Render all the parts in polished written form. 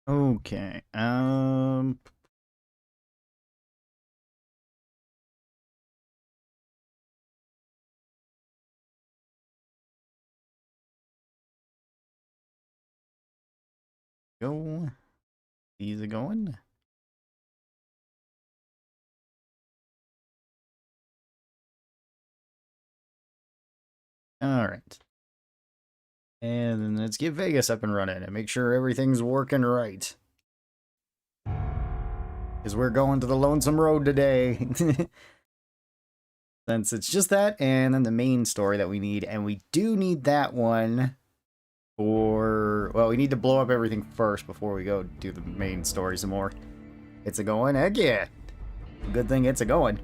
Okay. Go. Easy going. All right. And then let's get Vegas up and running and make sure everything's working right. Because we're going to the Lonesome Road today. Since it's just that and then the main story that we need. And we do need that one for... Well, we need to blow up everything first before we go do the main story some more. It's a going? Heck yeah. Good thing it's a going.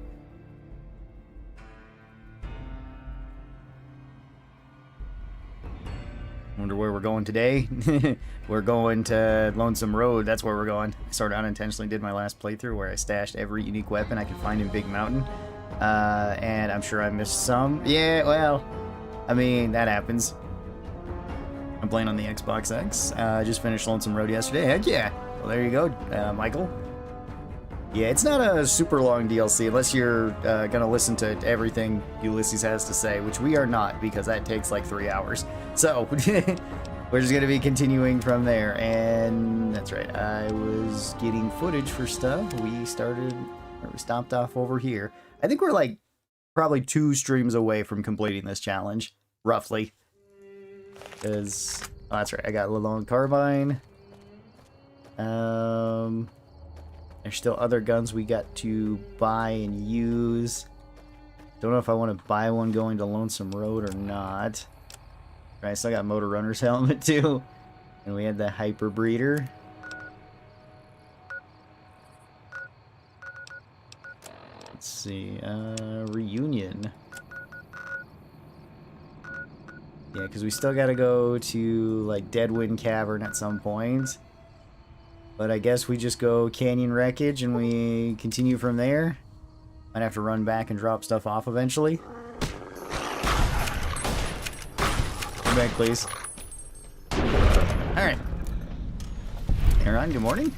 Wonder where we're going today. We're going to Lonesome Road. That's where we're going. I sort of unintentionally did my last playthrough where I stashed every unique weapon I could find in Big Mountain. And I'm sure I missed some. Yeah, well, I mean, that happens. I'm playing on the Xbox X. I just finished Lonesome Road yesterday. Heck yeah. Well, there you go, Michael. Yeah, it's not a super long DLC unless you're gonna listen to everything Ulysses has to say, which we are not because that takes like 3 hours. So we're just gonna be continuing from there. And that's right, I was getting footage for stuff. We stopped off over here. I think we're like probably 2 streams away from completing this challenge, roughly. Because oh, that's right, I got a long carbine. There's still other guns we got to buy and use. Don't know if I want to buy one going to Lonesome Road or not. Right, I still got Motor Runner's helmet too. And we had the Hyper Breeder. Let's see, Reunion. Yeah, because we still got to go to like Deadwind Cavern at some point. But I guess we just go Canyon Wreckage and we continue from there. Might have to run back and drop stuff off eventually. Come back, please. Alright. Aaron, good morning.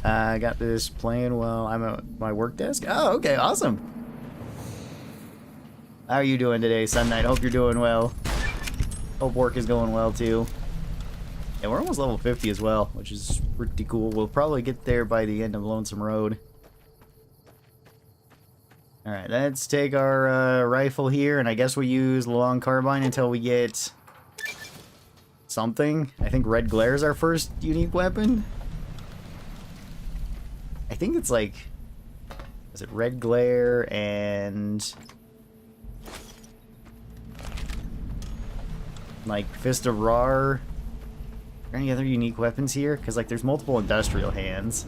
I got this playing while I'm at my work desk. Oh, okay, awesome. How are you doing today, Sun Knight? Hope you're doing well. Hope work is going well, too. Yeah, we're almost level 50 as well, which is pretty cool. We'll probably get there by the end of Lonesome Road. Alright, let's take our rifle here, and I guess we use the long carbine until we get something. I think Red Glare is our first unique weapon. I think it's like... Is it Red Glare and... like Fist of Rawr? Are there any other unique weapons here? Because, like, there's multiple industrial hands.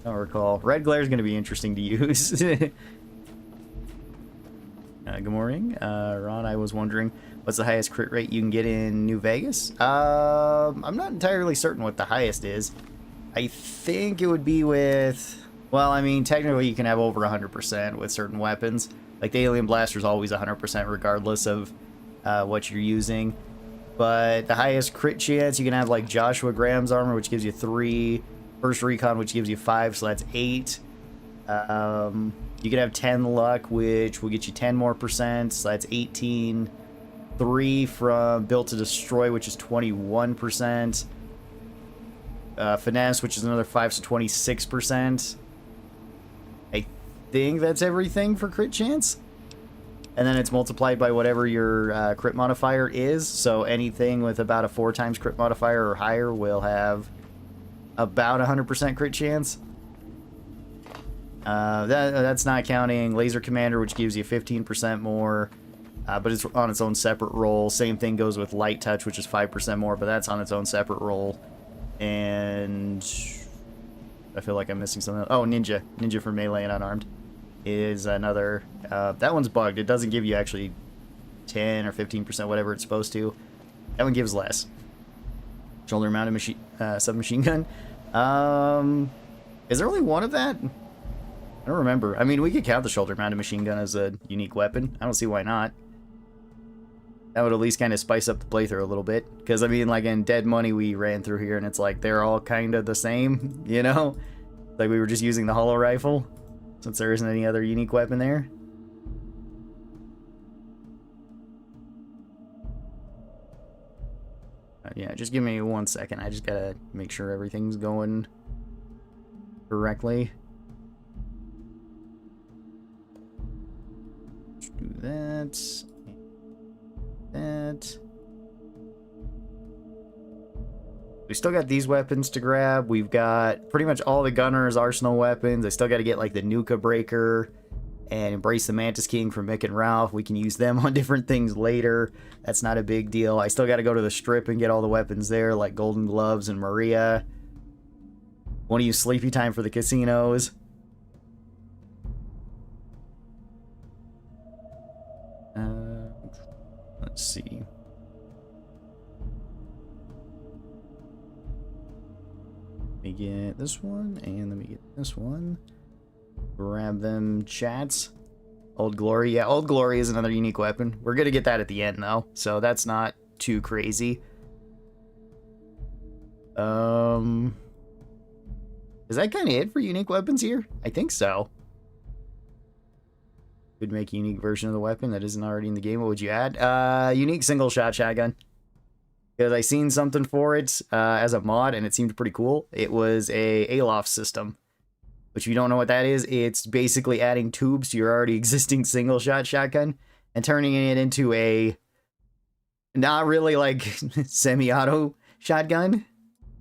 I don't recall. Red Glare is going to be interesting to use. Good morning. Ron, I was wondering, what's the highest crit rate you can get in New Vegas? I'm not entirely certain what the highest is. I think it would be with... Well, I mean, technically you can have over 100% with certain weapons. Like, the Alien Blaster is always 100% regardless of... what you're using, but the highest crit chance you can have like Joshua Graham's armor, which gives you 3, First Recon, which gives you 5, so that's 8. You can have 10 luck, which will get you 10 more percent, so that's 18. 3 from Built to Destroy, which is 21%. Finesse, which is another 5, so 26%. I think that's everything for crit chance. And then it's multiplied by whatever your crit modifier is. So anything with about a 4 times crit modifier or higher will have about 100% crit chance. That's not counting Laser Commander, which gives you 15% more. But it's on its own separate roll. Same thing goes with Light Touch, which is 5% more, but that's on its own separate roll. And I feel like I'm missing something. Oh, Ninja. Ninja for melee and unarmed is another. That one's bugged. It doesn't give you actually 10 or 15%, whatever it's supposed to. That one gives less. Shoulder mounted submachine gun. Is there only one of that? I don't remember. I mean, we could count the shoulder mounted machine gun as a unique weapon. I don't see why not. That would at least kind of spice up the playthrough a little bit. Because, I mean, like in Dead Money, we ran through here, and it's like they're all kind of the same, you know? Like we were just using the hollow rifle, since there isn't any other unique weapon there. Yeah, just give me 1 second. I just gotta make sure everything's going correctly. Let's do that. That. We still got these weapons to grab. We've got pretty much all the gunner's arsenal weapons. I still got to get like the Nuka Breaker and Embrace the Mantis King from Mick and Ralph. We can use them on different things later. That's not a big deal. I still got to go to the strip and get all the weapons there, like Golden Gloves and Maria. Want to use Sleepy Time for the casinos. Let's see. Let me get this one, and let me get this one. Grab them chats. Old Glory. Yeah, Old Glory is another unique weapon. We're going to get that at the end, though, so that's not too crazy. Is that kind of it for unique weapons here? I think so. Could make a unique version of the weapon that isn't already in the game. What would you add? Unique single shot shotgun. Because I seen something for it as a mod, and it seemed pretty cool. It was a Aloft system. Which, if you don't know what that is, it's basically adding tubes to your already existing single shot shotgun and turning it into a not really like semi-auto shotgun.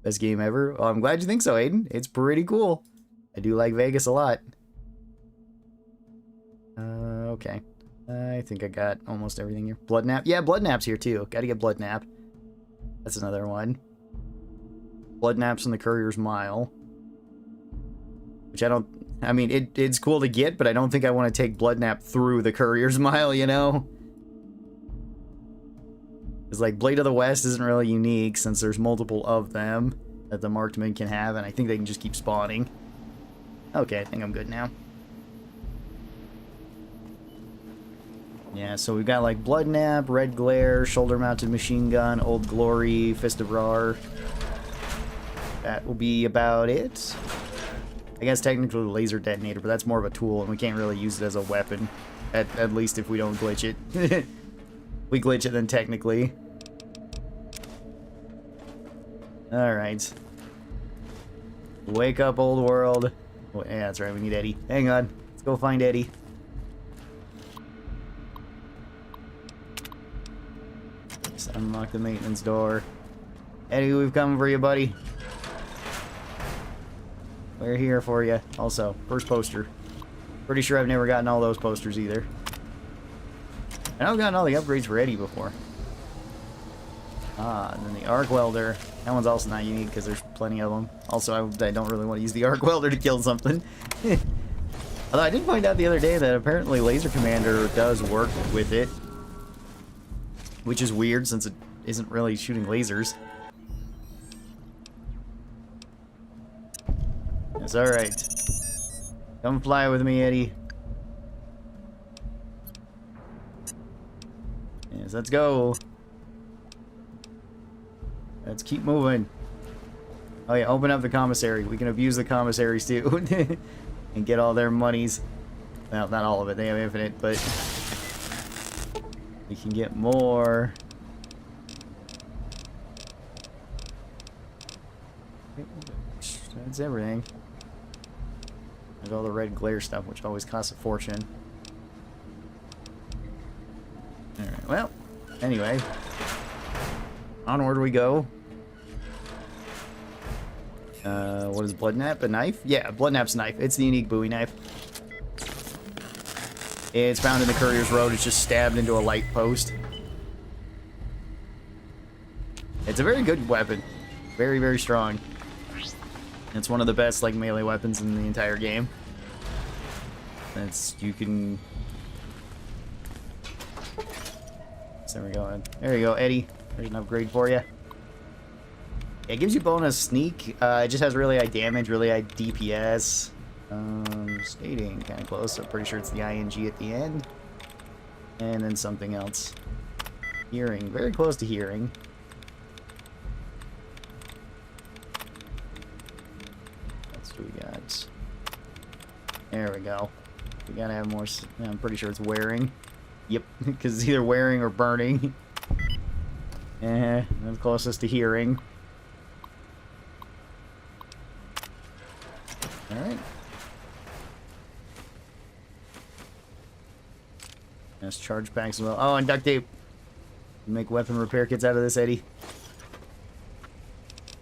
Best game ever. Well, I'm glad you think so, Aiden. It's pretty cool. I do like Vegas a lot. Okay. I think I got almost everything here. Blood Nap. Yeah, Blood Nap's here too. Gotta get Blood Nap. That's another one. Blood Nap's in the Courier's Mile. Which I mean, it's cool to get, but I don't think I want to take Blood Nap through the Courier's Mile, you know? Because, like, Blade of the West isn't really unique, since there's multiple of them that the Markmen can have, and I think they can just keep spawning. Okay, I think I'm good now. Yeah, so we've got, like, Blood Nap, Red Glare, Shoulder-Mounted Machine Gun, Old Glory, Fist of Rawr. That will be about it. I guess technically the laser detonator, but that's more of a tool, and we can't really use it as a weapon. At least if we don't glitch it. We glitch it, then technically. Alright. Wake up, old world. Oh, yeah, that's right, we need Eddie. Hang on. Let's go find Eddie. Let's unlock the maintenance door. Eddie, we've come for you, buddy. We're here for you. Also, first poster. Pretty sure I've never gotten all those posters either. And I've gotten all the upgrades for Eddie before. Ah, and then the arc welder. That one's also not unique because there's plenty of them. Also, I don't really want to use the arc welder to kill something. Although I did find out the other day that apparently Laser Commander does work with it. Which is weird since it isn't really shooting lasers. It's alright. Come fly with me, Eddie. Yes, let's go. Let's keep moving. Oh yeah, open up the commissary. We can abuse the commissaries too. And get all their monies. Well, not all of it. They have infinite, but we can get more. That's everything. There's all the red glare stuff, which always costs a fortune. Alright, well, anyway. Onward we go. What is Blood Nap? A knife? Yeah, Blood Nap's a knife. It's the unique Bowie knife. It's found in the Courier's Road. It's just stabbed into a light post. It's a very good weapon. Very, very strong. It's one of the best, like, melee weapons in the entire game. That's, you can... So there we go. There you go, Eddie. There's an upgrade for you. It gives you bonus sneak. It just has really high damage, really high DPS. Stating, kind of close. I'm pretty sure it's the ING at the end. And then something else. Hearing. Very close to hearing. That's what we got. There we go. We gotta have more... I'm pretty sure it's wearing. Yep, because it's either wearing or burning. That's closest to hearing. Alright. There's charge packs as well. Oh, and duct tape. Make weapon repair kits out of this, Eddie.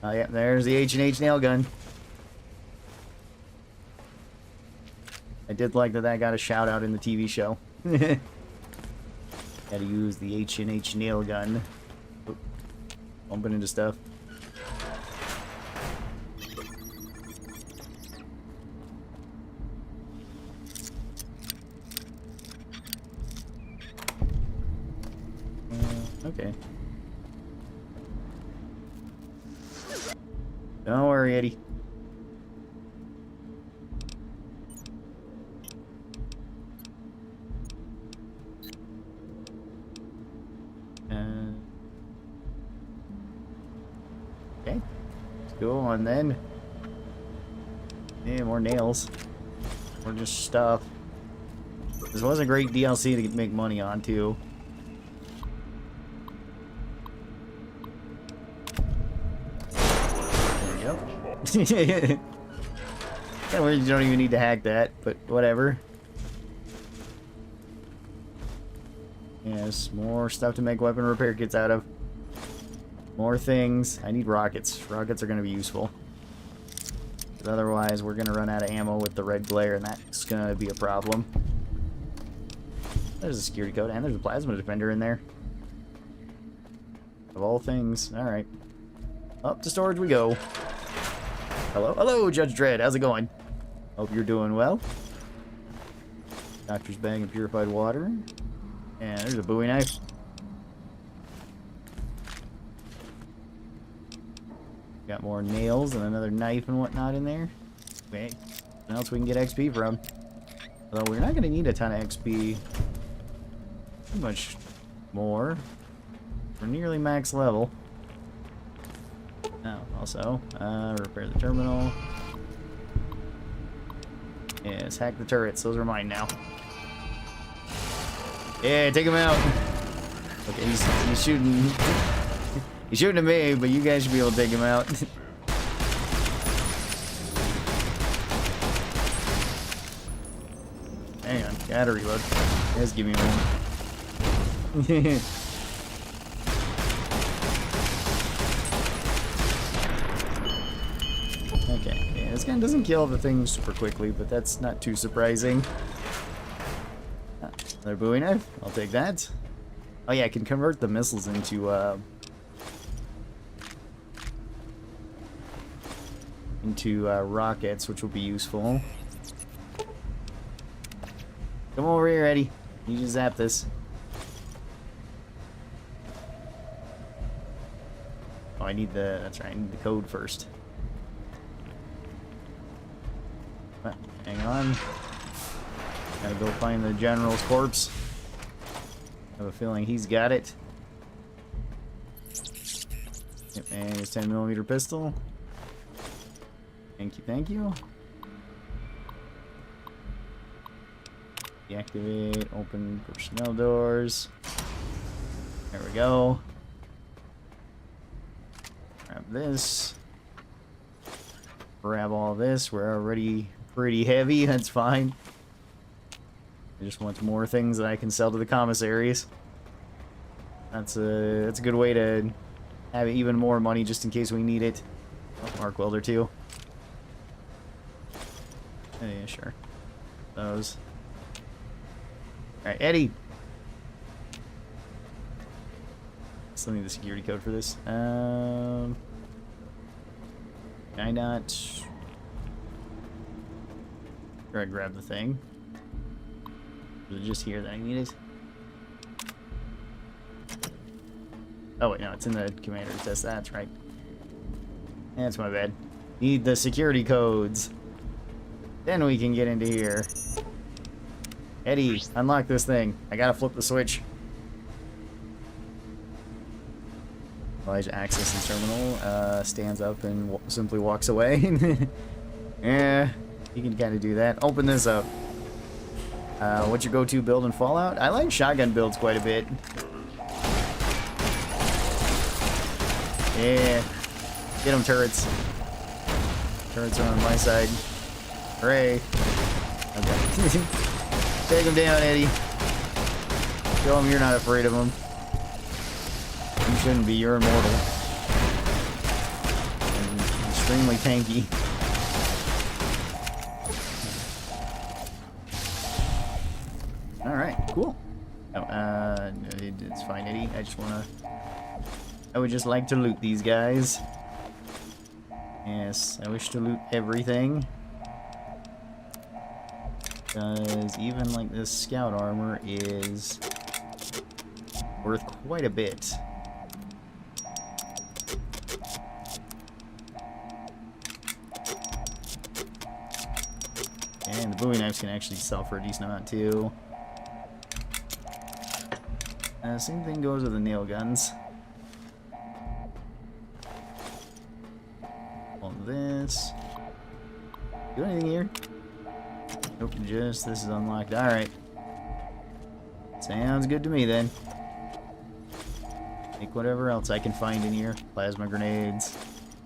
Oh, yeah, there's the H&H nail gun. I did like that got a shout out in the TV show. Gotta use the H&H nail gun. Oop. Bumping into stuff. Okay. Don't worry, Eddie. Okay. Let's go on then. Yeah, more nails. More just stuff. This was a great DLC to make money on, too. Yeah, well, you don't even need to hack that, but whatever. Yes, more stuff to make weapon repair kits out of. More things. I need rockets. Rockets are going to be useful. Because otherwise, we're going to run out of ammo with the red glare, and that's going to be a problem. There's a security code, and there's a plasma defender in there. Of all things. Alright. Up to storage we go. Hello? Hello, Judge Dredd. How's it going? Hope you're doing well. Doctor's bag and purified water. And there's a Bowie knife. Got more nails and another knife and whatnot in there. Okay. Something else we can get XP from. Although we're not going to need a ton of XP. Too much more. We're nearly max level. Oh, also, repair the terminal. Yes, hack the turrets. Those are mine now. Yeah, take him out. Okay, he's shooting. He's shooting at me, but you guys should be able to take him out. Hang on, gotta reload. Guys, give me one. Okay, yeah, this gun doesn't kill the thing super quickly, but that's not too surprising. Another Bowie knife. I'll take that. Oh yeah, I can convert the missiles into rockets, which will be useful. Come over here, Eddie. You just zap this. Oh, I need the... That's right, I need the code first. Hang on. Gotta go find the general's corpse. I have a feeling he's got it. Yep, and his 10mm pistol. Thank you, thank you. Deactivate, open personnel doors. There we go. Grab this. Grab all this. We're already pretty heavy, that's fine. I just want more things that I can sell to the commissaries. That's a good way to have even more money just in case we need it. Oh, arc welder too. Oh, yeah, sure. Those. Alright, Eddie! Still need the security code for this. Can I not... Try to grab the thing. Was it just here that I need it? Oh wait, no, it's in the commander test. That's right. That's my bad. Need the security codes. Then we can get into here. Eddie, unlock this thing. I gotta flip the switch. Elijah accesses terminal, stands up and simply walks away. Yeah, you can kind of do that. Open this up. What's your go-to build in Fallout? I like shotgun builds quite a bit. Yeah. Get them, turrets. Turrets are on my side. Hooray. Okay. Take them down, Eddie. Show them you're not afraid of them. You shouldn't be. You're immortal. And extremely tanky. Alright, cool. Oh, it's fine, Eddie. I would just like to loot these guys. Yes, I wish to loot everything. Because even like this scout armor is worth quite a bit. And the Bowie knives can actually sell for a decent amount too. Same thing goes with the nail guns. On this. Do anything here? Nope, just this is unlocked. Alright. Sounds good to me then. Take whatever else I can find in here. Plasma grenades.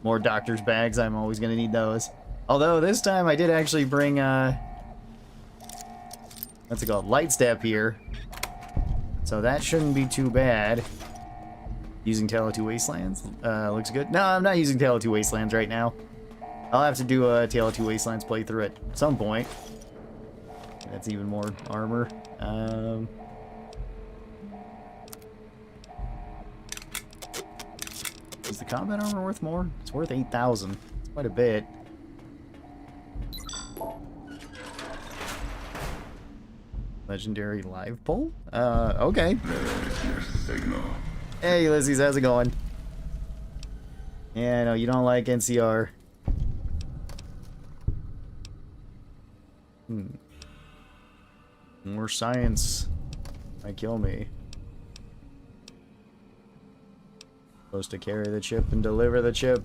More doctor's bags. I'm always gonna need those. Although this time I did actually bring what's it called? Light step here. So that shouldn't be too bad. Using Tale of Two Wastelands looks good. No, I'm not using Tale of Two Wastelands right now. I'll have to do a Tale of Two Wastelands playthrough at some point. That's even more armor. Is the combat armor worth more? It's worth 8,000. It's quite a bit. Legendary live pole? Okay. Hey, Ulysses, how's it going? Yeah, no, you don't like NCR. More science might kill me. Supposed to carry the chip and deliver the chip.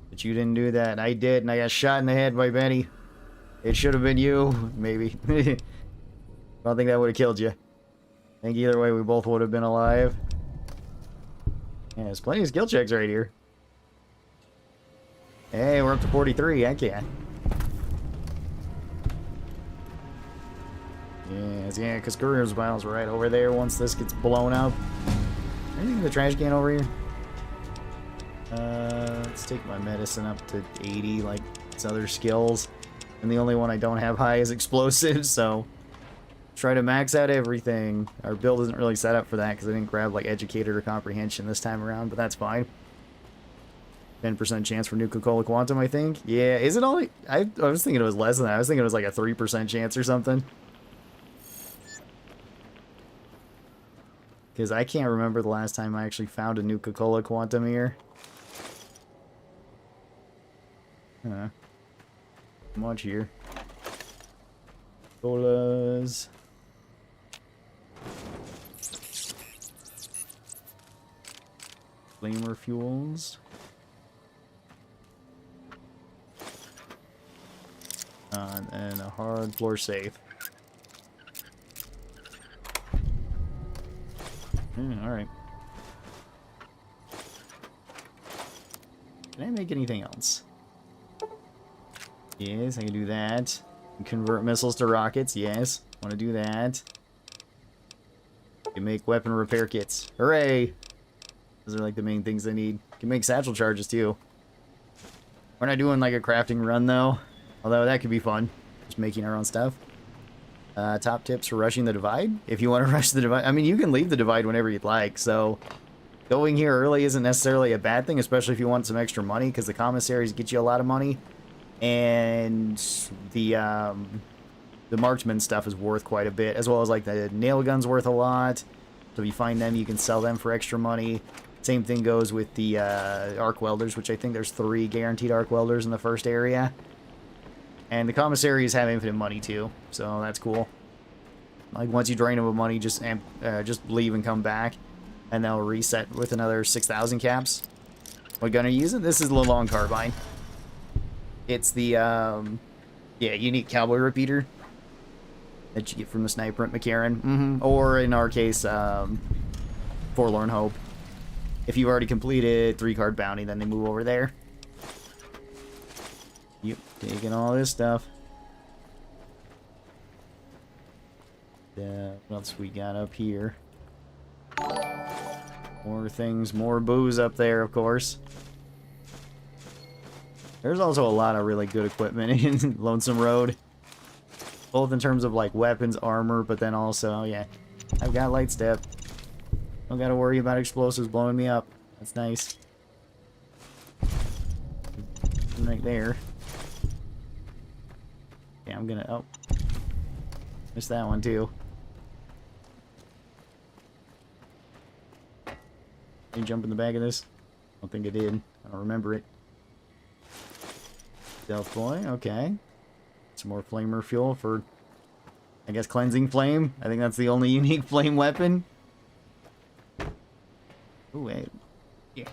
But you didn't do that. I did, and I got shot in the head by Benny. It should have been you, maybe. I don't think that would have killed you. I think either way we both would have been alive. Yeah, there's plenty of skill checks right here. Hey, we're up to 43. Heck yeah. Yes, yeah, because Courier's Miles right over there once this gets blown up. Anything in the trash can over here? Let's take my medicine up to 80 like its other skills. And the only one I don't have high is explosives, so try to max out everything. Our build isn't really set up for that because I didn't grab like Educated or Comprehension this time around, but that's fine. 10% chance for Nuka-Cola Quantum, I think. Yeah, is it only... I was thinking it was less than that. I was thinking it was like a 3% chance or something. Because I can't remember the last time I actually found a Nuka-Cola Quantum here. Huh. Much here. Colas. Flamer fuels. And a hard floor safe. Alright. Can I make anything else? Yes, I can do that. Convert missiles to rockets. Yes, want to do that. Can make weapon repair kits. Hooray! Those are like the main things I need. Can make satchel charges too. We're not doing like a crafting run though. Although that could be fun. Just making our own stuff. Top tips for rushing the divide. If you want to rush the divide. I mean, you can leave the divide whenever you'd like. So going here early isn't necessarily a bad thing. Especially if you want some extra money. Because the commissaries get you a lot of money. And the marksman stuff is worth quite a bit. As well as like the nail gun's worth a lot. So if you find them, you can sell them for extra money. Same thing goes with the arc welders. Which I think there's 3 guaranteed arc welders in the first area. And the commissaries have infinite money too, so that's cool. Like once you drain them of money, just leave and come back. and they'll reset with another 6,000 caps. What gun are you using? This is the long carbine. It's the yeah, unique cowboy repeater that you get from the sniper at McCarran, or in our case, Forlorn Hope. If you've already completed 3-card bounty, then they move over there. Yep, taking all this stuff. What else we got up here? More things, more booze up there, of course. There's also a lot of really good equipment in Lonesome Road. Both in terms of, like, weapons, armor, but then also, yeah, I've got light step. Don't gotta worry about explosives blowing me up. That's nice. Right there. Yeah, I'm gonna... Oh. Missed that one, too. Did you jump in the bag of this? I don't think I did. I don't remember it. Stealth boy, okay. Some more flamer fuel for, I guess, cleansing flame. I think that's the only unique flame weapon. Ooh, wait. Yeah.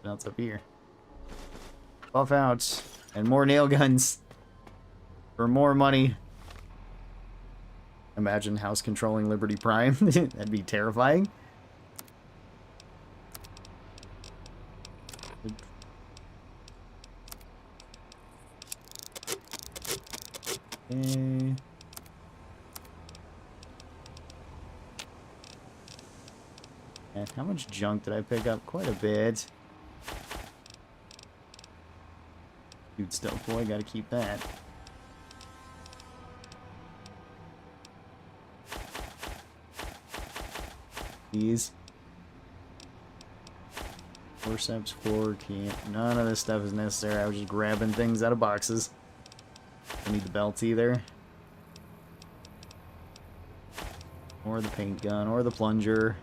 What else up here? Buff out. And more nail guns. For more money. Imagine house controlling Liberty Prime. That'd be terrifying. Okay. And how much junk did I pick up? Quite a bit. Dude, stealth boy, gotta keep that. These. Forceps, fork, none of this stuff is necessary. I was just grabbing things out of boxes. Don't need the belts either. Or the paint gun, or the plunger.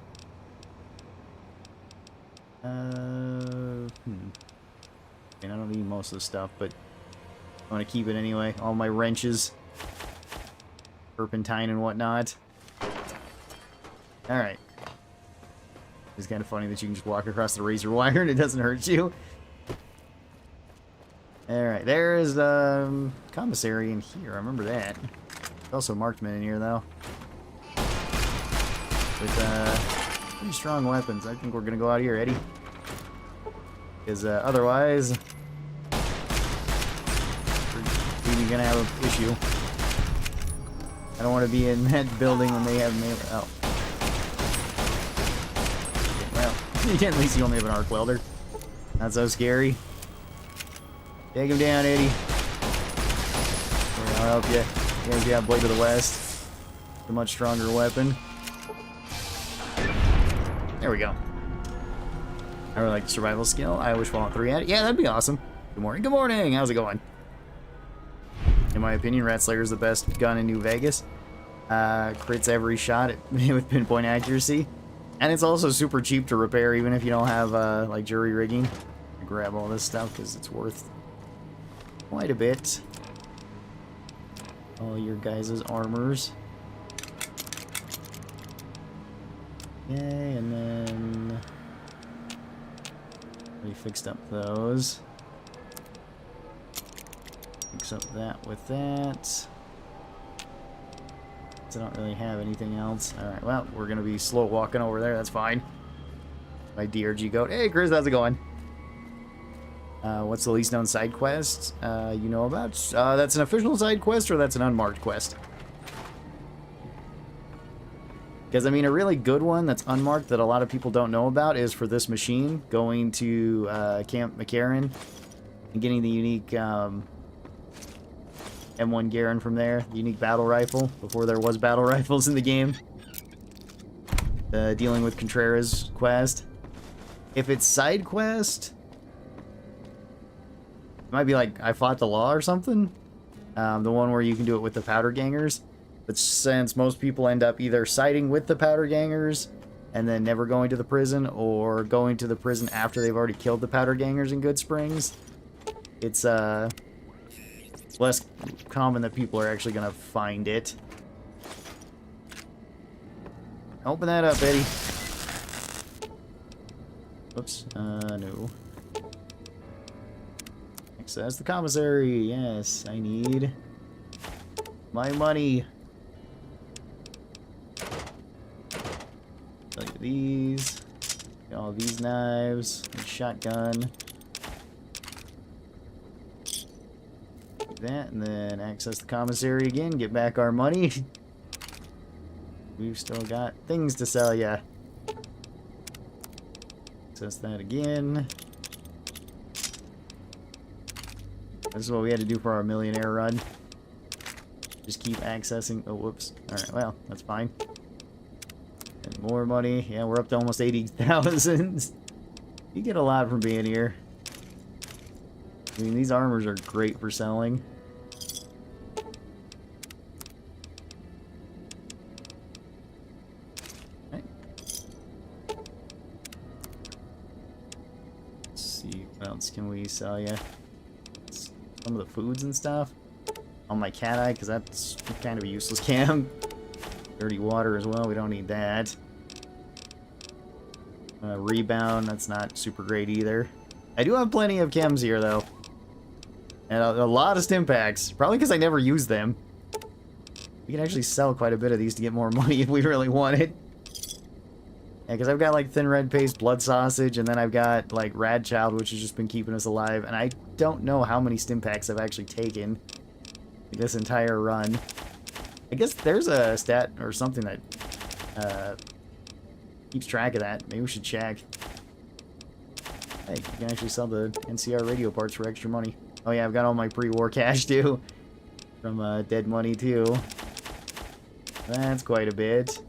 I don't need most of the stuff, but I want to keep it anyway. All my wrenches, turpentine and whatnot. Alright. It's kind of funny that you can just walk across the razor wire and it doesn't hurt you. Alright, there is commissary in here. I remember that. There's also marksmen in here, though. With pretty strong weapons. I think we're going to go out here, Eddie. Because otherwise, we're going to have an issue. I don't want to be in that building when they have melee. Oh. Well, at least you only have an arc welder. Not so scary. Take him down, Eddie. I'll help you. You guys got Blade of the West. A much stronger weapon. There we go. I really like the survival skill. I wish Fallout 3 had it. Yeah, that'd be awesome. Good morning. Good morning. How's it going? In my opinion, Rat Slayer is the best gun in New Vegas. Crits every shot with pinpoint accuracy. And it's also super cheap to repair, even if you don't have, like, jury rigging. I grab all this stuff because it's worth quite a bit. All your guys' armors. Okay, and then we fixed up those. Fix up that with that. I don't really have anything else. Alright, well, we're gonna be slow walking over there, that's fine. My DRG goat. Hey Chris, how's it going? What's the least known side quest you know about? That's an official side quest, or that's an unmarked quest? Because, I mean, a really good one that's unmarked that a lot of people don't know about is for this machine, going to Camp McCarran and getting the unique M1 Garand from there, the unique battle rifle, before there was battle rifles in the game. Dealing with Contreras quest. If it's side quest, it might be like I Fought the Law or something. The one where you can do it with the powder gangers. But since most people end up either siding with the powder gangers and then never going to the prison, or going to the prison after they've already killed the powder gangers in Good Springs, it's less common that people are actually gonna find it. Open that up, Eddie. Whoops. No. Access the commissary. Yes, I need my money. Look at these. Got all these knives. And shotgun. That, and then access the commissary again. Get back our money. We've still got things to sell, yeah. Access that again. This is what we had to do for our millionaire run. Just keep accessing. Oh, whoops. Alright, well, that's fine. And more money. Yeah, we're up to almost 80,000. You get a lot from being here. I mean, these armors are great for selling. Okay. Let's see, what else can we sell you? Some of the foods and stuff. On my cat eye, because that's kind of a useless cam. Dirty water as well, we don't need that. Rebound, that's not super great either. I do have plenty of chems here, though. And a lot of stim packs. Probably because I never use them. We can actually sell quite a bit of these to get more money if we really wanted. Yeah, because I've got like thin red paste, blood sausage, and then I've got like Rad Child, which has just been keeping us alive. And I don't know how many stim packs I've actually taken this entire run. I guess there's a stat or something that keeps track of that. Maybe we should check. Hey, you can actually sell the NCR radio parts for extra money. Oh yeah, I've got all my pre-war cash too. From dead money too. That's quite a bit.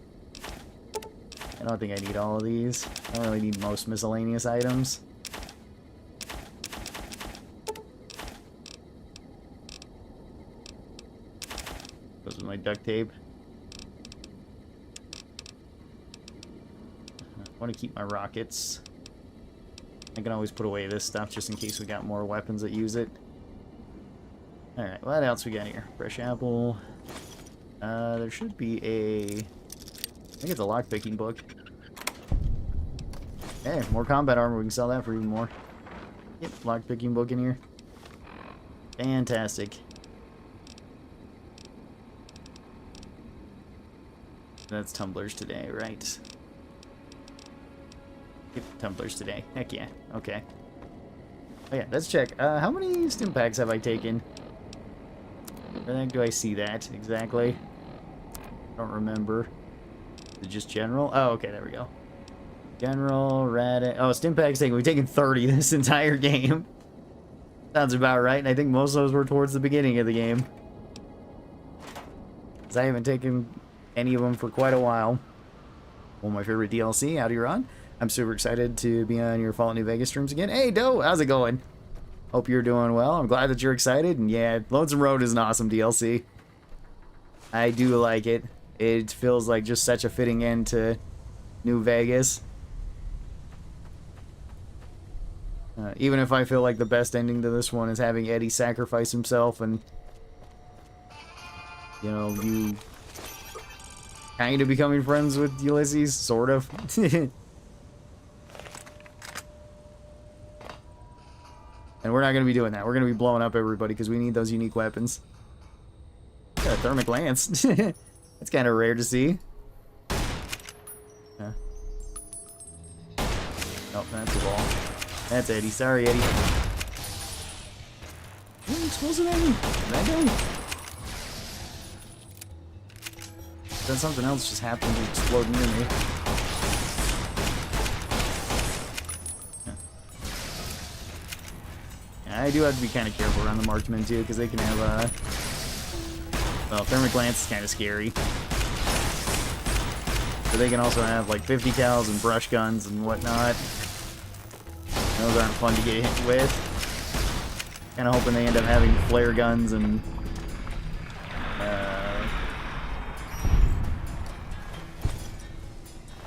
I don't think I need all of these. I don't really need most miscellaneous items. Goes with my duct tape. I want to keep my rockets. I can always put away this stuff just in case we got more weapons that use it. Alright, what else we got here? Fresh apple. There should be a... I think it's a lockpicking book. Hey, more combat armor. We can sell that for even more. Yep, lockpicking book in here. Fantastic. That's tumblers today, right? Yep, tumblers today. Heck yeah. Okay. Oh yeah, let's check. How many stim packs have I taken? Where the heck do I see that exactly? I don't remember. Is it just general? Oh, okay, there we go. General, rad... Oh, stim packs taken. We've taken 30 this entire game. Sounds about right, and I think most of those were towards the beginning of the game. Because I haven't taken any of them for quite a while. One of my favorite DLC, Howdy Ron. I'm super excited to be on your Fallout New Vegas streams again. Hey, Doe, how's it going? Hope you're doing well. I'm glad that you're excited. And yeah, Lonesome Road is an awesome DLC. I do like it. It feels like just such a fitting end to New Vegas. Even if I feel like the best ending to this one is having Eddie sacrifice himself and, you know, you kind of becoming friends with Ulysses, sort of. And we're not going to be doing that. We're going to be blowing up everybody because we need those unique weapons. Got a thermic lance. That's kind of rare to see. Huh. Nope, that's a ball. That's Eddie. Sorry, Eddie. Ooh, explosive Eddie. That guy. Then something else just happened to explode near me. I do have to be kind of careful around the marksmen too, because they can have well, thermic lance is kind of scary. But they can also have like 50 cals and brush guns and whatnot. Those aren't fun to get hit with. Kind of hoping they end up having flare guns and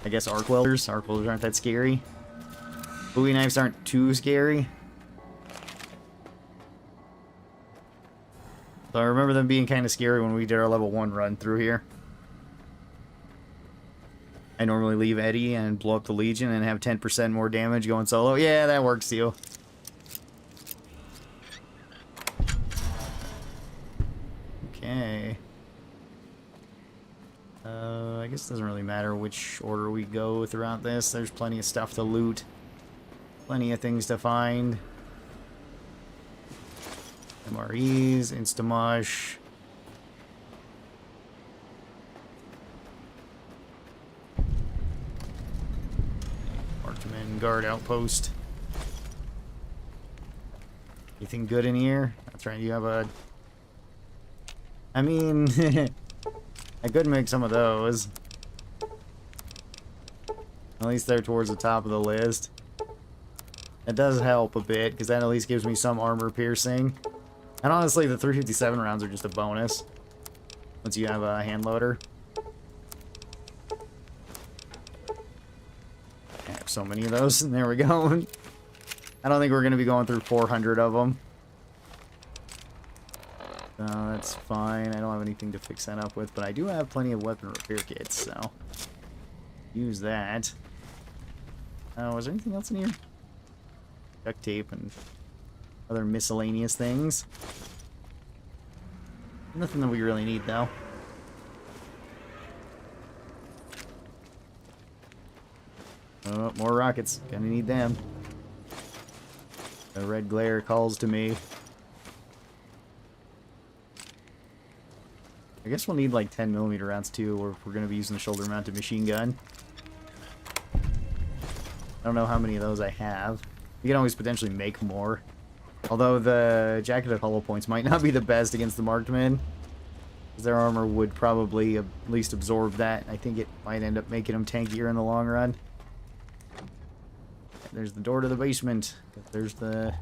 I guess arc welders. Arc welders aren't that scary. Bowie knives aren't too scary. So I remember them being kind of scary when we did our level 1 run through here. I normally leave Eddie and blow up the Legion and have 10% more damage going solo. Yeah, that works too. Okay. I guess it doesn't really matter which order we go throughout this. There's plenty of stuff to loot. Plenty of things to find. MREs, Instamosh. Marksman, guard outpost. Anything good in here? That's right, you have a... I mean, I could make some of those. At least they're towards the top of the list. It does help a bit, because that at least gives me some armor piercing. And honestly, the 357 rounds are just a bonus. Once you have a hand loader. I have so many of those, and there we go. I don't think we're going to be going through 400 of them. So that's fine. I don't have anything to fix that up with, but I do have plenty of weapon repair kits, so use that. Was there anything else in here? Duct tape and other miscellaneous things. Nothing that we really need, though. Oh, more rockets. Gonna need them. The red glare calls to me. I guess we'll need like 10mm rounds too, or if we're going to be using the shoulder-mounted machine gun. I don't know how many of those I have. You can always potentially make more. Although the jacketed hollow points might not be the best against the marked men. Because their armor would probably at least absorb that. I think it might end up making them tankier in the long run. There's the door to the basement. There's the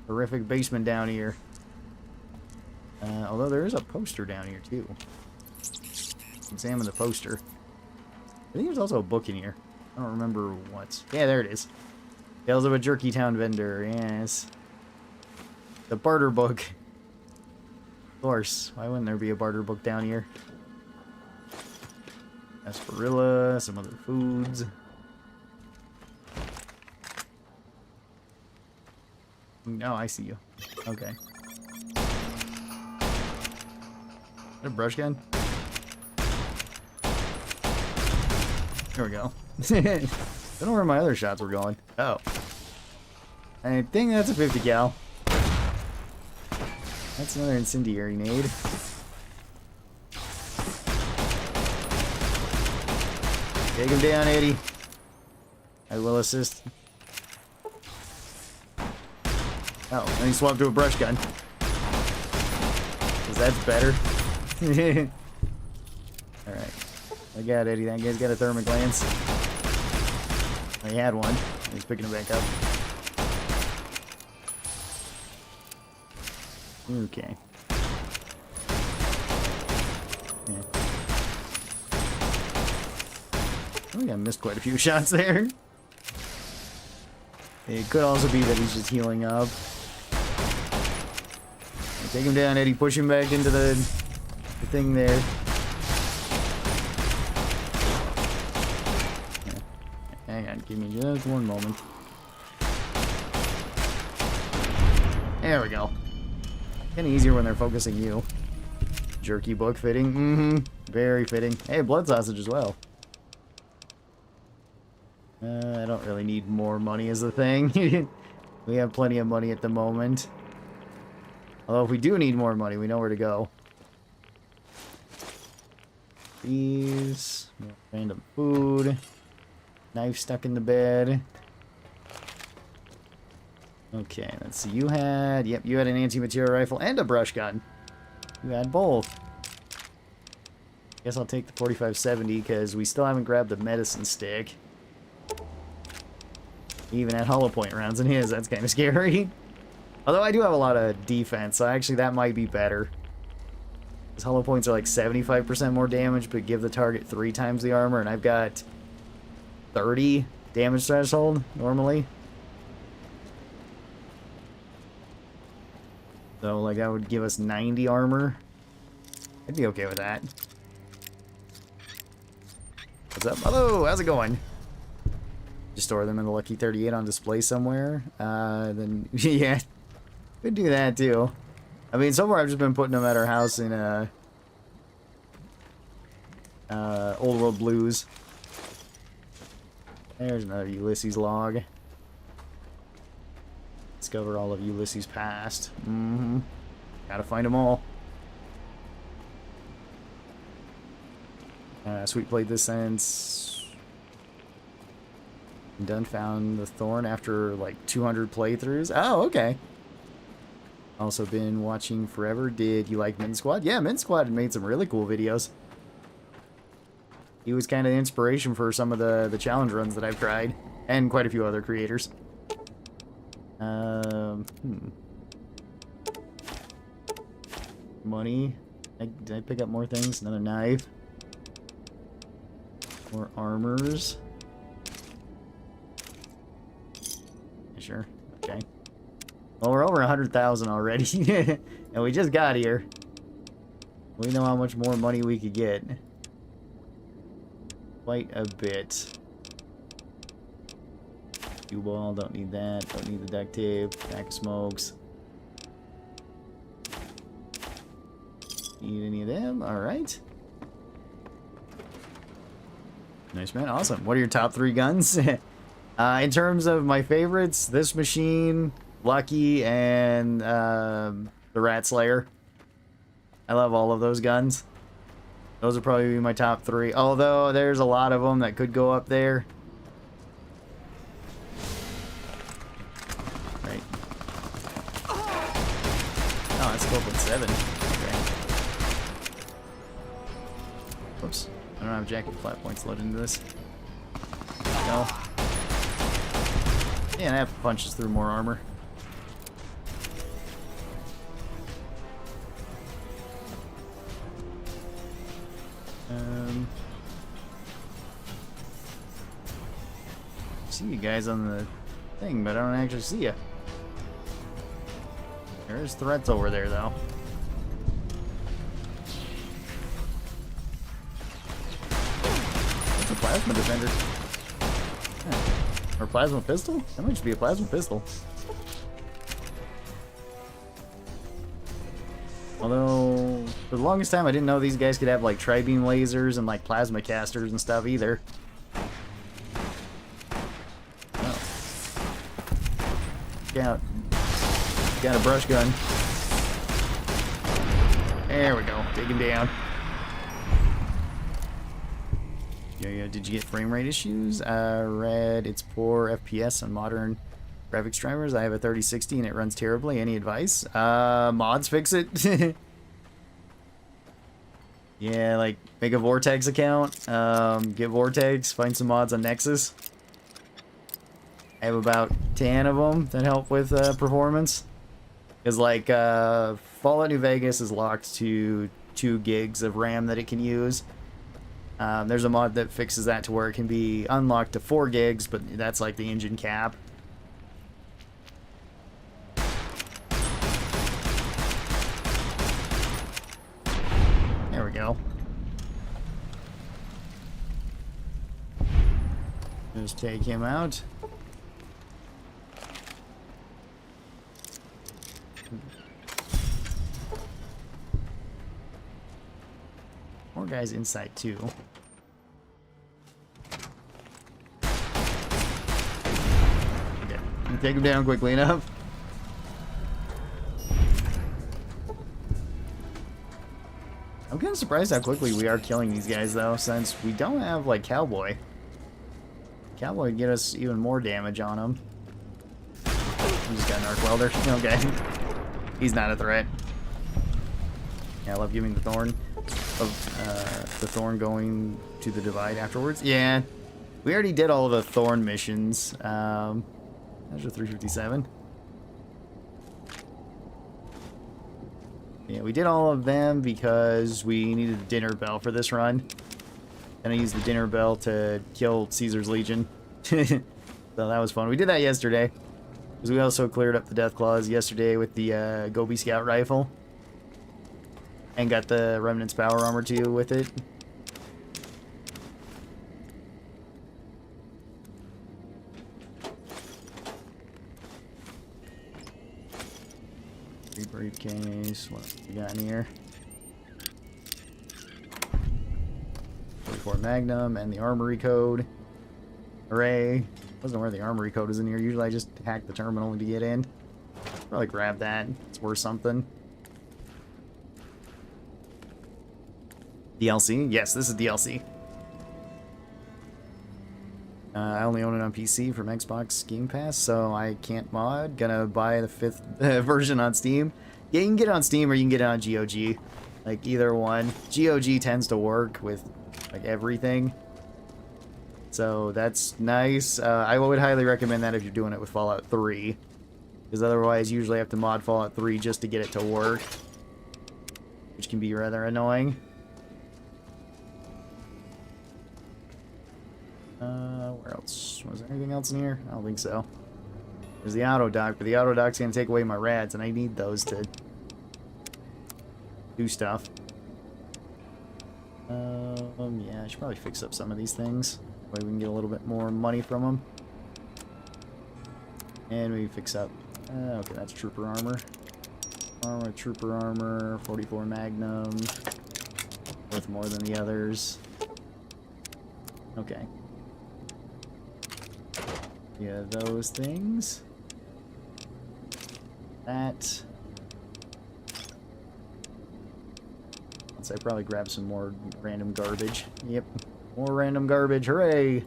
horrific basement down here. Although there is a poster down here too. Examine the poster. I think there's also a book in here. I don't remember what. Yeah, there it is. Tales of a Jerky Town vendor. Yes. The barter book. Of course. Why wouldn't there be a barter book down here? Asperilla, some other foods. No, I see you. Okay. Is that a brush gun? There we go. I don't know where my other shots were going. Oh. I think that's a 50 cal. That's another incendiary nade. Take him down, Eddie. I will assist. Oh, and he swapped to a brush gun. Because that's better. Alright. I got Eddie. That guy's got a thermic lance. He had one. He's picking it back up. Okay. Yeah. I think I missed quite a few shots there. It could also be that he's just healing up. Take him down, Eddie. Push him back into the thing there. Yeah. Hang on, give me just one moment. There we go. Kinda easier when they're focusing you. Jerky book fitting. Mm-hmm. Very fitting. Hey, blood sausage as well. I don't really need more money is the thing. We have plenty of money at the moment. Although if we do need more money, we know where to go. These. Random food. Knife stuck in the bed. Okay, let's see. You had... Yep, you had an anti-material rifle and a brush gun. You had both. Guess I'll take the 4570 because we still haven't grabbed the medicine stick. He even had hollow point rounds in his. That's kind of scary. Although I do have a lot of defense, so actually that might be better. Because hollow points are like 75% more damage, but give the target 3 times the armor, and I've got 30 damage threshold normally. So like that would give us 90 armor. I'd be okay with that. What's up? Hello, how's it going? Just store them in the Lucky 38 on display somewhere. Then, yeah, could do that too. I mean, so far I've just been putting them at our house in Old World Blues. There's another Ulysses log. Discover all of Ulysses' past. Gotta find them all. Sweet played this since done found the Thorn after like 200 playthroughs. Oh, okay. Also been watching forever. Did you like Min Squad? Yeah, Min Squad had made some really cool videos. He was kind of the inspiration for some of the challenge runs that I've tried, and quite a few other creators. Money. Did I pick up more things? Another knife. More armors. Sure. Okay. Well, we're over 100,000 already, and we just got here. We know how much more money we could get. Quite a bit. Cue ball, don't need that. Don't need the duct tape. Pack of smokes. Need any of them? Alright. Nice, man. Awesome. What are your top 3 guns? In terms of my favorites, this machine, Lucky, and the Rat Slayer. I love all of those guns. Those would probably be my top 3. Although, there's a lot of them that could go up there. Right. Oh, that's 12.7. Okay. Whoops. I don't have jacket flat points loaded into this. No. Yeah, and I have to punch us through more armor. See you guys on the thing, but I don't actually see you. There's threats over there, though. What's a plasma defender? Or plasma pistol? That might just be a plasma pistol. Although, for the longest time, I didn't know these guys could have like tri-beam lasers and like plasma casters and stuff either. Oh. Got a brush gun. There we go. Take him down. Yeah, did you get frame rate issues? Read it's poor FPS on modern graphics drivers. I have a 3060 and it runs terribly. Any advice? Mods fix it. Yeah, like make a Vortex account. Get Vortex. Find some mods on Nexus. I have about 10 of them that help with performance. Because like Fallout New Vegas is locked to 2 gigs of RAM that it can use. There's a mod that fixes that to where it can be unlocked to 4 gigs, but that's like the engine cap. There we go. Just take him out. More guys inside too. Okay, you take him down quickly enough. I'm kind of surprised how quickly we are killing these guys though, since we don't have like Cowboy. Cowboy would get us even more damage on him. We just got an arc welder. Okay, he's not a threat. Yeah, I love giving the Thorn. Of the Thorn going to the Divide afterwards. Yeah, we already did all of the Thorn missions. There's a 357. Yeah, we did all of them because we needed the dinner bell for this run. And I used the dinner bell to kill Caesar's Legion. So that was fun. We did that yesterday. Because we also cleared up the Death Claws yesterday with the Gobi Scout rifle. And got the Remnant's power armor too with it. Briefcase. What else we got in here? 44 Magnum and the armory code. Hooray. Wasn't aware the armory code is in here. Usually I just hack the terminal to get in. Probably grab that. It's worth something. DLC? Yes, this is DLC. I only own it on PC from Xbox Game Pass, so I can't mod. Gonna buy the 5th version on Steam. Yeah, you can get it on Steam or you can get it on GOG. Like, either one. GOG tends to work with, like, everything. So, that's nice. I would highly recommend that if you're doing it with Fallout 3. Because otherwise, you usually have to mod Fallout 3 just to get it to work. Which can be rather annoying. Where else? Was there anything else in here? I don't think so. There's the auto dock, but the auto dock's gonna take away my rads, and I need those to do stuff. Yeah, I should probably fix up some of these things. That way we can get a little bit more money from them. And we fix up. Okay, that's trooper armor. Trooper armor, 44 Magnum. Worth more than the others. Okay. Yeah, those things. That. Let's say probably grab some more random garbage. Yep. More random garbage. Hooray!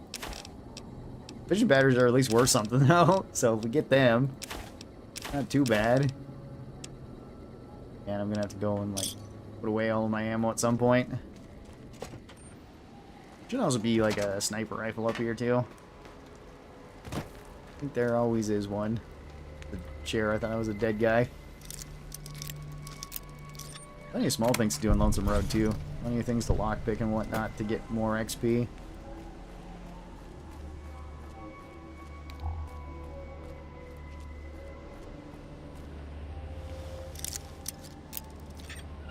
Vision batteries are at least worth something though. So if we get them, not too bad. And I'm gonna have to go and like put away all of my ammo at some point. Should also be like a sniper rifle up here too. I think there always is one. The chair, I thought I was a dead guy. Plenty of small things to do on Lonesome Road too. Plenty of things to lockpick and whatnot to get more XP.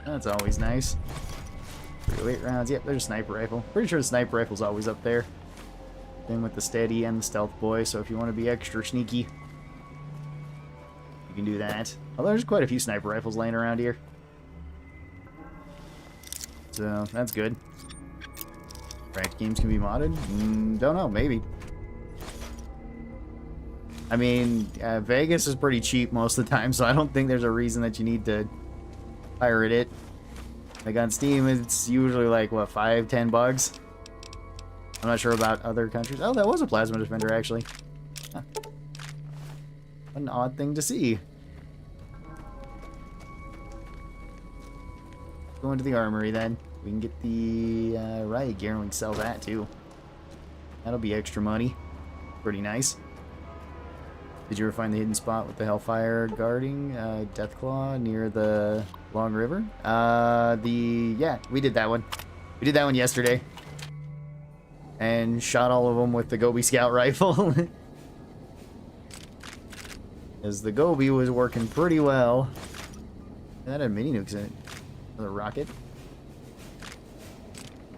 That's always nice. 308 rounds. Yep, there's a sniper rifle. Pretty sure the sniper rifle's always up there. Same with the steady and the stealth boy, so if you want to be extra sneaky, you can do that. Although there's quite a few sniper rifles laying around here. So, that's good. Cracked games can be modded? Don't know, maybe. I mean, Vegas is pretty cheap most of the time, so I don't think there's a reason that you need to pirate it. Like on Steam, it's usually like, what, $5-10? I'm not sure about other countries. Oh, that was a plasma defender, actually. Huh. What an odd thing to see. Go into the armory, then. We can get the riot gear, and we can sell that, too. That'll be extra money. Pretty nice. Did you ever find the hidden spot with the Hellfire guarding Deathclaw near the Long River? Yeah, we did that one. We did that one yesterday. And shot all of them with the Gobi Scout rifle. As the Gobi was working pretty well. That had mini nukes in it. Another rocket.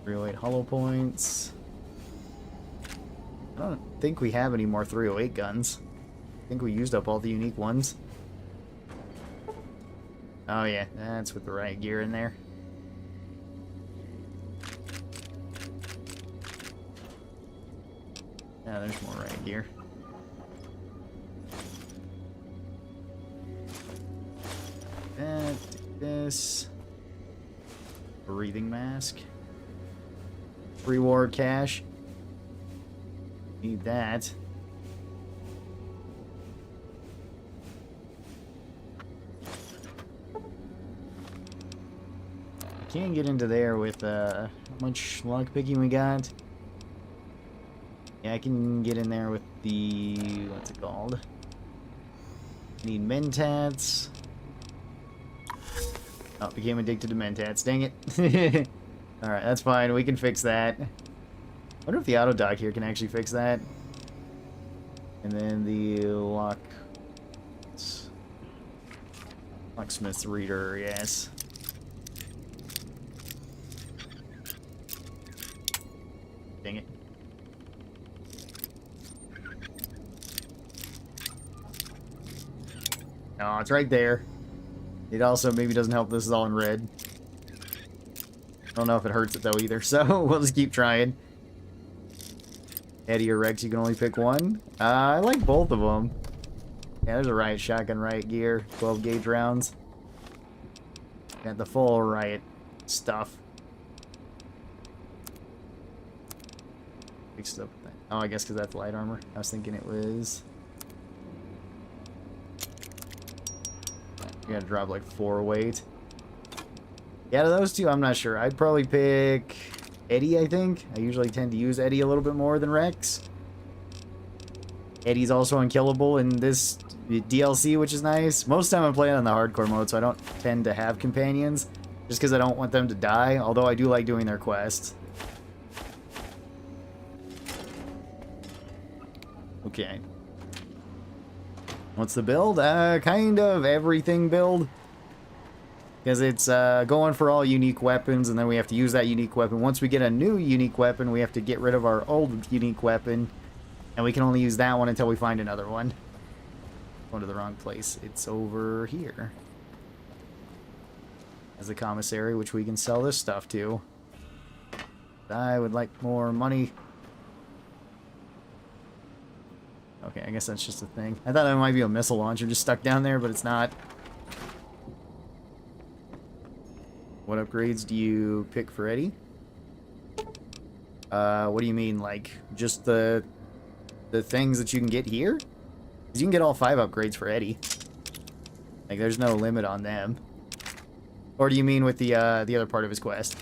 308 hollow points. I don't think we have any more 308 guns. I think we used up all the unique ones. Oh yeah, that's with the riot gear in there. Yeah, there's more riot gear. That, this. Breathing mask. Reward cash. Need that. Can't get into there with how much lock picking we got. Yeah, I can get in there with the, what's it called? Need mentats. Oh, became addicted to mentats. Dang it. Alright, that's fine. We can fix that. I wonder if the auto dock here can actually fix that. And then the locksmith's reader, yes. Dang it. Oh, it's right there. It also maybe doesn't help this is all in red. I don't know if it hurts it though either, so we'll just keep trying. Eddie or Rex, you can only pick one. I like both of them. Yeah, there's a riot shotgun, riot gear, 12 gauge rounds. Got the full riot stuff. Fixed up with that. Oh, I guess because that's light armor. I was thinking it was. You gotta drop like 4 weight. Yeah, out of those two, I'm not sure. I'd probably pick Eddie, I think. I usually tend to use Eddie a little bit more than Rex. Eddie's also unkillable in this DLC, which is nice. Most of the time I'm playing on the hardcore mode, so I don't tend to have companions. Just because I don't want them to die, although I do like doing their quests. Okay. What's the build? Kind of everything build. Because it's going for all unique weapons, and then we have to use that unique weapon. Once we get a new unique weapon, we have to get rid of our old unique weapon. And we can only use that one until we find another one. Going to the wrong place. It's over here. As a commissary, which we can sell this stuff to. I would like more money. Okay, I guess that's just a thing. I thought it might be a missile launcher just stuck down there, but it's not. What upgrades do you pick for Eddie? What do you mean, like, just the things that you can get here? Because you can get all 5 upgrades for Eddie. Like, there's no limit on them. Or do you mean with the other part of his quest?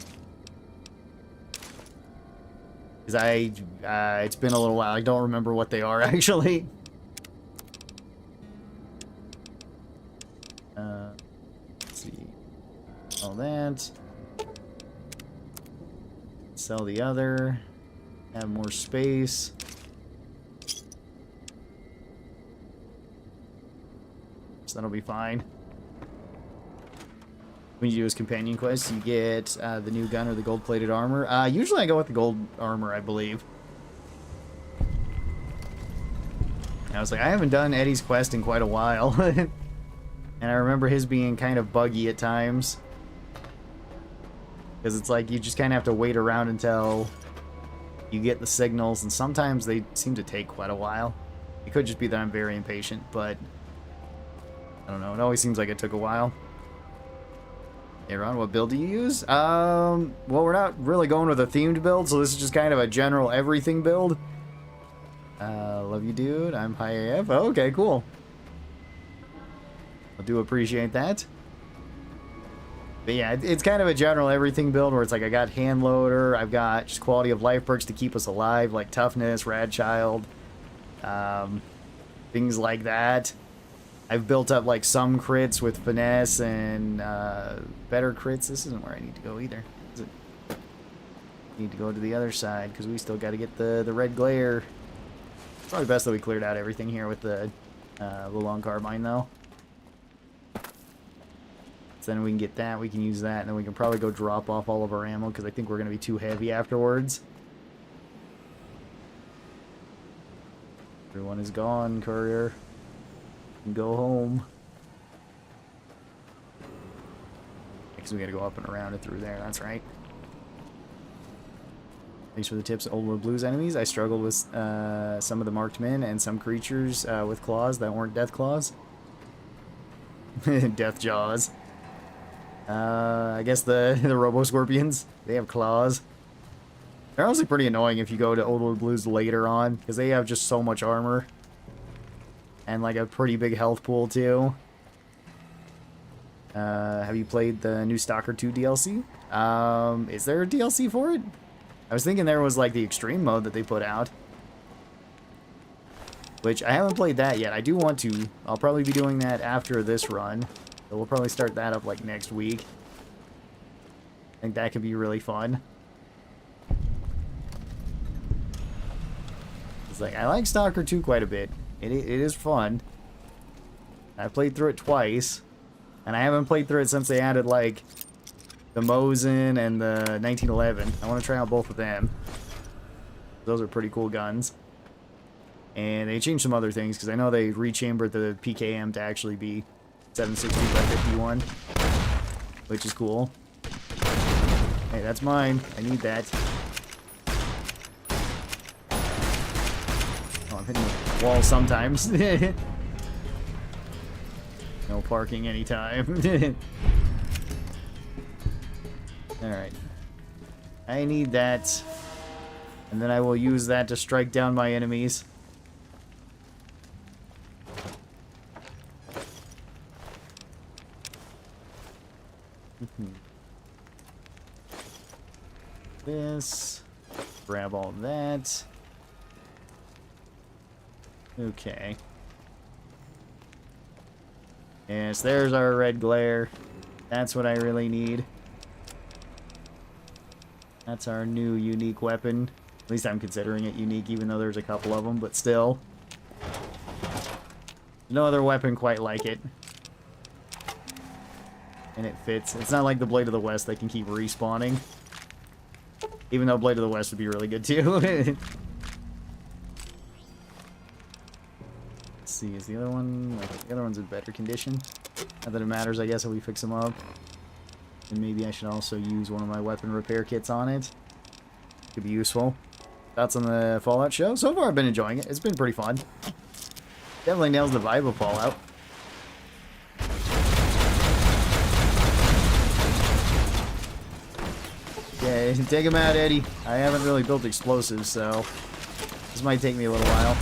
Because it's been a little while. I don't remember what they are, actually. Let's see. All that. Sell the other. Have more space. So that'll be fine. When you do his companion quest, you get the new gun or the gold-plated armor. Usually I go with the gold armor, I believe. I was like, I haven't done Eddie's quest in quite a while. And I remember his being kind of buggy at times. Because it's like you just kind of have to wait around until you get the signals, and sometimes they seem to take quite a while. It could just be that I'm very impatient, but I don't know. It always seems like it took a while. Hey Ron, what build do you use? Well, we're not really going with a themed build, so this is just kind of a general everything build. Love you, dude. I'm high AF. Oh, okay, cool. I do appreciate that. But yeah, it's kind of a general everything build where it's like I got hand loader, I've got just quality of life perks to keep us alive, like toughness, rad child, things like that. I've built up like some crits with finesse and better crits. This isn't where I need to go either, is it? I need to go to the other side because we still got to get the red glare. It's probably best that we cleared out everything here with the long carbine though. So then we can get that, we can use that, and then we can probably go drop off all of our ammo because I think we're going to be too heavy afterwards. Everyone is gone, courier. Go home. Because we gotta go up and around and through there, that's right. Thanks for the tips, Old World Blues enemies. I struggled with some of the marked men and some creatures with claws that weren't death claws. Death jaws. I guess the Robo Scorpions, they have claws. They're honestly pretty annoying if you go to Old World Blues later on, because they have just so much armor. And like a pretty big health pool too. Have you played the new Stalker 2 DLC? Is there a DLC for it? I was thinking there was like the extreme mode that they put out. Which I haven't played that yet. I do want to. I'll probably be doing that after this run. So we'll probably start that up like next week. I think that could be really fun. It's like, I like Stalker 2 quite a bit. It is fun. I played through it twice. And I haven't played through it since they added like the Mosin and the 1911. I want to try out both of them. Those are pretty cool guns. And they changed some other things because I know they rechambered the PKM to actually be 760 by 51, which is cool. Hey, that's mine. I need that. Oh, I'm hitting the wall sometimes. No parking anytime. Alright. I need that. And then I will use that to strike down my enemies. This. Grab all that. Okay. Yes, there's our red glare. That's what I really need. That's our new unique weapon. At least I'm considering it unique, even though there's a couple of them, but still. No other weapon quite like it. And it fits. It's not like the Blade of the West that can keep respawning. Even though Blade of the West would be really good too. Let's see, is the other one... the other one's in better condition. Not that it matters, I guess, if we fix them up. And maybe I should also use one of my weapon repair kits on it. Could be useful. Thoughts on the Fallout show? So far I've been enjoying it. It's been pretty fun. Definitely nails the vibe of Fallout. Yeah, take him out, Eddie. I haven't really built explosives, so this might take me a little while.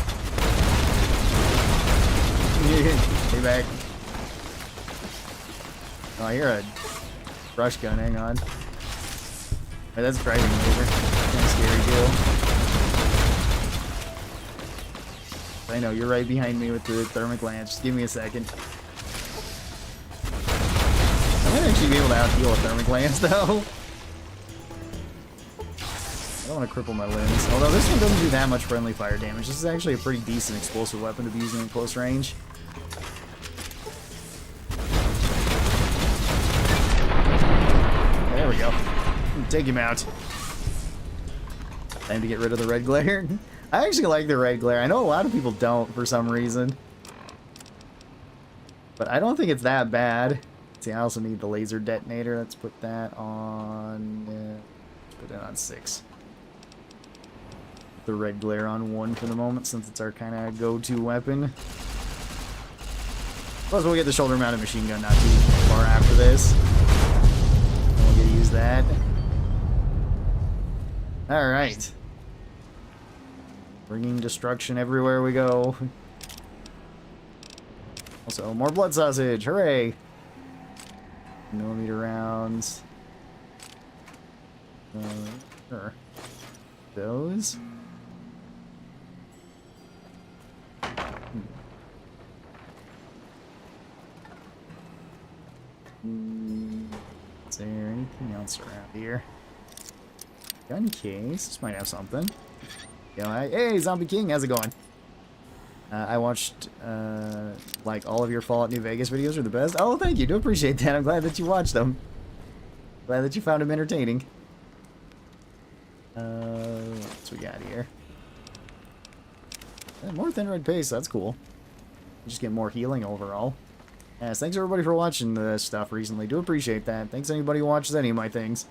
Stay back. Oh, I hear a brush gun. Hang on. Oh, that's driving over. Kind of scary, too. I know, you're right behind me with the thermic lance. Just give me a second. I might actually be able to out-heal a thermic lance, though. I don't want to cripple my limbs. Although this one doesn't do that much friendly fire damage. This is actually a pretty decent explosive weapon to be using in close range. There we go. Take him out. Time to get rid of the red glare. I actually like the red glare. I know a lot of people don't for some reason. But I don't think it's that bad. See, I also need the laser detonator. Let's put that on... let's put it on 6. The red glare on 1 for the moment, since it's our kind of go-to weapon. Plus, we'll get the shoulder-mounted machine gun not too far after this. And we'll get to use that. Alright. Bringing destruction everywhere we go. Also, more blood sausage! Hooray! Millimeter rounds. Sure. Those. Is there anything else around here? Gun case. This might have something. Hey, Zombie King, how's it going? I watched, like, all of your Fallout New Vegas videos are the best. Oh, thank you. Do appreciate that. I'm glad that you watched them. Glad that you found them entertaining. What's we got here? More thin red paste. That's cool. Just get more healing overall. Yes, thanks everybody for watching this stuff recently. Do appreciate that. Thanks anybody who watches any of my things.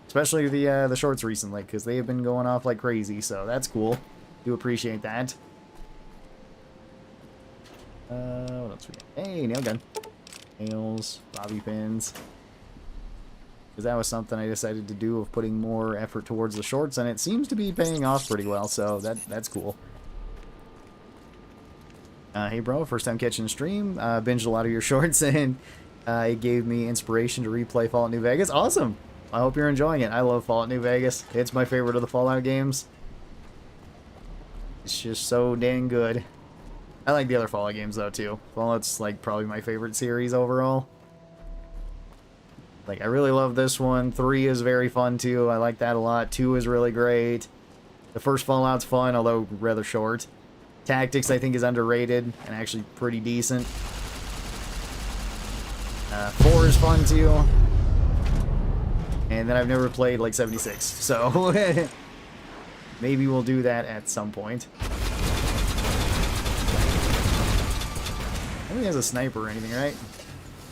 Especially the shorts recently, because they have been going off like crazy, so that's cool. Do appreciate that. What else we got? Hey, nail gun. Nails, bobby pins. Because that was something I decided to do, of putting more effort towards the shorts, and it seems to be paying off pretty well, so that's cool. Hey bro, first time catching the stream. Binged a lot of your shorts, and it gave me inspiration to replay Fallout New Vegas. Awesome! I hope you're enjoying it. I love Fallout New Vegas. It's my favorite of the Fallout games. It's just so dang good. I like the other Fallout games though too. Fallout's like probably my favorite series overall. Like, I really love this one. 3 is very fun too. I like that a lot. 2 is really great. The first Fallout's fun, although rather short. Tactics I think is underrated and actually pretty decent. 4 is fun too. And then I've never played like 76, so maybe we'll do that at some point. I think he has a sniper or anything, right?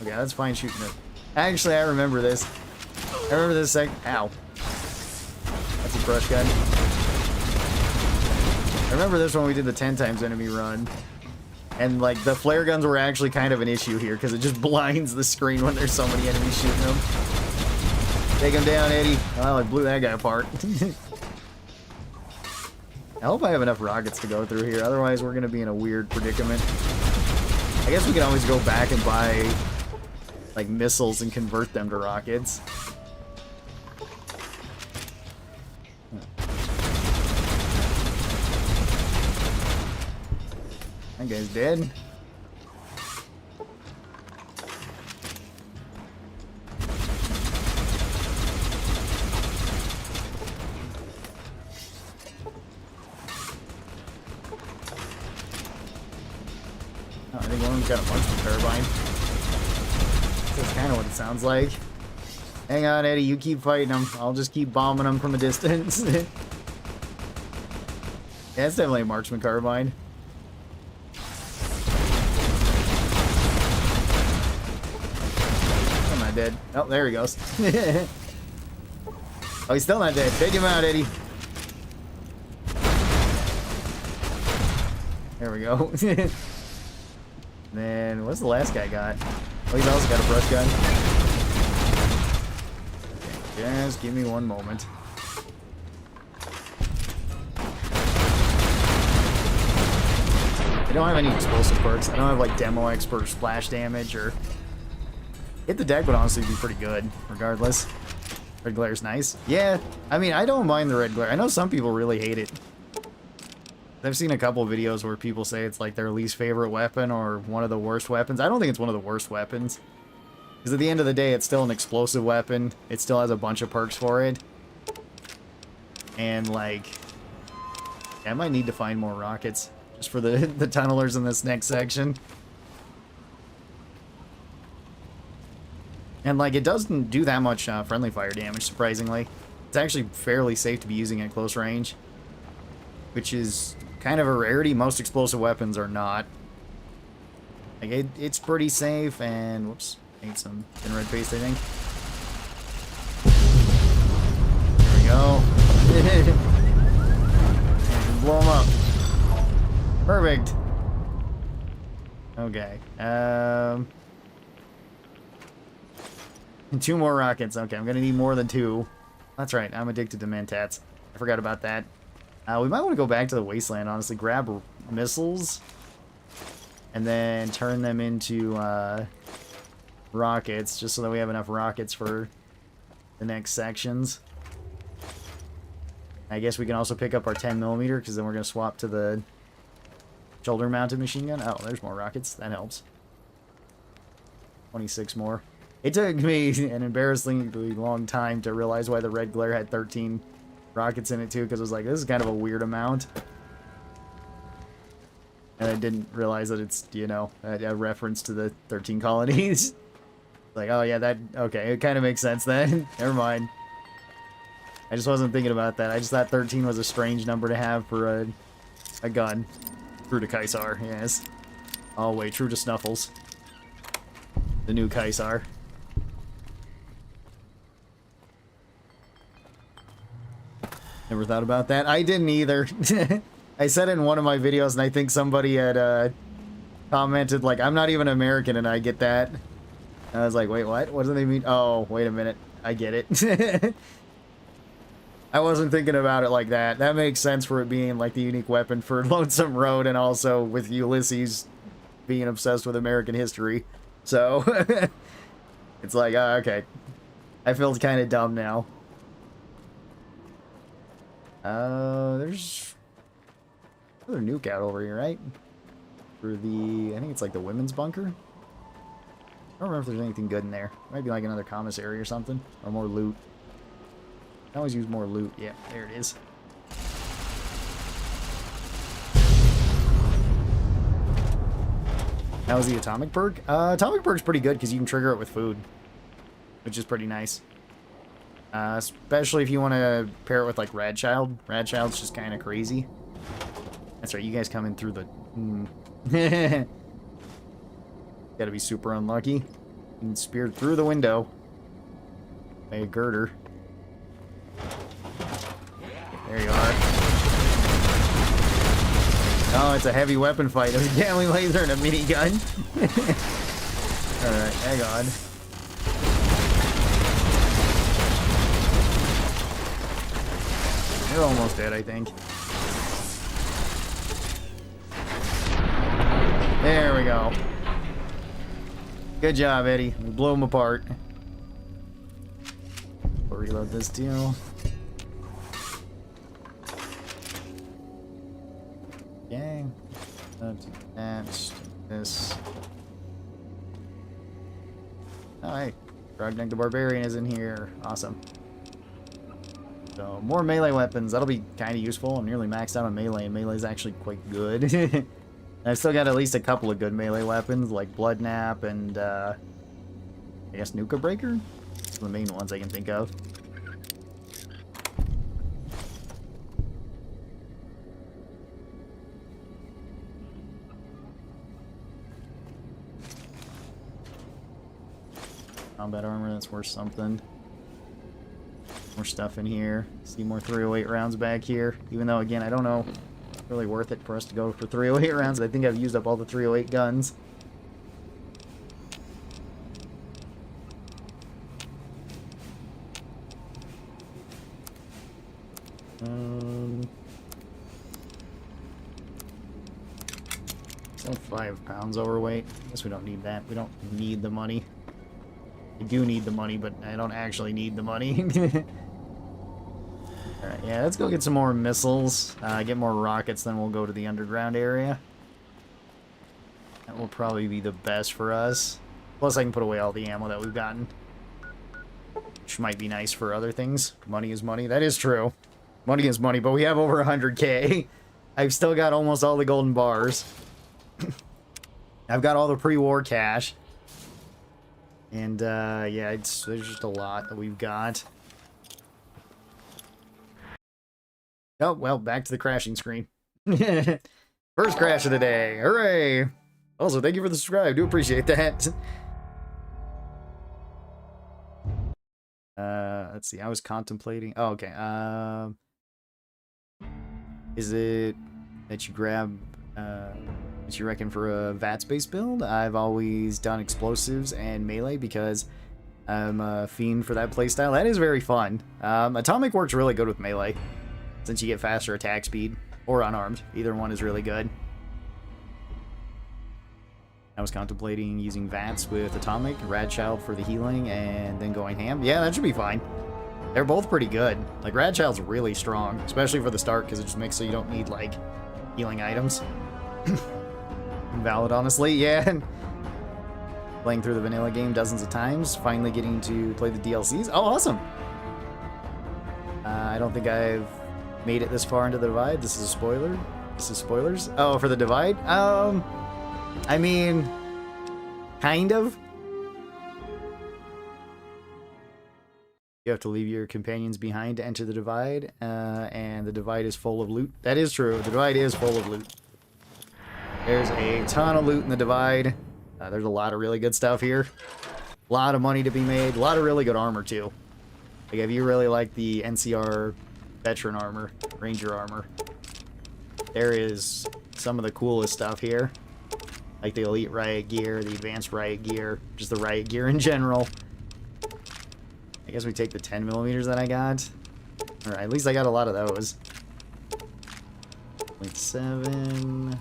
Okay, that's fine shooting it. Actually, I remember this. I remember this Ow. That's a brush gun. I remember this when we did the 10 times enemy run. And, like, the flare guns were actually kind of an issue here, because it just blinds the screen when there's so many enemies shooting them. Take him down, Eddie. Well, I blew that guy apart. I hope I have enough rockets to go through here, otherwise we're going to be in a weird predicament. I guess we can always go back and buy, like, missiles and convert them to rockets. That guy's dead. Oh, I think one of them's got a marksman carbine. That's kind of what it sounds like. Hang on, Eddie, you keep fighting them. I'll just keep bombing them from a distance. Yeah, it's definitely a marksman carbine. I'm not dead. Oh, there he goes. Oh, he's still not dead. Take him out, Eddie. There we go. Then, what's the last guy got? Oh, he's also got a brush gun. Just give me one moment. I don't have any explosive perks. I don't have, like, Demo Expert splash damage or... Hit the deck would honestly be pretty good, regardless. Red glare's nice. Yeah, I mean, I don't mind the red glare. I know some people really hate it. I've seen a couple videos where people say it's like their least favorite weapon or one of the worst weapons. I don't think it's one of the worst weapons. Because at the end of the day, it's still an explosive weapon. It still has a bunch of perks for it. And, like... I might need to find more rockets. Just for the tunnelers in this next section. And, like, it doesn't do that much friendly fire damage, surprisingly. It's actually fairly safe to be using at close range. Which is kind of a rarity. Most explosive weapons are not. Like, it's pretty safe, and... Whoops. Need some thin red paste, I think. There we go. Blow them up. Perfect. Okay. And 2 more rockets. Okay, I'm gonna need more than 2. That's right, I'm addicted to mentats. I forgot about that. We might want to go back to the wasteland, honestly. Grab missiles. And then turn them into rockets, just so that we have enough rockets for the next sections. I guess we can also pick up our 10mm, because then we're going to swap to the shoulder-mounted machine gun. Oh, there's more rockets. That helps. 26 more. It took me an embarrassingly long time to realize why the red glare had 13 rockets in it, too, because I was like, this is kind of a weird amount. And I didn't realize that it's, you know, a reference to the 13 colonies. Like, oh yeah, that... Okay, it kind of makes sense then. Never mind. I just wasn't thinking about that. I just thought 13 was a strange number to have for a gun. True to Kaisar, yes. Oh wait, true to Snuffles. The new Kaisar. Never thought about that. I didn't either. I said it in one of my videos, and I think somebody had commented, like, I'm not even American, and I get that. And I was like, wait, what? What do they mean? Oh, wait a minute. I get it. I wasn't thinking about it like that. That makes sense for it being, like, the unique weapon for Lonesome Road, and also with Ulysses being obsessed with American history. So, it's like, okay. I feel kind of dumb now. There's another nuke out over here, right? For the, I think it's like the women's bunker. I don't remember if there's anything good in there. Might be like another commissary or something, or more loot. I always use more loot. Yeah, there it is. That was the atomic perk. Atomic perk's pretty good because you can trigger it with food, which is pretty nice. Especially if you want to pair it with, like, Rad Child. Rad Child's just kind of crazy. That's right, you guys come in through the... Gotta be super unlucky. And speared through the window by a girder. There you are. Oh, it's a heavy weapon fight. There's a Gatling laser and a minigun. Alright, hang on. You're almost dead, I think. There we go. Good job, Eddie. We blew him apart. We'll reload this deal. Okay. That's this. Alright. Brognak the Barbarian is in here. Awesome. So, more melee weapons. That'll be kind of useful. I'm nearly maxed out on melee, and melee is actually quite good. I've still got at least a couple of good melee weapons, like Bloodnap and, I guess Nuka Breaker? Those are the main ones I can think of. Combat armor, that's worth something. More stuff in here. See more 308 rounds back here. Even though, again, I don't know if it's really worth it for us to go for 308 rounds. I think I've used up all the 308 guns. Still 5 pounds overweight. Guess we don't need that. We don't need the money. I do need the money, but I don't actually need the money. Alright, yeah, let's go get some more missiles. Get more rockets, then we'll go to the underground area. That will probably be the best for us. Plus, I can put away all the ammo that we've gotten. Which might be nice for other things. Money is money. That is true. Money is money, but we have over 100k. I've still got almost all the golden bars. I've got all the pre-war cash. And, yeah, there's just a lot that we've got. Oh, well, back to the crashing screen. First crash of the day. Hooray! Also, thank you for the subscribe. I do appreciate that. Let's see. I was contemplating... Oh, okay. Is it that you grab... what you reckon for a VATS-based build? I've always done explosives and melee because I'm a fiend for that playstyle. That is very fun. Atomic works really good with melee, since you get faster attack speed, or unarmed. Either one is really good. I was contemplating using VATS with Atomic, Radchild for the healing, and then going ham. Yeah, that should be fine. They're both pretty good. Like, Radchild's really strong, especially for the start, because it just makes so you don't need, like, healing items. Valid, honestly, yeah. Playing through the vanilla game dozens of times, finally getting to play the DLCs. Oh, awesome! I don't think I've made it this far into the Divide. This is a spoiler. This is spoilers. Oh, for the Divide? I mean, kind of. You have to leave your companions behind to enter the Divide, and the Divide is full of loot. That is true. The Divide is full of loot. There's a ton of loot in the Divide. There's a lot of really good stuff here. A lot of money to be made. A lot of really good armor, too. Like, if you really like the NCR veteran armor, ranger armor, there is some of the coolest stuff here. Like the elite riot gear, the advanced riot gear, just the riot gear in general. I guess we take the 10mm that I got. Alright, at least I got a lot of those. 0.7...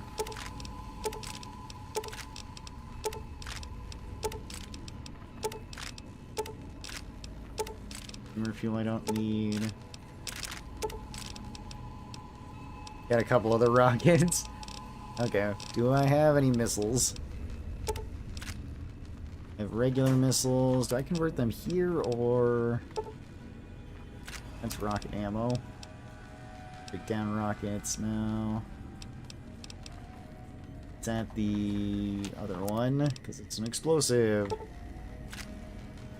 fuel I don't need. Got a couple other rockets. Okay, do I have any missiles? I have regular missiles. Do I convert them here or... That's rocket ammo. Break down rockets now. It's at the other one, because it's an explosive.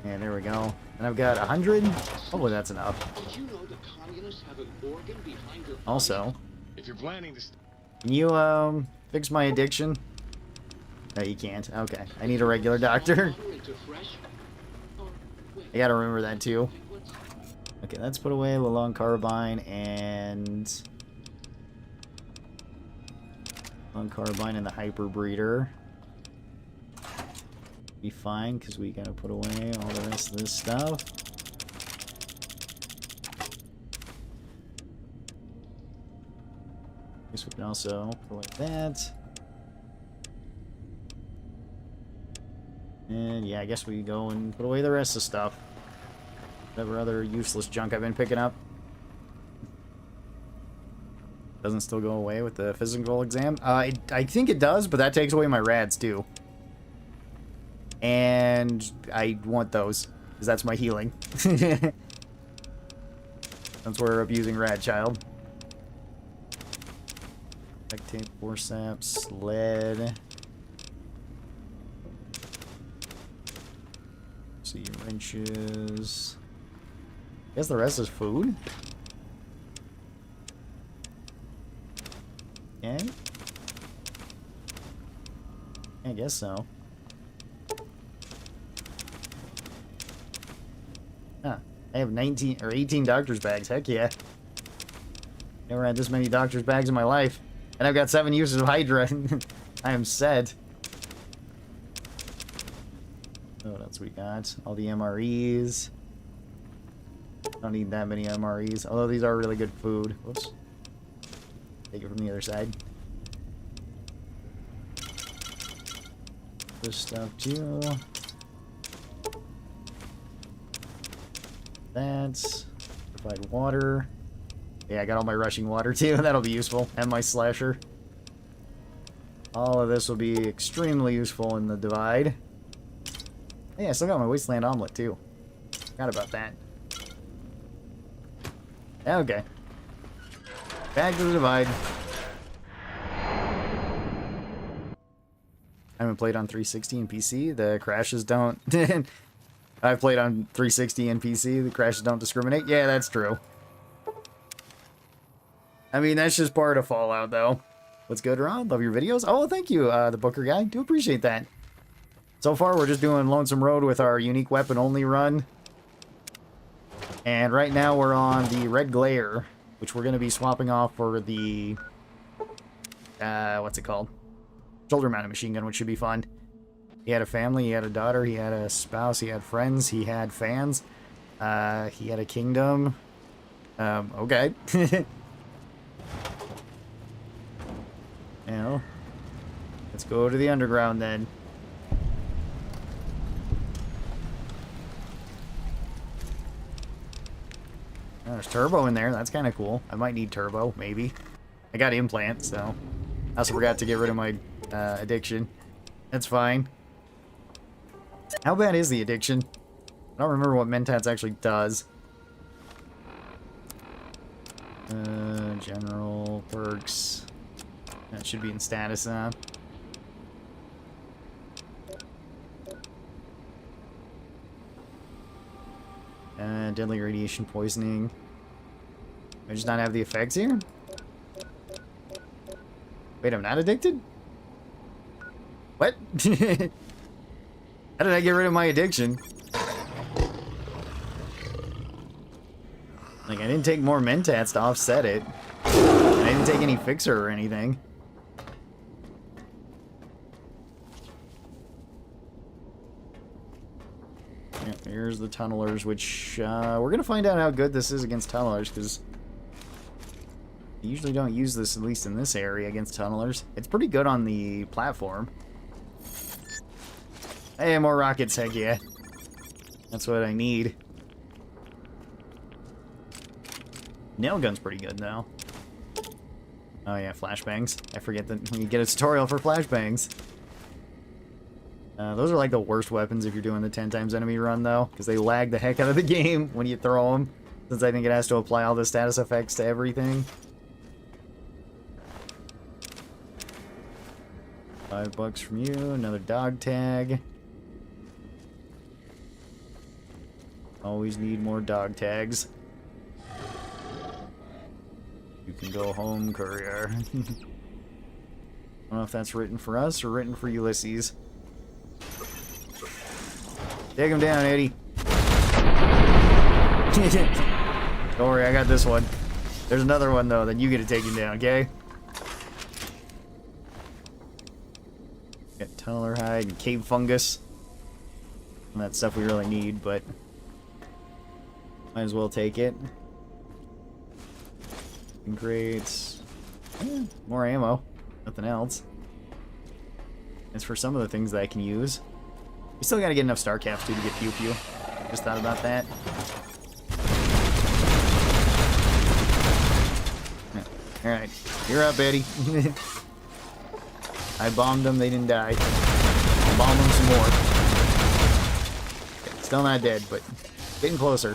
And there we go. And I've got 100. Hopefully that's enough. Did you know the communists have an organ behind your also, if you're planning to can you fix my addiction? No, you can't. Okay. I need a regular doctor. I gotta remember that too. Okay, let's put away the long carbine and... long carbine and the hyper breeder. Be fine, because we gotta put away all the rest of this stuff. Guess we can also put away that. And yeah, I guess we go and put away the rest of stuff. Whatever other useless junk I've been picking up. Doesn't still go away with the physical exam. I think it does, but that takes away my rads too. And I want those, because that's my healing. That's where we're abusing Rad Child. Duct tape, forceps, lead. See, wrenches. I guess the rest is food. Yeah. I guess so. Huh. I have 19 or 18 doctor's bags. Heck yeah. Never had this many doctor's bags in my life. And I've got 7 uses of Hydra. I am set. Oh, what else we got? All the MREs. Don't need that many MREs. Although these are really good food. Whoops. Take it from the other side. This stuff too. That's provide water. Yeah, I got all my rushing water too. That'll be useful. And my slasher. All of this will be extremely useful in the divide. Hey, I still got my wasteland omelet too. Forgot about that. Okay. Back to the divide. I haven't played on 360 and PC. The crashes don't. I've played on 360 and PC. The crashes don't discriminate. Yeah, that's true. I mean, that's just part of Fallout, though. What's good, Ron? Love your videos. Oh, thank you, the Booker guy. Do appreciate that. So far, we're just doing Lonesome Road with our unique weapon only run. And right now, we're on the Red Glare, which we're going to be swapping off for the... what's it called? Shoulder-mounted machine gun, which should be fun. He had a family, he had a daughter, he had a spouse, he had friends, he had fans. He had a kingdom. Okay. Now, let's go to the underground then. Oh, there's turbo in there. That's kind of cool. I might need turbo, maybe. I got implant, so. I also forgot to get rid of my addiction. That's fine. How bad is the addiction? I don't remember what Mentats actually does. General perks. That should be in status now. Deadly radiation poisoning. I just not have the effects here? Wait, I'm not addicted? What? How did I get rid of my addiction? Like, I didn't take more Mentats to offset it. I didn't take any fixer or anything. Yeah, here's the tunnelers, which we're gonna find out how good this is against tunnelers, because I usually don't use this, at least in this area, against tunnelers. It's pretty good on the platform. Hey, more rockets, heck yeah. That's what I need. Nail gun's pretty good, though. Oh yeah, flashbangs. I forget that you get a tutorial for flashbangs. Those are like the worst weapons if you're doing the 10 times enemy run, though, because they lag the heck out of the game when you throw them, since I think it has to apply all the status effects to everything. $5 from you, another dog tag. Always need more dog tags. You can go home, courier. don't know if that's written for us or written for Ulysses. Take him down, Eddie. Don't worry, I got this one. There's another one, though, that you get to take him down, okay? Got tunneler hide and cave fungus. And that's stuff we really need, but might as well take it. Crates. More ammo. Nothing else. As for some of the things that I can use, we still gotta get enough star caps too to get pew pew. Just thought about that. Alright, you're up, Eddie. I bombed them, they didn't die. I'll bomb them some more. Okay, still not dead, but getting closer.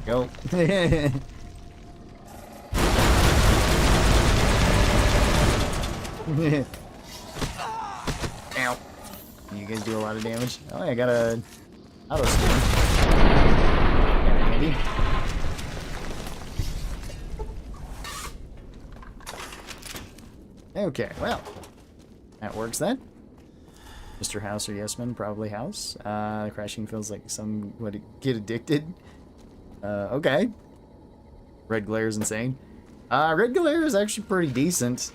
Go. Ow. You guys do a lot of damage. Oh, I got a auto skin. Kinda handy. Okay, well. That works then. Mr. House or Yesman, probably House. Crashing feels like some would get addicted. Okay. Red glare is insane. Red glare is actually pretty decent.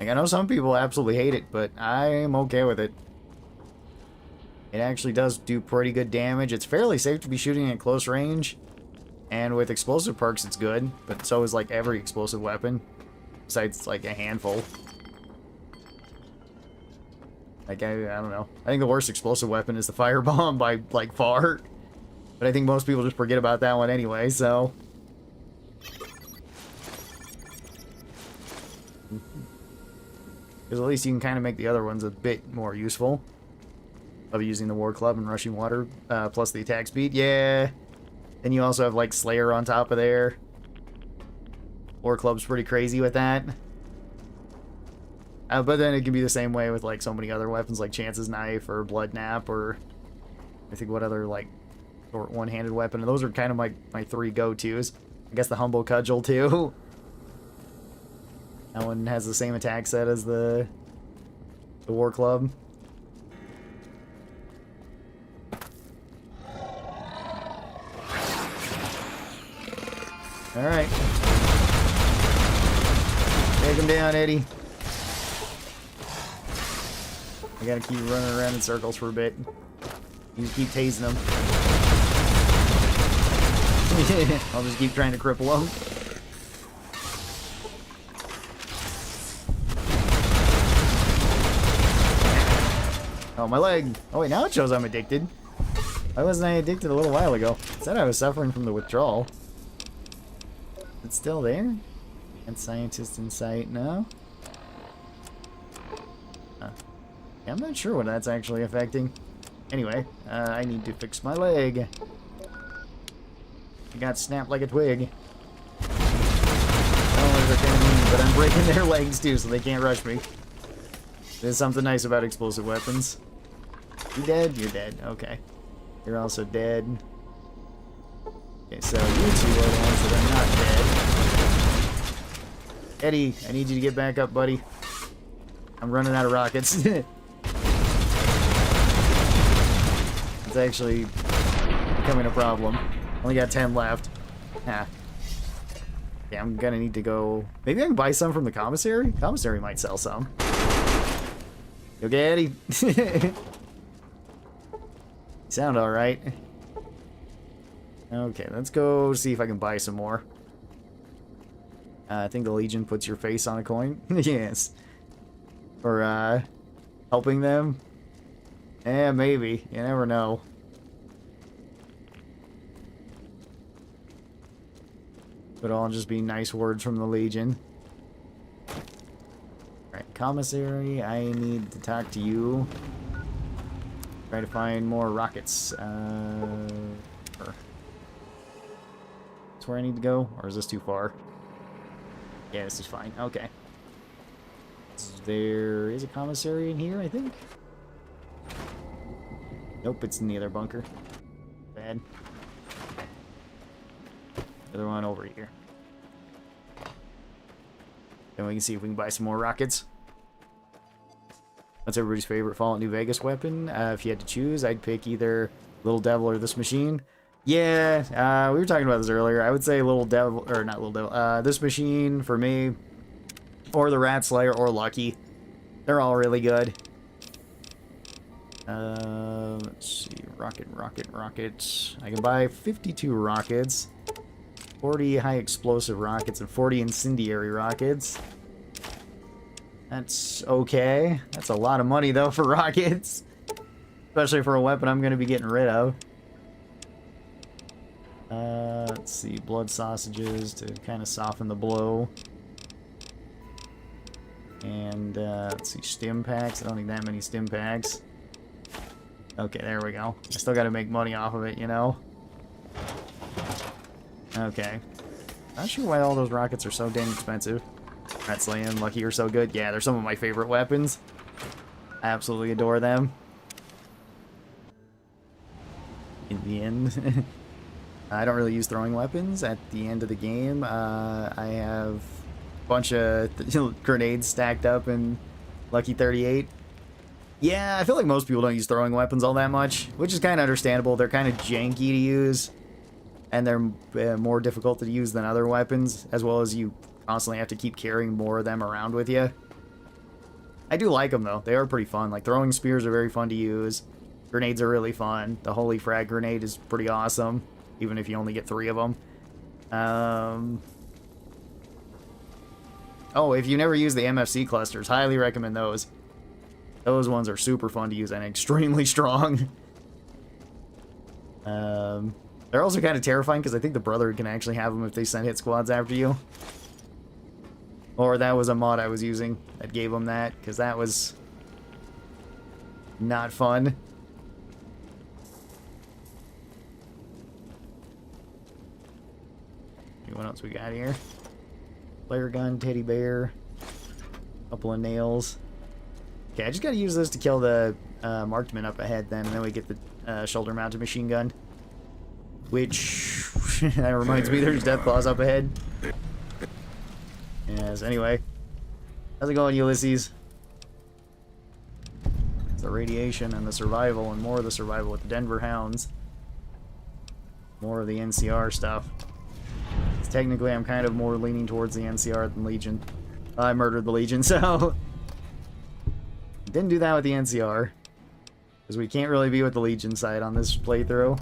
Like, I know some people absolutely hate it, but I'm okay with it. It actually does do pretty good damage. It's fairly safe to be shooting at close range. And with explosive perks, it's good. But so is, like, every explosive weapon. Besides, like, a handful. Like, I don't know. I think the worst explosive weapon is the firebomb by, like, far. But I think most people just forget about that one anyway, so... Because at least you can kind of make the other ones a bit more useful. Of using the War Club and Rushing Water, plus the attack speed. Yeah! Then you also have, like, Slayer on top of there. War Club's pretty crazy with that. But then it can be the same way with, like, so many other weapons, like Chance's Knife or Blood Nap, or... I think what other, like... Short one-handed weapon, and those are kind of my three go-tos. I guess the Humble Cudgel, too. That one has the same attack set as the War Club. Alright. Take him down, Eddie. I gotta keep running around in circles for a bit. You keep tasing them. I'll just keep trying to cripple them. Oh, my leg. Oh, wait, now it shows I'm addicted. Why wasn't I addicted a little while ago? It said I was suffering from the withdrawal. It's still there? And scientist in sight, no? Yeah, I'm not sure what that's actually affecting. Anyway, I need to fix my leg. It got snapped like a twig. I don't know what they're kind of mean, but I'm breaking their legs too, so they can't rush me. There's something nice about explosive weapons. You dead? You're dead. Okay. You're also dead. Okay, so you two are the ones that are not dead. Eddie, I need you to get back up, buddy. I'm running out of rockets. It's actually becoming a problem. Only got 10 left. Nah. Yeah, I'm gonna need to go... Maybe I can buy some from the commissary? Commissary might sell some. You okay, Eddie? Sound alright. Okay, let's go see if I can buy some more. I think the Legion puts your face on a coin. Yes. For, helping them. Eh, maybe. You never know. But all just be nice words from the Legion. Alright, commissary, I need to talk to you. Try to find more rockets. That's where I need to go? Or is this too far? Yeah, this is fine. Okay. There is a commissary in here, I think? Nope, it's in the other bunker. Bad. The other one over here. Then we can see if we can buy some more rockets. What's everybody's favorite Fallout New Vegas weapon? If you had to choose, I'd pick either Little Devil or this machine. Yeah, we were talking about this earlier. I would say Little Devil, or not Little Devil, this machine for me, or the Rat Slayer, or Lucky. They're all really good. Let's see, rocket. I can buy 52 rockets, 40 high explosive rockets, and 40 incendiary rockets. That's okay. That's a lot of money, though, for rockets. Especially for a weapon I'm going to be getting rid of. Let's see, blood sausages to kind of soften the blow. And, let's see, stim packs. I don't need that many stim packs. Okay, there we go. I still got to make money off of it, you know? Okay. Not sure why all those rockets are so dang expensive. Rat Slayer and Lucky are so good. Yeah, they're some of my favorite weapons. I absolutely adore them. In the end. I don't really use throwing weapons at the end of the game. I have a bunch of grenades stacked up in Lucky 38. Yeah, I feel like most people don't use throwing weapons all that much, which is kind of understandable. They're kind of janky to use, and they're more difficult to use than other weapons, as well as you constantly have to keep carrying more of them around with you. I do like them, though. They are pretty fun. Like, throwing spears are very fun to use. Grenades are really fun. The Holy Frag Grenade is pretty awesome, even if you only get 3 of them. Oh, if you never use the MFC clusters, highly recommend those. Those ones are super fun to use and extremely strong. They're also kind of terrifying because I think the Brotherhood can actually have them if they send hit squads after you. Or that was a mod I was using that gave them that, because that was not fun. What else we got here? Flare gun, teddy bear, couple of nails. Okay, I just gotta use this to kill the marksman up ahead then, and then we get the shoulder-mounted machine gun. Which, that reminds me, there's death claws up ahead. Yes, anyway. How's it going, Ulysses? It's the radiation and the survival, and more of the survival with the Denver Hounds. More of the NCR stuff. Technically, I'm kind of more leaning towards the NCR than Legion. I murdered the Legion, so... Didn't do that with the NCR. Because we can't really be with the Legion side on this playthrough.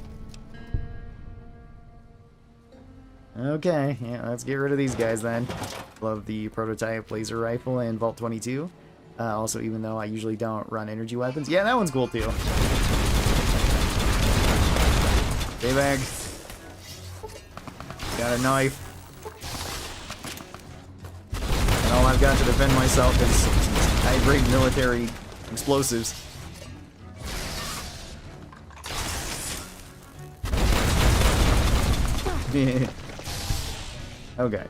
Okay, yeah, let's get rid of these guys then. Love the prototype laser rifle and Vault 22. Also, even though I usually don't run energy weapons. Yeah, that one's cool too. Day-bag. Got a knife. And all I've got to defend myself is high-grade military explosives. Okay.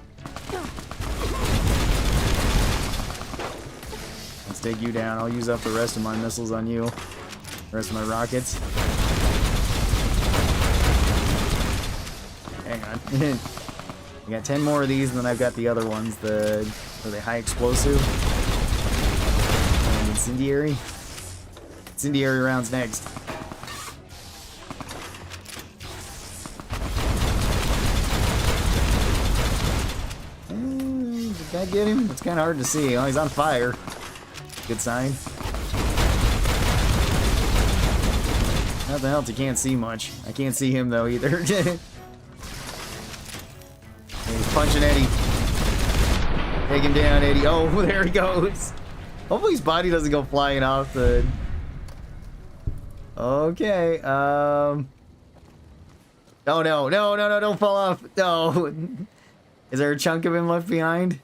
Let's take you down. I'll use up the rest of my missiles on you. The rest of my rockets. Hang on. I got 10 more of these, and then I've got the other ones. Are they high explosive? And incendiary? Incendiary rounds next. Did that get him? It's kind of hard to see. Oh, he's on fire. Good sign. Nothing else, you can't see much. I can't see him, though, either. He's punching Eddie. Take him down, Eddie. Oh, there he goes. Hopefully his body doesn't go flying off the... Okay, Oh, no. No, don't fall off. No. Is there a chunk of him left behind?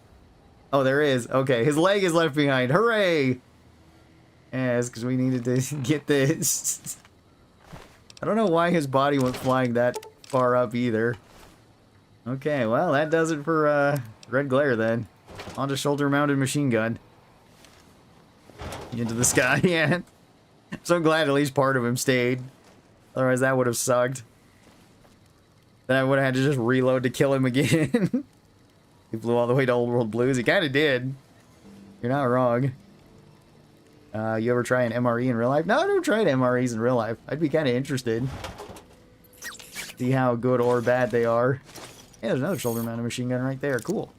Oh, there is. Okay, his leg is left behind. Hooray! Yes, because we needed to get this. I don't know why his body went flying that far up either. Okay, well, that does it for Red Glare then. On to shoulder-mounted machine gun. Into the sky, yeah. I'm so glad at least part of him stayed. Otherwise, that would have sucked. Then I would have had to just reload to kill him again. He flew all the way to Old World Blues. He kind of did. You're not wrong. You ever try an MRE in real life? No, I never tried MREs in real life. I'd be kind of interested. See how good or bad they are. Yeah, there's another shoulder-mounted machine gun right there. Cool.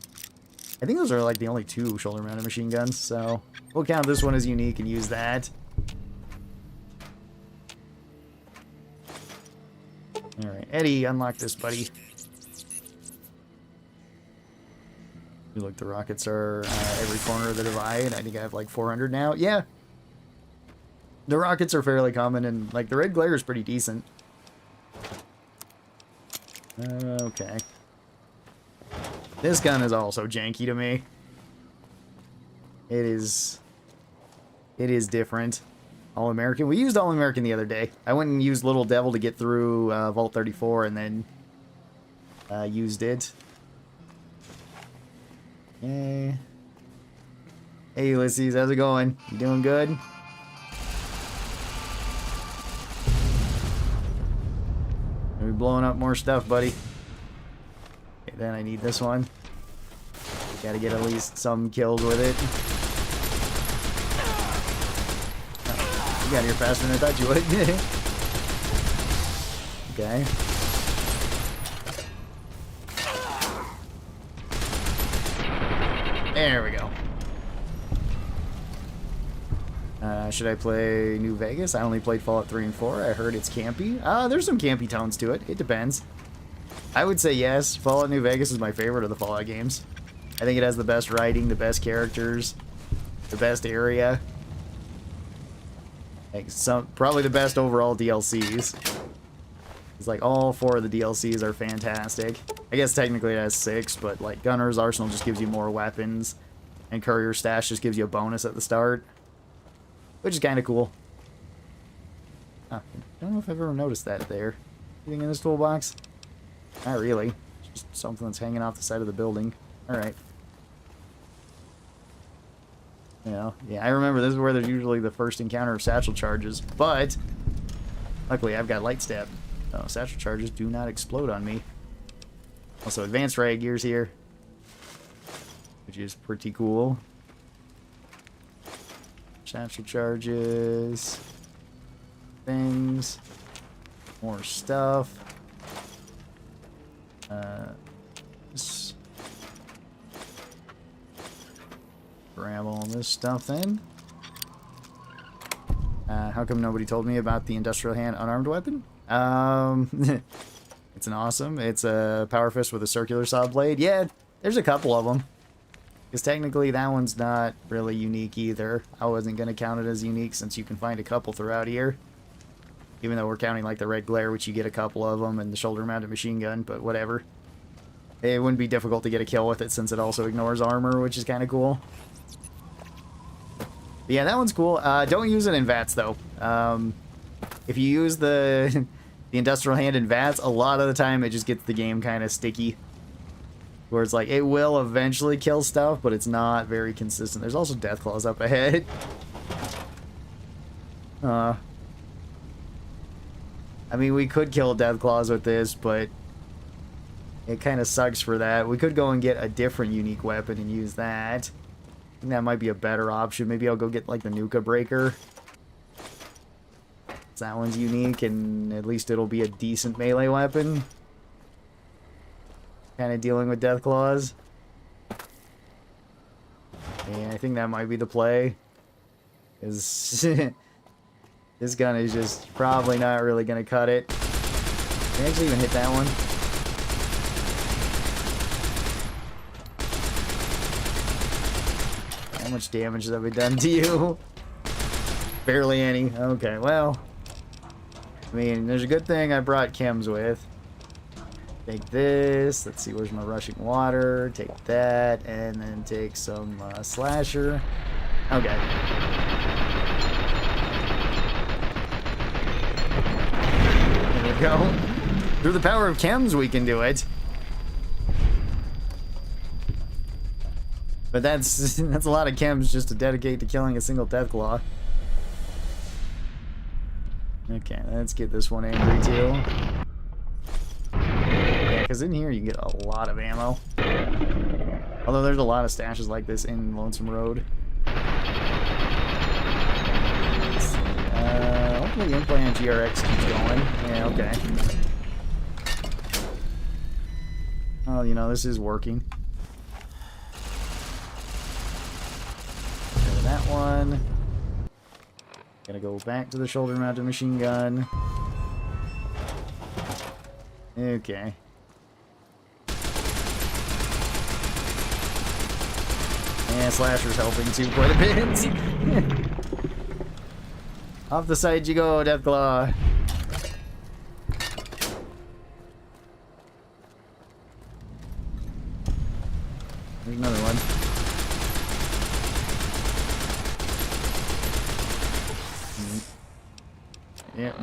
I think those are like the only 2 shoulder-mounted machine guns, so we'll count this one as unique and use that. Alright, Eddie, unlock this, buddy. Look, the rockets are every corner of the divide. I think I have like 400 now. Yeah. The rockets are fairly common, and like the red glare is pretty decent. Okay. This gun is also janky to me. It is different. All-American. We used All-American the other day. I went and used Little Devil to get through Vault 34 and then used it. Yay. Hey, Ulysses. How's it going? You doing good? Are we blowing up more stuff, buddy? Okay, then I need this one. Gotta get at least some kills with it. Oh, you got here faster than I thought you would. Okay. There we go. Should I play New Vegas? I only played Fallout 3 and 4. I heard it's campy. There's some campy tones to it. It depends. I would say yes. Fallout New Vegas is my favorite of the Fallout games. I think it has the best writing, the best characters, the best area. Like probably the best overall DLCs. It's like all 4 of the DLCs are fantastic. I guess technically it has 6, but like Gunner's Arsenal just gives you more weapons, and Courier Stash just gives you a bonus at the start, which is kind of cool. I don't know if I've ever noticed that there. Anything in this toolbox? Not really. It's just something that's hanging off the side of the building. Alright. Yeah, I remember this is where there's usually the first encounter of satchel charges, but luckily I've got light stab. Oh, satchel charges do not explode on me. Also, advanced riot gears here, which is pretty cool. Satchel charges, things, more stuff. Grab all this stuff then. How come nobody told me about the industrial hand unarmed weapon? It's an awesome. It's a power fist with a circular saw blade. Yeah, there's a couple of them. Because technically that one's not really unique either. I wasn't going to count it as unique since you can find a couple throughout here. Even though we're counting like the red glare, which you get a couple of them, and the shoulder mounted machine gun, but whatever. It wouldn't be difficult to get a kill with it since it also ignores armor, which is kind of cool. But yeah, that one's cool. Don't use it in VATS though. If you use the industrial hand in VATS, a lot of the time it just gets the game kind of sticky. Where it's like, it will eventually kill stuff, but it's not very consistent. There's also death claws up ahead. I mean, we could kill death claws with this, but it kind of sucks for that. We could go and get a different unique weapon and use that. I think that might be a better option. Maybe I'll go get like the Nuka Breaker. That one's unique, and at least it'll be a decent melee weapon. Kind of dealing with death claws. Yeah, I think that might be the play. Is this gun is just probably not really gonna cut it. Can I actually even hit that one? How much damage have we done to you? Barely any. Okay, well. I mean, there's a good thing I brought chems with. Take this. Let's see, where's my rushing water? Take that, and then take some slasher. Okay. There we go. Through the power of chems, we can do it. But that's a lot of chems just to dedicate to killing a single deathclaw. Okay, let's get this one angry too. Yeah, because in here you get a lot of ammo. Although there's a lot of stashes like this in Lonesome Road. Hopefully Implant GRX keeps going. Yeah, okay. Oh, you know, this is working. Go to that one. Gotta go back to the shoulder-mounted machine gun. Okay. Yeah, Slasher's helping too quite a bit. Off the side you go, Deathclaw. There's another one. Yeah,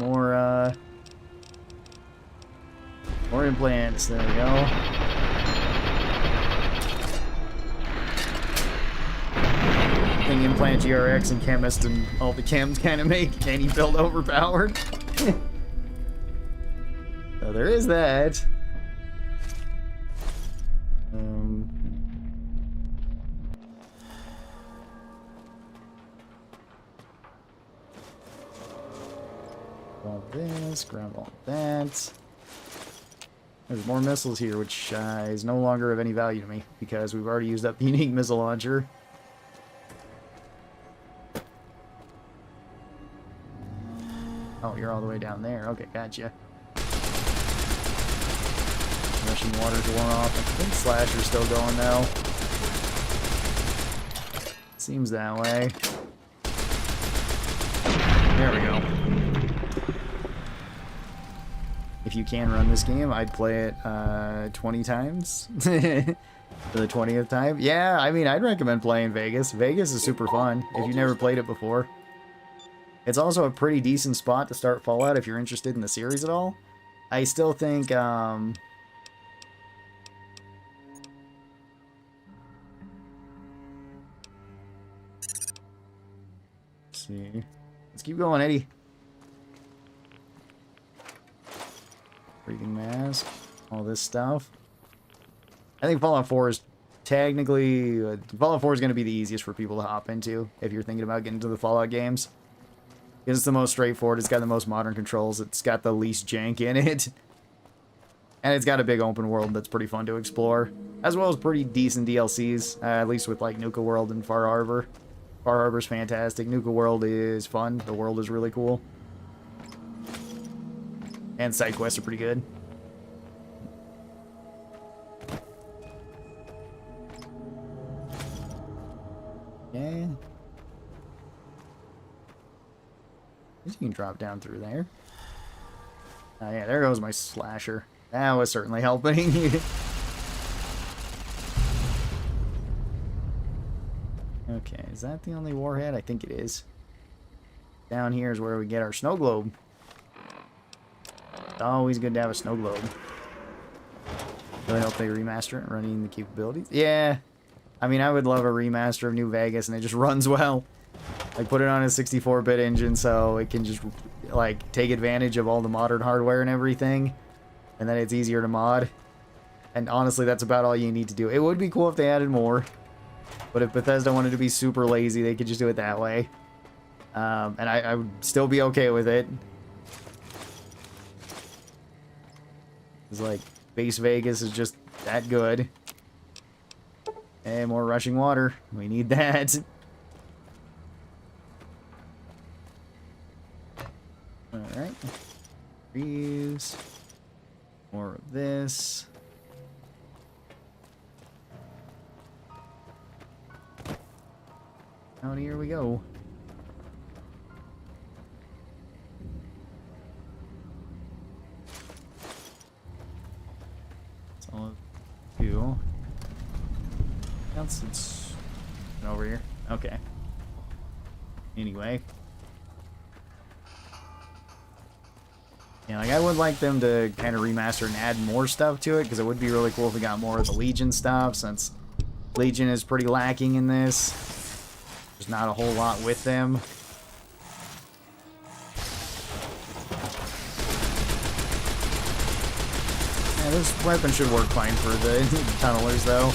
more implants. There we go. I think Implant GRX and Chemist and all the chems kind of make any build overpowered. So there is that. All this, grab all that. There's more missiles here, which is no longer of any value to me because we've already used up the unique missile launcher. Oh, you're all the way down there. Okay, gotcha. Rushing water's worn off. I think Slasher's still going though. Seems that way. There we go. If you can run this game, I'd play it 20 times. For the 20th time. Yeah, I mean, I'd recommend playing Vegas. Vegas is super fun if you've never played it before. It's also a pretty decent spot to start Fallout if you're interested in the series at all. I still think, let's see. Let's keep going, Eddie. Breathing mask. All this stuff. I think Fallout 4 is technically... Fallout 4 is going to be the easiest for people to hop into if you're thinking about getting into the Fallout games. It's the most straightforward, it's got the most modern controls, it's got the least jank in it. And it's got a big open world that's pretty fun to explore. As well as pretty decent DLCs, at least with like Nuka World and Far Harbor. Far Harbor's fantastic, Nuka World is fun, the world is really cool. And side quests are pretty good. Yeah. You can drop down through there. Oh yeah, there goes my Slasher. That was certainly helping. Okay, is that the only warhead? I think it is. Down here is where we get our snow globe. It's always good to have a snow globe. Really hope they remaster it, running the capabilities. Yeah, I mean, I would love a remaster of New Vegas and it just runs well. Like, put it on a 64-bit engine so it can just, like, take advantage of all the modern hardware and everything. And then it's easier to mod. And honestly, that's about all you need to do. It would be cool if they added more. But if Bethesda wanted to be super lazy, they could just do it that way. And I would still be okay with it. It's like, base Vegas is just that good. And more rushing water. We need that. Alright. Reuse. More of this. Out here we go. That's all of you. Else it's over here. Okay. Anyway. Yeah, like I would like them to kind of remaster and add more stuff to it, because it would be really cool if we got more of the Legion stuff, since Legion is pretty lacking in this. There's not a whole lot with them. Yeah, this weapon should work fine for the tunnelers, though.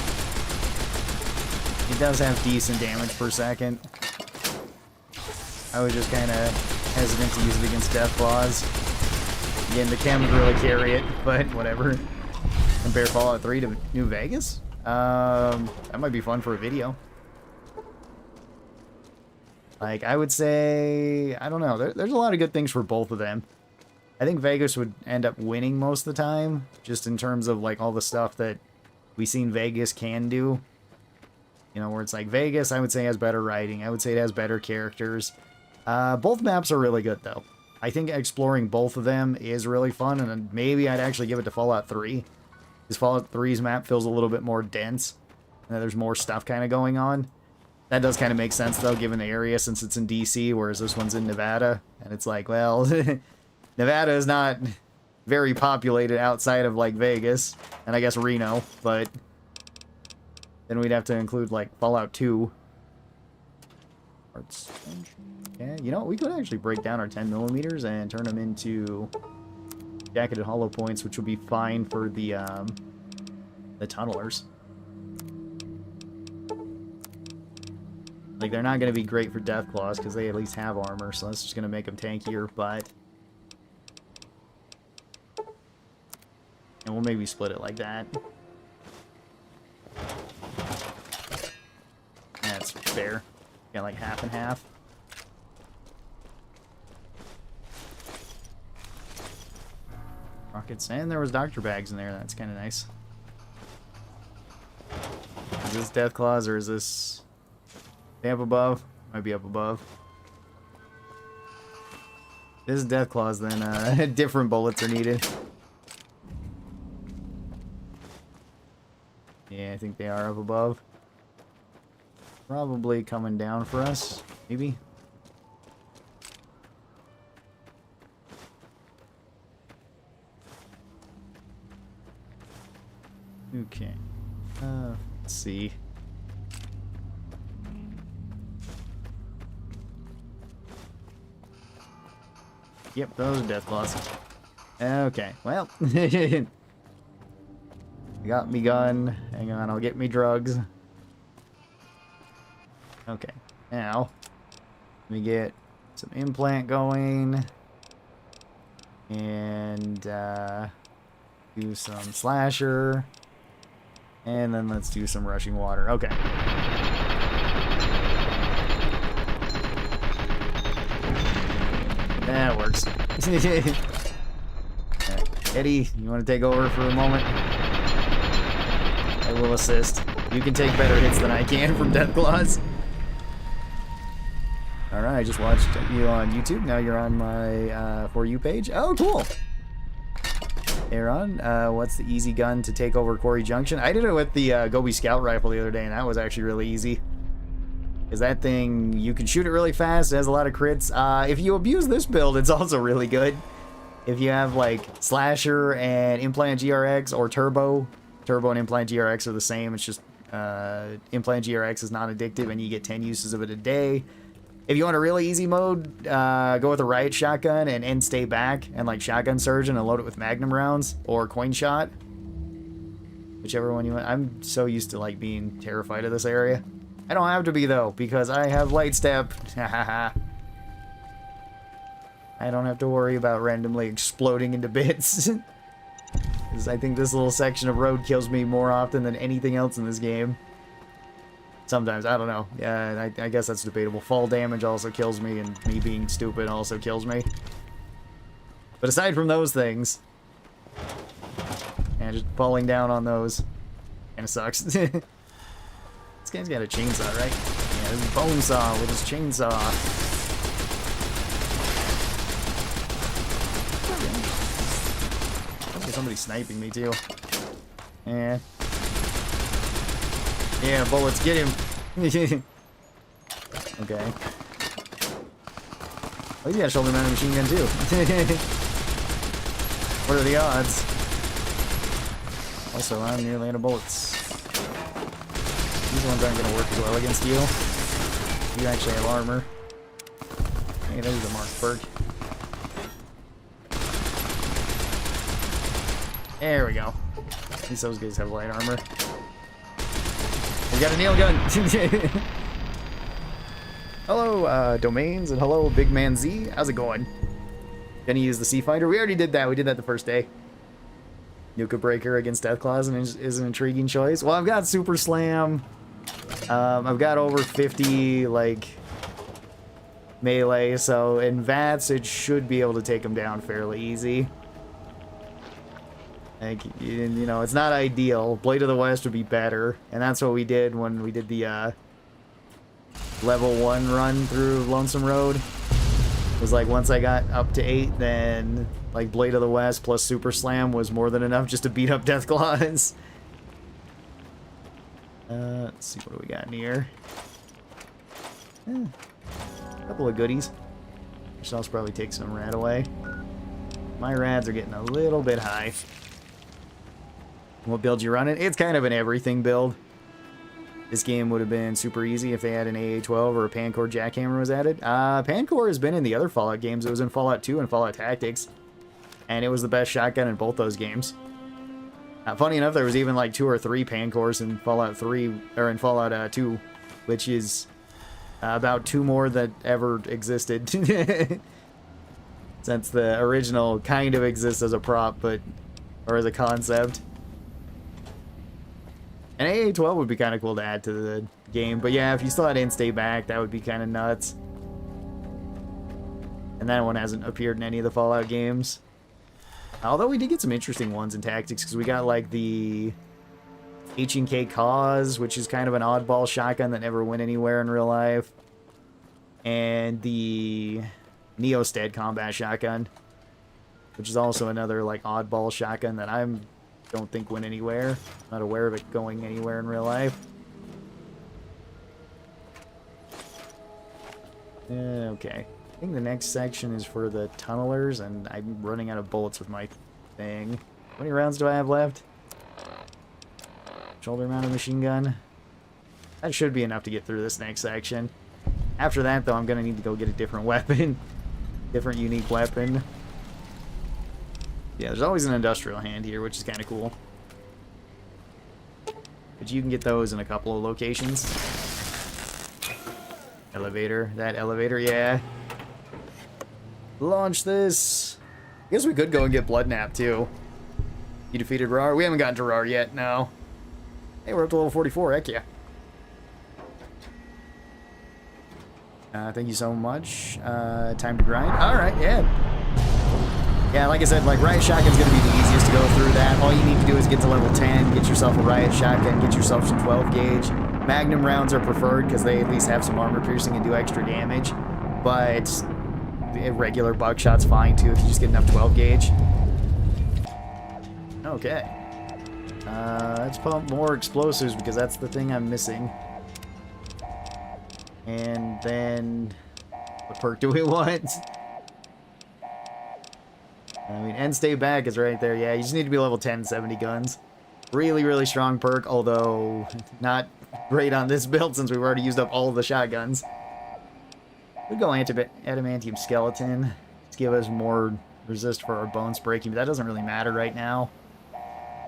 It does have decent damage per second. I was just kind of hesitant to use it against Death Claws. Again, the chem would really carry it, but whatever. Compare Fallout 3 to New Vegas? That might be fun for a video. Like, I would say, I don't know, there's a lot of good things for both of them. I think Vegas would end up winning most of the time, just in terms of, like, all the stuff that we've seen Vegas can do. You know, where it's like, Vegas, I would say, has better writing. I would say it has better characters. Both maps are really good, though. I think exploring both of them is really fun, and then maybe I'd actually give it to Fallout 3. Because Fallout 3's map feels a little bit more dense, and there's more stuff kind of going on. That does kind of make sense, though, given the area, since it's in DC, whereas this one's in Nevada. And it's like, well, Nevada is not very populated outside of, like, Vegas, and I guess Reno, but then we'd have to include, like, Fallout 2. Arts. Yeah, you know, we could actually break down our 10mm and turn them into jacketed hollow points, which would be fine for the tunnelers. Like, they're not going to be great for Death Claws because they at least have armor, so that's just going to make them tankier, but... And we'll maybe split it like that. That's fair. Got like half and half. Rockets, and there was Dr. Bags in there. That's kind of nice. Is this Death Claws or is this up above? Might be up above. This is Death Claws, then different bullets are needed. Yeah, I think they are up above. Probably coming down for us, maybe. Okay. Let's see. Yep, those are Death Claws. Okay, well. Got me gun. Hang on, I'll get me drugs. Okay, now let me get some implant going. And do some slasher. And then let's do some rushing water. Okay. That works. Eddie, you want to take over for a moment? I will assist. You can take better hits than I can from Death Claws. Alright, I just watched you on YouTube. Now you're on my For You page. Oh, cool. Aaron, what's the easy gun to take over Quarry Junction? I did it with the Gobi Scout Rifle the other day, and that was actually really easy. Because that thing, you can shoot it really fast. It has a lot of crits. If you abuse this build, it's also really good. If you have, like, Slasher and Implant GRX or Turbo. Turbo and Implant GRX are the same. It's just Implant GRX is non-addictive, and you get 10 uses of it a day. If you want a really easy mode, go with a riot shotgun and end stay back and like shotgun surgeon and load it with magnum rounds or coin shot. Whichever one you want. I'm so used to like being terrified of this area. I don't have to be though because I have light step. I don't have to worry about randomly exploding into bits. I think this little section of road kills me more often than anything else in this game. Sometimes, I don't know. Yeah, I guess that's debatable. Fall damage also kills me, and me being stupid also kills me. But aside from those things, and just falling down on those kind of sucks. This guy's got a chainsaw, right? Yeah, this is bone saw with his chainsaw. Okay, somebody's sniping me too. Yeah. Yeah, bullets, get him. Okay. Oh, he's got a shoulder-mounted machine gun too. What are the odds? Also, I'm nearly out of bullets. These ones aren't going to work as well against you. You actually have armor. Hey, there's a marked perk. There we go. At least those guys have light armor. If got a nail gun. Hello, Domains, and hello, Big Man Z. How's it going? Gonna use the Sea Fighter. We already did that. We did that the first day. Nuka Breaker against Deathclaws is an intriguing choice. Well, I've got Super Slam. I've got over 50, like, melee, so in VATS, it should be able to take them down fairly easy. Like, you know, it's not ideal. Blade of the West would be better, and that's what we did when we did the level 1 run through Lonesome Road. It was like once I got up to 8, then like Blade of the West plus Super Slam was more than enough just to beat up Deathclaws. Let's see, what do we got in here? A couple of goodies. Which I'll probably take some rad away. My rads are getting a little bit high. What build you running? It's kind of an everything build. This game would have been super easy if they had an AA-12 or a Pancore Jackhammer was added. Pancore has been in the other Fallout games. It was in Fallout 2 and Fallout Tactics. And it was the best shotgun in both those games. Funny enough, there was even like 2 or 3 Pancores in Fallout 3, or in Fallout 2, which is about 2 more that ever existed. Since the original kind of exists as a prop, or as a concept. An AA-12 would be kind of cool to add to the game, but yeah, if you still had in-stay back, that would be kind of nuts. And that one hasn't appeared in any of the Fallout games. Although we did get some interesting ones in Tactics, because we got like the H&K Cause, which is kind of an oddball shotgun that never went anywhere in real life. And the Neosted Combat Shotgun, which is also another like oddball shotgun that I don't think went anywhere. Not aware of it going anywhere in real life. Okay. I think the next section is for the tunnelers, and I'm running out of bullets with my thing. How many rounds do I have left? Shoulder mounted machine gun. That should be enough to get through this next section. After that, though, I'm going to need to go get a different weapon. Different unique weapon. Yeah, there's always an industrial hand here, which is kind of cool. But you can get those in a couple of locations. Elevator. That elevator, yeah. Launch this. I guess we could go and get Bloodnap, too. You defeated Rawr? We haven't gotten to Rawr yet, no. Hey, we're up to level 44, heck yeah. Thank you so much. Time to grind. Alright, yeah. Yeah, like I said, like Riot Shotgun's gonna be the easiest to go through that. All you need to do is get to level 10, get yourself a Riot Shotgun, get yourself some 12 gauge. Magnum rounds are preferred because they at least have some armor piercing and do extra damage. But regular buckshot's fine too if you just get enough 12 gauge. Okay. Let's pump more explosives because that's the thing I'm missing. And then, what perk do we want? I mean, and stay back is right there. Yeah, you just need to be level 10, 70 guns. Really, really strong perk, although not great on this build since we've already used up all of the shotguns. We'll go adamantium skeleton to give us more resist for our bones breaking, but that doesn't really matter right now.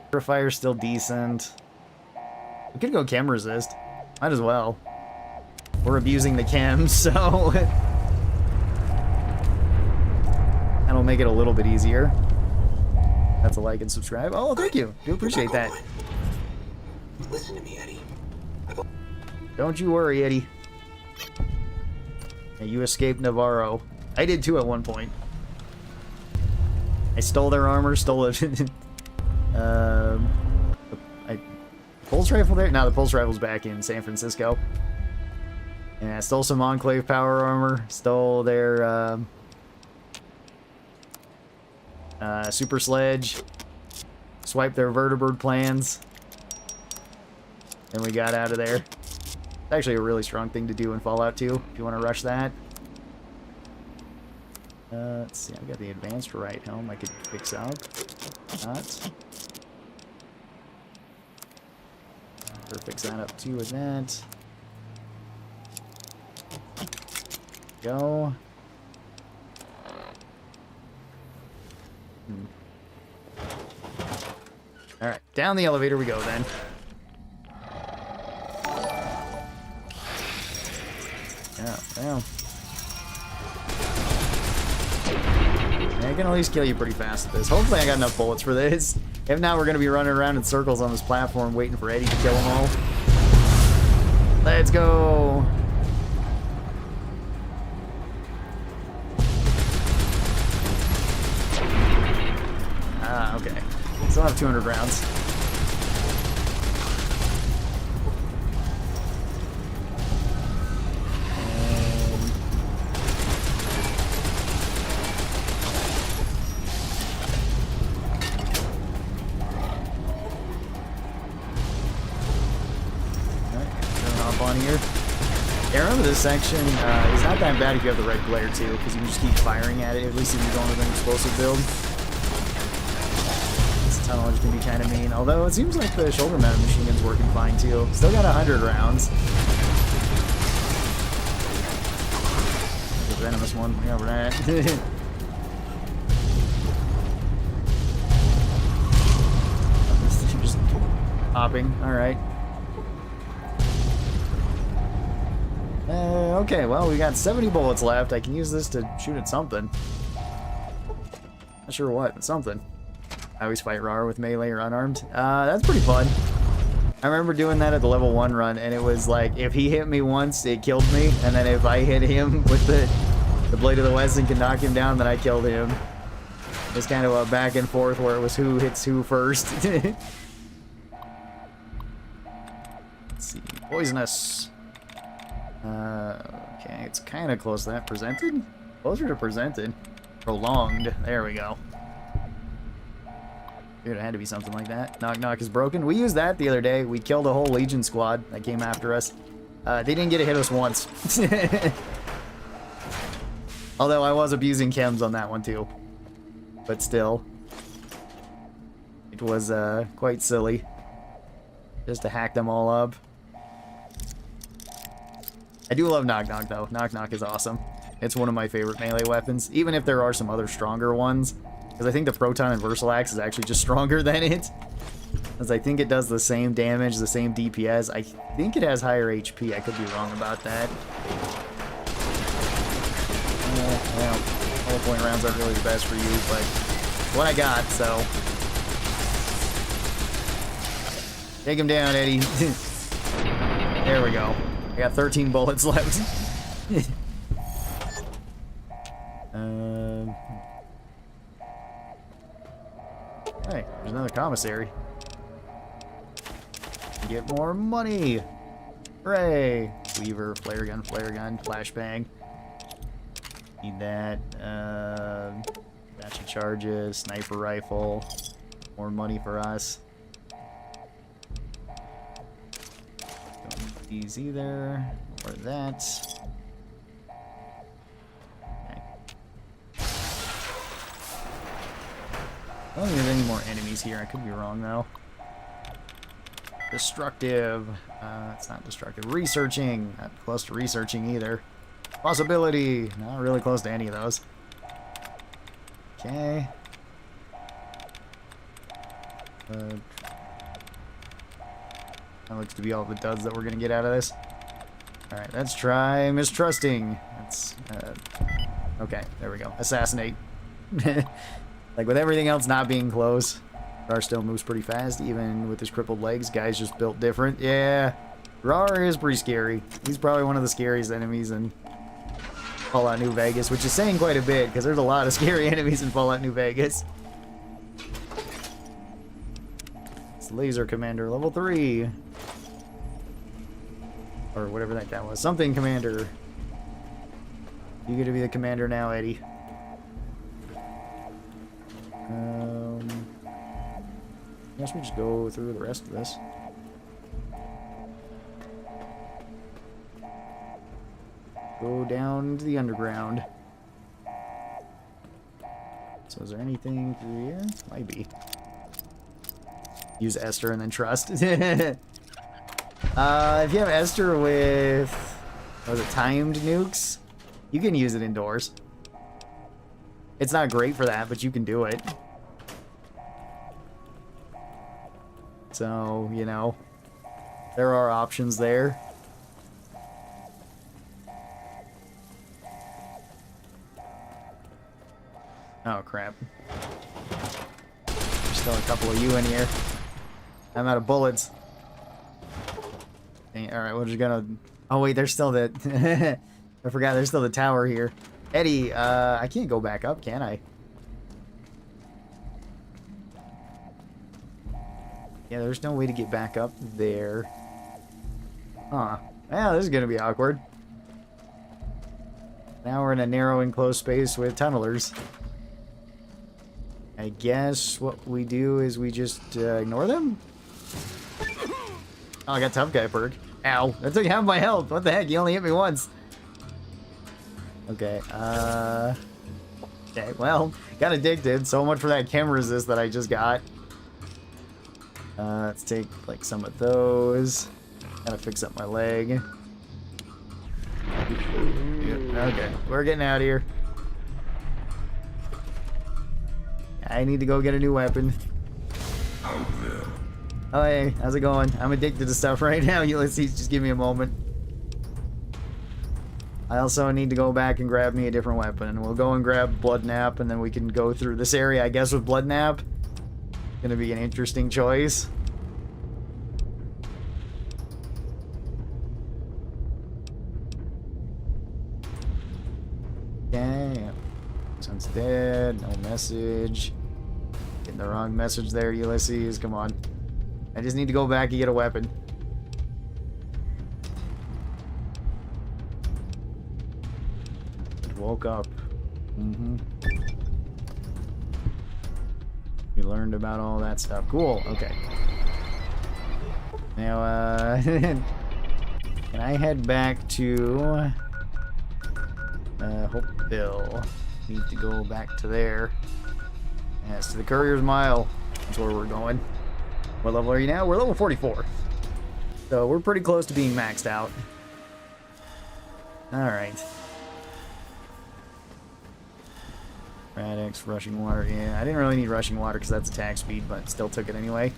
Purifire's still decent. We could go chem resist. Might as well. We're abusing the chem, so that'll make it a little bit easier. That's a like and subscribe. Oh, thank you. Do appreciate that. Listen to me, Eddie. Don't you worry, Eddie. Yeah, you escaped Navarro. I did too at one point. I stole their armor, stole it. Pulse rifle there? No, the pulse rifle's back in San Francisco. Yeah, stole some Enclave power armor. Stole their super sledge. Swiped their vertibird plans. And we got out of there. It's actually a really strong thing to do in Fallout 2 if you want to rush that. Let's see, I've got the advanced right helm I could fix up. Not. Fix that up too with that. Go. Alright, down the elevator we go then. Yeah, well. I can at least kill you pretty fast with this. Hopefully I got enough bullets for this. If not, we're going to be running around in circles on this platform waiting for Eddie to kill them all. Let's go. Ah, okay. Still have 200 rounds. Here. Yeah, remember this section is not that bad if you have the right glare too, because you can just keep firing at it, at least if you're going with an explosive build. This tunnel is going to be kind of mean, although it seems like the shoulder mounted machine gun's working fine too. Still got 100 rounds. The venomous one, yeah, over that. Just popping, alright. Okay, well, we got 70 bullets left. I can use this to shoot at something. Not sure what, but something. I always fight Rawr with melee or unarmed. That's pretty fun. I remember doing that at the level 1 run, and it was like, if he hit me once, it killed me, and then if I hit him with the Blade of the West and can knock him down, then I killed him. It's kind of a back and forth where it was who hits who first. Let's see. Poisonous. Okay, it's kind of close to that. Presented? Closer to presented. Prolonged. There we go. Dude, it had to be something like that. Knock Knock is broken. We used that the other day. We killed a whole Legion squad that came after us. They didn't get to hit us once. Although I was abusing chems on that one too. But still. It was quite silly. Just to hack them all up. I do love Knock Knock though. Knock Knock is awesome. It's one of my favorite melee weapons, even if there are some other stronger ones. Because I think the Proton and Versalax is actually just stronger than it. Because I think it does the same damage, the same DPS. I think it has higher HP. I could be wrong about that. Well, hollow point rounds aren't really the best for you, but what I got, so. Take him down, Eddie. There we go. I got 13 bullets left. Hey, there's another commissary. Get more money. Hooray! Weaver, flare gun, flashbang. Need that. Batch of charges, sniper rifle. More money for us. Don't need these either. Or that. Okay. I don't think there's any more enemies here. I could be wrong though. Destructive. It's not destructive. Researching. Not close to researching either. Possibility. Not really close to any of those. Okay. That looks to be all the duds that we're gonna get out of this. Alright, let's try mistrusting. That's okay, there we go. Assassinate. Like with everything else not being close, Rawr still moves pretty fast, even with his crippled legs. Guy's just built different. Yeah, Rawr is pretty scary. He's probably one of the scariest enemies in Fallout New Vegas, which is saying quite a bit, because there's a lot of scary enemies in Fallout New Vegas. It's Laser Commander, level 3. Or whatever that guy was. Something Commander. You get to be the commander now, Eddie. I guess we just go through the rest of this. Go down to the underground. So is there anything through here? Might be. Use Esther and then trust. If you have Esther with, was it timed nukes? You can use it indoors. It's not great for that, but you can do it. So, you know, there are options there. Oh, crap. There's still a couple of you in here. I'm out of bullets. Alright, we're just gonna... Oh, wait, there's still the... I forgot, there's still the tower here. Eddie, I can't go back up, can I? Yeah, there's no way to get back up there. Huh. Well, this is gonna be awkward. Now we're in a narrow enclosed space with tunnelers. I guess what we do is we just ignore them? Oh, I got tough guy perk. Ow, that took half my health. What the heck? You only hit me once. Okay, okay, well, got addicted. So much for that chem resist that I just got. Let's take, like, some of those. Gotta fix up my leg. Okay, we're getting out of here. I need to go get a new weapon. Oh, hey, how's it going? I'm addicted to stuff right now, Ulysses. Just give me a moment. I also need to go back and grab me a different weapon. We'll go and grab Blood Nap, and then we can go through this area, I guess, with Blood Nap. Gonna be an interesting choice. Okay. Sun's dead. No message. Getting the wrong message there, Ulysses. Come on. I just need to go back and get a weapon. Woke up. You learned about all that stuff. Cool. Okay. Now, can I head back to Hopeville? Need to go back to there. Yes, to the Courier's Mile. That's where we're going. What level are you now? We're level 44. So we're pretty close to being maxed out. Alright. Radix, rushing water. Yeah, I didn't really need rushing water because that's attack speed, but still took it anyway.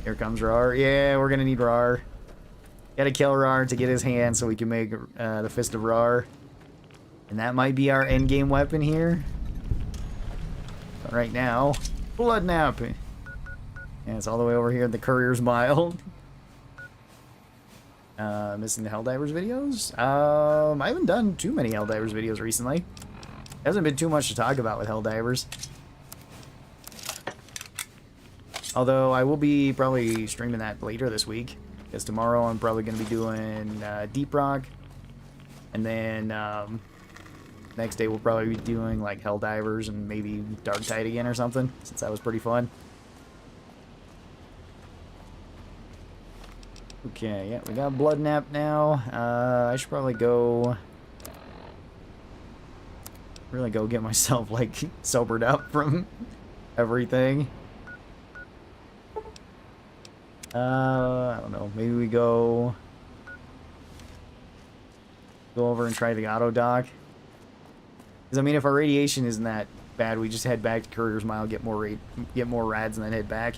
Here comes Rawr. Yeah, we're gonna need Rawr. Gotta kill Rawr to get his hand so we can make the Fist of Rawr. And that might be our endgame weapon here. But right now, Blood Nap. And it's all the way over here at the Courier's Mile. Missing the Helldivers videos? I haven't done too many Helldivers videos recently. Hasn't been too much to talk about with Helldivers. Although I will be probably streaming that later this week. Because tomorrow I'm probably going to be doing Deep Rock. And then next day we'll probably be doing like Helldivers and maybe Dark Tide again or something. Since that was pretty fun. Okay, yeah, we got Blood Nap now. I should probably go... really go get myself, like, sobered up from everything. I don't know. Maybe we go over and try the auto dock. Because, I mean, if our radiation isn't that bad, we just head back to Courier's Mile, get more rads, and then head back.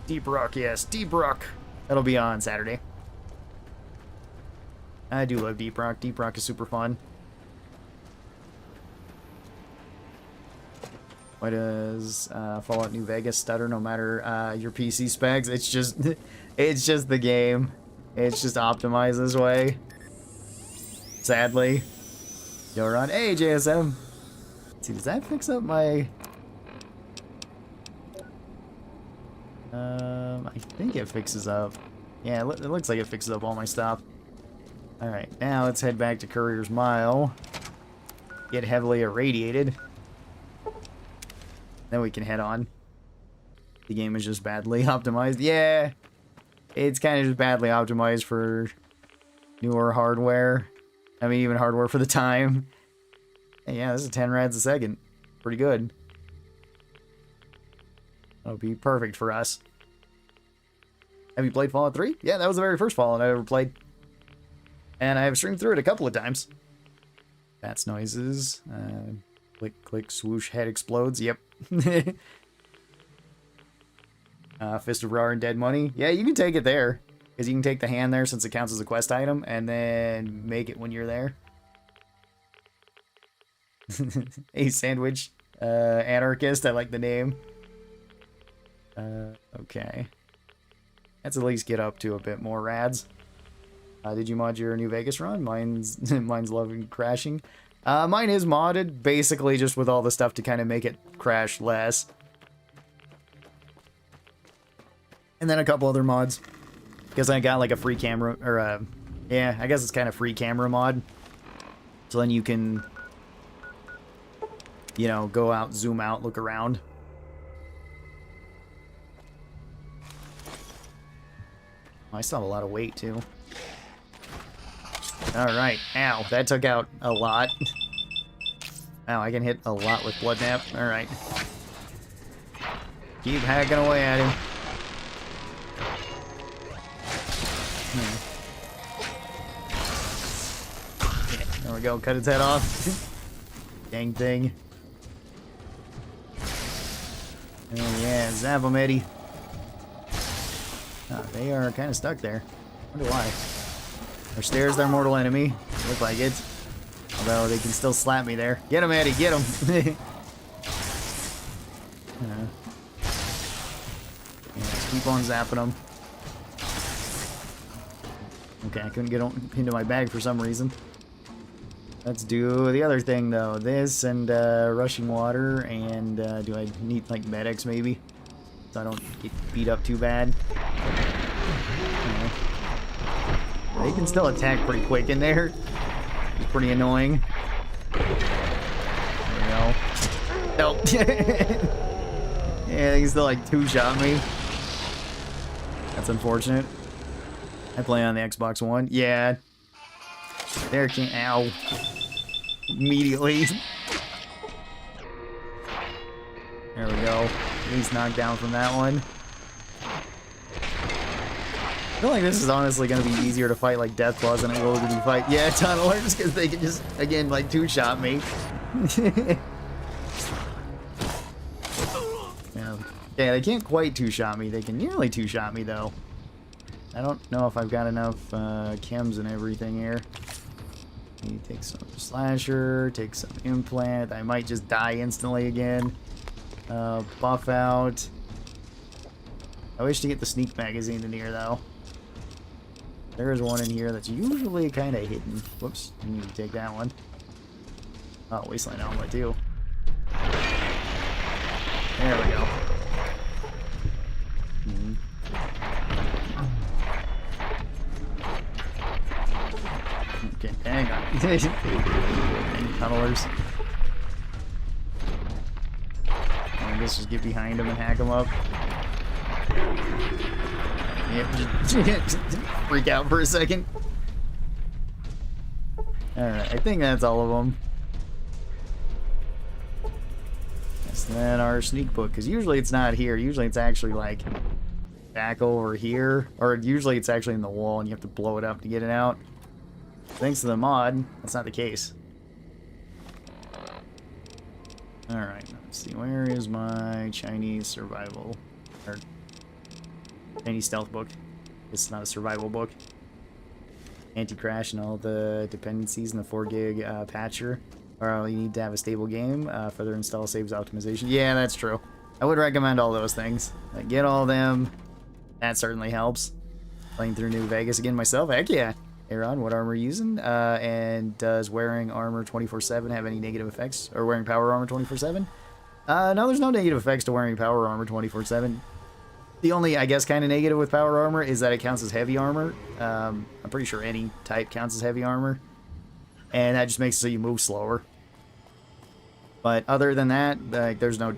Deep Rock, yes, Deep Rock. That'll be on Saturday. I do love Deep Rock. Deep Rock is super fun. Why does Fallout New Vegas stutter no matter your PC specs? It's just the game. It's just optimized this way. Sadly. Yo, Ron. Hey, JSM. Let's see, does that fix up my... I think it fixes up... Yeah, it looks like it fixes up all my stuff. Alright, now let's head back to Courier's Mile. Get heavily irradiated. Then we can head on. The game is just badly optimized. Yeah, it's kind of just badly optimized for newer hardware. I mean, even hardware for the time. And yeah, this is 10 rads a second. Pretty good. That'll be perfect for us. Have you played Fallout 3? Yeah, that was the very first Fallout I ever played. And I have streamed through it a couple of times. Bats noises. Click, click, swoosh, head explodes. Yep. Fist of Rawr and Dead Money. Yeah, you can take it there. Because you can take the hand there since it counts as a quest item. And then make it when you're there. Hey, Sandwich. Anarchist, I like the name. Okay. Let's at least get up to a bit more rads. Did you mod your New Vegas run? Mine's mine's loving crashing. Mine is modded, basically just with all the stuff to kind of make it crash less. And then a couple other mods. Because I got like a free camera, or yeah, I guess it's kind of free camera mod. So then you can, you know, go out, zoom out, look around. I still have a lot of weight too. Alright, ow, that took out a lot. Ow, I can hit a lot with Blood Nap. Alright. Keep hacking away at him. Yeah, there we go, cut its head off. Dang thing. Oh yeah, zap him, Eddie. Oh, they are kind of stuck there. I wonder why. Our stairs, their mortal enemy. Look like it. Although they can still slap me there. Get him, Eddie, get him! Yeah, just keep on zapping them. Okay, I couldn't get into my bag for some reason. Let's do the other thing, though. This and rushing water, and do I need, like, medics, maybe? So I don't get beat up too bad. They can still attack pretty quick in there. It's pretty annoying. There we go. Nope. Yeah, they can still like two-shot me. That's unfortunate. I play on the Xbox One. Yeah. There can ow. Immediately. There we go. At least knocked down from that one. I feel like this is honestly going to be easier to fight like Death Claws than it will to be fight. Yeah, tunnelers, because they can just, again, like two-shot me. Yeah, they can't quite two-shot me. They can nearly two-shot me, though. I don't know if I've got enough chems and everything here. Maybe take some slasher, take some implant. I might just die instantly again. Buff out. I wish to get the sneak magazine in here, though. There is one in here that's usually kind of hidden. Whoops, I need to take that one. Oh, Wasteland Helmet, too. There we go. Okay, hang on. Any tunnelers. I guess just get behind him and hack him up. Yep. Freak out for a second. Alright, I think that's all of them. Yes, then our sneak book, because usually it's not here. Usually it's actually like back over here. Or usually it's actually in the wall and you have to blow it up to get it out. Thanks to the mod, that's not the case. Alright, let's see. Where is my Chinese survival? Or Chinese stealth book. This is not a survival book. Anti-crash and all the dependencies in the 4 gig patcher. Or you need to have a stable game. Further install saves optimization. Yeah, that's true. I would recommend all those things. Like, get all of them. That certainly helps. Playing through New Vegas again myself. Heck yeah. Aaron, what armor are you using? And does wearing armor 24/7 have any negative effects? Or wearing power armor 24/7? No, there's no negative effects to wearing power armor 24/7. The only, I guess, kind of negative with power armor is that it counts as heavy armor. I'm pretty sure any type counts as heavy armor. And that just makes it so you move slower. But other than that, there's no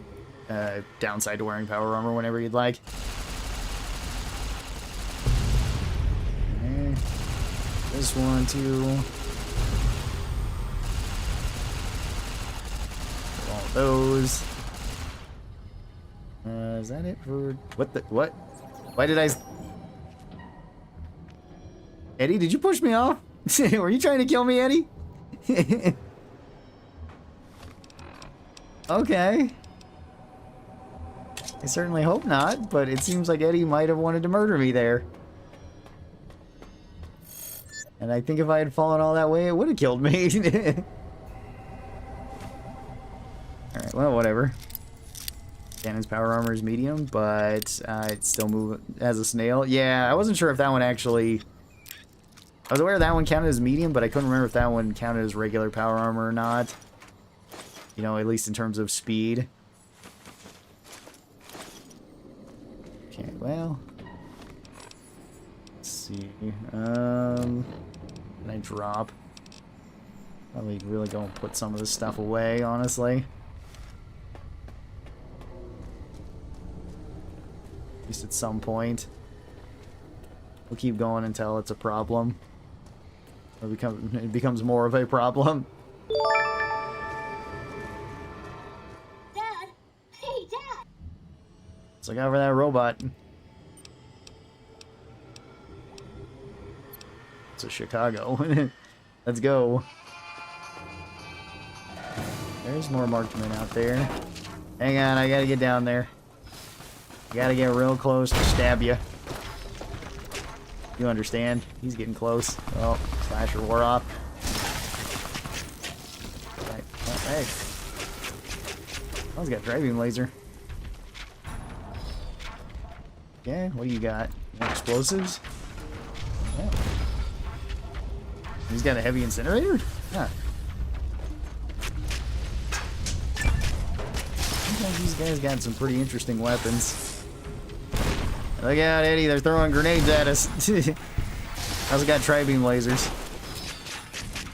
downside to wearing power armor whenever you'd like. Okay. This one, too. All those. Is that it for... What? Why did I... Eddie, did you push me off? Were you trying to kill me, Eddie? Okay. I certainly hope not, but it seems like Eddie might have wanted to murder me there. And I think if I had fallen all that way, it would have killed me. Alright, Well, whatever. Cannon's power armor is medium, but it still moves as a snail. Yeah, I wasn't sure if that one actually... I was aware that one counted as medium, but I couldn't remember if that one counted as regular power armor or not. You know, at least in terms of speed. Okay, well... Let's see. Can I drop? Probably really go and put some of this stuff away, honestly. At least at some point. We'll keep going until it's a problem. Or it becomes more of a problem. Dad! Hey, Dad! Let's look out for that robot. It's a Chicago. Let's go. There's more marksmen out there. Hang on, I gotta get down there. I gotta get real close to stab you. You understand? He's getting close. Oh, slasher wore off. Right. Oh, hey. Oh, he's got a driving laser. Okay, what do you got? More explosives? Yeah. He's got a heavy incinerator? Huh. Sometimes these guys got some pretty interesting weapons. Look out, Eddie, they're throwing grenades at us. Also got tri-beam lasers.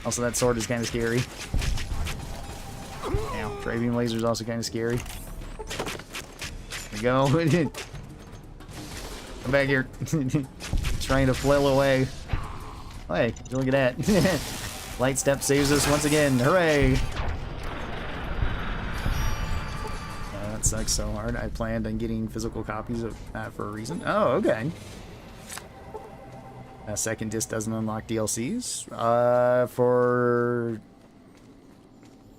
Also, that sword is kind of scary. Now, tri-beam laser is also kind of scary. There we go. Come back here. Trying to flail away. Oh, hey, look at that. Light step saves us once again. Hooray! That sucks so hard. I planned on getting physical copies of that for a reason. Oh, okay. Second disc doesn't unlock DLCs. For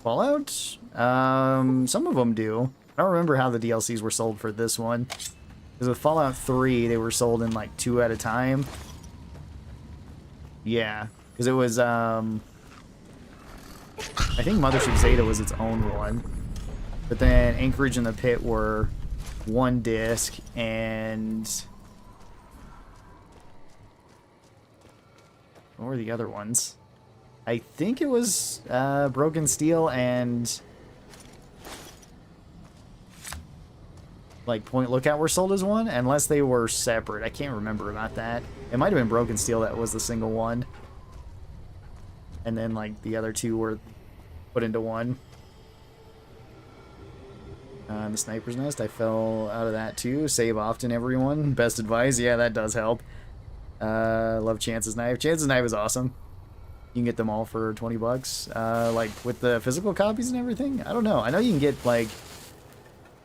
Fallout? Some of them do. I don't remember how the DLCs were sold for this one. Because with Fallout 3, they were sold in like 2 at a time. Yeah, because it was, I think Mothership Zeta was its own one. But then Anchorage and the Pit were 1 disc, and... what were the other ones? I think it was Broken Steel and... like Point Lookout were sold as one, unless they were separate. I can't remember about that. It might have been Broken Steel that was the single one. And then like the other 2 were put into one. The Sniper's Nest, I fell out of that too. Save often, everyone. Best advice, yeah, that does help. Love Chance's Knife. Chance's Knife is awesome. You can get them all for 20 bucks. Like with the physical copies and everything. I don't know. I know you can get like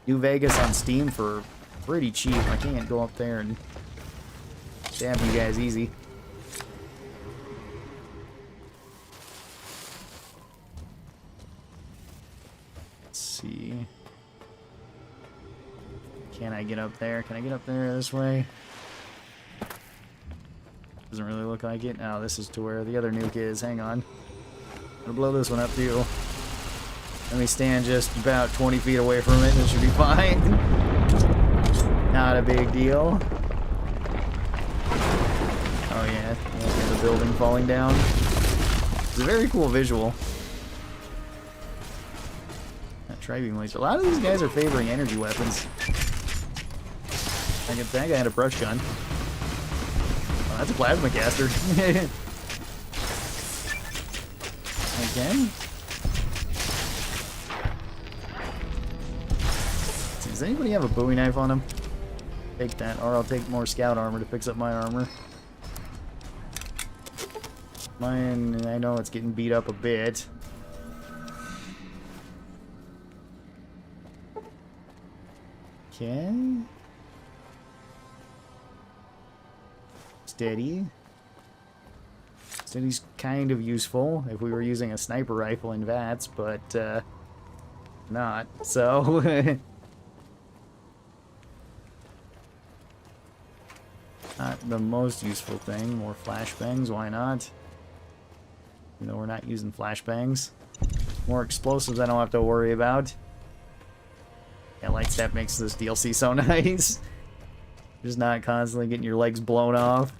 New Vegas on Steam for pretty cheap. I can't go up there and stab you guys easy. Let's see. Can I get up there? Can I get up there this way? Doesn't really look like it. Oh, this is to where the other nuke is. Hang on. I'm gonna blow this one up too. Let me stand just about 20 feet away from it. It should be fine. Not a big deal. Oh yeah, the building falling down. It's a very cool visual. That tri-beam laser. A lot of these guys are favoring energy weapons. I get that guy had a brush gun. Oh, that's a plasma caster. Okay. Does anybody have a Bowie knife on him? Take that, or I'll take more scout armor to fix up my armor. Mine, I know it's getting beat up a bit. Okay. Steady. Steady's kind of useful if we were using a sniper rifle in VATS, but not. So not the most useful thing. More flashbangs, why not? Even though we're not using flashbangs. More explosives I don't have to worry about. Yeah, light step makes this DLC so nice. Just not constantly getting your legs blown off.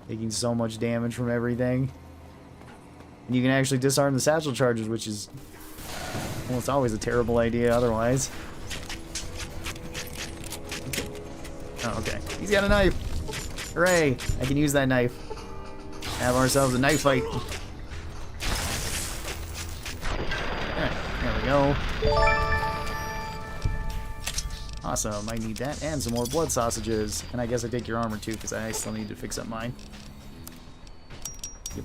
Taking so much damage from everything. And you can actually disarm the satchel charges, which is almost always a terrible idea otherwise. Oh, okay. He's got a knife. Hooray! I can use that knife. Have ourselves a knife fight. Alright, there we go. Awesome, I need that and some more blood sausages. And I guess I take your armor too, because I still need to fix up mine. Yep.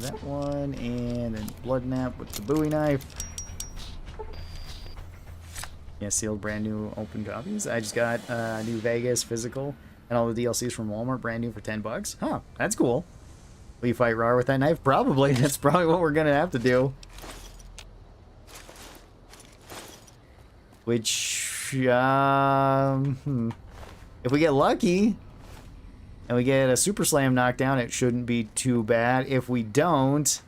That one, and then blood nap with the Bowie knife. Yeah, sealed brand new open copies. I just got New Vegas physical and all the DLCs from Walmart brand new for $10. Huh, that's cool. Will you fight Rawr with that knife? Probably. That's probably what we're gonna have to do. Which, if we get lucky and we get a Super Slam knockdown, it shouldn't be too bad. If we don't,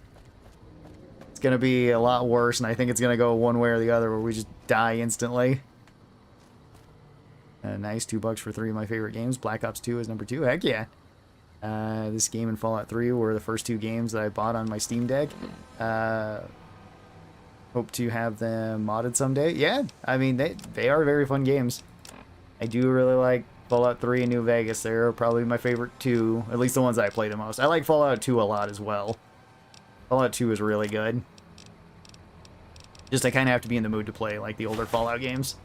it's gonna be a lot worse, and I think it's gonna go one way or the other, where we just die instantly. Nice, $2 for 3 of my favorite games. Black Ops 2 is number 2. Heck yeah. This game and Fallout 3 were the first 2 games that I bought on my Steam Deck. Hope to have them modded someday. Yeah, I mean, they are very fun games. I do really like Fallout 3 and New Vegas. They're probably my favorite 2, at least the ones I play the most. I like Fallout 2 a lot as well. Fallout 2 is really good. Just I kind of have to be in the mood to play like the older Fallout games.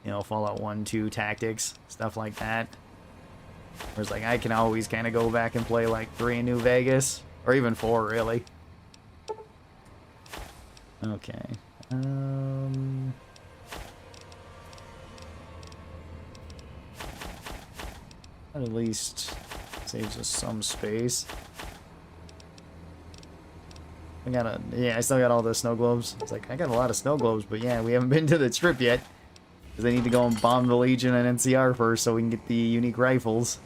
You know, Fallout 1, 2 tactics, stuff like that. Whereas like I can always kind of go back and play like 3 in New Vegas, or even 4 really. Okay. That at least saves us some space. I still got all the snow globes. It's like, I got a lot of snow globes, but yeah, we haven't been to the strip yet. Because I need to go and bomb the Legion and NCR first so we can get the unique rifles.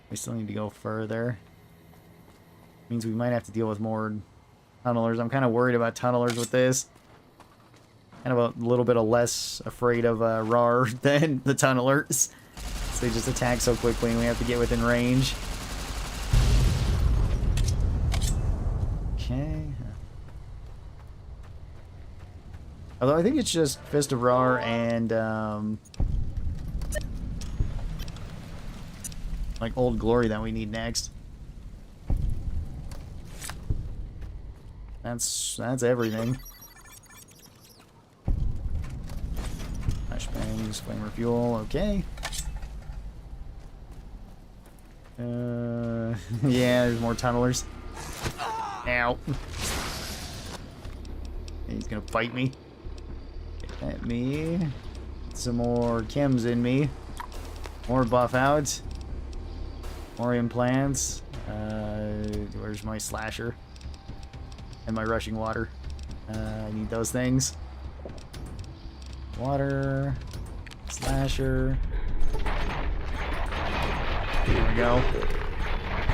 We still need to go further. Means we might have to deal with more tunnelers. I'm kind of worried about tunnelers with this. Kind of a little bit of less afraid of Rawr than the tunnelers. So they just attack so quickly and we have to get within range. Okay. Although I think it's just Fist of Rawr and like Old Glory that we need next. That's everything. Flashbangs, flame refuel, okay. Yeah, there's more tunnelers. Ow. He's gonna fight me. Get at me. Some more chems in me. More buff out. More implants. Where's my slasher? And my rushing water. I need those things. Water. Slasher. There we go.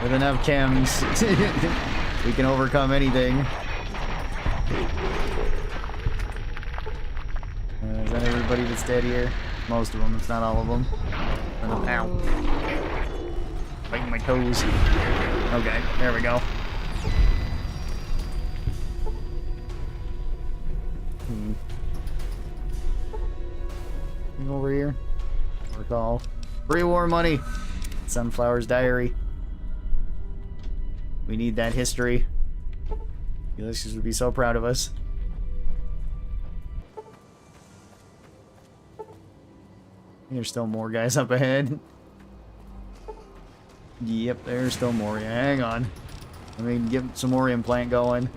With enough chems, we can overcome anything. Is that everybody that's dead here? Most of them, it's not all of them. Ow. Biting my toes. Okay, there we go. Over here. Recall. Pre-war money. Sunflower's diary. We need that history. Ulysses would be so proud of us. There's still more guys up ahead. Yep, there's still more. Yeah, hang on. Let me get some more implant going.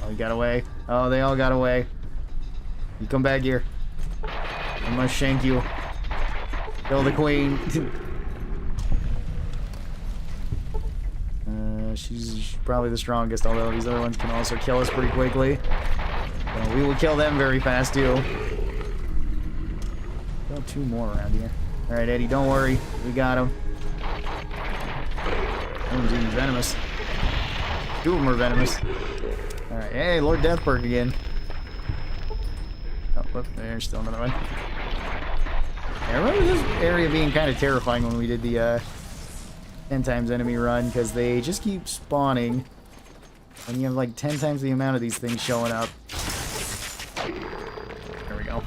Oh, he got away. Oh, they all got away. You come back here. I must shank you. Kill the queen. She's probably the strongest, although these other ones can also kill us pretty quickly. So we will kill them very fast too. Got 2 more around here. Alright, Eddie, don't worry. We got him. Oh, dude, he's venomous. Two of them are venomous. Alright, hey, Lord Deathberg again. Oh, whoop, there's still another one. I remember this area being kind of terrifying when we did the 10 times enemy run, because they just keep spawning. And you have like 10 times the amount of these things showing up. There we go.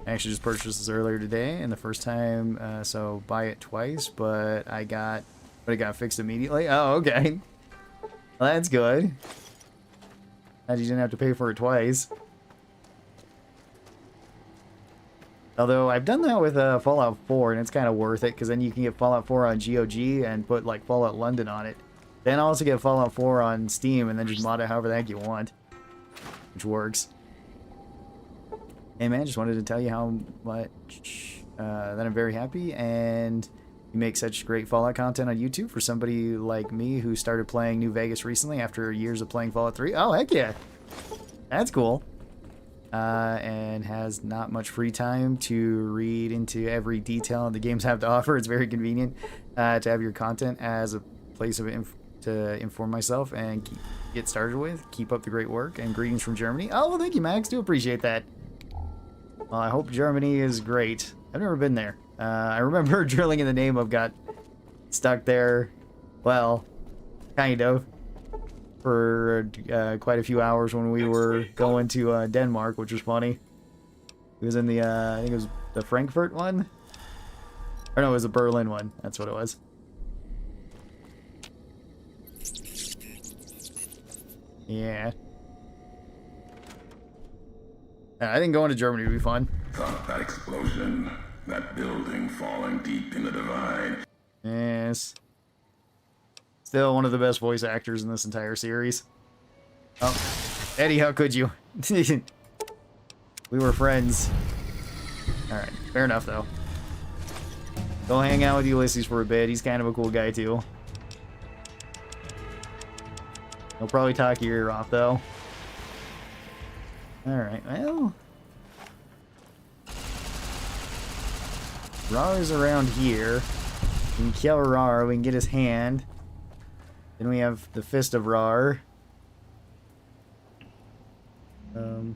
I actually just purchased this earlier today, and the first time, so buy it twice, but it got fixed immediately. Oh, okay. Well, that's good. Glad you didn't have to pay for it twice. Although, I've done that with Fallout 4, and it's kind of worth it, because then you can get Fallout 4 on GOG and put, like, Fallout London on it. Then also get Fallout 4 on Steam, and then just mod it however the heck you want. Which works. Hey man, just wanted to tell you how much that I'm very happy, and you make such great Fallout content on YouTube for somebody like me who started playing New Vegas recently after years of playing Fallout 3. Oh, heck yeah! That's cool. And has not much free time to read into every detail the games have to offer. It's very convenient to have your content as a place of to inform myself and get started with. Keep up the great work, and greetings from Germany. Oh, well, thank you, Max. Do appreciate that. Well, I hope Germany is great. I've never been there. I remember drilling in the name of got stuck there. Well, kind of. For quite a few hours when we were going to Denmark, which was funny. It was in the, I think it was the Frankfurt one? Or no, it was the Berlin one. That's what it was. Yeah. I think going to Germany would be fun. Thought that explosion, that building falling deep in the divide. Yes. Still one of the best voice actors in this entire series. Oh, Eddie, how could you? We were friends. Alright, fair enough though. Go hang out with Ulysses for a bit. He's kind of a cool guy too. He'll probably talk your ear off though. Alright, well. Rawr's around here. We can kill Rawr, we can get his hand. Then we have the Fist of Rawr. The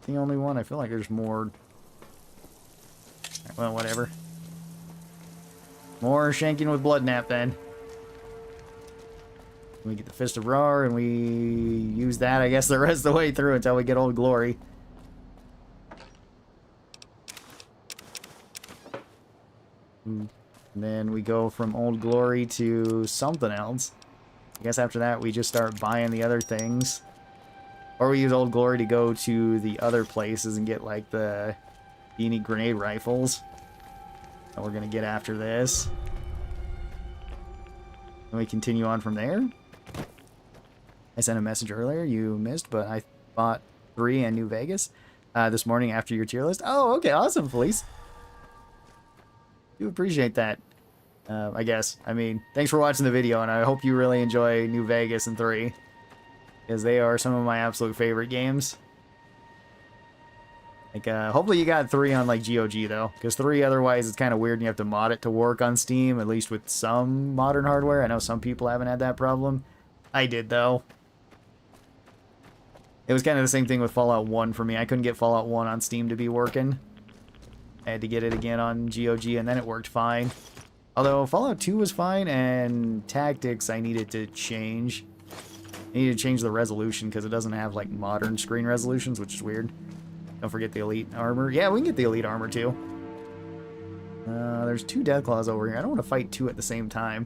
only one. I feel like there's more. Well, whatever. More shanking with Bloodnap then. We get the Fist of Rawr, and we use that, I guess, the rest of the way through until we get Old Glory. And then we go from Old Glory to something else. I guess after that we just start buying the other things. Or we use Old Glory to go to the other places and get like the beanie grenade rifles. And we're gonna get after this. And we continue on from there. I sent a message earlier you missed, but I bought 3 in New Vegas this morning after your tier list. Oh, okay, awesome, Felice. Do appreciate that, I guess. I mean, thanks for watching the video, and I hope you really enjoy New Vegas and 3. Because they are some of my absolute favorite games. Like, hopefully you got 3 on, like, GOG, though. Because 3, otherwise, it's kind of weird and you have to mod it to work on Steam, at least with some modern hardware. I know some people haven't had that problem. I did, though. It was kind of the same thing with Fallout 1 for me. I couldn't get Fallout 1 on Steam to be working. I had to get it again on GOG, and then it worked fine. Although Fallout 2 was fine, and Tactics I needed to change. I needed to change the resolution, because it doesn't have, like, modern screen resolutions, which is weird. Don't forget the Elite Armor. Yeah, we can get the Elite Armor, too. There's 2 Deathclaws over here. I don't want to fight 2 at the same time.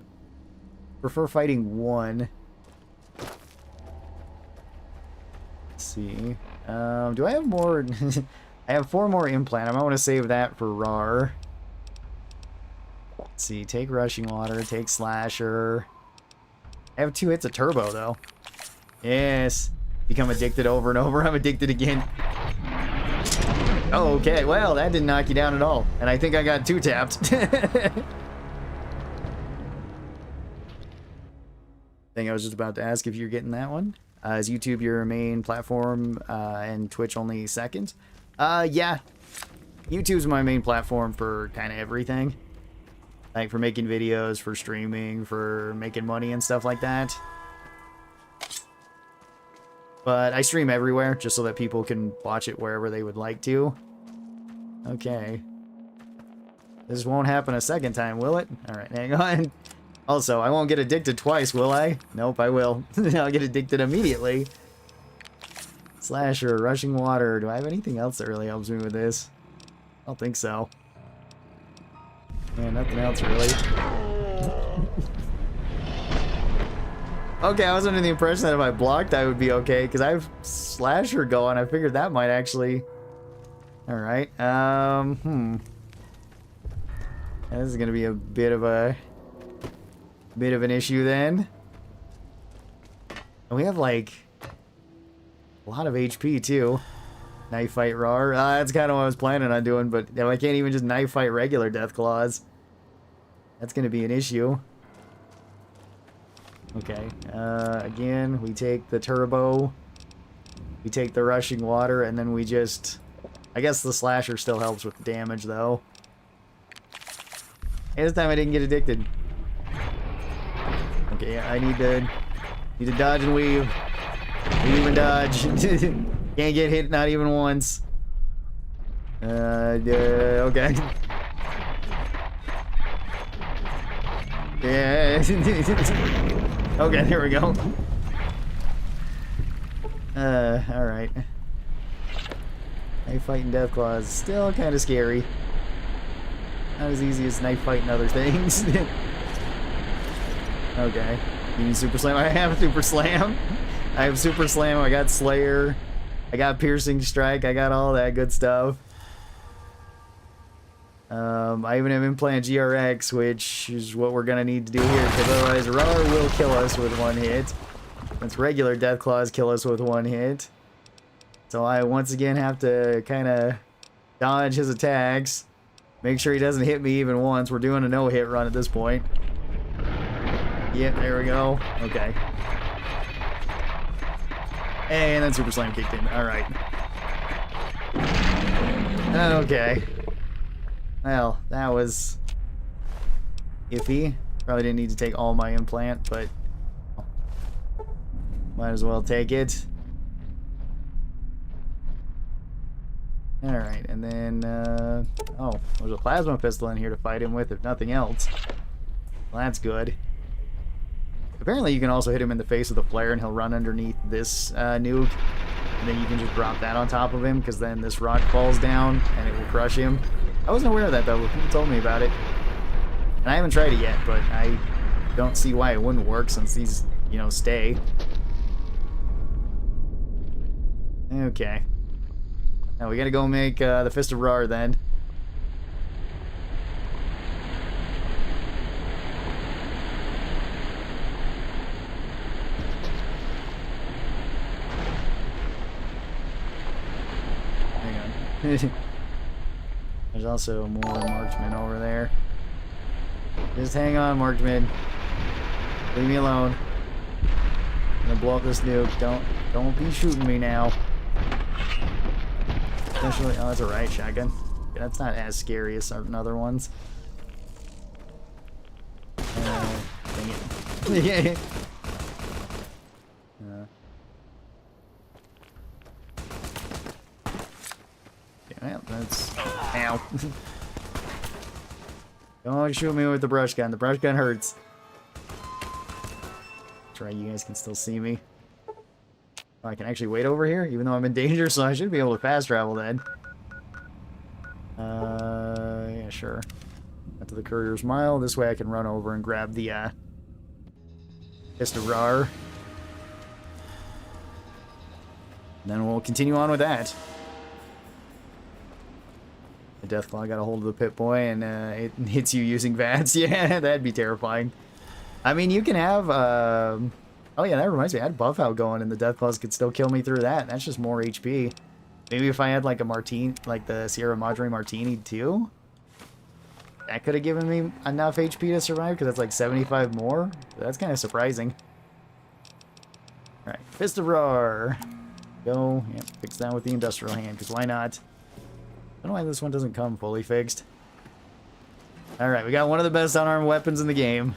Prefer fighting 1. Let's see. Do I have more... I have 4 more implant. I might want to save that for Rawr. Let's see. Take Rushing Water. Take Slasher. I have 2 hits of Turbo, though. Yes. Become addicted over and over. I'm addicted again. Oh, okay. Well, that didn't knock you down at all. And I think I got 2 tapped. thing I was just about to ask if you're getting that one. Is YouTube your main platform and Twitch only second? Yeah. YouTube's my main platform for kind of everything. Like for making videos, for streaming, for making money and stuff like that. But I stream everywhere just so that people can watch it wherever they would like to. Okay. This won't happen a second time, will it? Alright, hang on. Also, I won't get addicted twice, will I? Nope, I will. I'll get addicted immediately. Slasher, rushing water. Do I have anything else that really helps me with this? I don't think so. Yeah, nothing else really. Okay, I was under the impression that if I blocked, I would be okay, because I have Slasher going. I figured that might actually... Alright, This is gonna be a bit of an issue then. And we have like a lot of HP too. Knife fight Rawr. That's kind of what I was planning on doing, but I can't even just knife fight regular Deathclaws. That's gonna be an issue. Okay. Again, we take the turbo. We take the rushing water, and then we just... I guess the Slasher still helps with the damage though. Hey, this time I didn't get addicted. Okay, I need to dodge and weave. Weave and dodge. Can't get hit not even once. Okay. Yeah. Okay, there we go. Alright. Knife fighting Deathclaws is still kind of scary. Not as easy as knife fighting other things. Okay. You need Super Slam? I have Super Slam. I have Super Slam, I got Slayer. I got Piercing Strike, I got all that good stuff. I even have Implant GRX, which is what we're gonna need to do here, because otherwise Rawr will kill us with one hit. Once regular Deathclaws kill us with one hit. So I once again have to kind of dodge his attacks. Make sure he doesn't hit me even once. We're doing a no-hit run at this point. Yep, there we go. Okay. And then Super Slam kicked in. Alright. Okay. Well, that was iffy. Probably didn't need to take all my implant, but might as well take it. Alright, and then, oh, there's a plasma pistol in here to fight him with, if nothing else. Well, that's good. Apparently you can also hit him in the face with a flare and he'll run underneath this nuke. And then you can just drop that on top of him, because then this rock falls down and it will crush him. I wasn't aware of that though, people told me about it. And I haven't tried it yet, but I don't see why it wouldn't work since these, you know, stay. Okay. Now we gotta go make the Fist of Rawr then. Hang on. There's also more marksmen over there. Just hang on, marksman. Leave me alone. I'm gonna blow up this nuke. Don't be shooting me now. Especially, oh, that's a riot shotgun. Yeah, that's not as scary as certain other ones. Dang it. Yeah. Yeah, that's... Ow. Don't shoot me with the brush gun. The brush gun hurts. That's right, you guys can still see me. Oh, I can actually wait over here, even though I'm in danger, so I should be able to fast travel then. Yeah, sure. Up to the Courier's Mile. This way I can run over and grab the, Fist of Rawr. Then we'll continue on with that. The Deathclaw got a hold of the Pip-Boy, and, it hits you using VATS. Yeah, that'd be terrifying. I mean, you can have, oh yeah, that reminds me, I had Buff Out going, and the Deathclaws could still kill me through that. That's just more HP. Maybe if I had like a Martini, like the Sierra Madre Martini too, that could have given me enough HP to survive, because that's like 75 more. That's kind of surprising. Alright, Fist of Rawr. Go, yep, fix that with the industrial hand, because why not? I don't know why this one doesn't come fully fixed. Alright, we got one of the best unarmed weapons in the game.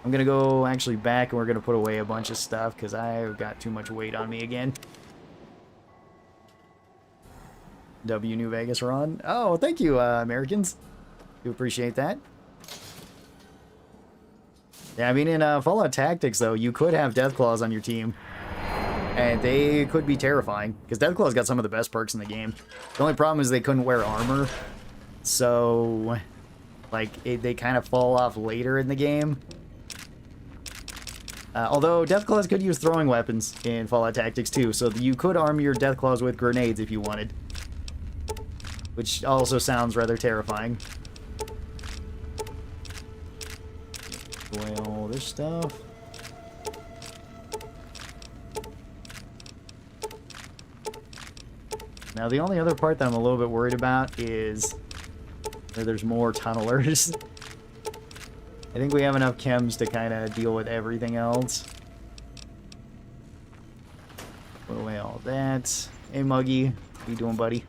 I'm gonna go actually back and we're gonna put away a bunch of stuff, because I've got too much weight on me again. W New Vegas Ron. Oh, thank you, Americans. Do appreciate that. Yeah, I mean, in Fallout Tactics, though, you could have Deathclaws on your team. And they could be terrifying, because Deathclaw's got some of the best perks in the game. The only problem is they couldn't wear armor. So, like, they kind of fall off later in the game. Although, Deathclaws could use throwing weapons in Fallout Tactics, too. So you could arm your Deathclaws with grenades if you wanted. Which also sounds rather terrifying. Away all this stuff. Now, the only other part that I'm a little bit worried about is that there's more tunnelers. I think we have enough chems to kind of deal with everything else. Put away all that. Hey, Muggy. How you doing, buddy?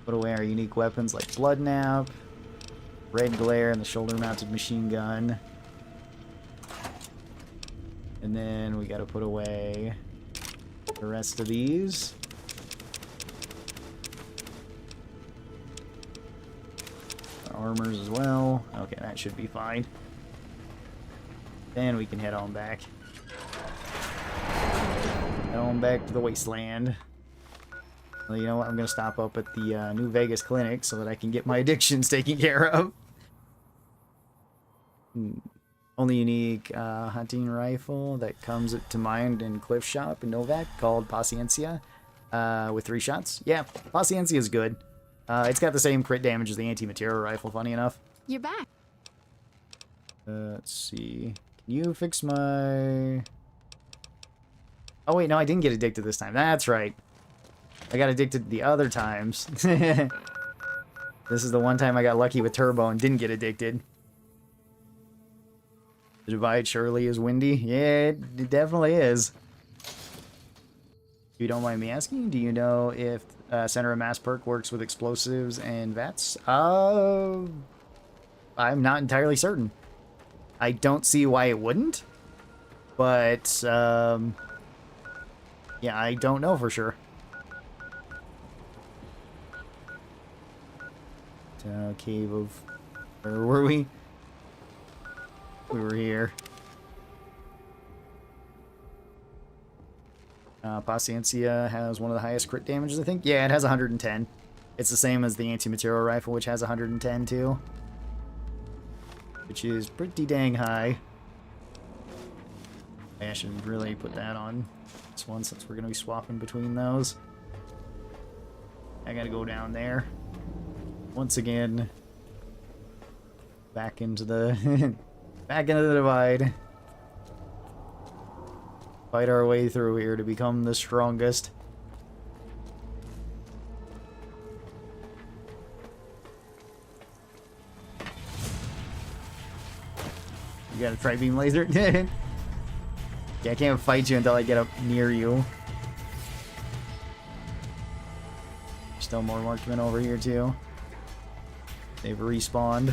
Put away our unique weapons like Blood Nap, Red Glare, and the shoulder-mounted machine gun. And then we gotta put away the rest of these. Our armors as well. Okay, that should be fine. Then we can head on back. Head on back to the wasteland. Well, you know what? I'm going to stop up at the New Vegas clinic so that I can get my addictions taken care of. Only unique hunting rifle that comes to mind in Cliff Shop in Novak called Paciencia with 3 shots. Yeah, Paciencia is good. It's got the same crit damage as the anti-material rifle, funny enough. You're back. Let's see. Can you fix my... Oh, wait, no, I didn't get addicted this time. That's right. I got addicted the other times. This is the one time I got lucky with Turbo and didn't get addicted. The divide surely is windy. Yeah, it definitely is. If you don't mind me asking, do you know if Center of Mass perk works with explosives and VATS? I'm not entirely certain. I don't see why it wouldn't. But, yeah, I don't know for sure. Cave of... Where were we? We were here. Paciencia has one of the highest crit damages, I think. Yeah, it has 110. It's the same as the anti-material rifle, which has 110 too. Which is pretty dang high. I should really put that on this one since we're going to be swapping between those. I gotta go down there. Once again, back into the back into the divide. Fight our way through here to become the strongest. You got a tri-beam laser? Yeah, I can't fight you until I get up near you. Still more marksmen over here too. They've respawned.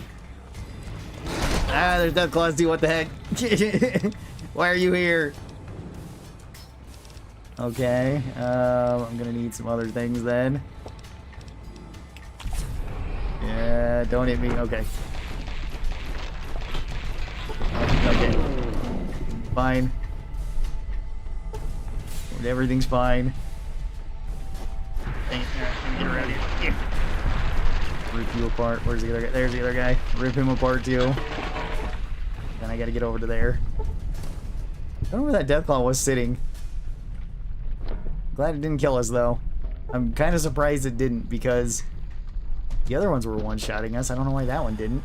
Ah, there's Deathclaws too, what the heck? Why are you here? Okay, I'm gonna need some other things then. Yeah, don't hit me, okay. Okay. Fine. Everything's fine. Get around here. Yeah. Rip you apart. Where's the other guy? There's the other guy. Rip him apart too. Then I gotta get over to there. I don't know where that Deathclaw was sitting. Glad it didn't kill us though. I'm kind of surprised it didn't because the other ones were one-shotting us. I don't know why that one didn't.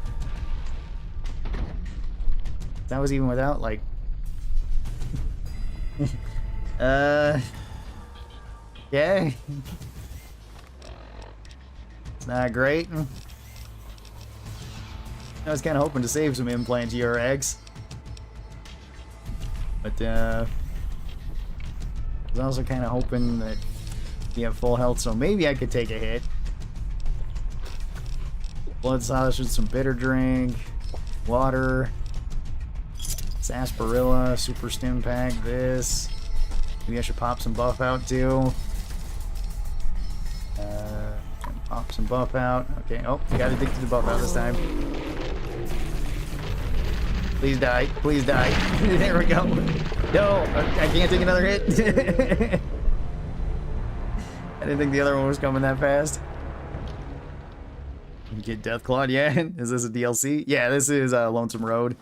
That was even without like... Yeah. It's not great. I was kind of hoping to save some implant GRX. But, was also kind of hoping that you have full health, so maybe I could take a hit. Blood sauce with some bitter drink, water, sarsaparilla, super stim pack, this. Maybe I should pop some buff out too. Pop some buff out. Okay, oh, got addicted to buff out this time. Please die. Please die. There we go. No, I can't take another hit. I didn't think the other one was coming that fast. You get Deathclaw, yeah. Is this a DLC? Yeah, this is Lonesome Road.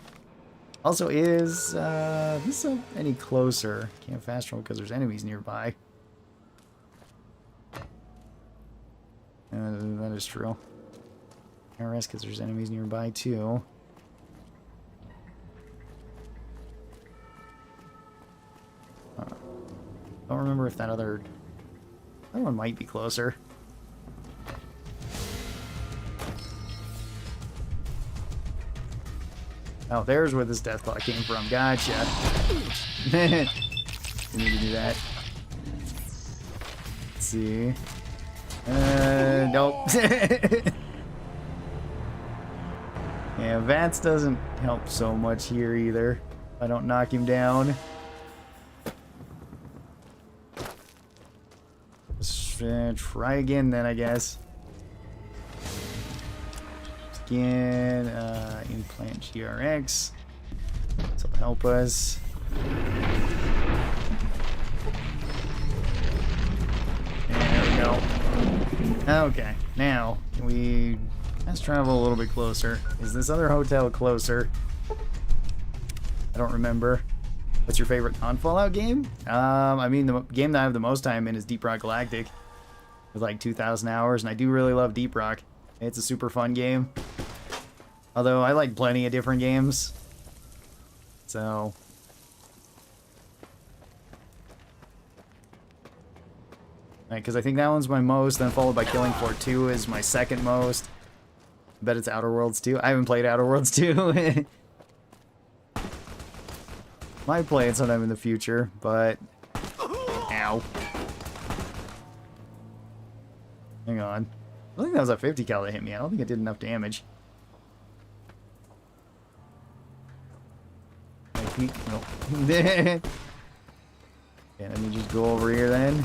Also, is this any closer? Can't fast travel because there's enemies nearby. That is true. Can't rest because there's enemies nearby too. Don't remember if that other one might be closer. Oh, there's where this Deathclaw came from. Gotcha. We need to do that. Let's see. Nope. Yeah, Vance doesn't help so much here either. I don't knock him down. Let's try again then, I guess. Again, implant GRX. This will help us. There we go. Okay, now let's travel a little bit closer. Is this other hotel closer? I don't remember. What's your favorite non-Fallout game? I mean, the game that I have the most time in is Deep Rock Galactic, with like 2,000 hours, and I do really love Deep Rock. It's a super fun game. Although I like plenty of different games. So because I think that one's my most, then followed by Killing Floor 2 is my second most. I bet it's Outer Worlds 2. I haven't played Outer Worlds 2. Might play it sometime in the future, but ow. Hang on. I think that was a 50 cal that hit me. I don't think it did enough damage. Nope. Yeah, let me just go over here then.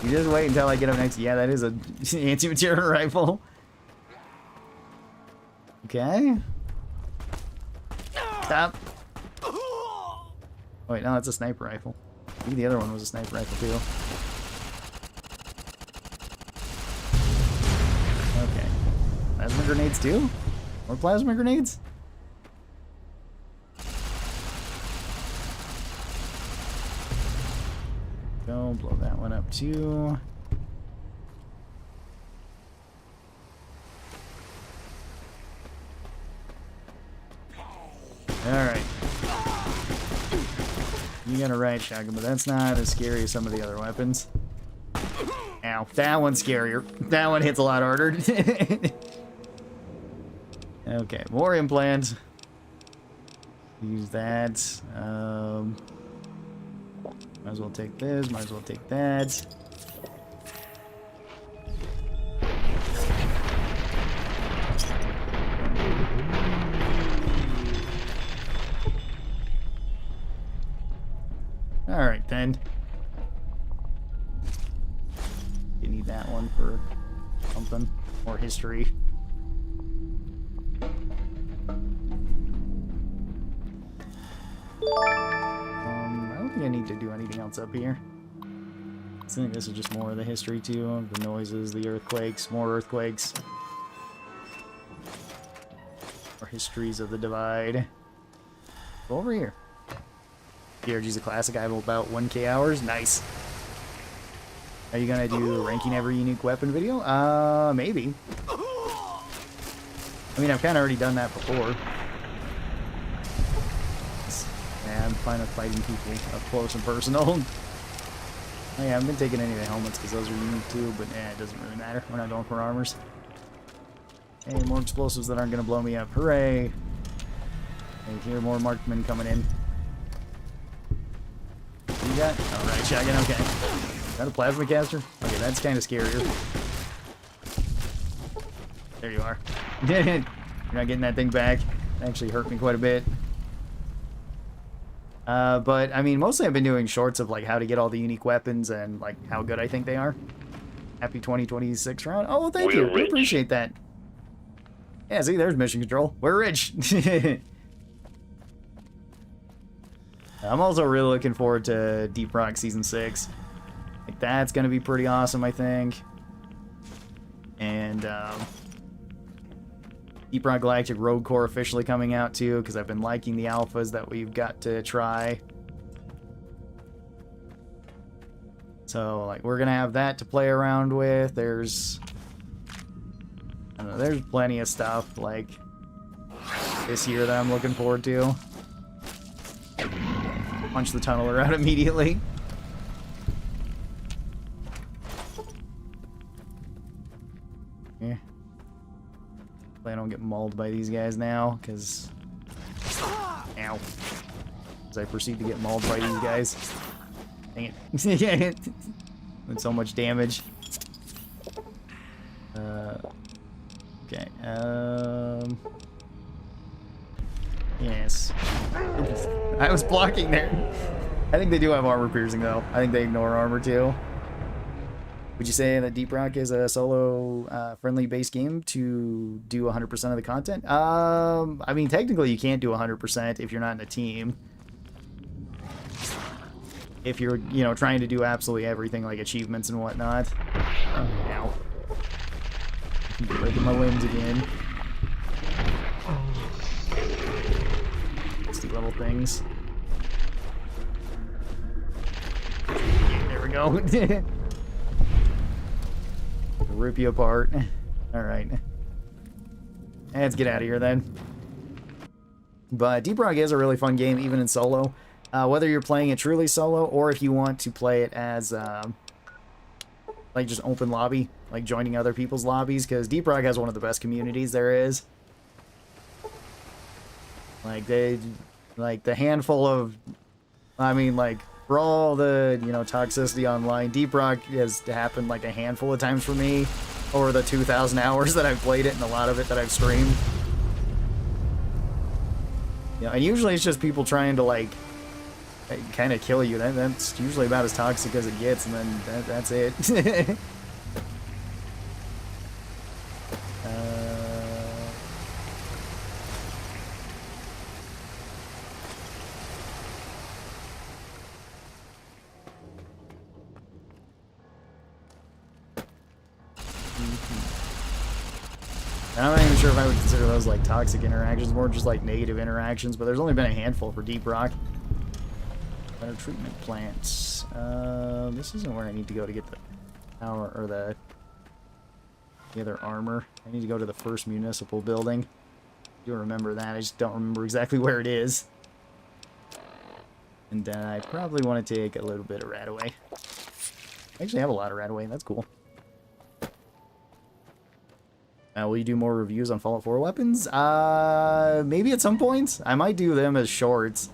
You just wait until I get up next. Yeah, that is an anti-material rifle. Okay. Stop. Oh, wait, no, it's a sniper rifle. Maybe the other one was a sniper rifle too. Okay. Plasma grenades too? More plasma grenades? Go, blow that one up too. Alright. You got a right shotgun, but that's not as scary as some of the other weapons. Ow, that one's scarier. That one hits a lot harder. Okay, more implants. Use that. Might as well take this, might as well take that. Alright then. You need that one for something. More history. I don't think I need to do anything else up here. I think this is just more of the history too. The noises, the earthquakes, more earthquakes. More histories of the divide. Go over here. DRG's a classic. I have about 1k hours. Nice. Are you gonna do ranking every unique weapon video? Maybe. I mean, I've kind of already done that before. Yeah, I'm fine with fighting people up close and personal. Oh yeah, I haven't been taking any of the helmets because those are unique too, but it doesn't really matter. We're not going for armors. Hey, more explosives that aren't gonna blow me up. Hooray! I hear more marksmen coming in. You got? Oh, right, shotgun, okay. Is that a plasma caster? Okay, that's kind of scarier. There you are. You're not getting that thing back. It actually hurt me quite a bit. But, I mean, mostly I've been doing shorts of, like, how to get all the unique weapons and, like, how good I think they are. Happy 2026 round. Oh, well, thank you. We appreciate that. Yeah, see, there's mission control. We're rich. I'm also really looking forward to Deep Rock Season 6. Like, that's going to be pretty awesome, I think. And, Deep Rock Galactic Road Core officially coming out, too, because I've been liking the alphas that we've got to try. So, like, we're going to have that to play around with. There's... I don't know, there's plenty of stuff, like, this year that I'm looking forward to. Punch the tunneler out immediately. Yeah. I don't get mauled by these guys now, because... Ow. As I proceed to get mauled by these guys. Dang it. With so much damage. Okay, yes. I was blocking there. I think they do have armor piercing, though. I think they ignore armor, too. Would you say that Deep Rock is a solo friendly base game to do 100% of the content? I mean, technically you can't do 100% if you're not in a team. If you're, you know, trying to do absolutely everything, like achievements and whatnot. Ow. Breaking my limbs again. Nasty little things. There we go. Rip you apart. Alright. Let's get out of here then. But Deep Rock is a really fun game, even in solo. Whether you're playing it truly solo, or if you want to play it as, like, just open lobby, like joining other people's lobbies, because Deep Rock has one of the best communities there is. Like, the handful of, I mean, like, for all the, you know, toxicity online, Deep Rock has happened like a handful of times for me over the 2,000 hours that I've played it, and a lot of it that I've streamed. You know, and usually it's just people trying to, like, kind of kill you. That's usually about as toxic as it gets, and then that's it. I'm not even sure if I would consider those like toxic interactions, more just like negative interactions, but there's only been a handful for Deep Rock. Better treatment plants. This isn't where I need to go to get the power or the other armor. I need to go to the first municipal building. I do remember that. I just don't remember exactly where it is. And I probably want to take a little bit of Radaway. I actually have a lot of Radaway. That's cool. Will you do more reviews on Fallout 4 weapons? Maybe at some point. I might do them as shorts.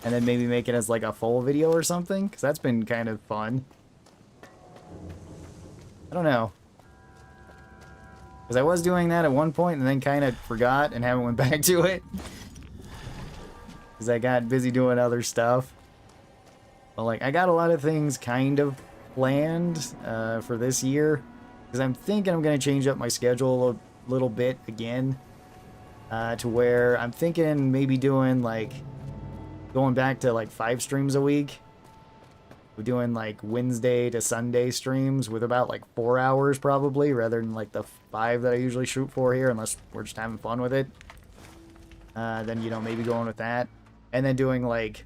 And then maybe make it as like a full video or something, because that's been kind of fun. I don't know. Because I was doing that at one point and then kind of forgot and haven't went back to it. Because I got busy doing other stuff. But like, I got a lot of things kind of planned for this year. Because I'm thinking I'm going to change up my schedule a little bit again. To where I'm thinking maybe doing like... going back to like 5 streams a week. We're doing like Wednesday to Sunday streams with about like 4 hours probably, rather than like the 5 that I usually shoot for here, unless we're just having fun with it. Then, you know, maybe going with that. And then doing like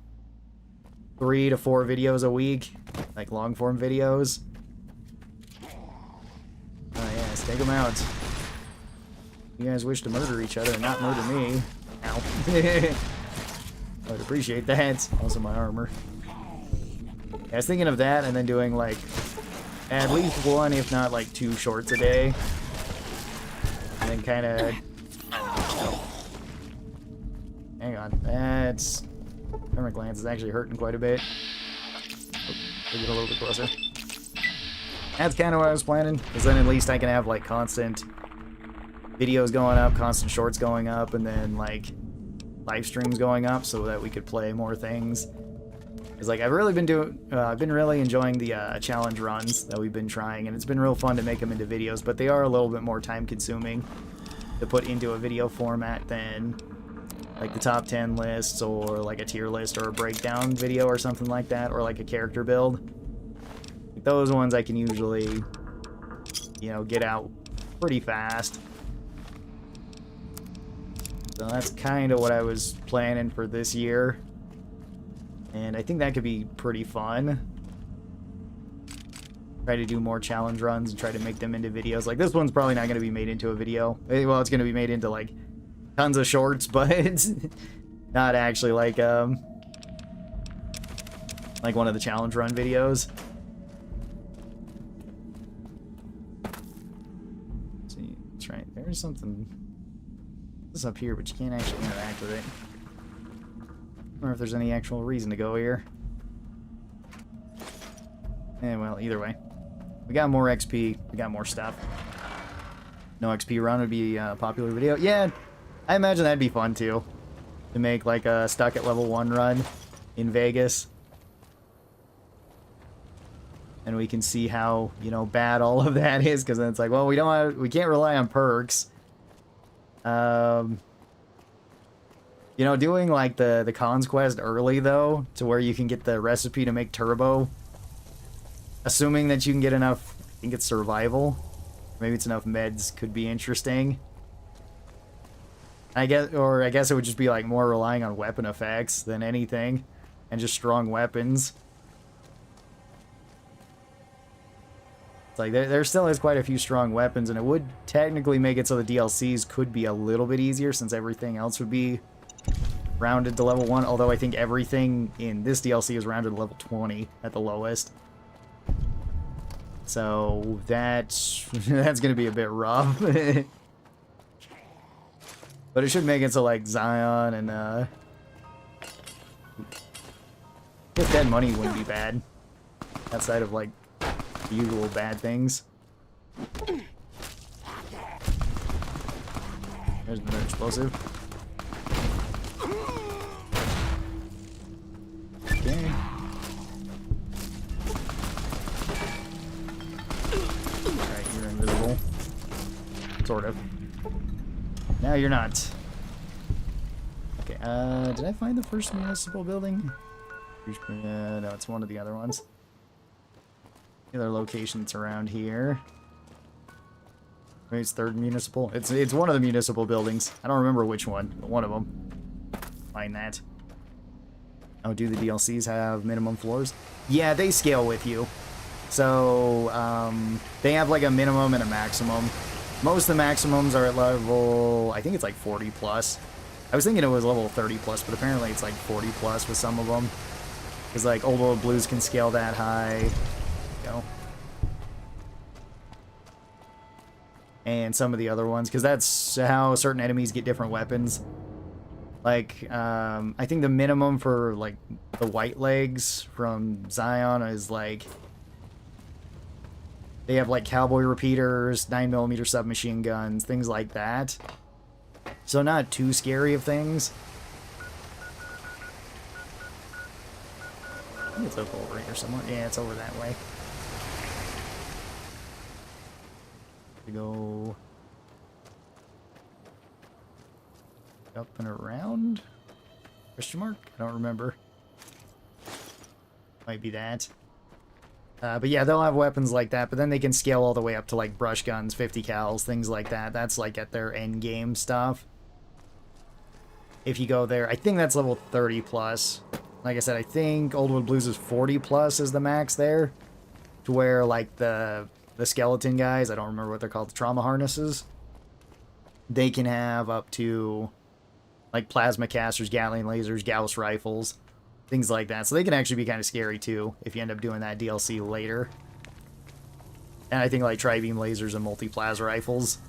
3 to 4 videos a week, like long form videos. Oh yes, take them out. You guys wish to murder each other and not murder me. Ow. I would appreciate that. Also my armor. Yeah, I was thinking of that and then doing like at least 1, if not like 2 shorts a day. And then kind of... Oh. Hang on. That's... My glance is actually hurting quite a bit. We'll get a little bit closer. That's kind of what I was planning, because then at least I can have, like, constant videos going up, constant shorts going up, and then, like, live streams going up so that we could play more things. Because, like, I've really been I've been really enjoying the challenge runs that we've been trying, and it's been real fun to make them into videos, but they are a little bit more time-consuming to put into a video format than, like, the top 10 lists, or, like, a tier list, or a breakdown video, or something like that, or, like, a character build. Those ones I can usually, you know, get out pretty fast. So that's kind of what I was planning for this year. And I think that could be pretty fun. Try to do more challenge runs and try to make them into videos. Like, this one's probably not going to be made into a video. Well, it's going to be made into, like, tons of shorts, but it's not actually like one of the challenge run videos. There's something this up here, but you can't actually interact with it. I don't know if there's any actual reason to go here. Well, either way. We got more XP, we got more stuff. No XP run would be a popular video. Yeah, I imagine that'd be fun too. To make like a stuck at level 1 run in Vegas. And we can see how, you know, bad all of that is, because then it's like, well, we can't rely on perks. You know, doing like the cons quest early though, to where you can get the recipe to make turbo, assuming that you can get enough, I think it's survival, maybe it's enough meds, could be interesting. I guess it would just be like more relying on weapon effects than anything, and just strong weapons. Like, there still is quite a few strong weapons, and it would technically make it so the DLCs could be a little bit easier, since everything else would be rounded to level 1, although I think everything in this DLC is rounded to level 20 at the lowest. So that's going to be a bit rough. But it should make it so, like, Zion and, if Dead Money wouldn't be bad, outside of, like, the usual bad things. There's another explosive. Okay. Alright, you're invisible. Sort of. Now you're not. Okay, did I find the first municipal building? No, it's one of the other ones. The other locations around here. Maybe it's third municipal. It's one of the municipal buildings. I don't remember which one, but one of them. Find that. Oh, do the DLCs have minimum floors? Yeah, they scale with you. So, they have like a minimum and a maximum. Most of the maximums are at level, I think it's like 40 plus. I was thinking it was level 30 plus, but apparently it's like 40 plus with some of them. Because like Old World Blues can scale that high. Go. And some of the other ones, because that's how certain enemies get different weapons. Like, I think the minimum for like the white legs from Zion is like, they have like cowboy repeaters, 9mm submachine guns, things like that. So not too scary of things. I think it's over here somewhere. Yeah, it's over that way. To go up and around? Question mark? I don't remember. Might be that. But yeah, they'll have weapons like that, but then they can scale all the way up to like brush guns, 50 cals, things like that. That's like at their end game stuff. If you go there, I think that's level 30 plus. Like I said, I think Old World Blues is 40 plus is the max there. To where like the skeleton guys, I don't remember what they're called, the trauma harnesses, they can have up to like plasma casters, Gatling lasers, Gauss rifles, things like that. So they can actually be kind of scary too if you end up doing that DLC later. And I think like tri-beam lasers and multi-plas rifles.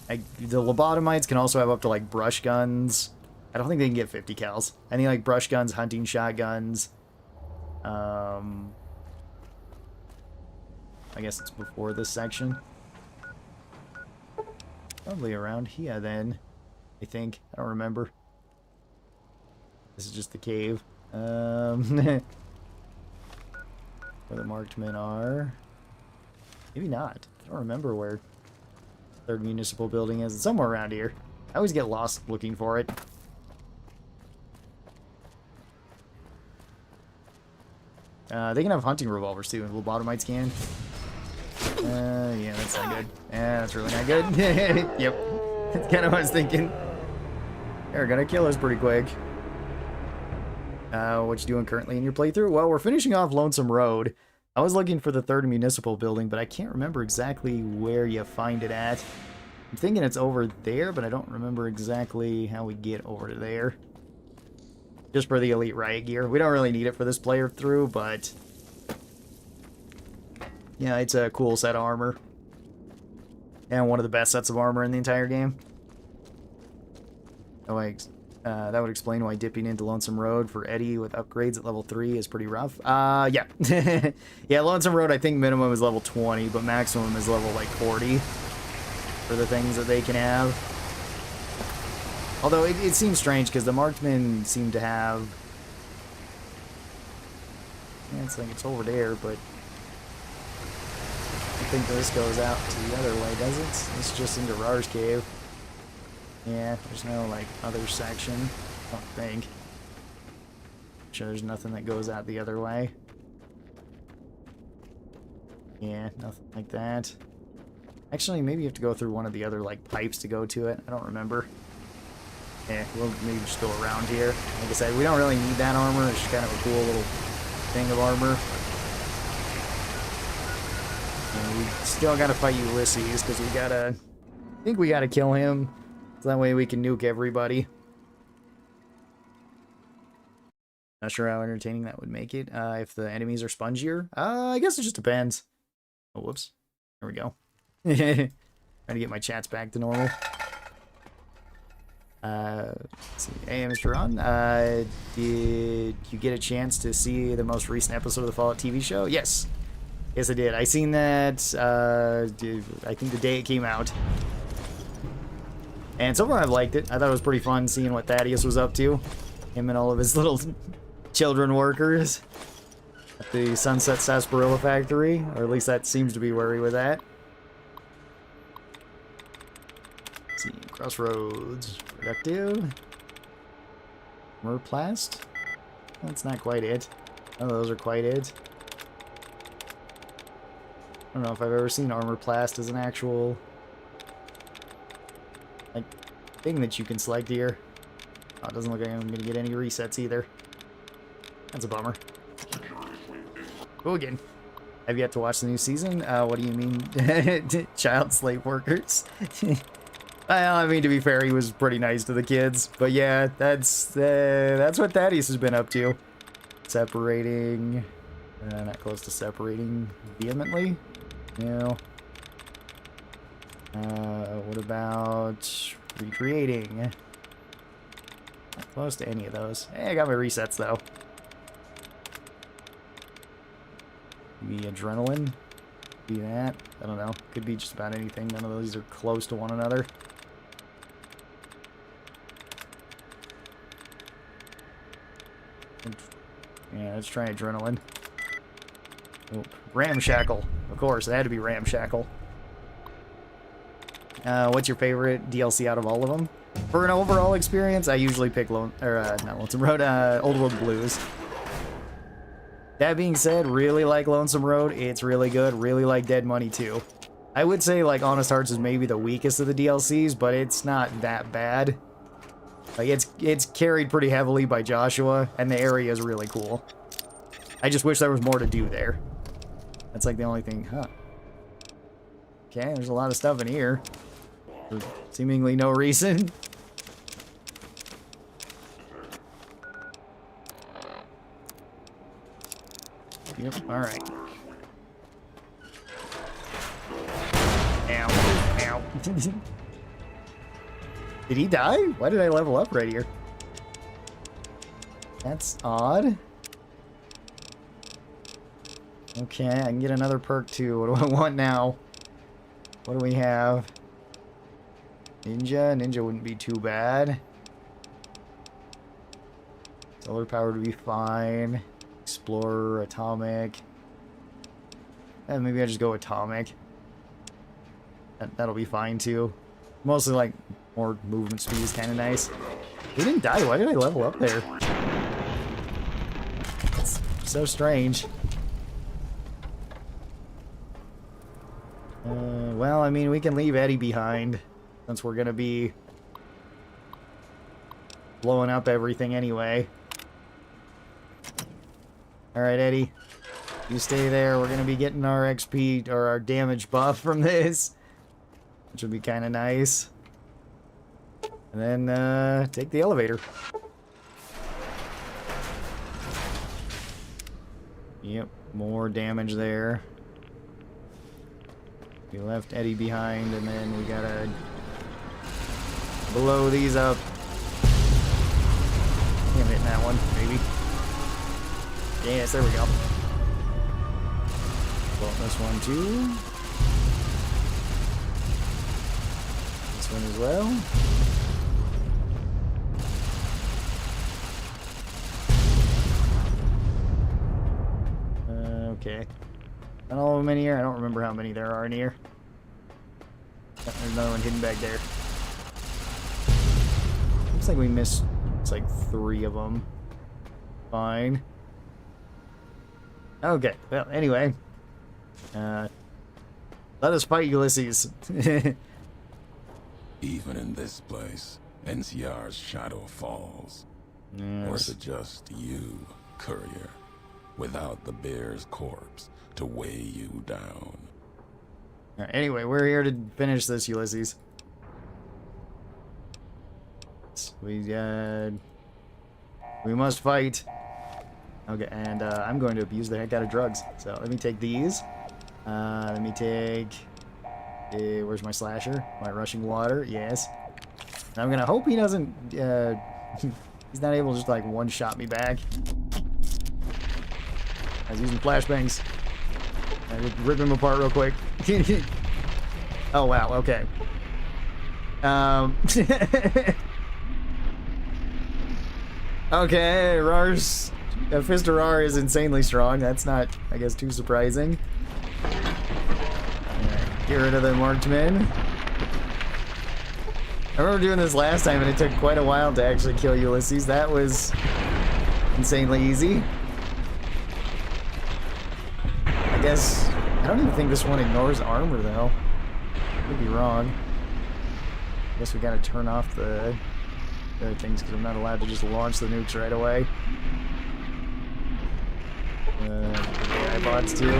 The lobotomites can also have up to like brush guns. I don't think they can get 50 cals. I think like brush guns, hunting shotguns, I guess it's before this section. Probably around here then, I think. I don't remember. This is just the cave. Where the marked men are. Maybe not. I don't remember where the 3rd municipal building is. It's somewhere around here. I always get lost looking for it. They can have hunting revolvers too. Lobotomites can. Yeah, that's not good. Yeah, that's really not good. Yep. That's kind of what I was thinking. They're gonna kill us pretty quick. What you doing currently in your playthrough? Well, we're finishing off Lonesome Road. I was looking for the 3rd municipal building, but I can't remember exactly where you find it at. I'm thinking it's over there, but I don't remember exactly how we get over to there. Just for the elite riot gear. We don't really need it for this playthrough, but yeah, it's a cool set of armor. And one of the best sets of armor in the entire game. Oh, that would explain why dipping into Lonesome Road for Eddie with upgrades at level 3 is pretty rough. Yeah. Yeah, Lonesome Road I think minimum is level 20, but maximum is level like 40 for the things that they can have. Although it seems strange because the marksmen seem to have... Yeah, it's like it's over there, but I think this goes out to the other way, does it? It's just into Rawr's cave. Yeah, there's no, like, other section. I don't think. I'm sure there's nothing that goes out the other way. Yeah, nothing like that. Actually, maybe you have to go through one of the other, like, pipes to go to it. I don't remember. Yeah, we'll maybe just go around here. Like I said, we don't really need that armor. It's just kind of a cool little thing of armor. And we still gotta fight Ulysses, because we gotta... I think we gotta kill him. So that way we can nuke everybody. Not sure how entertaining that would make it. If the enemies are spongier. I guess it just depends. Oh, whoops. There we go. Trying to get my chats back to normal. Let's see. Hey, Mr. Ron. Did you get a chance to see the most recent episode of the Fallout TV show? Yes. Yes, I did. I seen that, I think the day it came out. And so far I've liked it. I thought it was pretty fun seeing what Thaddeus was up to. Him and all of his little children workers at the Sunset Sarsaparilla factory. Or at least that seems to be where he was at. Let's see. Crossroads. Productive. Merplast? That's not quite it. None of those are quite it. I don't know if I've ever seen armor plast as an actual... like, thing that you can select here. Oh, it doesn't look like I'm going to get any resets either. That's a bummer. Go again. Have yet to watch the new season? What do you mean? Child slave workers? Well, I mean, to be fair, he was pretty nice to the kids. But yeah, that's what Thaddeus has been up to. Separating... not close to separating vehemently. No. What about recreating? Not close to any of those. Hey, I got my resets though. Maybe adrenaline. Be that. I don't know. Could be just about anything. None of those are close to one another. Yeah, let's try adrenaline. Oh, Ramshackle. Of course, it had to be Ramshackle. What's your favorite DLC out of all of them? For an overall experience, I usually pick not Lonesome Road, Old World Blues. That being said, really like Lonesome Road. It's really good. Really like Dead Money too. I would say like Honest Hearts is maybe the weakest of the DLCs, but it's not that bad. Like it's carried pretty heavily by Joshua, and the area is really cool. I just wish there was more to do there. That's like the only thing, huh? Okay, there's a lot of stuff in here. For seemingly no reason. Yep, alright. Ow. Ow. Did he die? Why did I level up right here? That's odd. Okay, I can get another perk too. What do I want now? What do we have? Ninja? Ninja wouldn't be too bad. Solar power would be fine. Explorer, atomic. Maybe I just go atomic. That'll be fine too. Mostly like more movement speed is kind of nice. He didn't die. Why did I level up there? It's so strange. Well, I mean, we can leave Eddie behind since we're gonna be blowing up everything anyway. Alright, Eddie. You stay there. We're gonna be getting our XP or our damage buff from this, which would be kind of nice. And then take the elevator. Yep, more damage there. We left Eddie behind, and then we gotta blow these up. I think I'm hitting that one, maybe. Yes, there we go. Well, this one too. This one as well. Okay. Not all of them in here. I don't remember how many there are in here. There's another one hidden back there. Looks like we missed. It's like 3 of them. Fine. Okay. Well, anyway. Let us fight Ulysses. Even in this place, NCR's shadow falls. Yes. Or is it just you, courier, without the bear's corpse to weigh you down? Alright, anyway, we're here to finish this, Ulysses. We must fight. Okay, and I'm going to abuse the heck out of drugs. So let me take these. Let me take... where's my slasher? My rushing water, yes. And I'm gonna hope he doesn't... he's not able to just like one-shot me back. I was using flashbangs. I just rip him apart real quick. Oh wow, okay. Okay, Rawr's... Fist of Rawr is insanely strong. That's not, I guess, too surprising. Alright, get rid of the marksman. I remember doing this last time and it took quite a while to actually kill Ulysses. That was insanely easy. I guess... I don't even think this one ignores armor, though. Could be wrong. I guess we gotta turn off the other things because I'm not allowed to just launch the nukes right away. The iBots too.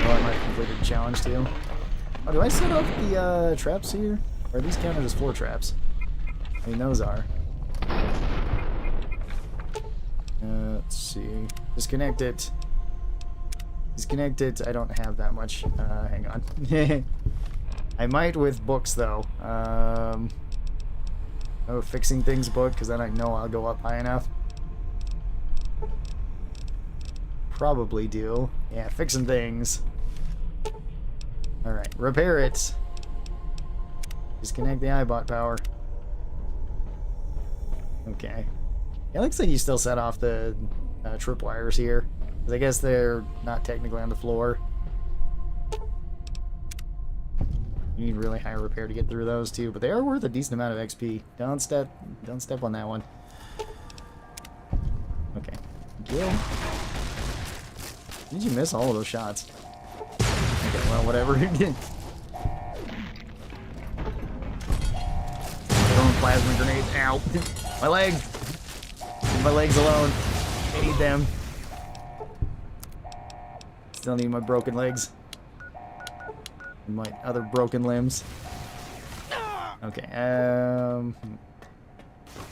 Oh, I might have completed the challenge too. Oh, do I set up the traps here? Or are these counted as 4 traps? I mean, those are. Let's see. Disconnect it. Disconnect it. I don't have that much. Hang on. I might with books though. Oh, fixing things book, because then I know I'll go up high enough. Probably do. Yeah, fixing things. Alright, repair it. Disconnect the iBot power. Okay. It looks like you still set off the tripwires here. Because I guess they're not technically on the floor. You need really high repair to get through those too, but they are worth a decent amount of XP. Don't step on that one. Okay. Kill. Did you miss all of those shots? Okay, well, whatever. Throwing plasma grenades. Ow! My leg! Leave my legs alone. I need them. Still need my broken legs. And my other broken limbs. Okay, I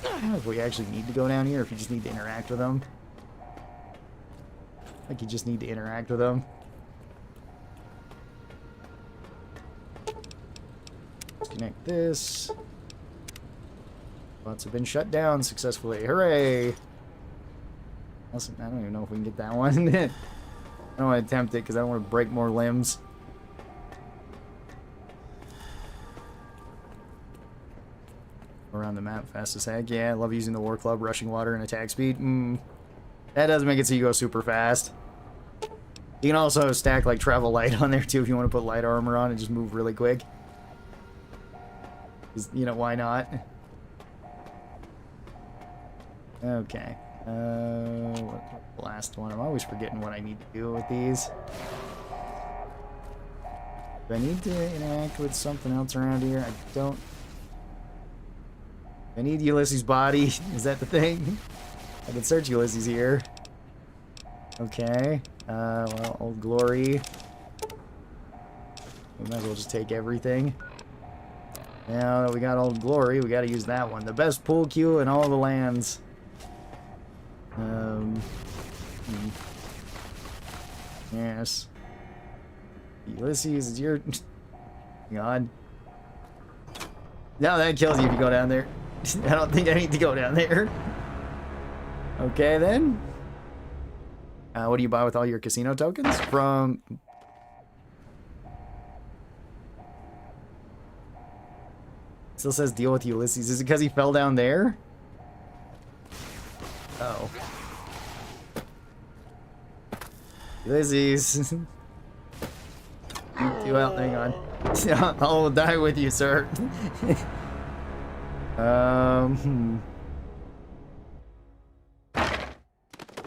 don't know if we actually need to go down here, or if you just need to interact with them. Like you just need to interact with them. Disconnect this. Bots have been shut down successfully. Hooray! Also, I don't even know if we can get that one. I don't want to attempt it because I don't want to break more limbs. Around the map fast as heck. Yeah, I love using the War Club, rushing water, and attack speed. That does make it so you go super fast. You can also stack like travel light on there too if you want to put light armor on and just move really quick. You know, why not? Okay. What's the last one? I'm always forgetting what I need to do with these. Do I need to interact with something else around here? I don't. I need Ulysses' body. Is that the thing? I can search Ulysses here. Okay. Well, Old Glory. We might as well just take everything. Now that we got Old Glory, we gotta use that one. The best pool cue in all the lands. Yes. Ulysses, is your... God. No, that kills you if you go down there. I don't think I need to go down there. Okay, then. What do you buy with all your casino tokens? From... Still says deal with Ulysses. Is it because he fell down there? Oh. Ulysses. Well, hang on. I'll die with you, sir.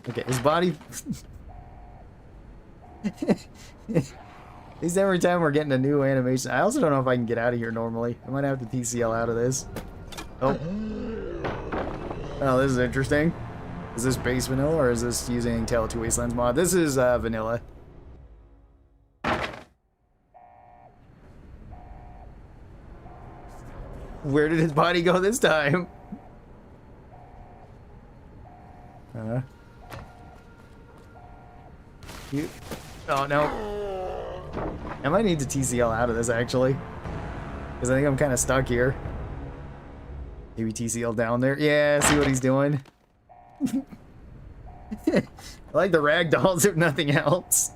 Okay, his body... At least every time we're getting a new animation. I also don't know if I can get out of here normally. I might have to TCL out of this. Oh. Oh, this is interesting. Is this base vanilla or is this using Tale of Two Wastelands mod? This is vanilla. Where did his body go this time? Oh no. I might need to TCL out of this actually. Because I think I'm kind of stuck here. Maybe TCL down there. Yeah, see what he's doing. I like the ragdolls if nothing else.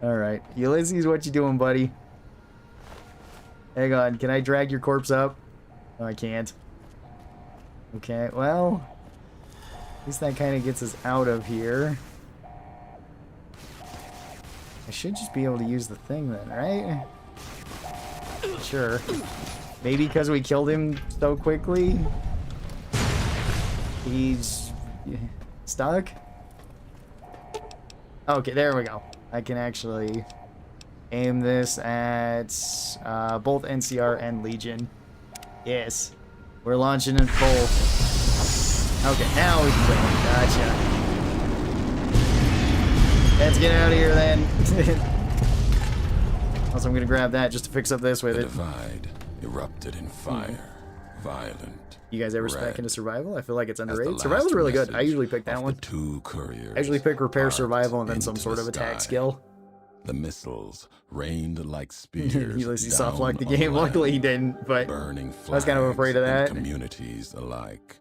Alright. Ulysses, what you doing, buddy? Hang on, can I drag your corpse up? No, I can't. Okay, well... At least that kind of gets us out of here. I should just be able to use the thing then, right? Sure. Maybe because we killed him so quickly, he's stuck? Okay, there we go. I can actually aim this at both NCR and Legion. Yes. We're launching in full. Okay, now we can go. Gotcha. Let's get out of here then. Also, I'm gonna grab that just to fix up this with The it. divide erupted in fire, violent. You guys ever red, spec into survival? I feel like it's as the underrated. last Survival's really good. I message usually pick that of one. The two couriers I usually pick repair, arced survival, and then some into sort the of attack sky. skill. The missiles rained like spears. Ulysses soft down locked the on game. land, Luckily he didn't, but burning I was kind of afraid of flags that. in communities alike,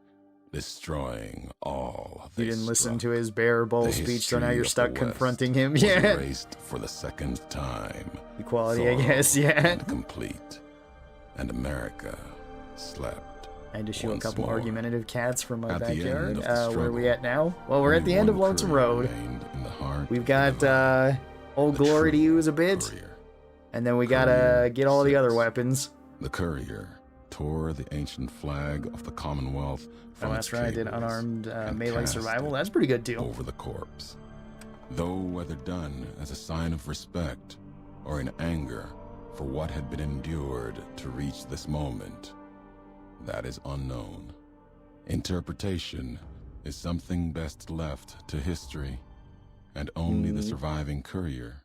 destroying all. You they didn't listen struck. to his bear bowl The speech, so now history you're of stuck the West confronting him. was Yeah. erased for the second time. Equality, I Thorough guess, yeah. and complete, and America slept. I had to shoot a once couple more. argumentative cats from my At the end backyard. of the Where are we struggle, at now? Well, we're at only the end of one Lonesome courier Road. remained in the heart We've of got the Old the Glory to true use a bit, courier. and then we Courier gotta get all the other 6. weapons. The courier tore the ancient flag of the Commonwealth from Oh, its that's right, I did cables unarmed and melee cast survival. it That's pretty good too. over the corpse. Though whether done as a sign of respect or in anger for what had been endured to reach this moment, that is unknown. Interpretation is something best left to history, and only the surviving courier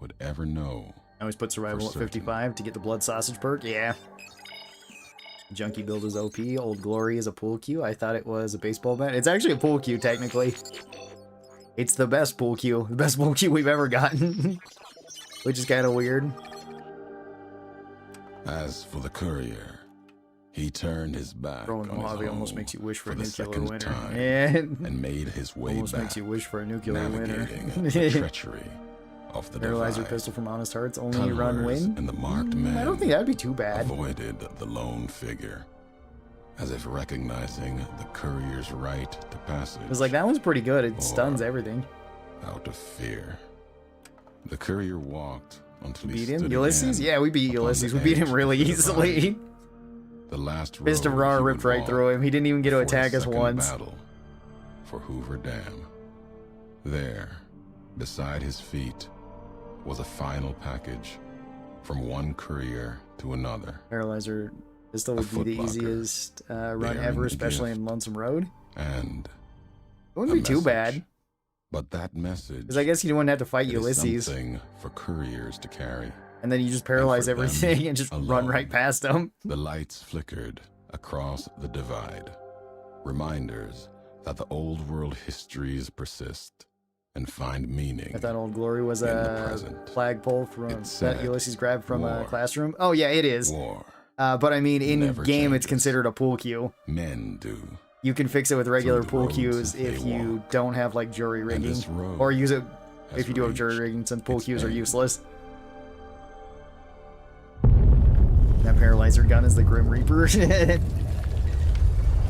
would ever know. I always put survival For at certain. 55 to get the blood sausage perk. Yeah. Junkie build is OP. Old Glory is a pool cue. I thought it was a baseball bat. It's actually a pool cue, technically. It's the best pool cue. The best pool cue we've ever gotten. Which is kind of weird. As for the courier, He turned his back Throwing on the his Mojave almost home makes you wish for a the nuclear second winter. time And and made his way almost back, makes you wish for a nuclear winter. navigating the treachery of the Paralyzer divide. pistol from Honest Hearts, only run Tunnelers win. and the marked men I don't think that'd be too bad. avoided the lone figure, as if recognizing the courier's right to passage. It was like, that one's pretty good. It Or- stuns everything. out of fear. The courier walked until he Beat stood him? Ulysses? again Yeah, we beat upon Ulysses. the We beat edge him really of the easily. divide. The last Fist of road Rawr he ripped would right walk through him. He didn't even get to before the attack us second once. battle for Hoover Dam. There, beside his feet, was a final package from one courier to another. Paralyzer pistol would A be the footlocker. easiest run Bearing ever, the especially gift. in Lonesome Road. And It wouldn't a be too message. bad. But that message, Because I guess you wouldn't have to fight it is Ulysses. something for couriers to carry. And then you just paralyze for them everything and just run alone. right past them. The lights flickered across the divide. Reminders that the old world histories persist and find meaning. I thought Old Glory was In the a present. flagpole from It that said, Ulysses grabbed from a "War. classroom. Oh yeah, it is. War. But I mean, in Never game, it's changes. considered a pool cue. Men do. You can fix it with regular the pool roads cues they if you walk. don't have like jury And rigging, this road or use it has if you do have jury reached rigging, since pool its cues are end. useless. That paralyzer gun is the Grim Reaper.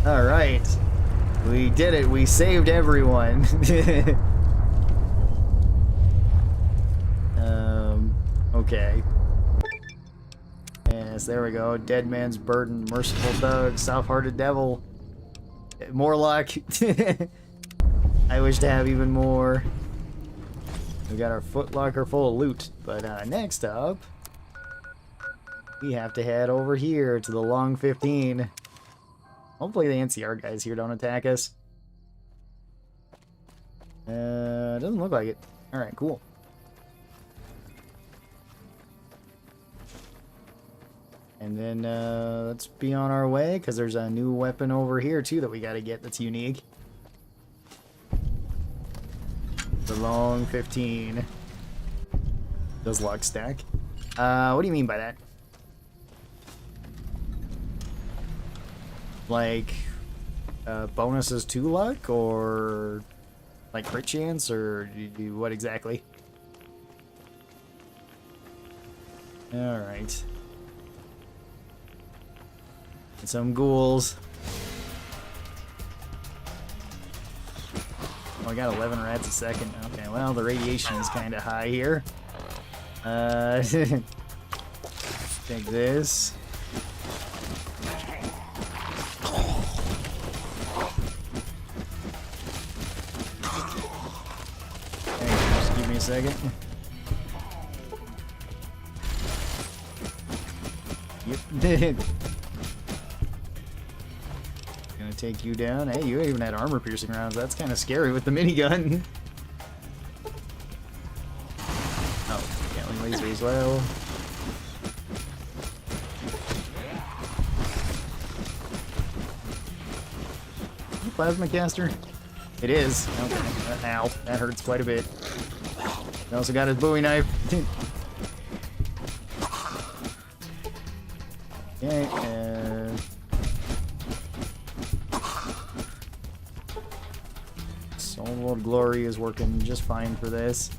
All right, we did it. We saved everyone. Okay. Yes, there we go. Dead Man's Burden, Merciful Thug, Soft-Hearted Devil. More luck. I wish to have even more. We got our footlocker full of loot. But next up, we have to head over here to the Long 15. Hopefully the NCR guys here don't attack us. Doesn't look like it. Alright, cool. And then let's be on our way, because there's a new weapon over here too that we gotta get that's unique. The Long 15. Does luck stack? What do you mean by that? Like bonuses to luck, or like crit chance, or what exactly? Alright. Some ghouls. Oh, I got 11 rats a second. Okay, well, the radiation is kind of high here. Take this. Okay, just give me a second. Yep. Gonna take you down. Hey, you even had armor piercing rounds. That's kind of scary with the minigun. Oh, Gatling laser as well. Plasma caster? It is. Okay. Ow, that hurts quite a bit. He also got his Bowie knife. Okay, Soul World Glory is working just fine for this.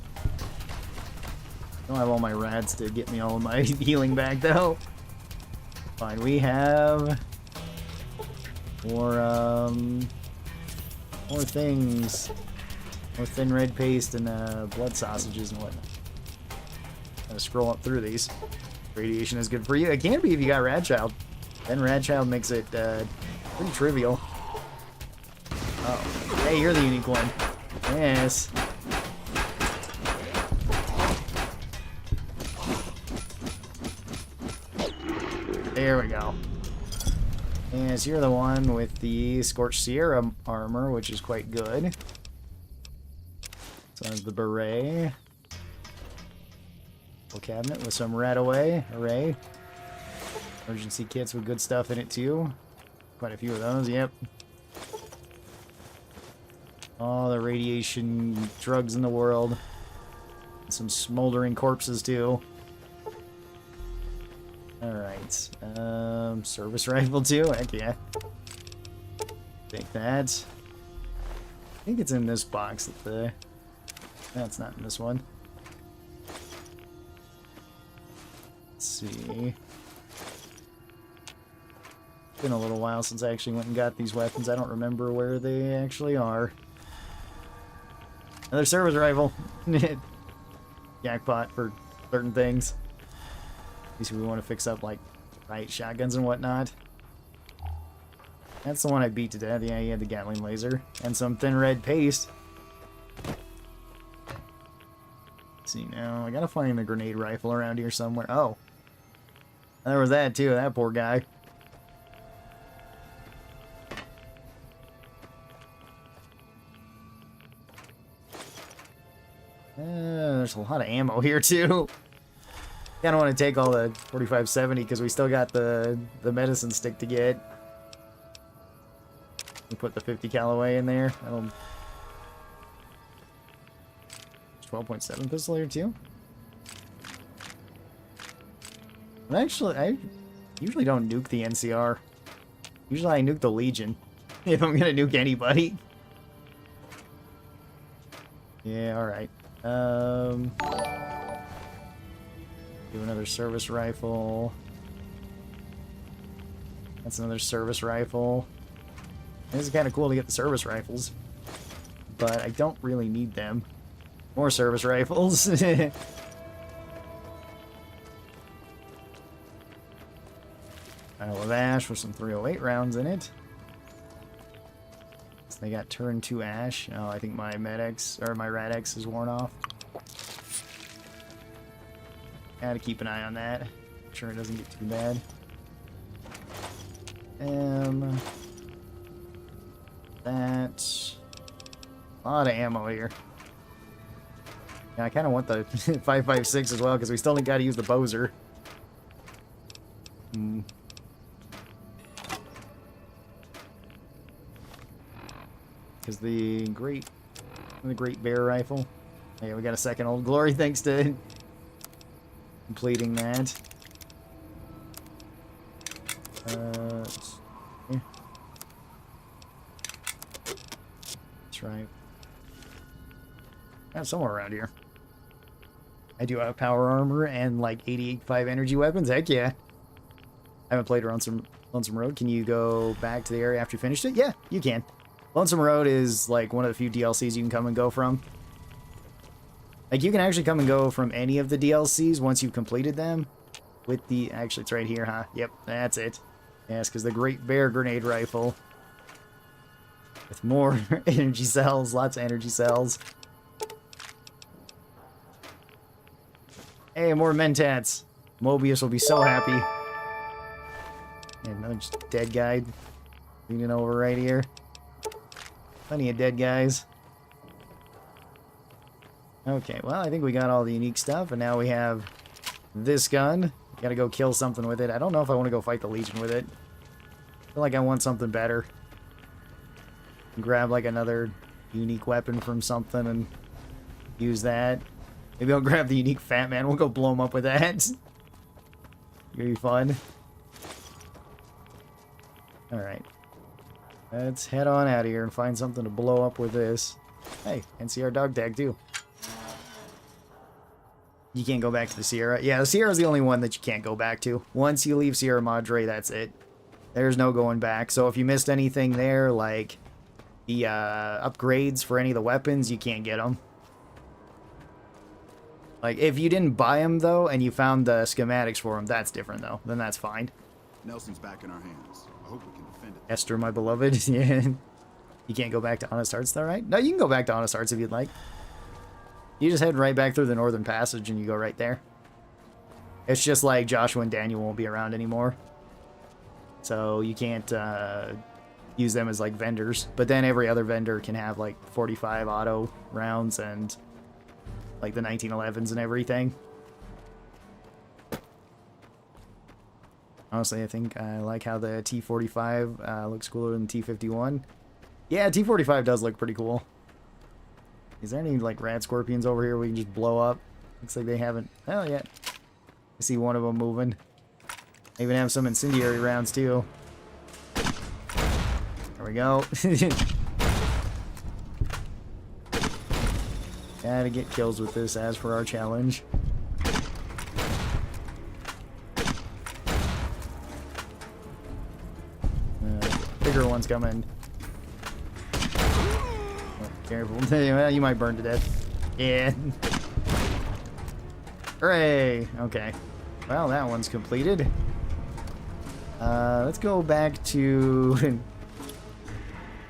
Don't have all my rads to get me all of my healing back though. Fine, we have more things. More thin red paste and blood sausages and whatnot. Gotta scroll up through these. Radiation is good for you. It can be if you got Radchild. Then Radchild makes it pretty trivial. Oh, hey, you're the unique one. Yes. There we go. Yes, you're the one with the Scorched Sierra armor, which is quite good. So there's the beret. Full cabinet with some rat array. Emergency kits with good stuff in it too. Quite a few of those, yep. All the radiation drugs in the world. And some smoldering corpses too. Alright. Service rifle too? Heck yeah. Take that. I think it's in this box that the... No, it's not in this one. Let's see. It's been a little while since I actually went and got these weapons. I don't remember where they actually are. Another service rifle. Jackpot for certain things. At least we want to fix up, like, riot shotguns and whatnot. That's the one I beat to death. Yeah, he had the Gatling laser. And some thin red paste. Let's see now. I gotta find the grenade rifle around here somewhere. Oh. There was that too, that poor guy. There's a lot of ammo here too. Kinda want to take all the 4570 because we still got the medicine stick to get. We put the 50 cal away in there. 12.7 pistol here too. But actually, I usually don't nuke the NCR. Usually I nuke the Legion if I'm gonna nuke anybody. Yeah, alright. Do another service rifle. That's another service rifle. This is kind of cool to get the service rifles, but I don't really need them. More service rifles. Pile of ash with some 308 rounds in it. So they got turn 2 ash. Oh, I think my Med-X, or my Rad-X is worn off. Gotta keep an eye on that. Make sure it doesn't get too bad. That's a lot of ammo here. Yeah, I kind of want the 5.56 as well because we still got to use the Bowser. Because the Great Bear Rifle. Yeah, we got a second Old Glory thanks to completing that. Yeah. That's right. Somewhere around here. I do have power armor and like 88.5 energy weapons. Heck yeah. I haven't played Lonesome Road. Can you go back to the area after you finished it? Yeah, you can. Lonesome Road is like one of the few DLCs you can come and go from. Like you can actually come and go from any of the DLCs once you've completed them. With the... Actually, it's right here, huh? Yep, that's it. Yes, because the Great Bear Grenade Rifle. With more energy cells. Lots of energy cells. Hey, more Mentats. Mobius will be so happy. And another just dead guy. Leaning over right here. Plenty of dead guys. Okay, well, I think we got all the unique stuff, and now we have this gun. Gotta go kill something with it. I don't know if I want to go fight the Legion with it. I feel like I want something better. Grab, like, another unique weapon from something and use that. Maybe I'll grab the unique Fat Man. We'll go blow him up with that. It's gonna be fun. Alright. Let's head on out of here and find something to blow up with this. Hey, NCR dog tag too. You can't go back to the Sierra. Yeah, the Sierra is the only one that you can't go back to. Once you leave Sierra Madre, that's it. There's no going back. So if you missed anything there, like the upgrades for any of the weapons, you can't get them. Like, if you didn't buy them, though, and you found the schematics for them, that's different, though. Then that's fine. Nelson's back in our hands. I hope we can defend it. Esther, my beloved. Yeah. You can't go back to Honest Hearts, though, right? No, you can go back to Honest Hearts if you'd like. You just head right back through the Northern Passage and you go right there. It's just like Joshua and Daniel won't be around anymore. So you can't use them as like vendors. But then every other vendor can have like 45 auto rounds and like the 1911s and everything. Honestly, I think I like how the T45 looks cooler than the T51. Yeah, T45 does look pretty cool. Is there any, like, rad scorpions over here we can just blow up? Looks like they haven't... Oh, yeah. I see one of them moving. I even have some incendiary rounds too. There we go. Gotta get kills with this as for our challenge. Bigger one's coming. Oh, careful. Well, you might burn to death. Yeah. Hooray! Okay. Well, that one's completed. Let's go back to...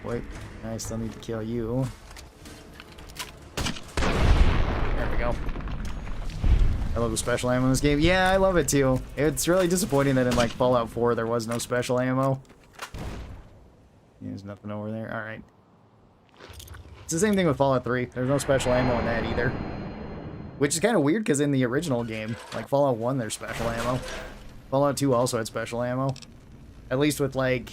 Wait, I still need to kill you. There we go. I love the special ammo in this game. Yeah, I love it too. It's really disappointing that in like Fallout 4 there was no special ammo. There's nothing over there. Alright. It's the same thing with Fallout 3. There's no special ammo in that either. Which is kind of weird because in the original game, like Fallout 1, there's special ammo. Fallout 2 also had special ammo. At least with like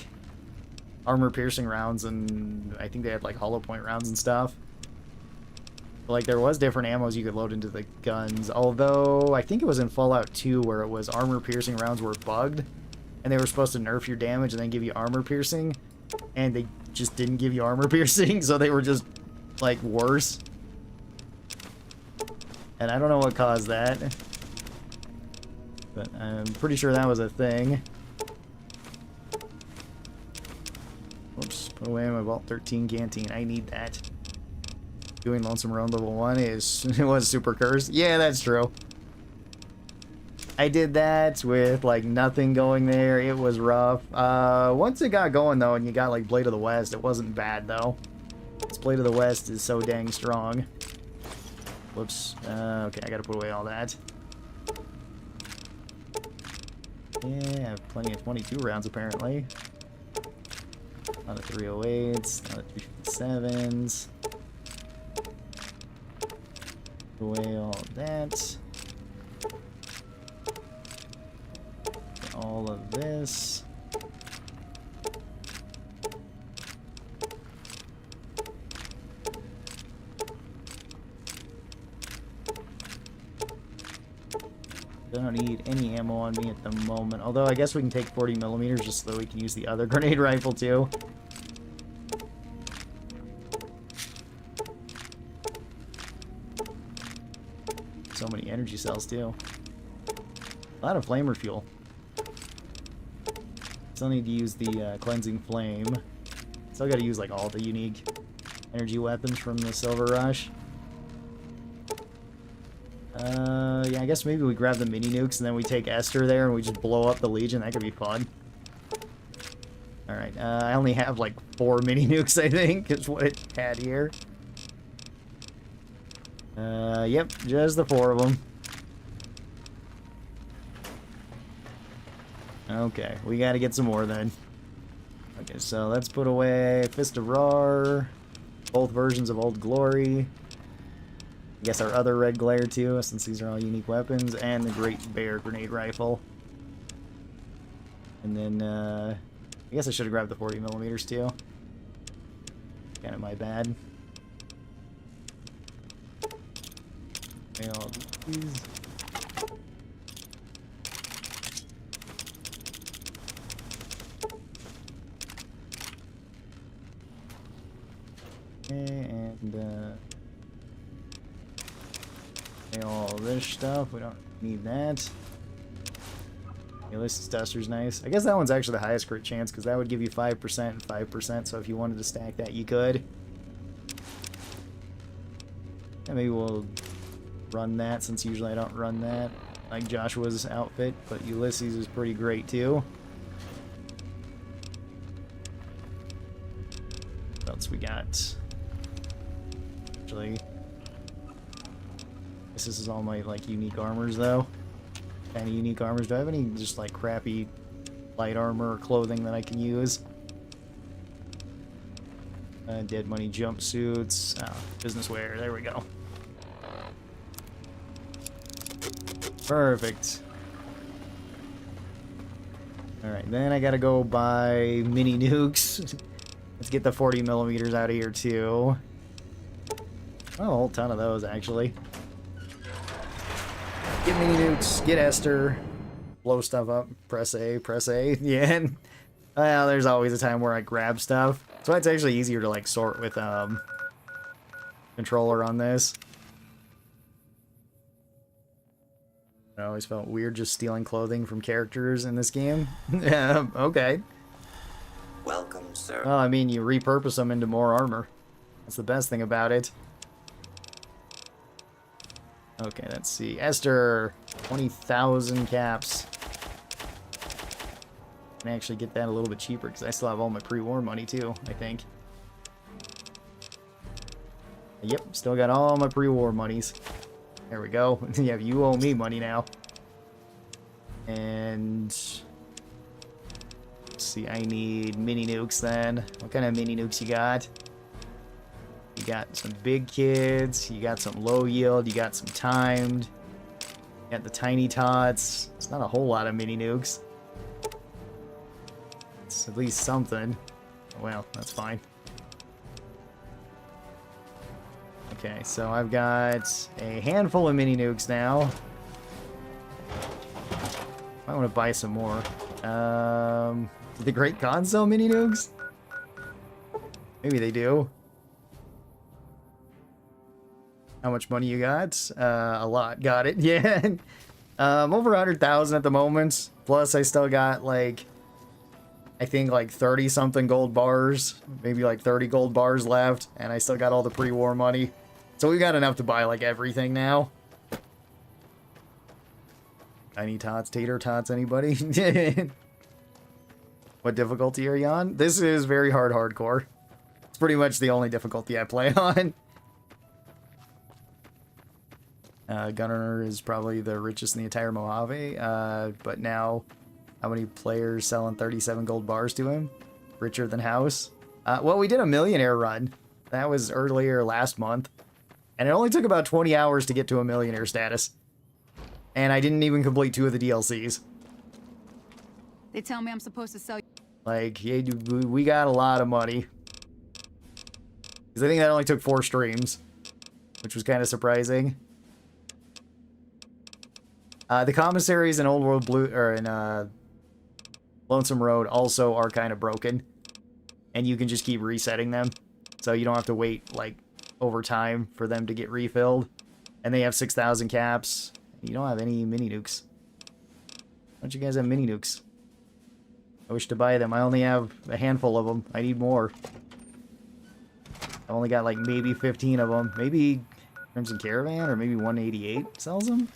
armor-piercing rounds, and I think they had like hollow point rounds and stuff. But, like, there was different ammos you could load into the guns. Although, I think it was in Fallout 2 where it was armor-piercing rounds were bugged. And they were supposed to nerf your damage and then give you armor-piercing. And they just didn't give you armor-piercing, so they were just, like, worse. And I don't know what caused that. But I'm pretty sure that was a thing. Oops, put away my Vault 13 canteen. I need that. Doing Lonesome Road level 1 was super cursed. Yeah, that's true. I did that with like nothing going there. It was rough. Once it got going though, and you got like Blade of the West, it wasn't bad though. This Blade of the West is so dang strong. Whoops. Okay, I gotta put away all that. Yeah, I have plenty of 22 rounds apparently. A lot of 308s, a lot of 357s. Away all of that. All of this. Don't need any ammo on me at the moment. Although I guess we can take 40 millimeters just so that we can use the other grenade rifle too. So many energy cells too. A lot of flamer fuel. Still need to use the cleansing flame. Still got to use like all the unique energy weapons from the Silver Rush. Yeah, I guess maybe we grab the mini nukes and then we take Esther there and we just blow up the Legion. That could be fun. Alright, I only have like 4 mini nukes, I think, is what it had here. Yep, just the 4 of them. Okay, we gotta get some more then. Okay, so let's put away Fist of Rawr, both versions of Old Glory. I guess our other red glare too, since these are all unique weapons, and the Great Bear grenade rifle. And then, I guess I should have grabbed the 40 millimeters too. Kind of my bad. Okay, all these. Okay, and all this stuff. We don't need that. Ulysses Duster's nice. I guess that one's actually the highest crit chance because that would give you 5% and 5%. So if you wanted to stack that, you could. And maybe we'll run that since usually I don't run that. Like Joshua's outfit, but Ulysses is pretty great too. What else we got? Actually, this is all my like unique armors though. Kind of unique armors. Do I have any just like crappy light armor or clothing that I can use? Dead money jumpsuits. Oh, business wear. There we go. Perfect. Alright, then I gotta go buy mini nukes. Let's get the 40 millimeters out of here too. Oh, a whole ton of those actually. Get mini nukes, get Esther. blow stuff up. Press A, press A. Yeah. Well, there's always a time where I grab stuff. So it's actually easier to like sort with controller on this. I always felt weird just stealing clothing from characters in this game. Yeah, okay. Welcome, sir. Well, I mean, you repurpose them into more armor. That's the best thing about it. Okay, let's see. Esther, 20,000 caps. Can actually get that a little bit cheaper because I still have all my pre-war money too, I think. Yep, still got all my pre-war monies. There we go. Yeah, you owe me money now. And let's see, I need mini nukes then. What kind of mini nukes you got? You got some big kids, you got some low yield, you got some timed, you got the tiny tots. It's not a whole lot of mini nukes. It's at least something. Well, that's fine. Okay, so I've got a handful of mini nukes now. I want to buy some more. Do the Great Khan sell mini nukes? Maybe they do. How much money you got? A lot. Got it. Yeah. Over 100,000 at the moment. Plus, I still got like, I think like 30 something gold bars, maybe like 30 gold bars left, and I still got all the pre-war money. So we got enough to buy like everything now. Tiny tots, tater tots, anybody? What difficulty are you on? This is very hard hardcore. It's pretty much the only difficulty I play on. Gunner is probably the richest in the entire Mojave, but now how many players selling 37 gold bars to him? Richer than House? Well, we did a millionaire run. That was earlier last month. And it only took about 20 hours to get to a millionaire status. And I didn't even complete 2 of the DLCs. They tell me I'm supposed to sell you. Like, yeah, we got a lot of money. Because I think that only took 4 streams, which was kind of surprising. The commissaries in Old World Blue, or in Lonesome Road also are kind of broken. And you can just keep resetting them. So you don't have to wait, like, over time for them to get refilled. And they have 6,000 caps. You don't have any mini nukes. Why don't you guys have mini nukes? I wish to buy them. I only have a handful of them. I need more. I've only got like maybe 15 of them. Maybe Crimson Caravan or maybe 188 sells them.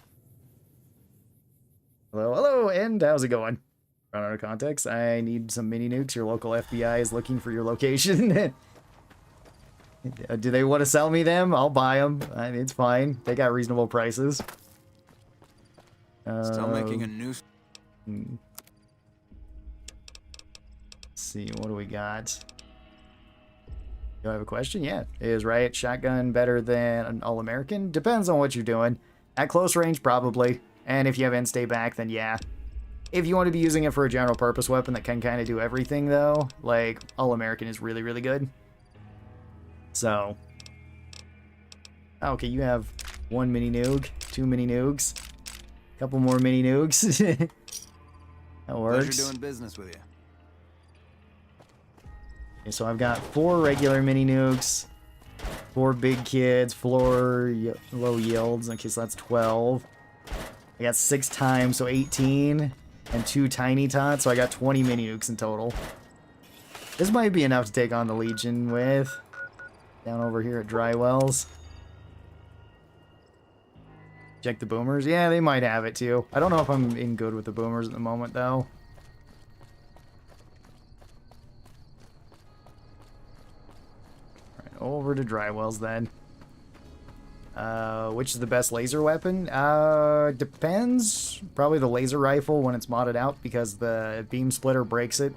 Hello, hello, and how's it going? Run out of context. I need some mini nukes. Your local FBI is looking for your location. Do they want to sell me them? I'll buy them. It's fine. They got reasonable prices. Still making a new... Let's see, what do we got? Do I have a question? Yeah. Is Riot Shotgun better than an All-American? Depends on what you're doing. At close range, probably. And if you have end stay back, then yeah. If you want to be using it for a general purpose weapon that can kind of do everything, though, like, All-American is really, really good. So. Okay, you have 1 mini nuke, 2 mini nukes. Couple more mini nukes. That works. Pleasure doing business with you. Okay, so I've got 4 regular mini nukes, 4 big kids, 4 low yields. Okay, so that's 12. I got 6 times, so 18, and 2 tiny tots, so I got 20 mini nukes in total. This might be enough to take on the Legion with. Down over here at Dry Wells. Check the boomers. Yeah, they might have it too. I don't know if I'm in good with the boomers at the moment, though. Alright, over to Dry Wells then. Which is the best laser weapon? Depends. Probably the laser rifle when it's modded out because the beam splitter breaks it.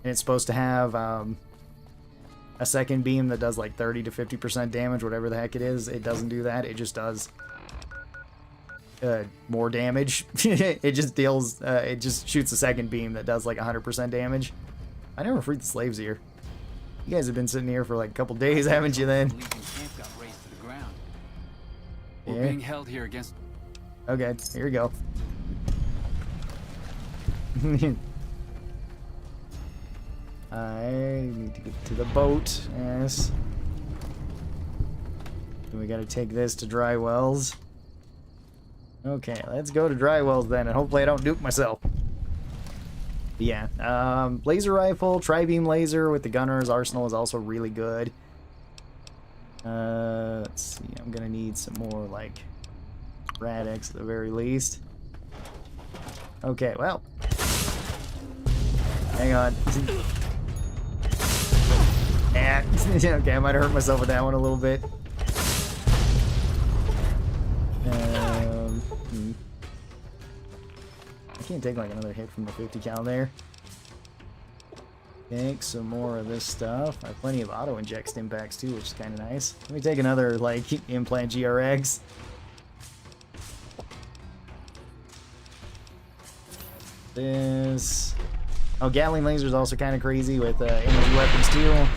And it's supposed to have a second beam that does like 30 to 50% damage, whatever the heck it is. It doesn't do that. It just does more damage. It just deals, it just shoots a second beam that does like 100% damage. I never freed the slaves here. You guys have been sitting here for like a couple days, haven't you then? Legion camp got razed to the ground. We're Yeah. being held here against... Okay, here we go. I need to get to the boat. Yes. We gotta take this to dry wells. Okay, let's go to dry wells then, and hopefully I don't dupe myself. But yeah, laser rifle, tri-beam laser with the gunner's arsenal is also really good. Let's see, I'm gonna need some more, like, Rad-X at the very least. Okay, well. Hang on. Okay, I might have hurt myself with that one a little bit. I can't take like another hit from the 50 cal there. Take some more of this stuff. I have plenty of auto inject stim packs too, which is kind of nice. Let me take another like implant GRX. This. Oh, Gatling laser is also kind of crazy with energy weapons too.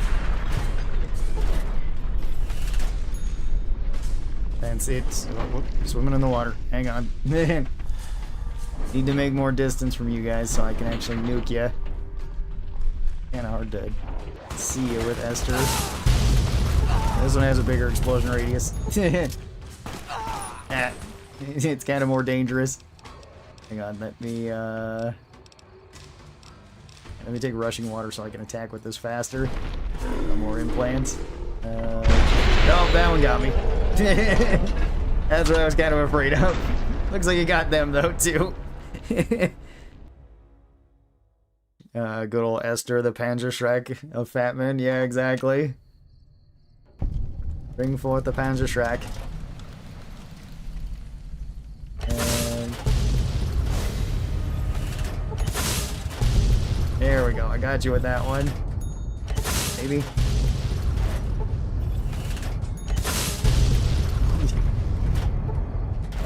That's it. Oh, swimming in the water. Hang on. Need to make more distance from you guys so I can actually nuke you. Kind of hard to see you with Esther. This one has a bigger explosion radius. It's kind of more dangerous. Hang on, let me take rushing water so I can attack with this faster. More implants. Oh, that one got me. That's what I was kind of afraid of. Looks like you got them though too. Good old Esther, the Panzerschreck of Fatman. Yeah, exactly. Bring forth the Panzerschreck. And there we go. I got you with that one. Maybe.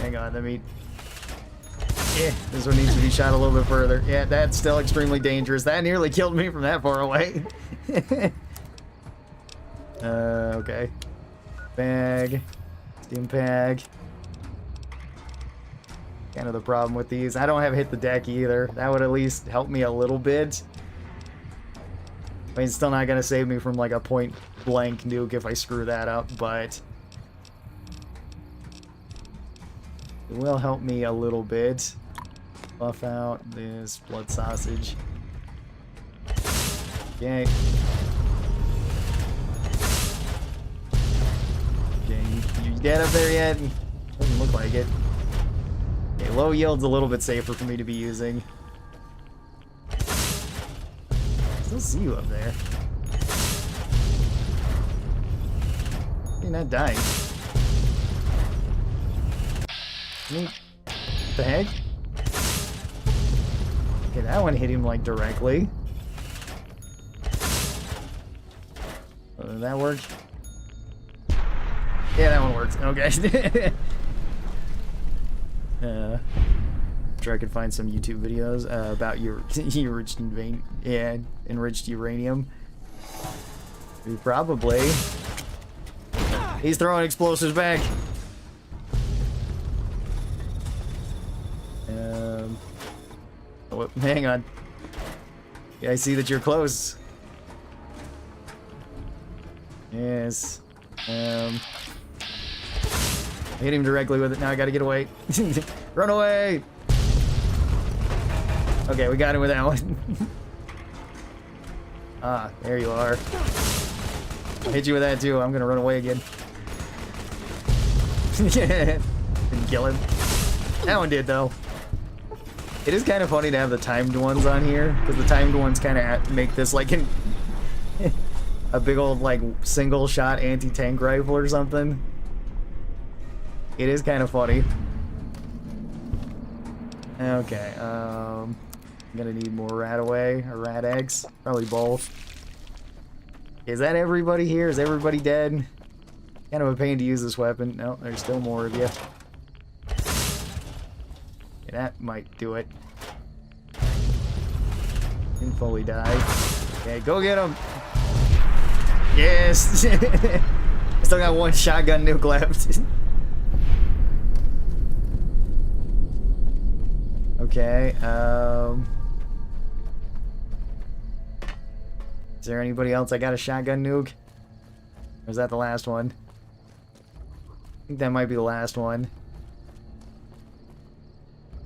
Hang on, let me... Yeah, this one needs to be shot a little bit further. Yeah, that's still extremely dangerous. That nearly killed me from that far away. Okay. Bag. Steam bag. Kind of the problem with these. I don't have hit the deck either. That would at least help me a little bit. I mean, it's still not going to save me from like a point blank nuke if I screw that up, but... it will help me a little bit. Buff out this blood sausage. Okay. Okay, you get up there yet? Doesn't look like it. Okay, low yield's a little bit safer for me to be using. Still see you up there. You're not dying. What the heck? Okay, that one hit him like directly. Did that work? Yeah, that one works. Okay. Sure I could find some YouTube videos about your enriched uranium. Probably. He's throwing explosives back. Oh, hang on. Yeah, I see that you're close. Yes. I hit him directly with it. Now I gotta get away. Run away! Okay, we got him with that one. Ah, there you are. I'll hit you with that too. I'm gonna run away again. Didn't kill him. That one did though. It is kind of funny to have the timed ones on here, because the timed ones kind of make this like a big old like single shot anti-tank rifle or something. It is kind of funny. Okay, I'm gonna need more Radaway or Rad-X, probably both. Is that everybody here? Is everybody dead? Kind of a pain to use this weapon. No, there's still more of you. That might do it. Didn't fully die. Okay, go get him. Yes. I still got one shotgun nuke left. Okay. Is there anybody else? I got a shotgun nuke. Or is that the last one? I think that might be the last one.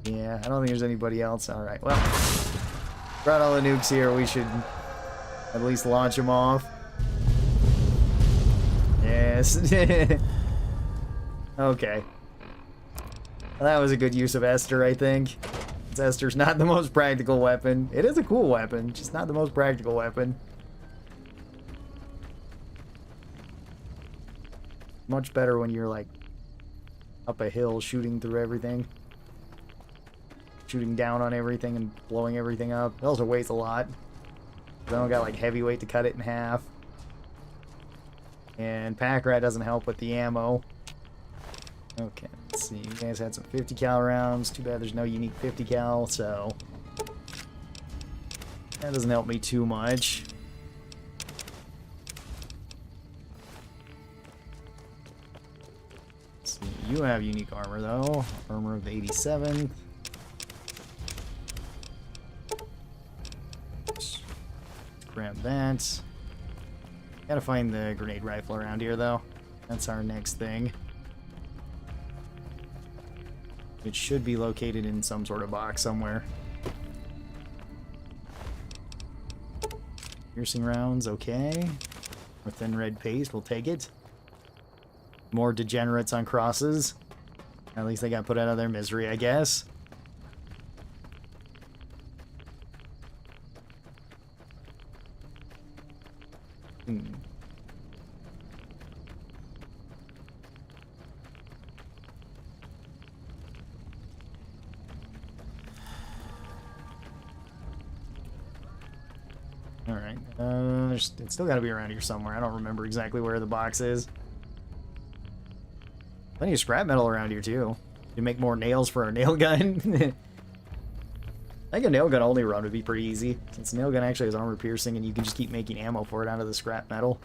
Yeah, I don't think there's anybody else. Alright, well. Brought all the nukes here. We should at least launch them off. Yes. Okay. Well, that was a good use of Esther, I think. Esther's not the most practical weapon. It is a cool weapon, just not the most practical weapon. Much better when you're like up a hill shooting through everything. Shooting down on everything and blowing everything up. It also weighs a lot. I don't got like heavyweight to cut it in half. And Pack Rat doesn't help with the ammo. Okay, let's see. You guys had some 50 cal rounds. Too bad there's no unique 50 cal, so that doesn't help me too much. Let's see. You have unique armor though. Armor of the 87th. Grab that. Gotta find the grenade rifle around here though. That's our next thing. It should be located in some sort of box somewhere. Piercing rounds, okay. Or thin red paste, we'll take it. More degenerates on crosses. At least they got put out of their misery, I guess. Alright, it's still gotta be around here somewhere. I don't remember exactly where the box is. Plenty of scrap metal around here too. You make more nails for a nail gun. I think a nail gun only run would be pretty easy, since the nail gun actually has armor piercing and you can just keep making ammo for it out of the scrap metal.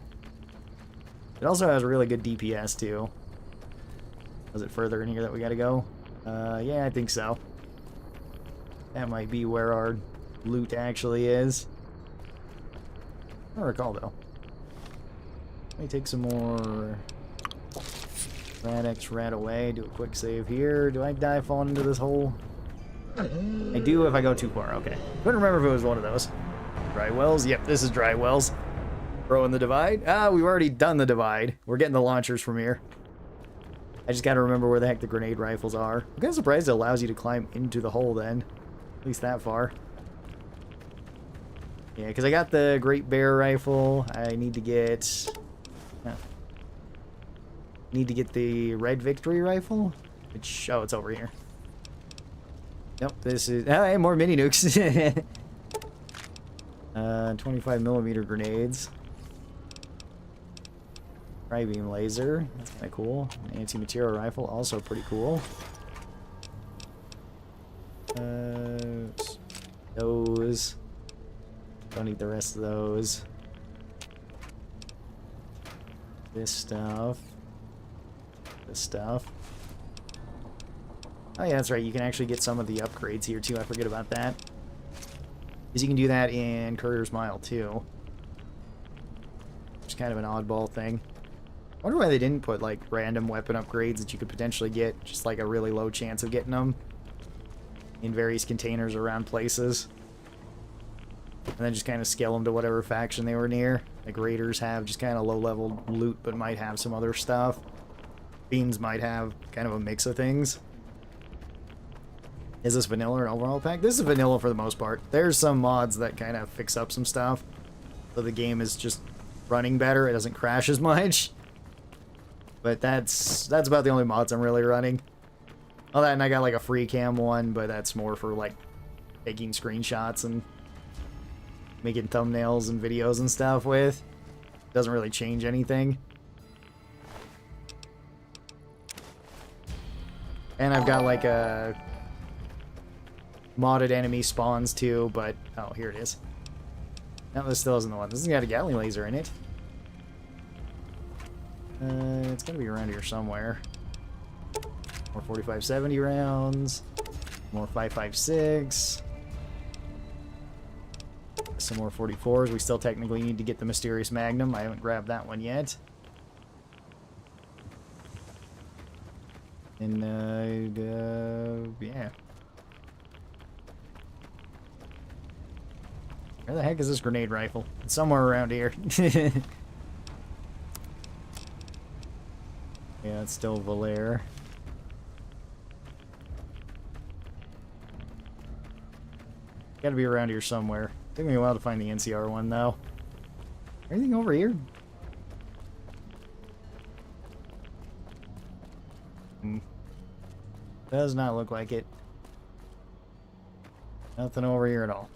It also has really good DPS too. Was it further in here that we gotta go? Yeah, I think so. That might be where our loot actually is. I don't recall though. Let me take some more Rad-X Rad away, do a quick save here. Do I die falling into this hole? I do if I go too far, okay. Couldn't remember if it was one of those. Dry wells? Yep, this is dry wells. Throwing the divide? Ah, we've already done the divide. We're getting the launchers from here. I just gotta remember where the heck the grenade rifles are. I'm kinda surprised it allows you to climb into the hole then. At least that far. Yeah, because I got the Great Bear rifle. I need to get... Need to get the Red Victory rifle? Which... Oh, it's over here. Nope, this is... Oh, hey, more mini nukes. 25mm grenades. Tri-beam laser. That's kind of cool. An anti-material rifle. Also pretty cool. Those... Don't need the rest of those. This stuff. This stuff. Oh yeah, that's right. You can actually get some of the upgrades here too. I forget about that. Because you can do that in Courier's Mile too. Which is kind of an oddball thing. I wonder why they didn't put like random weapon upgrades that you could potentially get. Just like a really low chance of getting them. In various containers around places. And then just kind of scale them to whatever faction they were near. Like Raiders have just kind of low-level loot, but might have some other stuff. Fiends might have kind of a mix of things. Is this vanilla or an overall pack? This is vanilla for the most part. There's some mods that kind of fix up some stuff. So the game is just running better. It doesn't crash as much. But that's about the only mods I'm really running. Oh, that, and I got like a free cam one, but that's more for like taking screenshots and making thumbnails and videos and stuff with. Doesn't really change anything. And I've got like a modded enemy spawns too, but oh, here it is. No, this still isn't the one. This has got a Gatling laser in it. It's gonna be around here somewhere. More 4570 rounds. More 5.56. Some more 44s. We still technically need to get the Mysterious Magnum. I haven't grabbed that one yet. And, yeah. Where the heck is this grenade rifle? It's somewhere around here. Yeah, it's still Valere. Gotta be around here somewhere. Took me a while to find the NCR one, though. Anything over here? Does not look like it. Nothing over here at all.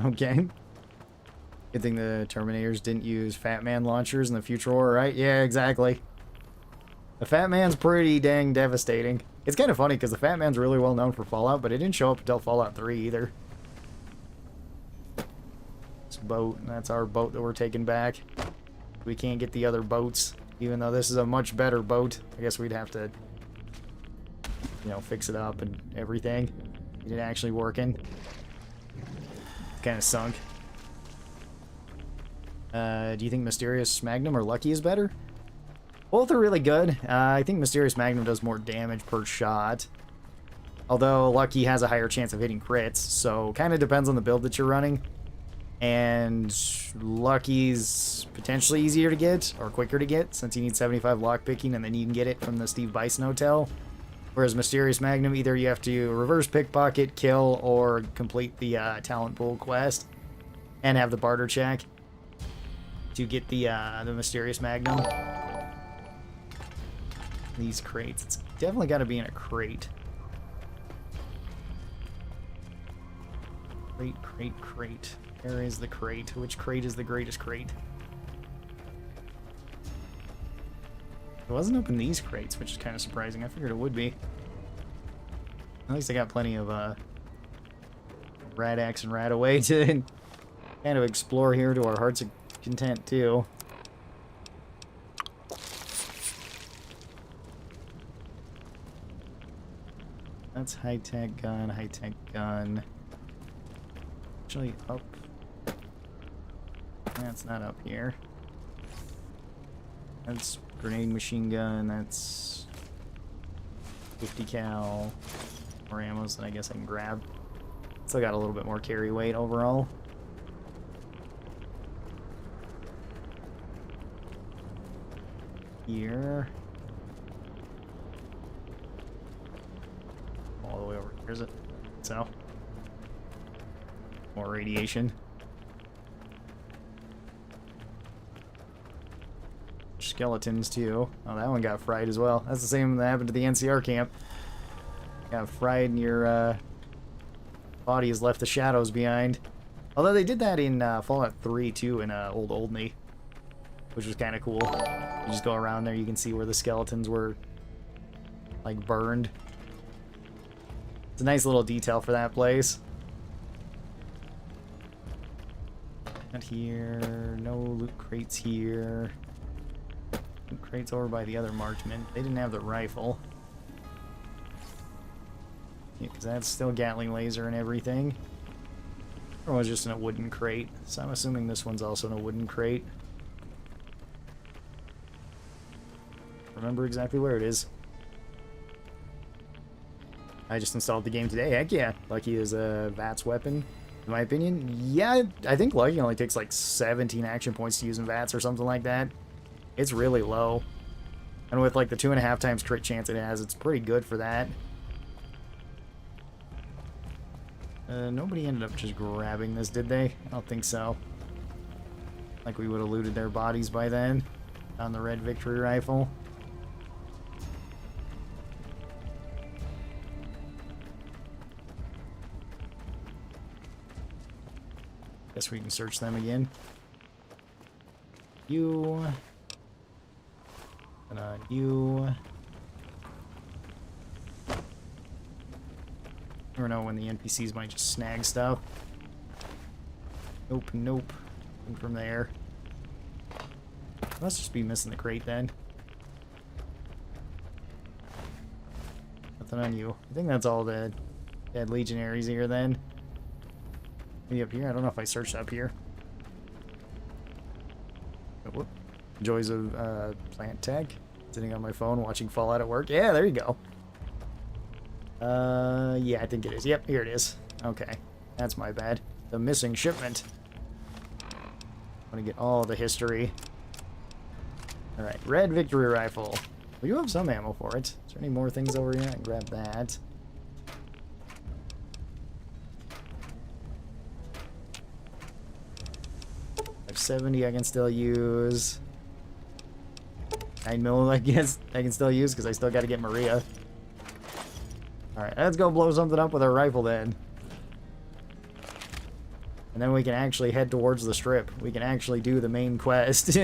Okay. Good thing the Terminators didn't use Fat Man launchers in the Future War, right? Yeah, exactly. The Fat Man's pretty dang devastating. It's kind of funny because the Fat Man's really well known for Fallout, but it didn't show up until Fallout 3 either. This boat, that's our boat that we're taking back. We can't get the other boats, even though this is a much better boat. I guess we'd have to, you know, fix it up and everything. Get it actually working. Kind of sunk. Do you think Mysterious Magnum or Lucky is better? Both are really good. I think Mysterious Magnum does more damage per shot. Although Lucky has a higher chance of hitting crits, so kind of depends on the build that you're running. And Lucky's potentially easier to get, or quicker to get, since you need 75 lockpicking and then you can get it from the Steve Bison Hotel. Whereas Mysterious Magnum, either you have to reverse pickpocket, kill, or complete the talent pool quest and have the barter check to get the Mysterious Magnum. These crates, it's definitely got to be in a crate. Crate. Where is the crate? Which crate is the greatest crate? It wasn't up in these crates, which is kind of surprising. I figured it would be. At least I got plenty of Radax and Radaway to kind of explore here to our heart's content too. That's high-tech gun, Actually up. That's not up here. That's grenade machine gun, that's 50 cal. More ammos than I guess I can grab. Still got a little bit more carry weight overall. Here. All the way over here, is it? So. More radiation. Skeletons too. Oh, that one got fried as well. That's the same that happened to the NCR camp. Got fried and your body has left the shadows behind. Although they did that in Fallout 3 too, in Old Olney, which was kind of cool. You just go around there, you can see where the skeletons were like burned. It's a nice little detail for that place. Not here. No loot crates here. Loot crates over by the other marksman. They didn't have the rifle. Yeah, because that's still Gatling laser and everything. Or was just in a wooden crate. So I'm assuming this one's also in a wooden crate. Remember exactly where it is. I just installed the game today. Heck yeah. Lucky is a VATS weapon. In my opinion, yeah, I think Lucky only takes like 17 action points to use in VATS or something like that. It's really low. And with like the 2.5 times crit chance it has, it's pretty good for that. Nobody ended up just grabbing this, did they? I don't think so. Like we would have looted their bodies by then on the red victory rifle. Guess we can search them again. You. And you. Never know when the NPCs might just snag stuff. Nope, nope. And from there. Must just be missing the crate then. Nothing on you. I think that's all the dead legionaries here then. Maybe up here? I don't know if I searched up here. Oh, whoop. Joys of plant tech. Sitting on my phone watching Fallout at work. Yeah, there you go. Yeah, I think it is. Yep, here it is. Okay, that's my bad. The missing shipment. I want to get all the history. Alright, red victory rifle. We do have some ammo for it. Is there any more things over here? I can grab that. I have 70 I can still use. 9mm I guess I can still use because I still got to get Maria. Alright, let's go blow something up with our rifle then. And then we can actually head towards the strip. We can actually do the main quest.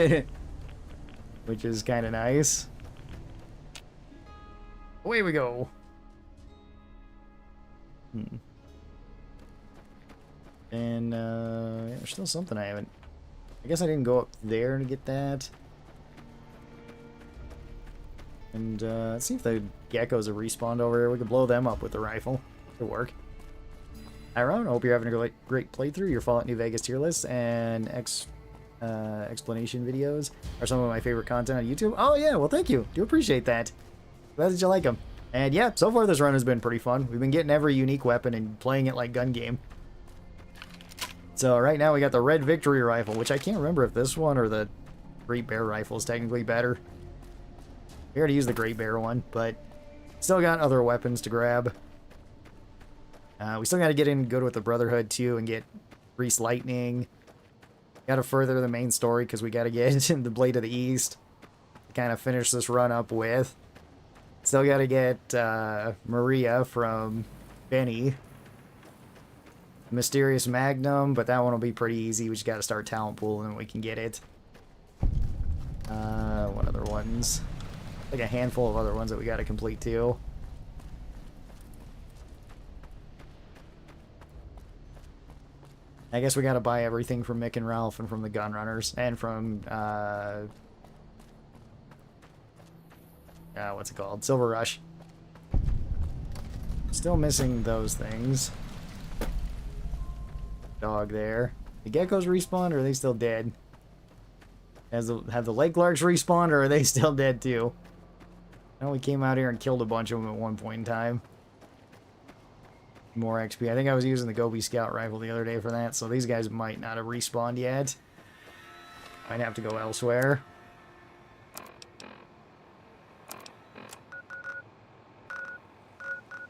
Which is kind of nice. Away we go. And, yeah, there's still something I haven't... I guess I didn't go up there to get that. And, let's see if the geckos have respawned over here. We can blow them up with the rifle. It'll work. Hi, Ron. I hope you're having a great playthrough. Your Fallout New Vegas tier list and explanation videos are some of my favorite content on YouTube. Oh, yeah. Well, thank you. Do appreciate that. Glad that you like them. And, yeah, so far this run has been pretty fun. We've been getting every unique weapon and playing it like gun game. So, right now we got the red victory rifle, which I can't remember if this one or the Great Bear rifle is technically better. We already used the Great Bear one, but still got other weapons to grab. We still got to get in good with the Brotherhood, too, and get Grease Lightning. Got to further the main story, because we got to get the Blade of the East to kind of finish this run up with. Still got to get Maria from Benny. Mysterious Magnum, but that one will be pretty easy. We just got to start talent pool, and we can get it. What other ones? Like a handful of other ones that we got to complete, too. I guess we gotta buy everything from Mick and Ralph and from the Gunrunners and from, what's it called? Silver Rush. Still missing those things. Dog there. The geckos respawned, or are they still dead? Have the Lake Larks respawned, or are they still dead too? I know we came out here and killed a bunch of them at one point in time. More XP. I think I was using the Gobi Scout rifle the other day for that, so these guys might not have respawned yet. Might have to go elsewhere.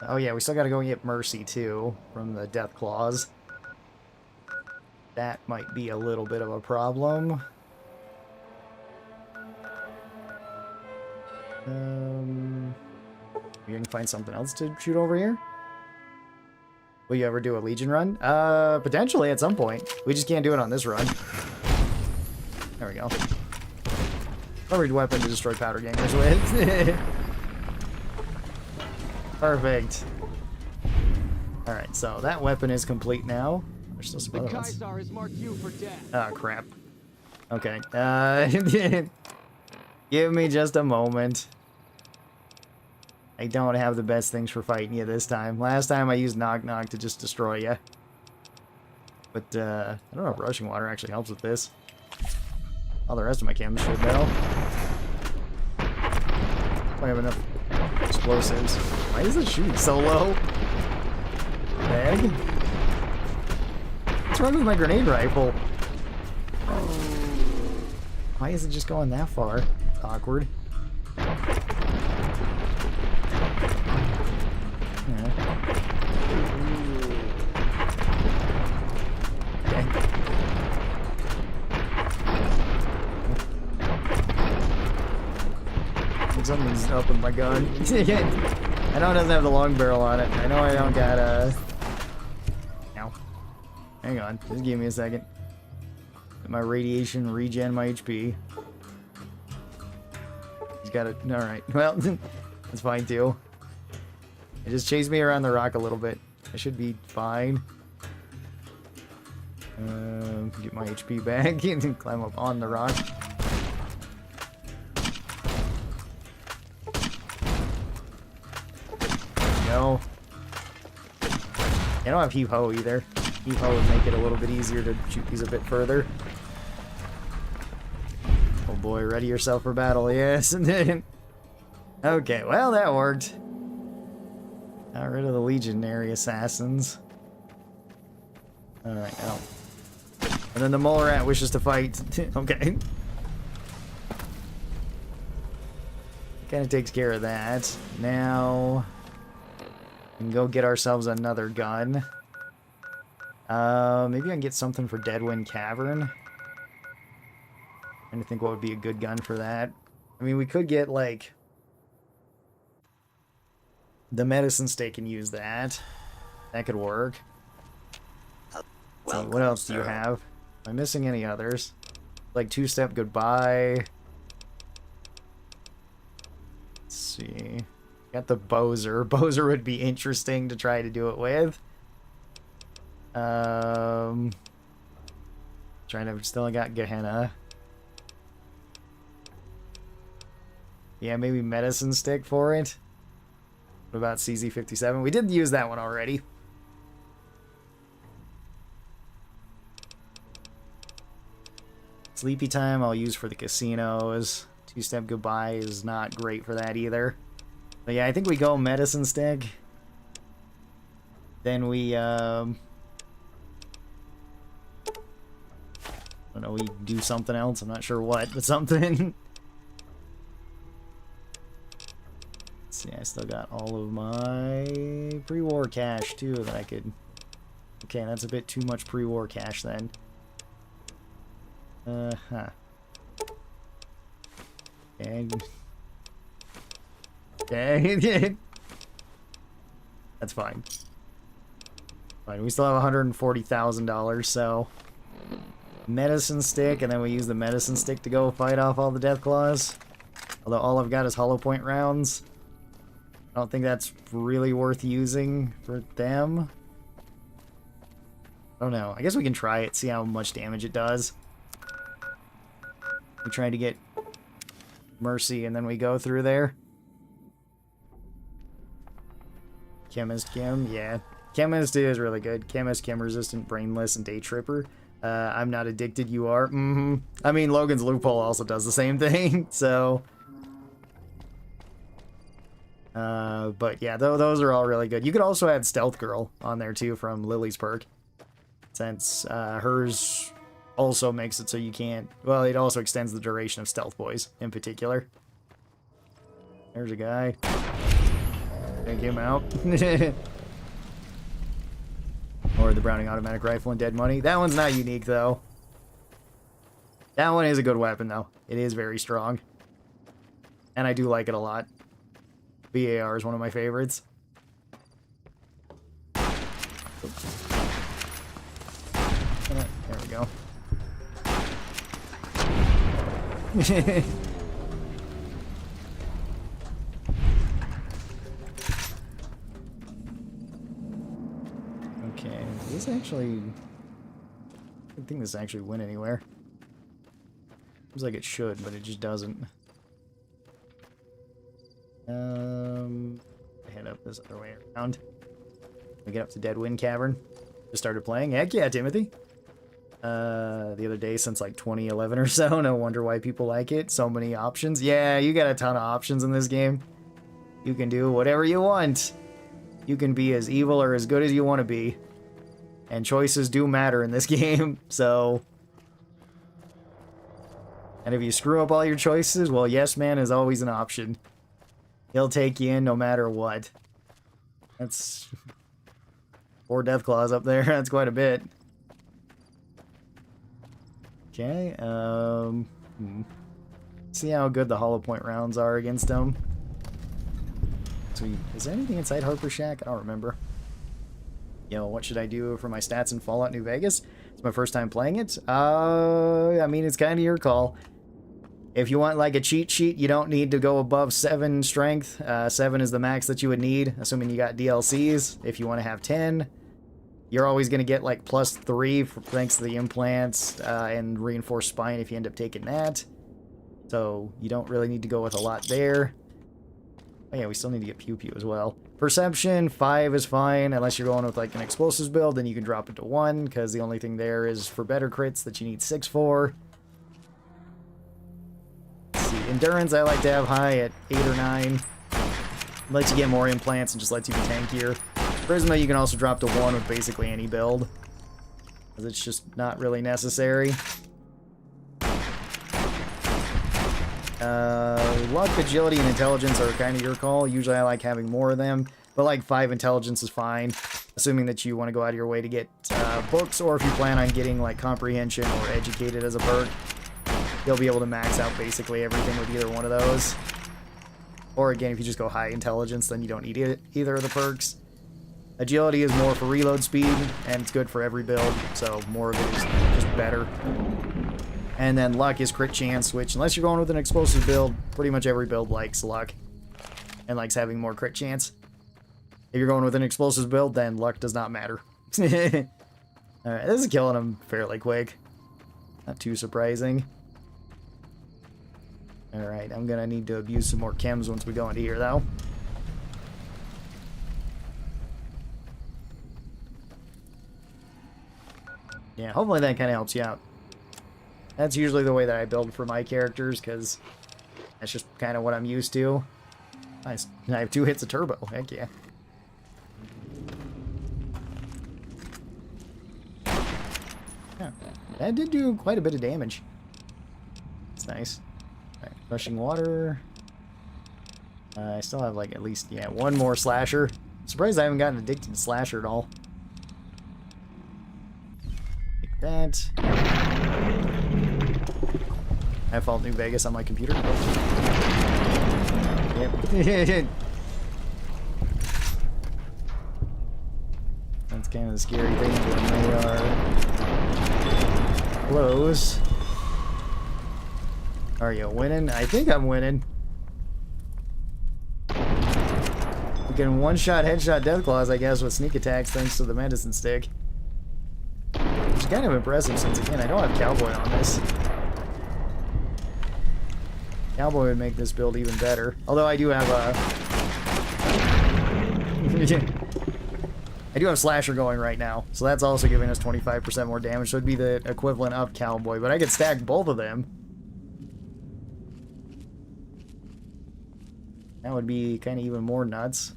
Oh yeah, we still gotta go and get Mercy too, from the Death Claws. That might be a little bit of a problem. You can find something else to shoot over here? Will you ever do a Legion run? Potentially at some point. We just can't do it on this run. There we go. Covered weapon to destroy powder gangers with. Perfect. Alright, so that weapon is complete now. There's still some other ones. Kaisar has marked you for death. Oh, crap. Okay. Give me just a moment. I don't have the best things for fighting you this time. Last time I used Knock Knock to just destroy you. But, I don't know if rushing water actually helps with this. All the rest of my chems should, though. I have enough explosives. Why is it shooting so low? Bag? What's wrong with my grenade rifle? Why is it just going that far? Awkward. Something's up with my gun. I know it doesn't have the long barrel on it. I know I don't got Ow. Hang on. Just give me a second. Let my radiation regen my HP. He's got it. Alright. Well, that's fine too. It just chased me around the rock a little bit. I should be fine. Get my HP back and climb up on the rock. go. I don't have heave-ho either. Heave-ho would make it a little bit easier to shoot these a bit further. Oh boy, ready yourself for battle, yes. Okay, well, that worked. Got rid of the legionary assassins. Alright, now. And then the mole rat wishes to fight. Okay. Kind of takes care of that. Now, we can go get ourselves another gun. Maybe I can get something for Deadwind Cavern. Trying to think what would be a good gun for that. I mean, we could get, like, the medicine stick and use that. That could work. So what else do you have? Am I missing any others? Like two-step goodbye. Let's see. Got the Bozer. Bozer would be interesting to try to do it with. Trying to still got Gehenna. Yeah, maybe medicine stick for it. What about CZ57? We did use that one already. Sleepy time I'll use for the casinos. Two-step goodbye is not great for that either. But yeah, I think we go medicine stick. Then we, I don't know, we do something else. I'm not sure what, but something. Let's see, I still got all of my pre-war cash, too, that I could... Okay, that's a bit too much pre-war cash, then. Huh. Okay. That's fine. Fine, we still have $140,000, so... Medicine stick, and then we use the medicine stick to go fight off all the death claws. Although all I've got is hollow point rounds. I don't think that's really worth using for them. I don't know. I guess we can try it, see how much damage it does. We try to get Mercy, and then we go through there. Chemist Chem, yeah. Chemist is really good. Chemist, Chem Resistant, Brainless, and Day Tripper. I'm not addicted, you are. I mean, Logan's Loophole also does the same thing, so... but yeah, those are all really good. You could also add Stealth Girl on there, too, from Lily's perk. Since hers... also makes it so you can't... Well, it also extends the duration of Stealth Boys, in particular. There's a guy. Take him out. Or the Browning Automatic Rifle and Dead Money. That one's not unique, though. That one is a good weapon, though. It is very strong. And I do like it a lot. BAR is one of my favorites. There we go. Okay, this actually... I don't think this actually went anywhere. Seems like it should, but it just doesn't. Head up this other way around. We get up to Deadwind Cavern. Just started playing. Heck yeah, Timothy. The other day since like 2011 or so. No wonder why people like it. So many options. Yeah, you got a ton of options in this game. You can do whatever you want. You can be as evil or as good as you want to be. And choices do matter in this game, so... And if you screw up all your choices, well, Yes Man is always an option. He'll take you in no matter what. That's... 4 Deathclaws up there. That's quite a bit. Okay, see how good the hollow point rounds are against him. Sweet. Is there anything inside Harper Shack? I don't remember. Yo, what should I do for my stats in Fallout New Vegas? It's my first time playing it. I mean, it's kind of your call. If you want like a cheat sheet, you don't need to go above 7 strength. 7 is the max that you would need, assuming you got DLCs. If you want to have 10, you're always going to get like +3 thanks to the implants and reinforced spine if you end up taking that. So you don't really need to go with a lot there. Oh yeah, we still need to get Pew Pew as well. Perception, 5 is fine, unless you're going with like an explosives build, then you can drop it to 1, because the only thing there is for better crits that you need 6 for. Let's see, endurance I like to have high at 8 or 9. Lets you get more implants and just lets you be tankier. Prisma you can also drop to 1 with basically any build, because it's just not really necessary. Luck, agility, and intelligence are kind of your call. Usually I like having more of them, but like 5 intelligence is fine, assuming that you want to go out of your way to get books, or if you plan on getting like comprehension or educated as a perk, you'll be able to max out basically everything with either one of those. Or again, if you just go high intelligence, then you don't need either of the perks. Agility is more for reload speed, and it's good for every build, so more of it is just better. And then luck is crit chance, which unless you're going with an explosive build, pretty much every build likes luck and likes having more crit chance. If you're going with an explosive build, then luck does not matter. Alright, this is killing him fairly quick. Not too surprising. Alright, I'm gonna need to abuse some more chems once we go into here, though. Yeah, hopefully that kind of helps you out. That's usually the way that I build for my characters, because that's just kind of what I'm used to. Nice. I have 2 hits of turbo. Heck yeah. Yeah, that did do quite a bit of damage. It's nice. Alright, rushing water. I still have like at least, yeah, 1 more slasher. Surprised I haven't gotten addicted to slasher at all. Like that. I fault New Vegas on my computer. Oh. Yep. That's kind of the scary thing when they are close. Are you winning? I think I'm winning. You can one-shot, headshot Deathclaws, I guess, with sneak attacks thanks to the medicine stick. Which is kind of impressive since, again, I don't have Cowboy on this. Cowboy would make this build even better. Although I do have I do have Slasher going right now, so that's also giving us 25% more damage, so it'd be the equivalent of Cowboy, but I could stack both of them. That would be kind of even more nuts.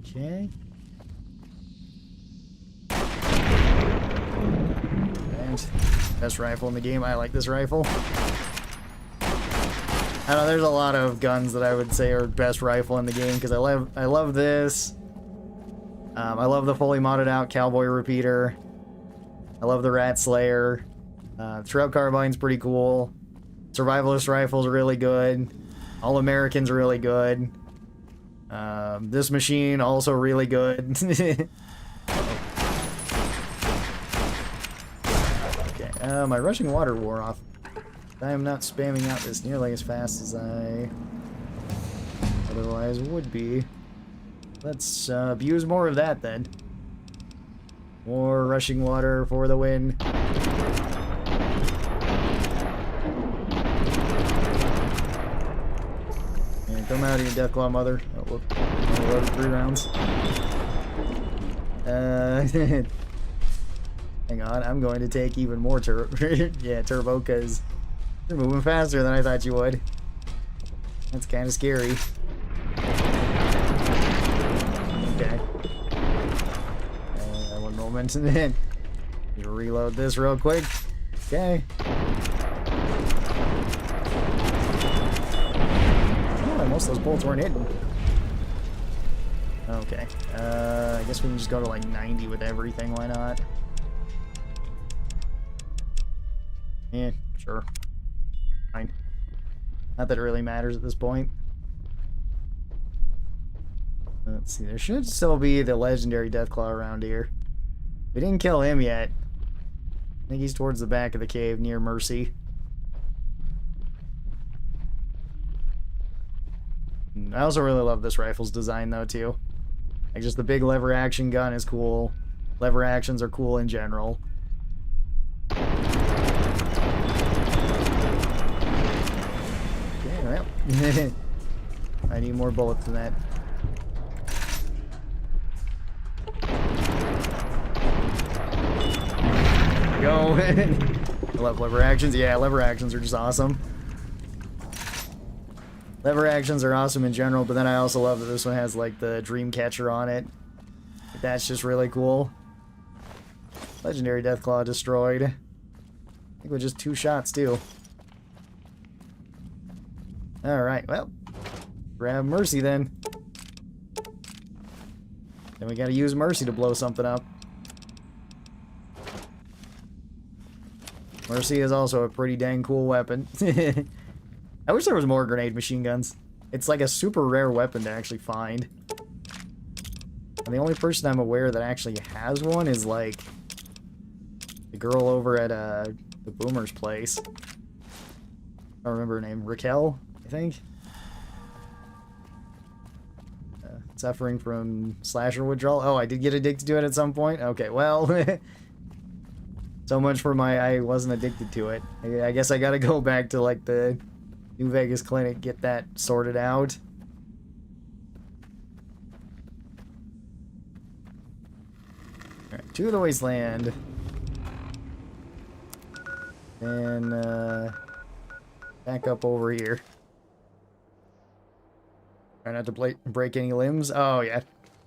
Okay. And best rifle in the game. I like this rifle. I don't know, there's a lot of guns that I would say are best rifle in the game because I love this. I love the fully modded out Cowboy Repeater. I love the Rat Slayer. Shrub Carbine's pretty cool. Survivalist Rifle's really good. All American's really good. This machine also really good. Okay, my rushing water wore off. I am not spamming out this nearly as fast as I otherwise would be. Let's abuse more of that then. More rushing water for the win. And come out of your Deathclaw, mother. Oh, whoop. I loaded 3 rounds. Hang on, I'm going to take even more turbo. Yeah, turbo, because you're moving faster than I thought you would. That's kind of scary. Okay. One moment, and then you reload this real quick. Okay. Oh, most of those bolts weren't hitting. Okay. I guess we can just go to like 90 with everything. Why not? Yeah, sure. Fine. Not that it really matters at this point. Let's see, there should still be the legendary Deathclaw around here. We didn't kill him yet. I think he's towards the back of the cave near Mercy. I also really love this rifle's design though too. Like just the big lever action gun is cool. Lever actions are cool in general. Well, I need more bullets than that. Go. I love lever actions. Yeah, lever actions are just awesome. Lever actions are awesome in general, but then I also love that this one has like the dream catcher on it. That's just really cool. Legendary Deathclaw destroyed. I think with just 2 shots too. Alright, well. Grab Mercy then. Then we gotta use Mercy to blow something up. Mercy is also a pretty dang cool weapon. I wish there was more grenade machine guns. It's like a super rare weapon to actually find. And the only person I'm aware that actually has one is like the girl over at the Boomer's place. I don't remember her name. Raquel, I think. Suffering from slasher withdrawal. Oh, I did get addicted to it at some point? Okay, well. So much for my I wasn't addicted to it. I guess I gotta go back to like the New Vegas clinic, get that sorted out. Alright, to the wasteland. And back up over here. Try not to break any limbs. Oh yeah.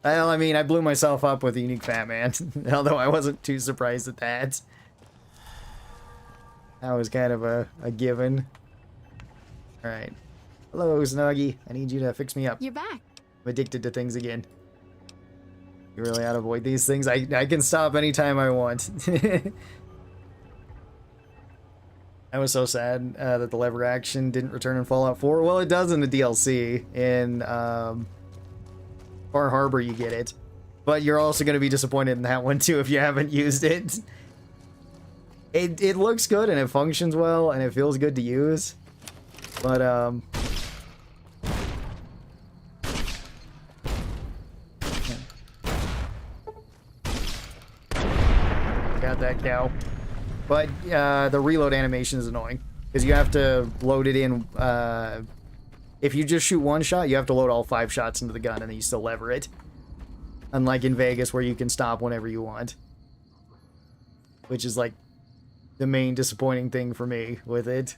Well, I mean, I blew myself up with a unique Fat Man, although I wasn't too surprised at that. That was kind of a given. Alright. Hello, Snuggie. I need you to fix me up. You're back. I'm addicted to things again. You really ought to avoid these things. I can stop anytime I want. I was so sad that the lever action didn't return in Fallout 4. Well, it does in the DLC. In Far Harbor, you get it. But you're also going to be disappointed in that one, too, if you haven't used it. It looks good, and it functions well, and it feels good to use. But, got that cow. But the reload animation is annoying because you have to load it in. If you just shoot 1 shot, you have to load all 5 shots into the gun and then you still lever it. Unlike in Vegas where you can stop whenever you want. Which is like the main disappointing thing for me with it.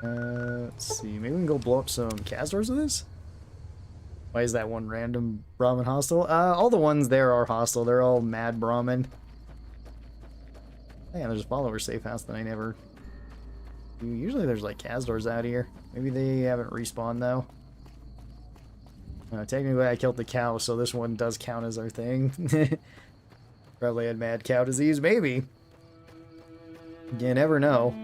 Let's see, maybe we can go blow up some Casdors with this? Why is that one random Brahmin hostile? All the ones there are hostile. They're all mad Brahmin. Oh, yeah, there's a follower safe house that I never... Usually there's like Casdors out here. Maybe they haven't respawned though. Technically I killed the cow, so this one does count as our thing. Probably had mad cow disease, maybe. You never know.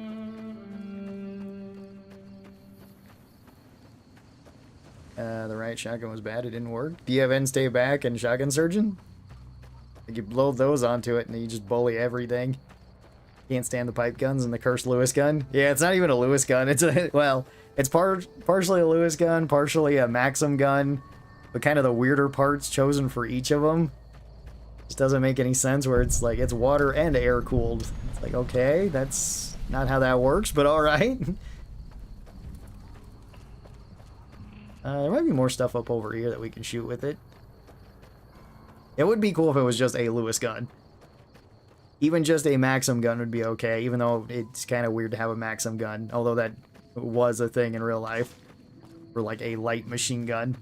The right shotgun was bad, it didn't work. Do you have end stay back and shotgun surgeon? Like you blow those onto it and you just bully everything. Can't stand the pipe guns and the cursed Lewis gun. Yeah, it's not even a Lewis gun. It's a, well, it's partially a Lewis gun, partially a Maxim gun, but kind of the weirder parts chosen for each of them. Just doesn't make any sense where it's like, it's water and air cooled. It's like, okay, that's not how that works, but alright. There might be more stuff up over here that we can shoot with it. It would be cool if it was just a Lewis gun. Even just a Maxim gun would be okay, even though it's kind of weird to have a Maxim gun, although that was a thing in real life. For like a light machine gun.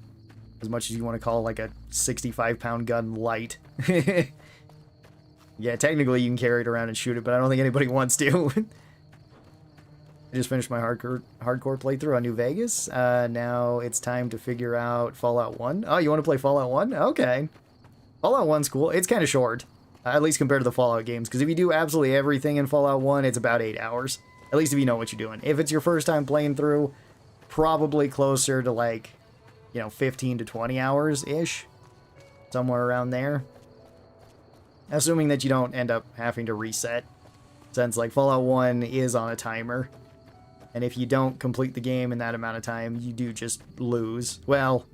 As much as you want to call like a 65-pound gun light. Yeah, technically you can carry it around and shoot it, but I don't think anybody wants to. I just finished my hardcore playthrough on New Vegas. Now it's time to figure out Fallout 1. Oh, you want to play Fallout 1? Okay. Fallout 1's cool. It's kind of short. At least compared to the Fallout games. Because if you do absolutely everything in Fallout 1, it's about 8 hours. At least if you know what you're doing. If it's your first time playing through, probably closer to like, 15 to 20 hours-ish. Somewhere around there. Assuming that you don't end up having to reset. Since like Fallout 1 is on a timer. And if you don't complete the game in that amount of time, you do just lose. Well,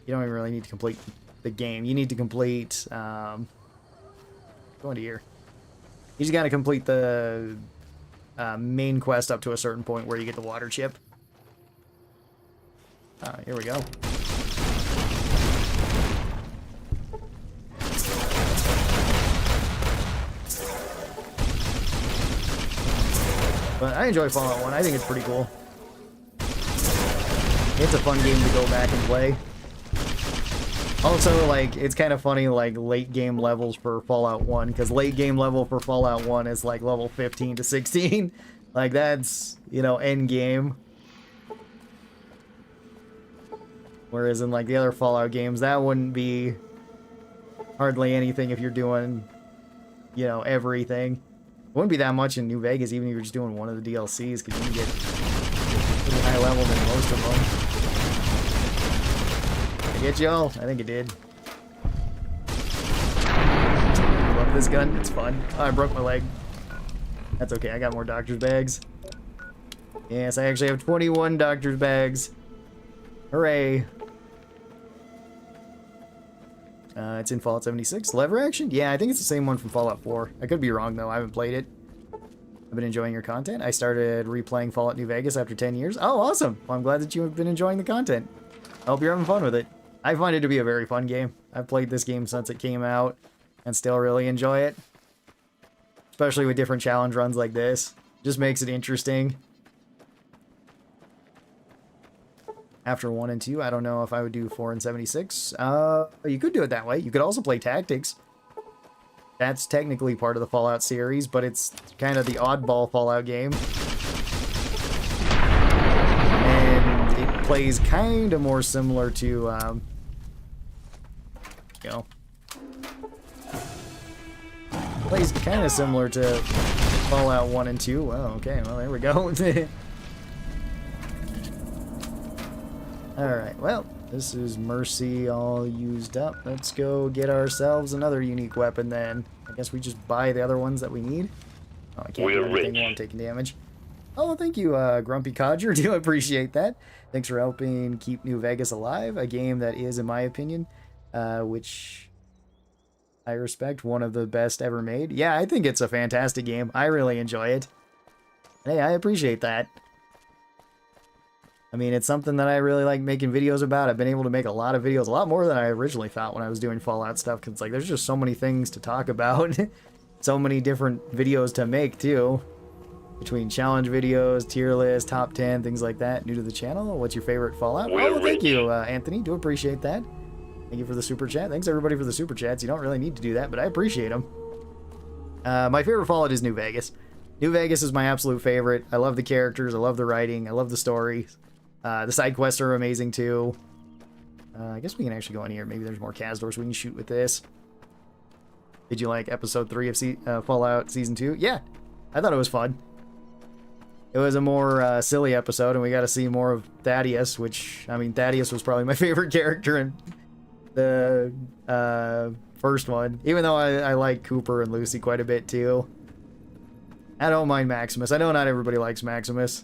you don't even really need to complete the game. You need to complete... go into here. You just gotta complete the main quest up to a certain point where you get the water chip. Here we go. But I enjoy Fallout 1. I think it's pretty cool. It's a fun game to go back and play. Also, like, it's kind of funny, like, late game levels for Fallout 1, because late game level for Fallout 1 is, like, level 15 to 16. Like, that's, you know, end game. Whereas in, like, the other Fallout games, that wouldn't be hardly anything if you're doing, you know, everything. It wouldn't be that much in New Vegas, even if you're just doing one of the DLCs, because you can get pretty high level than most of them. Did I get y'all? I think it did. Love this gun. It's fun. Oh, I broke my leg. That's okay. I got more doctor's bags. Yes, I actually have 21 doctor's bags. Hooray. It's in Fallout 76. Lever action? Yeah, I think it's the same one from Fallout 4. I could be wrong, though. I haven't played it. I've been enjoying your content. I started replaying Fallout New Vegas after 10 years. Oh, awesome. Well, I'm glad that you have been enjoying the content. I hope you're having fun with it. I find it to be a very fun game. I've played this game since it came out and still really enjoy it. Especially with different challenge runs like this. Just makes it interesting. After 1 and 2, I don't know if I would do 4 and 76. You could do it that way. You could also play Tactics. That's technically part of the Fallout series, but it's kind of the oddball Fallout game. And it plays kind of more similar to, you know, plays kind of similar to Fallout 1 and 2. Well, okay, well, there we go. Alright, well, this is Mercy all used up. Let's go get ourselves another unique weapon then. I guess we just buy the other ones that we need. Oh, I can't do anything while I'm taking damage. Oh, thank you, Grumpy Codger. Do appreciate that. Thanks for helping keep New Vegas alive. A game that is, in my opinion, which I respect, one of the best ever made. Yeah, I think it's a fantastic game. I really enjoy it. Hey, I appreciate that. I mean, it's something that I really like making videos about. I've been able to make a lot of videos, a lot more than I originally thought when I was doing Fallout stuff, because, like, there's just so many things to talk about. So many different videos to make, too. Between challenge videos, tier list, top 10, things like that. New to the channel, what's your favorite Fallout? Oh, thank you, Anthony. Do appreciate that. Thank you for the super chat. Thanks, everybody, for the super chats. You don't really need to do that, but I appreciate them. My favorite Fallout is New Vegas. New Vegas is my absolute favorite. I love the characters. I love the writing. I love the story. The side quests are amazing too. I guess we can actually go in here. Maybe there's more Casdors we can shoot with this. Did you like episode 3 of Fallout Season 2? Yeah, I thought it was fun. It was a more silly episode, and we got to see more of Thaddeus, which, I mean, Thaddeus was probably my favorite character in the first one. Even though I like Cooper and Lucy quite a bit too. I don't mind Maximus. I know not everybody likes Maximus.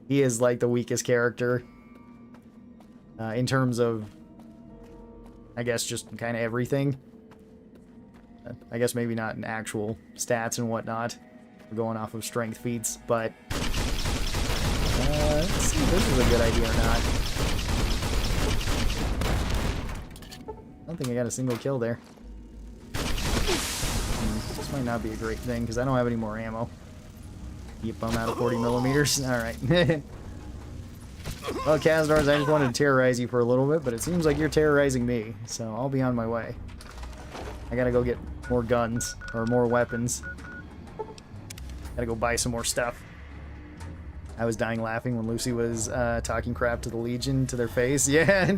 He is, like, the weakest character. In terms of, I guess, just kind of everything. I guess maybe not in actual stats and whatnot. We're going off of strength feats, but... let's see if this is a good idea or not. I don't think I got a single kill there. This might not be a great thing, because I don't have any more ammo. Yep, I'm out of 40 millimeters. Alright. Well, Casdars, I just wanted to terrorize you for a little bit, but it seems like you're terrorizing me, so I'll be on my way. I gotta go get more guns, or more weapons. Gotta go buy some more stuff. I was dying laughing when Lucy was talking crap to the Legion to their face. Yeah.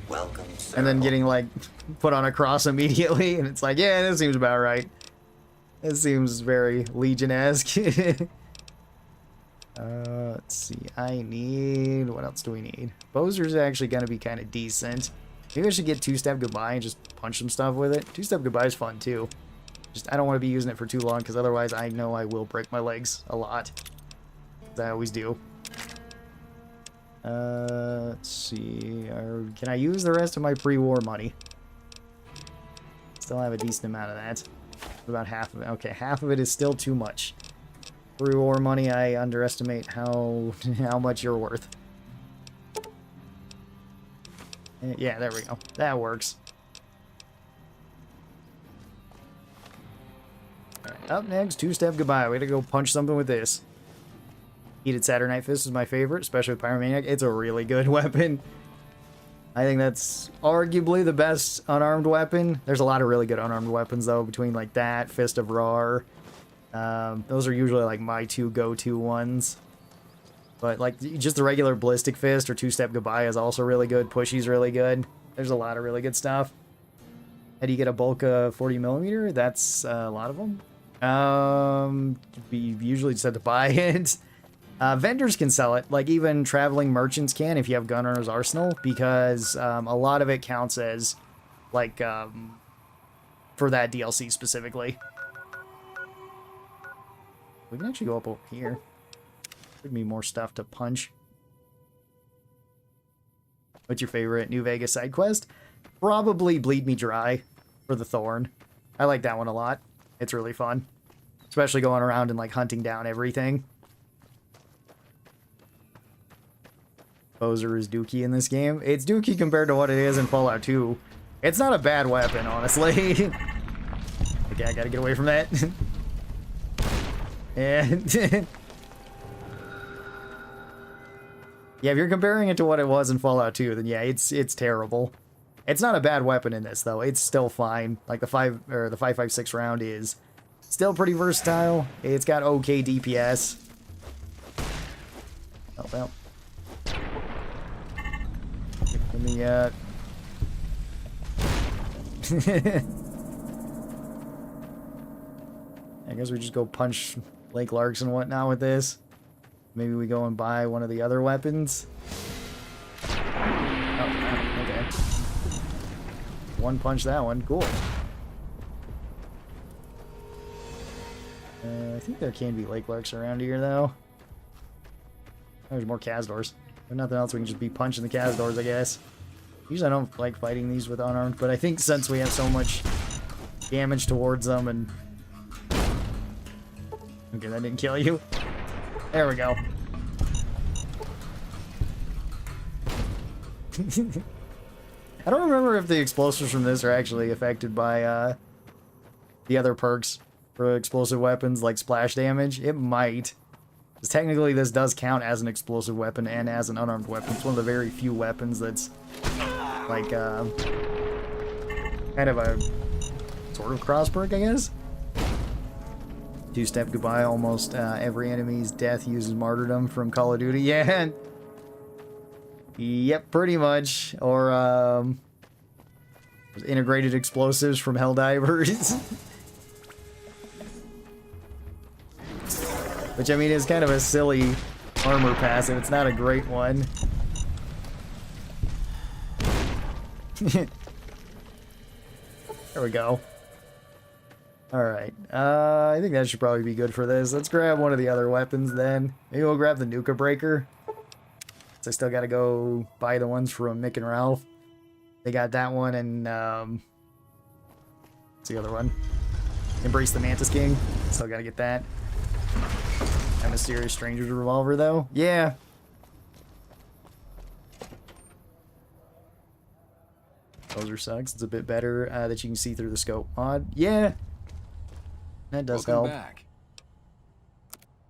Welcome, sir. And then getting, like, put on a cross immediately, and it's like, yeah, this seems about right. This seems very Legion-esque. Let's see. I need... What else do we need? Bozer's actually going to be kind of decent. Maybe I should get Two-Step Goodbye and just punch some stuff with it. Two-Step Goodbye is fun, too. Just, I don't want to be using it for too long, because otherwise I know I will break my legs a lot. As I always do. Let's see. Can I use the rest of my pre-war money? Still have a decent amount of that. About half of it. Okay, half of it is still too much. For war money, I underestimate how much you're worth. Yeah, there we go. That works. Alright, up next, two-step goodbye. We gotta go punch something with this. Heated Saturnite Fist is my favorite, especially with Pyromaniac. It's a really good weapon. I think that's arguably the best unarmed weapon. There's a lot of really good unarmed weapons, though, between, like, that, Fist of Rawr. Those are usually, like, my two go-to ones. But, like, just the regular Ballistic Fist or Two-Step Goodbye is also really good. Pushy's really good. There's a lot of really good stuff. How do you get a bulk of 40mm? That's a lot of them. We usually just have to buy it. Vendors can sell it, like even traveling merchants can if you have Gunrunner's Arsenal, because a lot of it counts as, like, for that DLC specifically. We can actually go up over here. Could be more stuff to punch. What's your favorite New Vegas side quest? Probably Bleed Me Dry for the Thorn. I like that one a lot. It's really fun. Especially going around and, like, hunting down everything. Poser is dookie in this game. It's dookie compared to what it is in Fallout 2. It's not a bad weapon, honestly. Okay, I gotta get away from that. And yeah, if you're comparing it to what it was in Fallout 2, then yeah, it's terrible. It's not a bad weapon in this though. It's still fine. Like the 5.56 round is still pretty versatile. It's got okay DPS. Oh well. Let me I guess we just go punch Lake Larks and whatnot with this. Maybe we go and buy one of the other weapons. Oh, okay. One punch that one. Cool. I think there can be Lake Larks around here, though. There's more Kazdors. If nothing else, we can just be punching the Kazdors, I guess. Usually I don't like fighting these with unarmed, but I think since we have so much damage towards them and... Okay, that didn't kill you. There we go. I don't remember if the explosives from this are actually affected by the other perks for explosive weapons, like splash damage. It might. Because technically this does count as an explosive weapon and as an unarmed weapon. It's one of the very few weapons that's like kind of a sort of cross perk, I guess. Two-step goodbye. Almost every enemy's death uses martyrdom from Call of Duty. Yeah. Yep, pretty much. Or integrated explosives from Helldivers. Which, I mean, is kind of a silly armor passive. It's not a great one. There we go. Alright. I think that should probably be good for this. Let's grab one of the other weapons then. Maybe we'll grab the Nuka Breaker. So I still gotta go buy the ones from Mick and Ralph. They got that one and, what's the other one? Embrace the Mantis King. Still gotta get that. That Mysterious Stranger's Revolver, though. Yeah. Poser sucks. It's a bit better that you can see through the scope mod. Yeah. That does help. Back.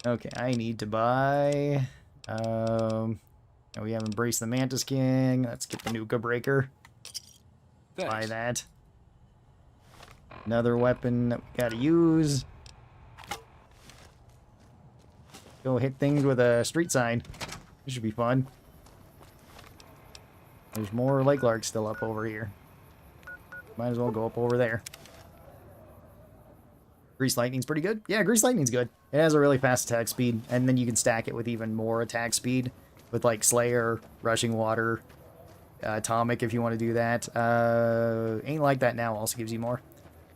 Okay, I need to buy... we have Embrace the Mantis King. Let's get the Nuka Breaker. Thanks. Buy that. Another weapon that we gotta use. Go hit things with a street sign. This should be fun. There's more Lake Larks still up over here. Might as well go up over there. Grease Lightning's pretty good. Yeah, Grease Lightning's good. It has a really fast attack speed, and then you can stack it with even more attack speed. With like Slayer, Rushing Water, Atomic if you want to do that. Ain't Like That Now also gives you more.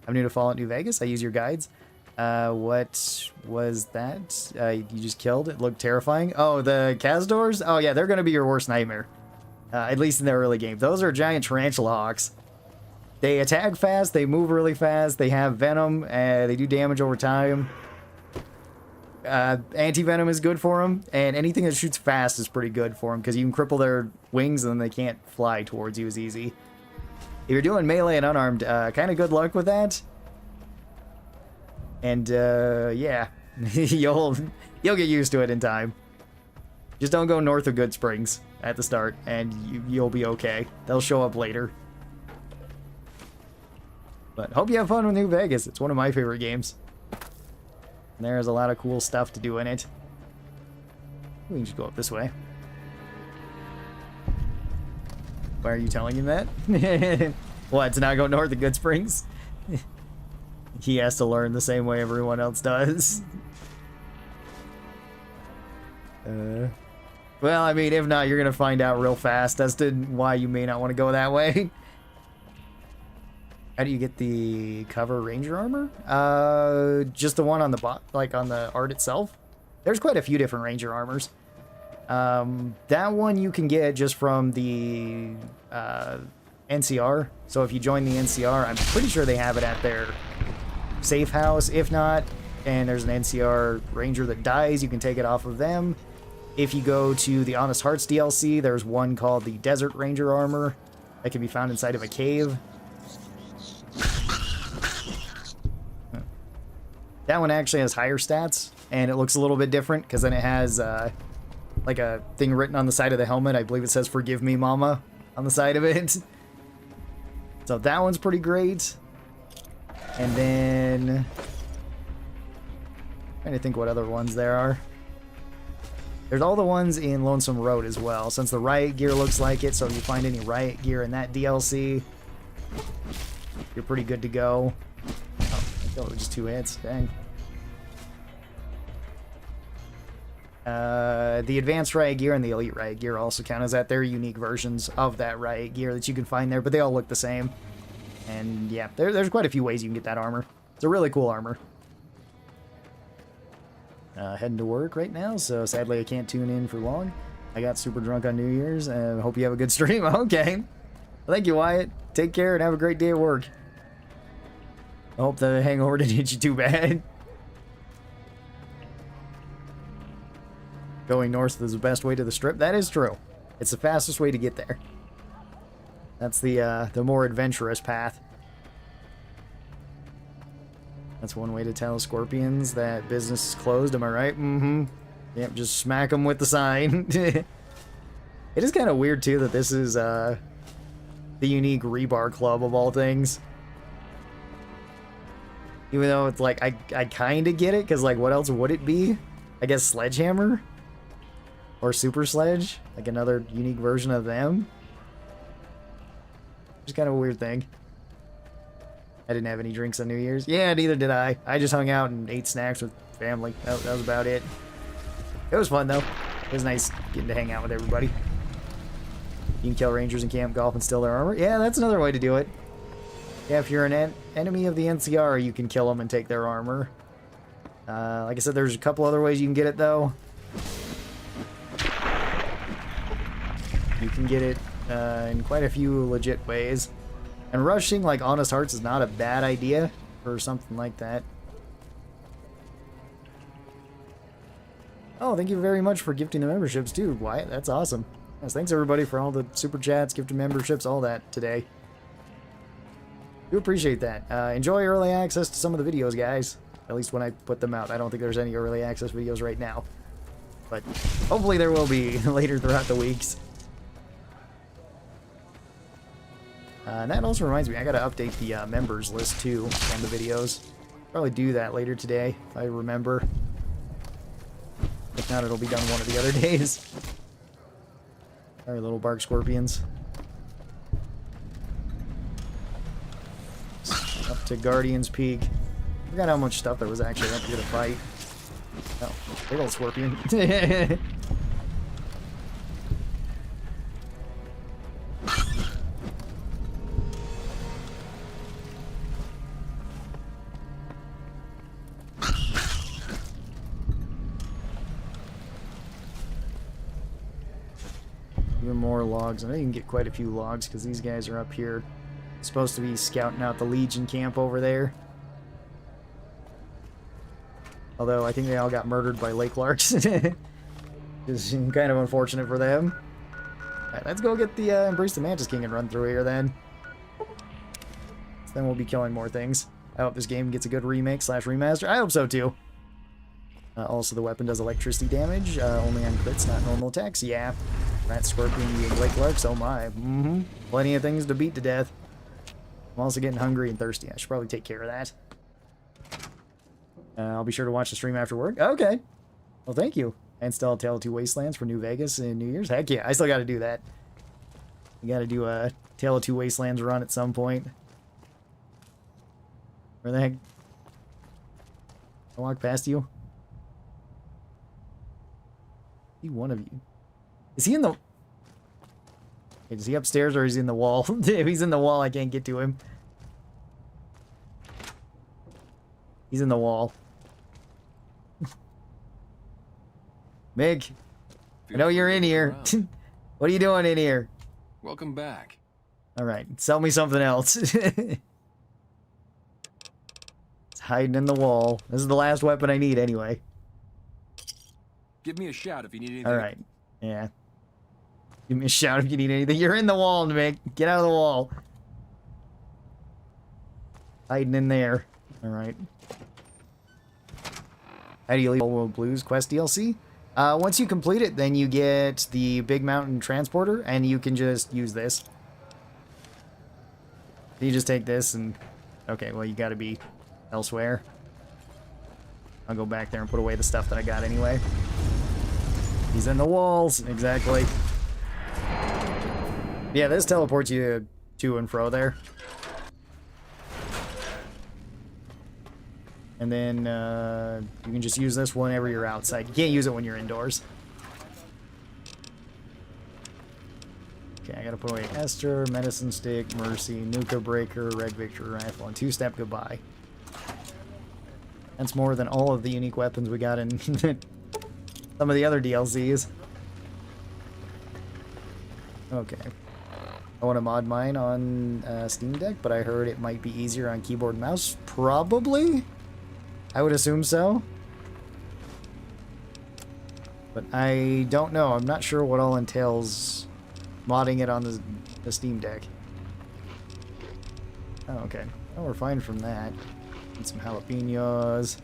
I'm new to Fallout New Vegas. I use your guides. What was that? You just killed? It looked terrifying. Oh, the Kazdors? Oh yeah, they're going to be your worst nightmare. At least in the early game. Those are giant tarantula hawks. They attack fast, they move really fast, they have venom, they do damage over time. Anti-venom is good for them, and anything that shoots fast is pretty good for them, because you can cripple their wings and then they can't fly towards you as easy. If you're doing melee and unarmed, kind of good luck with that. And, yeah, you'll get used to it in time. Just don't go north of Good Springs at the start, and you'll be okay. They'll show up later. But hope you have fun with New Vegas. It's one of my favorite games. And there's a lot of cool stuff to do in it. We can just go up this way. Why are you telling him that? What, to not go north of Good Springs? He has to learn the same way everyone else does. Well, I mean, if not, you're going to find out real fast as to why you may not want to go that way. How do you get the cover ranger armor? Just the one on the like on the art itself. There's quite a few different ranger armors. That one you can get just from the NCR. So if you join the NCR, I'm pretty sure they have it at their safe house. If not, and there's an NCR ranger that dies, you can take it off of them. If you go to the Honest Hearts DLC, there's one called the Desert Ranger armor that can be found inside of a cave. That one actually has higher stats, and it looks a little bit different, because then it has, like a thing written on the side of the helmet. I believe it says, "Forgive me, Mama," on the side of it. So that one's pretty great. And then... I'm trying to think what other ones there are. There's all the ones in Lonesome Road as well, since the riot gear looks like it, so if you find any riot gear in that DLC, you're pretty good to go. Oh, just 2 hits. Dang. The advanced riot gear and the elite riot gear also count as that. They're unique versions of that riot gear that you can find there, but they all look the same. And yeah, there's quite a few ways you can get that armor. It's a really cool armor. Heading to work right now, so sadly I can't tune in for long. I got super drunk on New Year's, and hope you have a good stream. Okay. Well, thank you, Wyatt. Take care and have a great day at work. I hope the hangover didn't hit you too bad. Going north is the best way to the strip. That is true. It's the fastest way to get there. That's the more adventurous path. That's one way to tell scorpions that business is closed. Am I right? Mm-hmm. Yep, just smack them with the sign. It is kind of weird, too, that this is the unique rebar club of all things. Even though it's like, I kind of get it, because, like, what else would it be? I guess Sledgehammer? Or Super Sledge? Like another unique version of them? Just kind of a weird thing. I didn't have any drinks on New Year's. Yeah, neither did I. I just hung out and ate snacks with family. That was about it. It was fun, though. It was nice getting to hang out with everybody. You can kill rangers in camp, golf, and steal their armor. Yeah, that's another way to do it. Yeah, if you're an enemy of the NCR, you can kill them and take their armor. Like I said, there's a couple other ways you can get it, though. You can get it in quite a few legit ways. And rushing, like, Honest Hearts is not a bad idea for something like that. Oh, thank you very much for gifting the memberships, too, Wyatt. That's awesome. Yes, thanks, everybody, for all the super chats, gifted memberships, all that today. Do appreciate that. Enjoy early access to some of the videos, guys. At least when I put them out. I don't think there's any early access videos right now. But hopefully there will be later throughout the weeks. And that also reminds me, I gotta update the members list too on the videos. Probably do that later today, if I remember. If not, it'll be done one of the other days. Sorry, little bark scorpions. Up to Guardian's Peak. Forgot how much stuff there was actually up here to fight. Oh, big old scorpion. Even more logs. I know you can get quite a few logs because these guys are up here. Supposed to be scouting out the Legion camp over there. Although I think they all got murdered by Lake Larks. It's kind of unfortunate for them. Alright, let's go get the Embrace the Mantis King and run through here then. So then we'll be killing more things. I hope this game gets a good remake / remaster. I hope so too. Also, the weapon does electricity damage, only on crits, not normal attacks. Yeah. Rat, Scorpion, and Lake Larks, oh my. Plenty of things to beat to death. I'm also getting hungry and thirsty. I should probably take care of that. I'll be sure to watch the stream after work. Okay. Well, thank you. And still Tale of Two Wastelands for New Vegas in New Year's. Heck yeah, I still got to do that. We got to do a Tale of Two Wastelands run at some point. Where the heck? I walk past you. See one of you. Is he in the... Okay, is he upstairs or is he in the wall? If he's in the wall, I can't get to him. He's in the wall. Mig, I know you're in here. What are you doing in here? Welcome back. Alright, sell me something else. It's hiding in the wall. This is the last weapon I need anyway. Give me a shout if you need anything. Alright, yeah. Give me a shout if you need anything. You're in the wall, Mig. Get out of the wall. Hiding in there. Alright. How do you leave Old World Blues Quest DLC? Once you complete it, then you get the Big Mountain Transporter, and you can just use this. You just take this and... Okay, well, you gotta be elsewhere. I'll go back there and put away the stuff that I got anyway. He's in the walls. Exactly. Yeah, this teleports you to and fro there. And then you can just use this whenever you're outside. You can't use it when you're indoors. Okay, I gotta put away Esther, Medicine Stick, Mercy, Nuka Breaker, Red Victory Rifle, and Two-Step Goodbye. That's more than all of the unique weapons we got in some of the other DLCs. Okay. I want to mod mine on Steam Deck, but I heard it might be easier on keyboard and mouse. Probably? I would assume so. But I don't know. I'm not sure what all entails modding it on the Steam Deck. Oh, okay. Oh, we're fine from that. Need some jalapenos.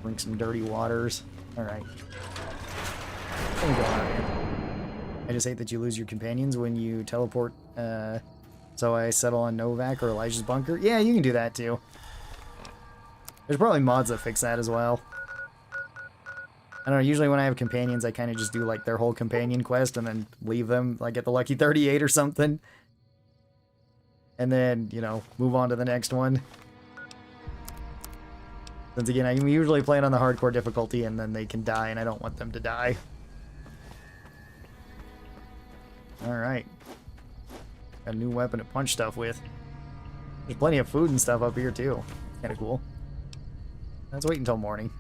Drink some dirty waters. Alright. What are we going on here? I just hate that you lose your companions when you teleport. So I settle on Novak or Elijah's bunker. Yeah, you can do that too. There's probably mods that fix that as well. I don't know, usually when I have companions, I kind of just do like their whole companion quest and then leave them like at the Lucky 38 or something. And then, you know, move on to the next one. Since again, I usually play it on the hardcore difficulty and then they can die and I don't want them to die. Alright. Got a new weapon to punch stuff with. There's plenty of food and stuff up here too. Kinda cool. Let's wait until morning.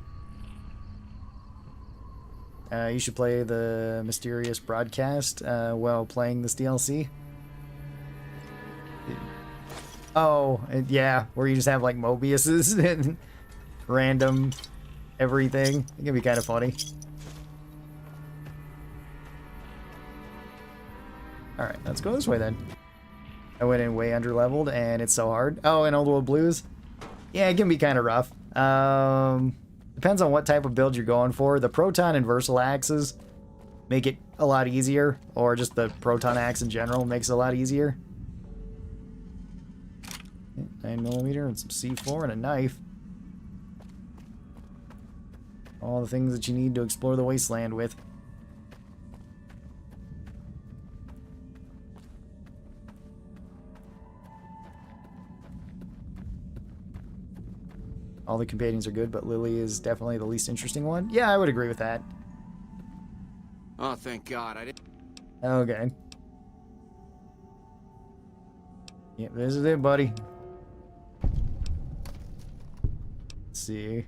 You should play the mysterious broadcast while playing this DLC. Oh, yeah, where you just have like Mobiuses and random everything. It can be kind of funny. Alright, let's go this way then. I went in way under-leveled and it's so hard. Oh, and Old World Blues? Yeah, it can be kind of rough. Depends on what type of build you're going for. The Proton and Versal axes make it a lot easier, or just the Proton axe in general makes it a lot easier. 9mm and some C4 and a knife. All the things that you need to explore the wasteland with. All the companions are good, but Lily is definitely the least interesting one. Yeah, I would agree with that. Oh, thank God. I didn't. Okay. Yep, this is it, buddy. Let's see.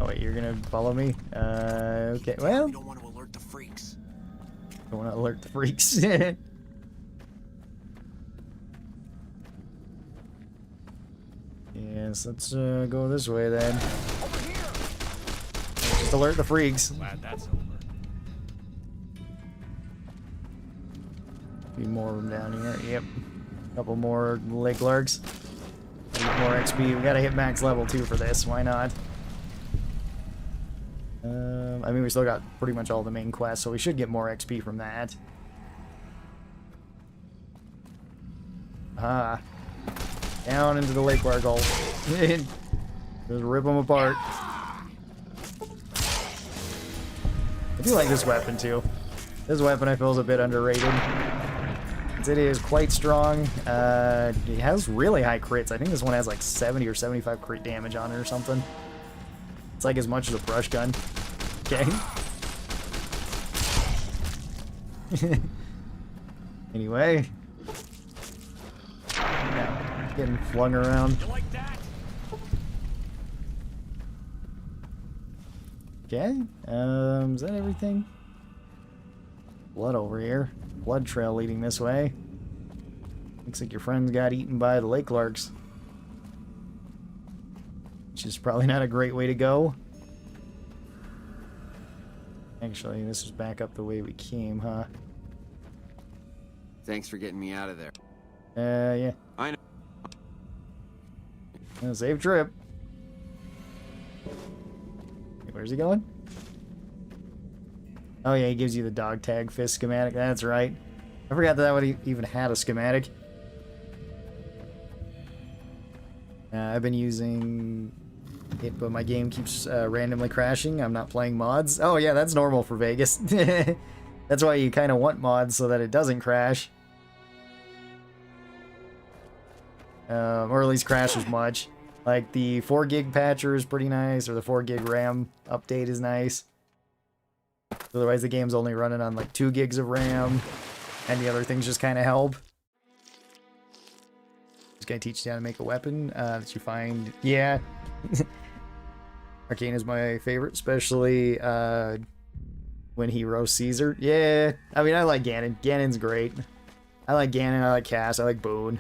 Oh, wait, you're gonna follow me? Okay, well. We don't want to alert the freaks. Don't want to alert the freaks. Yes, let's go this way then. Just alert the freaks. Glad that's over. Be more of them down here. Yep. Couple more lake larks. Get more XP. We gotta hit max level 2 for this. Why not? I mean, we still got pretty much all the main quests, so we should get more XP from that. Ah. Down into the lake lark hole. Just rip them apart. I do like this weapon too. This weapon I feel is a bit underrated. It is quite strong. It has really high crits. I think this one has like 70 or 75 crit damage on it or something. It's like as much as a brush gun. Okay. Anyway. Yeah, getting flung around. You like that? Okay. Is that everything? Blood over here. Blood trail leading this way. Looks like your friends got eaten by the lake larks. Which is probably not a great way to go. Actually, this is back up the way we came, huh? Thanks for getting me out of there. Yeah. I know. Safe trip. Where's he going? Oh yeah, he gives you the dog tag fist schematic. That's right. I forgot that one even had a schematic. I've been using it, but my game keeps randomly crashing. I'm not playing mods. Oh yeah, that's normal for Vegas. That's why you kind of want mods, so that it doesn't crash. Or at least crash as much. Like the 4 gig patcher is pretty nice, or the 4 gig RAM update is nice. Otherwise the game's only running on like 2 gigs of RAM, and the other things just kind of help. This guy teaches you how to make a weapon that you find. Yeah. Arcane is my favorite, especially when he roasts Caesar. Yeah, I mean, I like Ganon. Ganon's great. I like Ganon, I like Cass, I like Boone.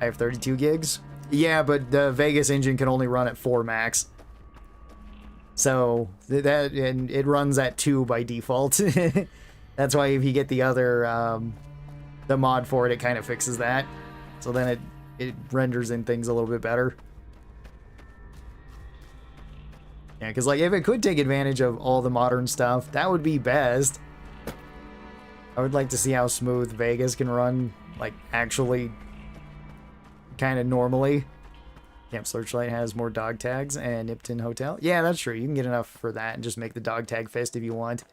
I have 32 gigs. Yeah, but the Vegas engine can only run at 4 max. So, and it runs at 2 by default. That's why if you get the other, the mod for it, it kind of fixes that. So then it renders in things a little bit better. Yeah, because like if it could take advantage of all the modern stuff, that would be best. I would like to see how smooth Vegas can run, like actually kind of normally. Camp Searchlight has more dog tags, and Nipton Hotel. Yeah, that's true. You can get enough for that and just make the dog tag fist if you want.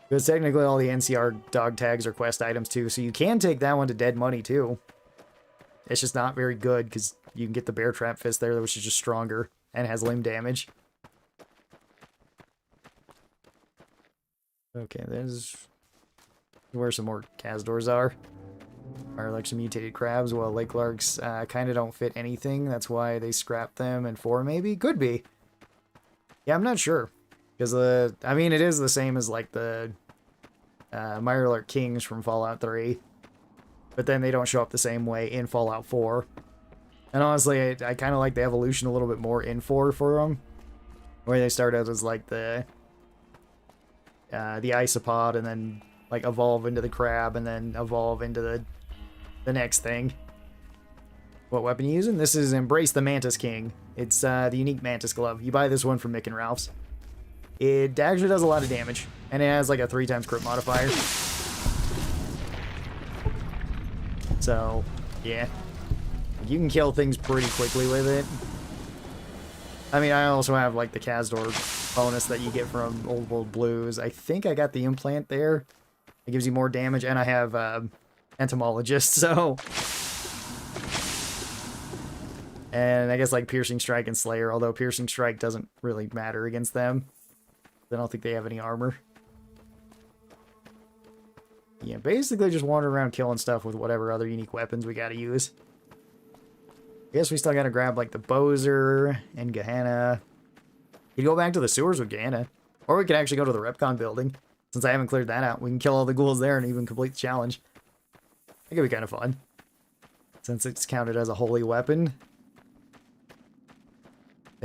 Because technically all the NCR dog tags are quest items too, so you can take that one to dead money too. It's just not very good because you can get the bear trap fist there, which is just stronger and has limb damage. Okay, there's where some more Kazdors are. Are like some mutated crabs. Well, lake larks kind of don't fit anything. That's why they scrapped them. And 4 maybe? Could be. Yeah, I'm not sure. Because, I mean, it is the same as like the Mirelurk Kings from Fallout 3. But then they don't show up the same way in Fallout 4. And honestly, I kind of like the evolution a little bit more in 4 for them. Where they start out as like the isopod and then like evolve into the crab and then evolve into the next thing. What weapon are you using? This is Embrace the Mantis King. It's the unique Mantis Glove. You buy this one from Mick and Ralph's. It actually does a lot of damage, and it has like a 3x crit modifier. So, yeah. You can kill things pretty quickly with it. I mean, I also have like the Kazdor bonus that you get from Old World Blues. I think I got the implant there. It gives you more damage, and I have Entomologist, so... And I guess like Piercing Strike and Slayer, although Piercing Strike doesn't really matter against them. I don't think they have any armor. Yeah, basically just wander around killing stuff with whatever other unique weapons we gotta use. I guess we still gotta grab like the Bowser and Gehenna. You can go back to the sewers with Gehenna. Or we could actually go to the Repcon building. Since I haven't cleared that out, we can kill all the ghouls there and even complete the challenge. That could be kind of fun. Since it's counted as a holy weapon.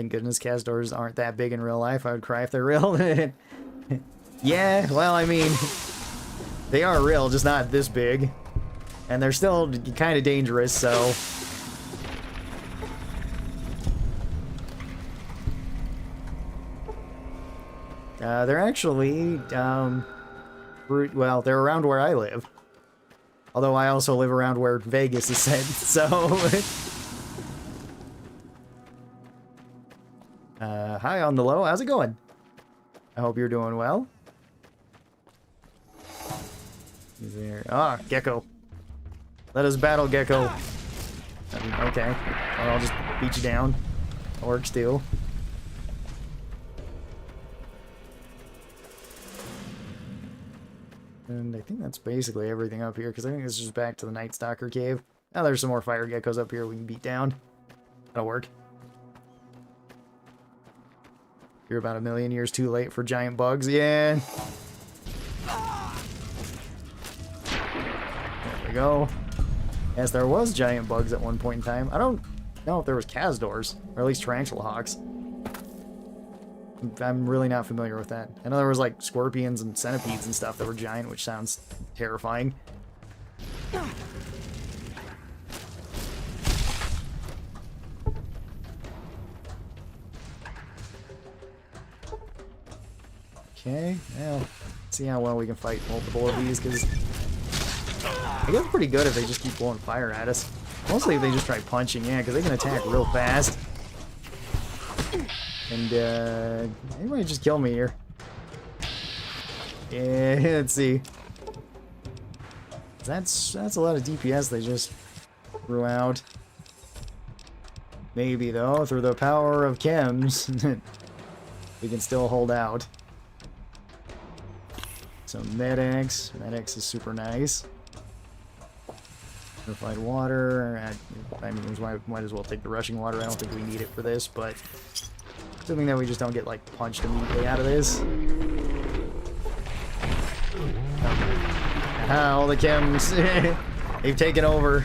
Thank goodness Castors aren't that big in real life. I would cry if they're real. Yeah, well, I mean, they are real, just not this big. And they're still kind of dangerous, so... they're actually, well, they're around where I live. Although I also live around where Vegas is set, so... Hi on the low, how's it going? I hope you're doing well. Is there... Ah, Gecko. Let us battle, Gecko. Okay. Or I'll just beat you down. That works too. And I think that's basically everything up here, because I think this is just back to the Night Stalker cave. Now there's some more fire geckos up here we can beat down. That'll work. You're about a million years too late for giant bugs. Yeah. There we go. Yes, there was giant bugs at one point in time. I don't know if there was Castors, or at least tarantula hawks. I'm really not familiar with that. I know there was like scorpions and centipedes and stuff that were giant, which sounds terrifying. Okay, well, let's see how well we can fight multiple of these, because I guess pretty good if they just keep blowing fire at us. Mostly if they just try punching, yeah, because they can attack real fast. And, they might just kill me here. Yeah, let's see. That's a lot of DPS they just threw out. Maybe, though, through the power of chems, we can still hold out. So Med-X. Med-X is super nice. Purified water. I mean, might as well take the rushing water. I don't think we need it for this, but assuming that we just don't get like punched immediately out of this. All the chems. They've taken over.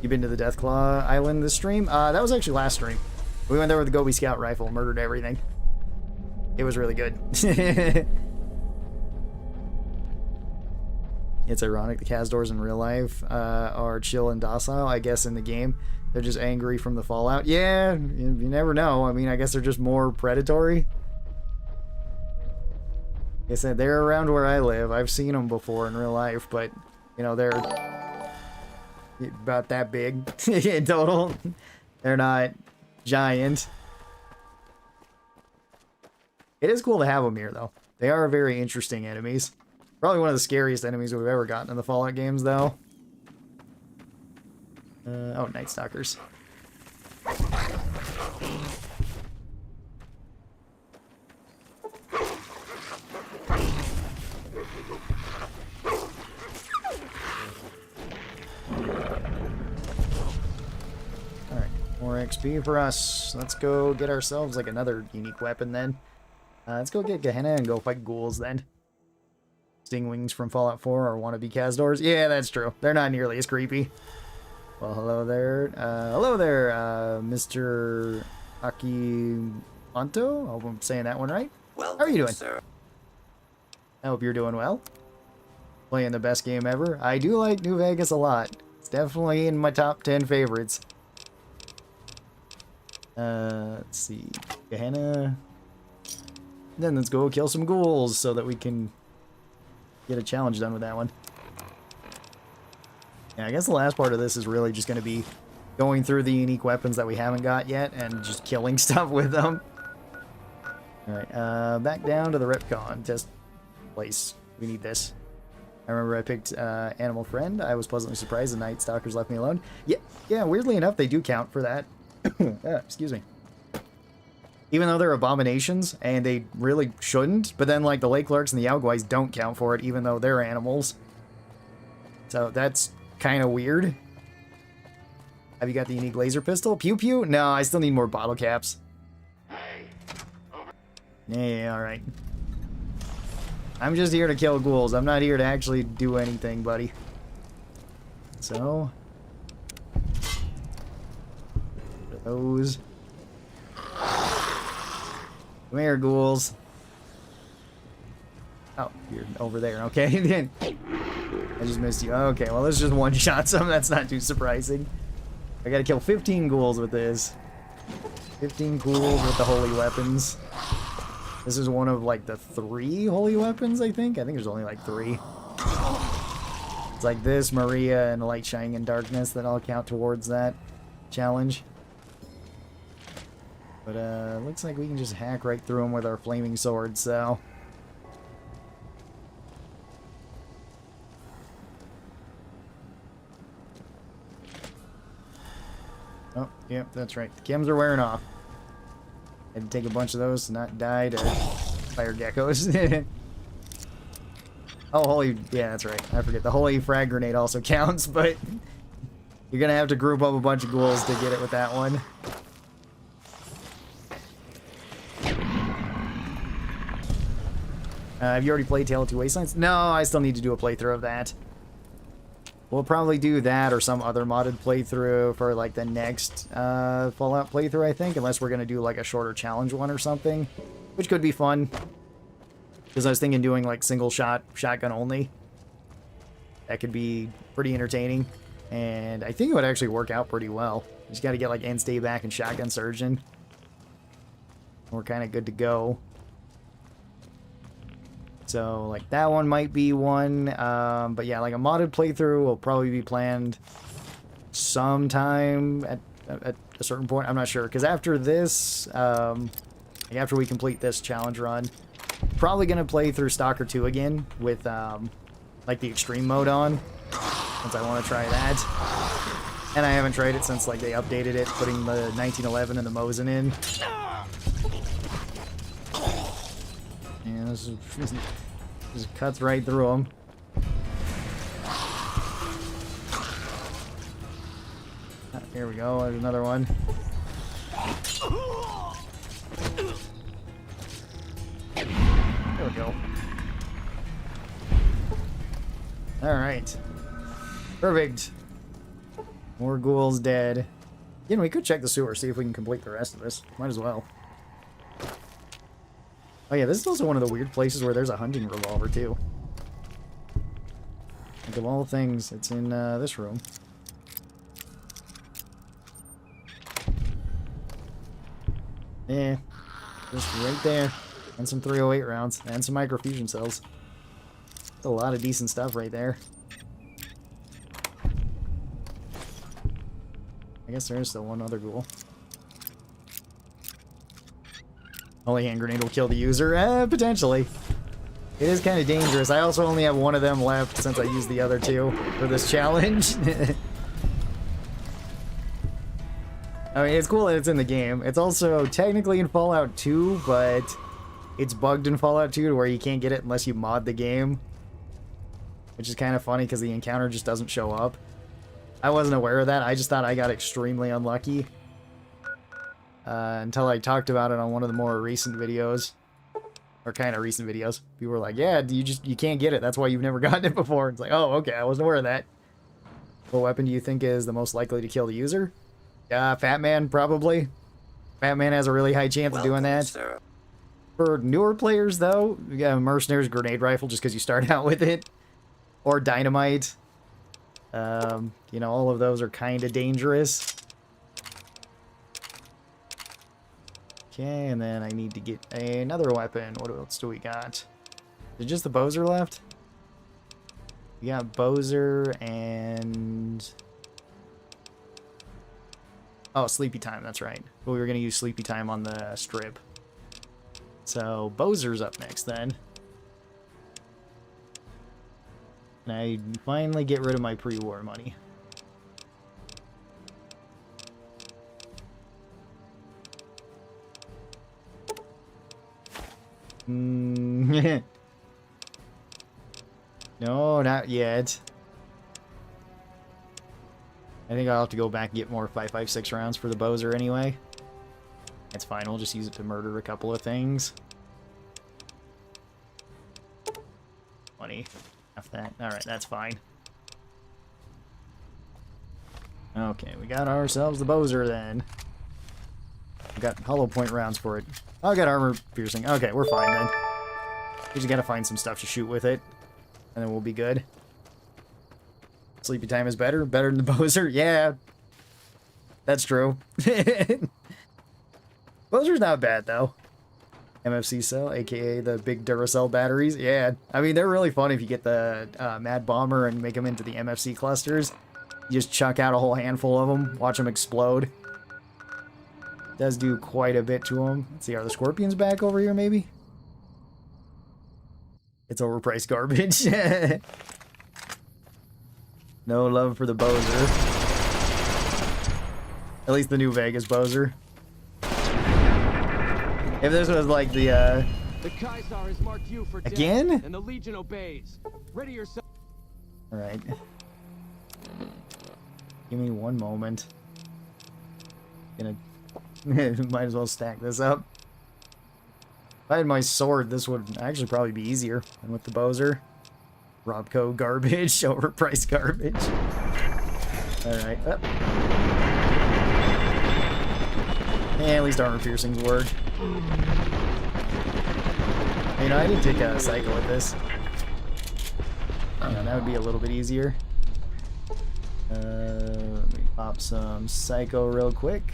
You been to the Deathclaw Island this stream? That was actually last stream. We went there with the Gobi Scout rifle, murdered everything. It was really good. It's ironic the Castors in real life are chill and docile. I guess in the game they're just angry from the fallout. Yeah, you never know. I mean, I guess they're just more predatory. Like I said, they're around where I live. I've seen them before in real life, but you know, they're about that big in total. They're not giant. It is cool to have them here, though. They are very interesting enemies. Probably one of the scariest enemies we've ever gotten in the Fallout games, though. Oh, Night Stalkers. Alright, more XP for us. Let's go get ourselves, like, another unique weapon, then. Let's go get Gehenna and go fight ghouls, then. Stingwings from Fallout 4 are wannabe Castors. Yeah, that's true. They're not nearly as creepy. Well, hello there. Mr. Akimanto? I hope I'm saying that one right. Welcome, How are you doing? sir. I hope you're doing well. Playing the best game ever. I do like New Vegas a lot. It's definitely in my top 10 favorites. Let's see. Gehenna. Then let's go kill some ghouls so that we can get a challenge done with that one. Yeah, I guess the last part of this is really just going to be going through the unique weapons that we haven't got yet and just killing stuff with them. Alright, back down to the Ripcon test place. We need this. I remember I picked Animal Friend. I was pleasantly surprised the Night Stalkers left me alone. Yeah, weirdly enough, they do count for that. Excuse me. Even though they're abominations, and they really shouldn't, but then, like, the Lake Lurks and the Yaoguais don't count for it, even though they're animals. So that's kind of weird. Have you got the unique laser pistol? Pew pew? No, I still need more bottle caps. Yeah, alright. I'm just here to kill ghouls. I'm not here to actually do anything, buddy. So... those... Come here, ghouls. Oh, you're over there. Okay. I just missed you. Okay, well, let's just one-shot some. That's not too surprising. I gotta kill 15 ghouls with this. 15 ghouls with the holy weapons. This is one of, like, the 3 holy weapons, I think. I think there's only, like, 3. It's like this, Maria, and Light Shining in Darkness that all count towards that challenge. But, looks like we can just hack right through them with our flaming swords, so... Oh, yep, that's right. The chems are wearing off. Had to take a bunch of those to not die to fire geckos. Oh, holy... Yeah, that's right. I forget. The holy frag grenade also counts, but... You're gonna have to group up a bunch of ghouls to get it with that one. Have you already played Tale of Two Wastelands? No, I still need to do a playthrough of that. We'll probably do that or some other modded playthrough for, like, the next Fallout playthrough, I think. Unless we're going to do, like, a shorter challenge one or something. Which could be fun. Because I was thinking doing, like, single shot, shotgun only. That could be pretty entertaining. And I think it would actually work out pretty well. You just got to get, like, end stay back and shotgun surgeon. We're kind of good to go. So, like, that one might be one. But yeah, like, a modded playthrough will probably be planned sometime at a certain point. I'm not sure. Because after this, like, after we complete this challenge run, probably going to play through Stalker 2 again with, like, the extreme mode on. Since I want to try that. And I haven't tried it since, like, they updated it, putting the 1911 and the Mosin in. Yeah, this is, just cuts right through them. Here we go, there's another one. There we go. Alright. Perfect. More ghouls dead. Again, we could check the sewer, see if we can complete the rest of this. Might as well. Oh yeah, this is also one of the weird places where there's a hunting revolver, too. Like, of all things, it's in this room. Yeah, just right there. And some 308 rounds, and some microfusion cells. That's a lot of decent stuff right there. I guess there is still one other ghoul. Holy hand grenade will kill the user? Potentially. It is kind of dangerous. I also only have one of them left since I used the other two for this challenge. I mean, it's cool that it's in the game. It's also technically in Fallout 2, but it's bugged in Fallout 2 to where you can't get it unless you mod the game. Which is kind of funny because the encounter just doesn't show up. I wasn't aware of that. I just thought I got extremely unlucky. Until I talked about it on one of the more recent videos. Or kind of recent videos. People were like, yeah, you can't get it. That's why you've never gotten it before. It's like, oh, okay, I wasn't aware of that. What weapon do you think is the most likely to kill the user? Fat Man, probably. Fat Man has a really high chance of doing that. Sir. For newer players, though, you got a Mercenary's grenade rifle just because you start out with it. Or Dynamite. You know, all of those are kind of dangerous. Okay, and then I need to get another weapon. What else do we got? Is it just the Bowser left? We got Bowser and... Oh, Sleepy Time, that's right. But we were going to use Sleepy Time on the strip. So, Bowser's up next then. And I finally get rid of my pre-war money. No, not yet. I think I'll have to go back and get more 5.56 rounds for the Bowser anyway. That's fine, we'll just use it to murder a couple of things. 20. Half that. Alright, that's fine. Okay, we got ourselves the Bowser then. I got hollow point rounds for it. Oh, I got armor piercing. Okay, we're fine then. We just gotta find some stuff to shoot with it, and then we'll be good. Sleepy time is better? Better than the Bowser? Yeah. That's true. Bowser's not bad, though. MFC cell, aka the big Duracell batteries. Yeah, I mean, they're really fun if you get the Mad Bomber and make them into the MFC clusters. You just chuck out a whole handful of them, watch them explode. Does do quite a bit to them. Let's see, are the scorpions back over here, maybe? It's overpriced garbage. No love for the Bowser. At least the New Vegas Bowser. If this was like the Kaiser has marked you for again? death, and the Legion obeys. Ready yourself. Alright. Give me one moment. Gonna might as well stack this up. If I had my sword, this would actually probably be easier than with the Bowser. Robco garbage, overpriced garbage. Alright. At least armor piercings work. You know, I did take a Psycho with this. That would be a little bit easier. Let me pop some Psycho real quick.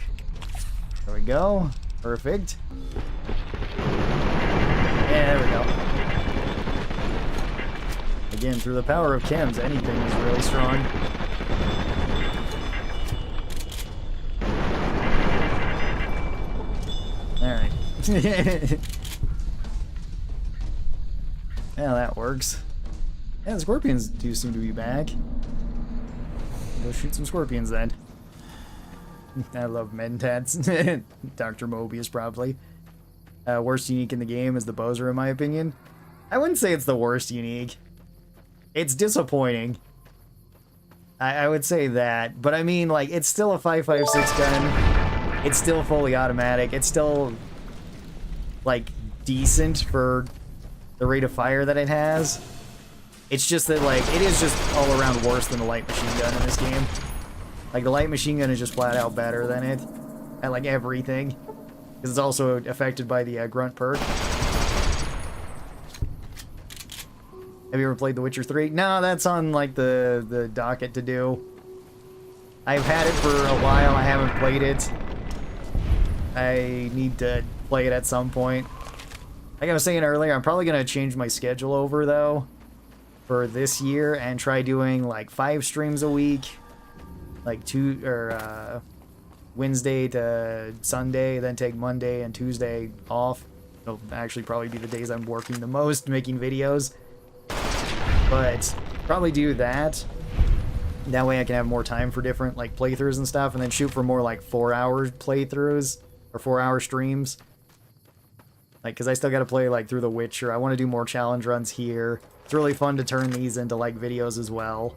There we go. Perfect. Yeah, there we go. Again, through the power of chems, anything is really strong. Alright. Yeah, that works. Yeah, the scorpions do seem to be back. Go shoot some scorpions then. I love Mentats. Dr. Mobius, probably. Worst unique in the game is the Bowser, in my opinion. I wouldn't say it's the worst unique. It's disappointing. I would say that. But I mean, like, it's still a 5.56 gun. It's still fully automatic. It's still, like, decent for the rate of fire that it has. It's just that, like, it is just all around worse than the light machine gun in this game. Like, the light machine gun is just flat out better than it at, like, everything. Because it's also affected by the grunt perk. Have you ever played The Witcher 3? No, that's on, like, the docket to do. I've had it for a while. I haven't played it. I need to play it at some point. Like I was saying earlier, I'm probably going to change my schedule over, though, for this year and try doing, like, 5 streams a week. Like, Wednesday to Sunday, then take Monday and Tuesday off. It'll actually probably be the days I'm working the most, making videos. But probably do that. That way I can have more time for different, like, playthroughs and stuff, and then shoot for more, like, 4-hour playthroughs or 4-hour streams. Like, because I still got to play, like, through The Witcher. I want to do more challenge runs here. It's really fun to turn these into, like, videos as well.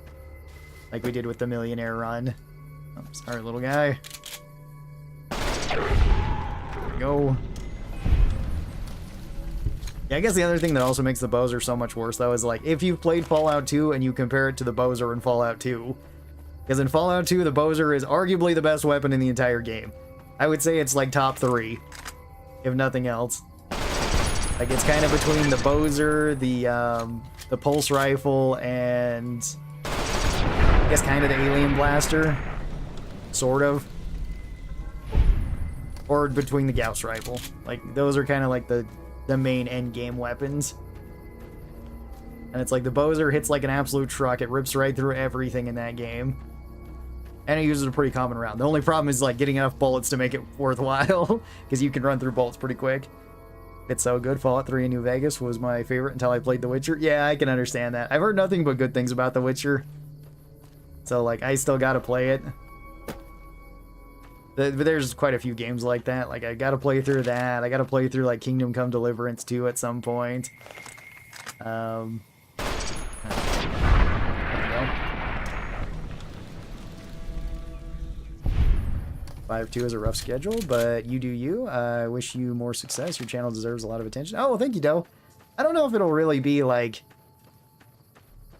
Like we did with the Millionaire run. Oh, sorry, little guy. There we go. Yeah, I guess the other thing that also makes the Bowser so much worse, though, is, like, if you've played Fallout 2 and you compare it to the Bowser in Fallout 2. Because in Fallout 2, the Bowser is arguably the best weapon in the entire game. I would say it's, like, top 3, if nothing else. Like, it's kind of between the Bowser, the pulse rifle, and I guess kind of the alien blaster. Sort of. Or between the Gauss rifle. Like, those are kind of like the main end game weapons. And it's like the Bowser hits like an absolute truck. It rips right through everything in that game. And it uses a pretty common round. The only problem is, like, getting enough bullets to make it worthwhile. Because you can run through bullets pretty quick. It's so good. Fallout 3 in New Vegas was my favorite until I played The Witcher. Yeah, I can understand that. I've heard nothing but good things about The Witcher. So, like, I still gotta play it. But there's quite a few games like that. Like, I gotta play through that. I gotta play through, like, Kingdom Come Deliverance 2 at some point. There we go. 5-2 is a rough schedule, but you do you. I wish you more success. Your channel deserves a lot of attention. Oh, well, thank you, Doe. I don't know if it'll really be, like,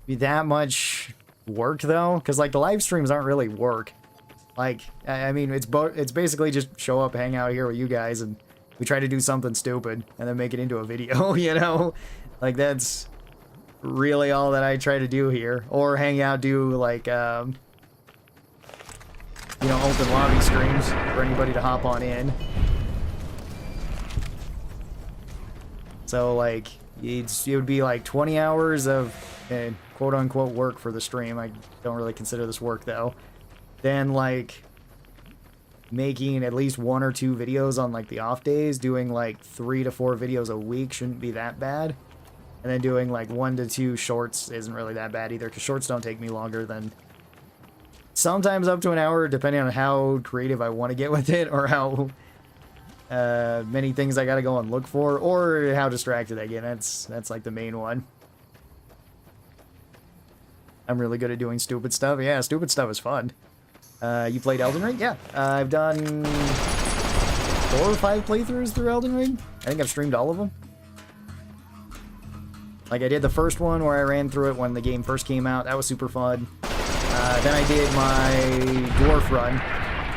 be that much work, though. Because, like, the live streams aren't really work. Like, I mean, it's basically just show up, hang out here with you guys, and we try to do something stupid, and then make it into a video, you know? Like, that's really all that I try to do here. Or hang out, do, like, you know, open lobby streams for anybody to hop on in. So, like, it would be like 20 hours of quote-unquote work for the stream. I don't really consider this work, though. Then, like, making at least 1 or 2 videos on, like, the off days. Doing, like, 3 to 4 videos a week shouldn't be that bad. And then doing, like, 1 to 2 shorts isn't really that bad either, because shorts don't take me longer than... sometimes up to an hour, depending on how creative I want to get with it, or how... many things I gotta go and look for, or how distracted I get. That's like the main one. I'm really good at doing stupid stuff. Yeah, stupid stuff is fun. You played Elden Ring? Yeah. I've done 4 or 5 playthroughs through Elden Ring. I think I've streamed all of them. Like, I did the first one where I ran through it when the game first came out. That was super fun. Then I did my dwarf run,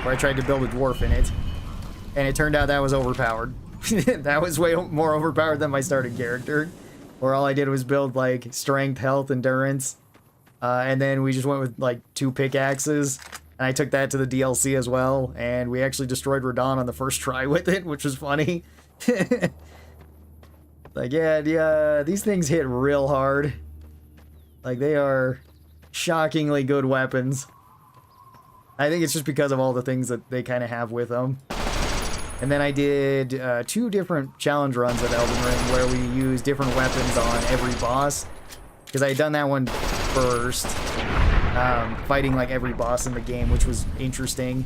where I tried to build a dwarf in it. And it turned out that was overpowered. That was way more overpowered than my starting character. Where all I did was build, like, strength, health, endurance. And then we just went with, like, 2 pickaxes. And I took that to the DLC as well. And we actually destroyed Radon on the first try with it, which was funny. Like, yeah, these things hit real hard. Like, they are shockingly good weapons. I think it's just because of all the things that they kind of have with them. And then I did 2 different challenge runs of Elden Ring where we used different weapons on every boss. Because I had done that one first, fighting like every boss in the game, which was interesting.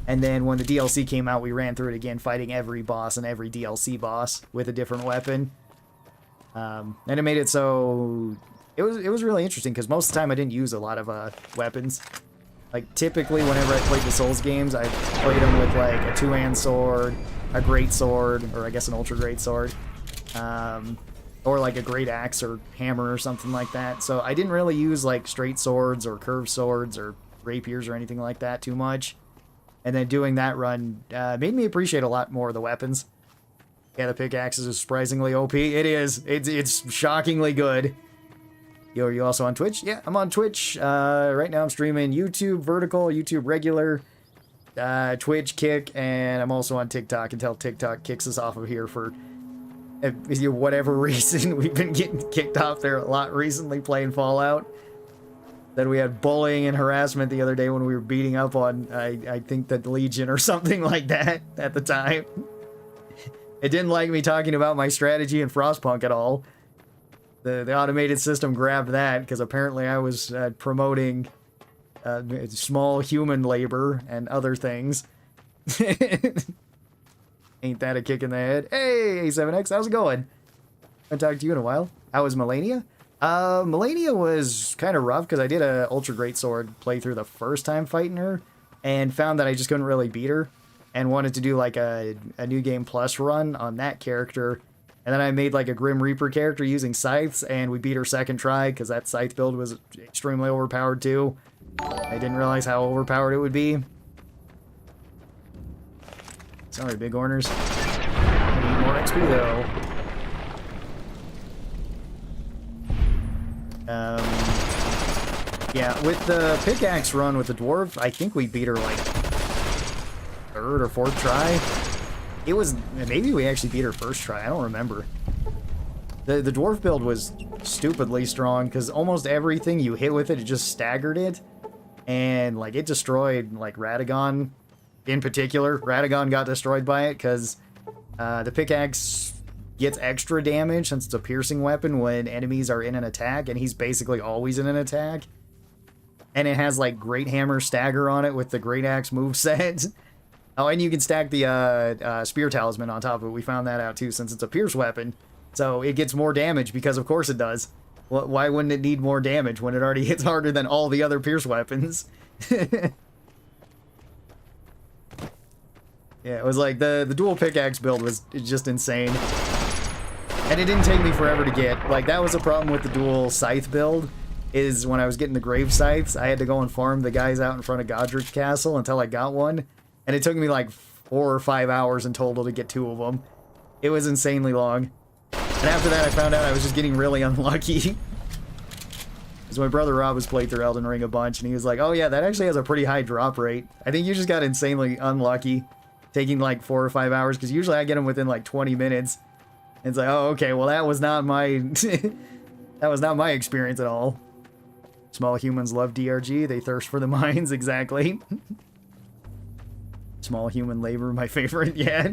And then when the DLC came out, we ran through it again, fighting every boss and every DLC boss with a different weapon. And it made it so... It was really interesting, because most of the time I didn't use a lot of weapons. Like, typically, whenever I played the Souls games, I played them with, like, a 2-hand sword, a great sword, or I guess an ultra great sword, or, like, a great axe or hammer or something like that. So I didn't really use, like, straight swords or curved swords or rapiers or anything like that too much. And then doing that run made me appreciate a lot more of the weapons. Yeah, the pickaxes is surprisingly OP. It is. It's shockingly good. Yo, are you also on Twitch? Yeah, I'm on Twitch. Right now I'm streaming YouTube Vertical, YouTube Regular, Twitch Kick, and I'm also on TikTok until TikTok kicks us off of here for whatever reason. We've been getting kicked off there a lot recently playing Fallout. Then we had bullying and harassment the other day when we were beating up on, I think, the Legion or something like that at the time. It didn't like me talking about my strategy in Frostpunk at all. The automated system grabbed that because apparently I was promoting small human labor and other things. Ain't that a kick in the head? Hey, A7X, how's it going? I haven't talked to you in a while. How was Melania? Melania was kind of rough because I did a Ultra Greatsword playthrough the first time fighting her and found that I just couldn't really beat her and wanted to do like a New Game Plus run on that character. And then I made like a Grim Reaper character using scythes, and we beat her second try because that scythe build was extremely overpowered too. I didn't realize how overpowered it would be. Sorry, big orners. I need more XP though. Yeah, with the pickaxe run with the dwarf, I think we beat her like 3rd or 4th try. It was, maybe we actually beat her first try, I don't remember. The dwarf build was stupidly strong, because almost everything you hit with it just staggered it. And, like, it destroyed, like, Radagon in particular. Radagon got destroyed by it, because the pickaxe gets extra damage, since it's a piercing weapon, when enemies are in an attack, and he's basically always in an attack. And it has, like, Great Hammer Stagger on it with the Great Axe moveset. Oh, and you can stack the Spear Talisman on top of it. We found that out too, since it's a pierce weapon. So it gets more damage, because of course it does. Why wouldn't it need more damage when it already hits harder than all the other pierce weapons? Yeah, it was like the dual pickaxe build was just insane. And it didn't take me forever to get. Like, that was a problem with the dual scythe build. is when I was getting the grave scythes, I had to go and farm the guys out in front of Godric's castle until I got one. And it took me like 4 or 5 hours in total to get 2 of them. It was insanely long. And after that, I found out I was just getting really unlucky. Because my brother Rob has played through Elden Ring a bunch, and he was like, oh yeah, that actually has a pretty high drop rate. I think you just got insanely unlucky, taking like 4 or 5 hours, because usually I get them within like 20 minutes. And it's like, oh, okay, well that was not my... that was not my experience at all. Small humans love DRG, they thirst for the mines, exactly. Small human labor, my favorite, yeah.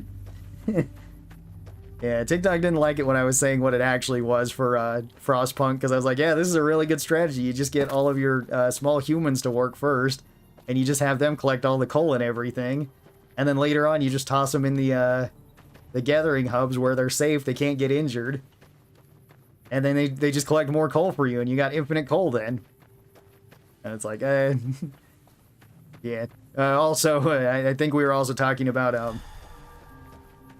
Yeah, TikTok didn't like it when I was saying what it actually was for Frostpunk, because I was like, yeah, this is a really good strategy. You just get all of your small humans to work first, and you just have them collect all the coal and everything. And then later on, you just toss them in the gathering hubs where they're safe, they can't get injured. And then they just collect more coal for you, and you got infinite coal then. And it's like, yeah. Also, I think we were also talking about,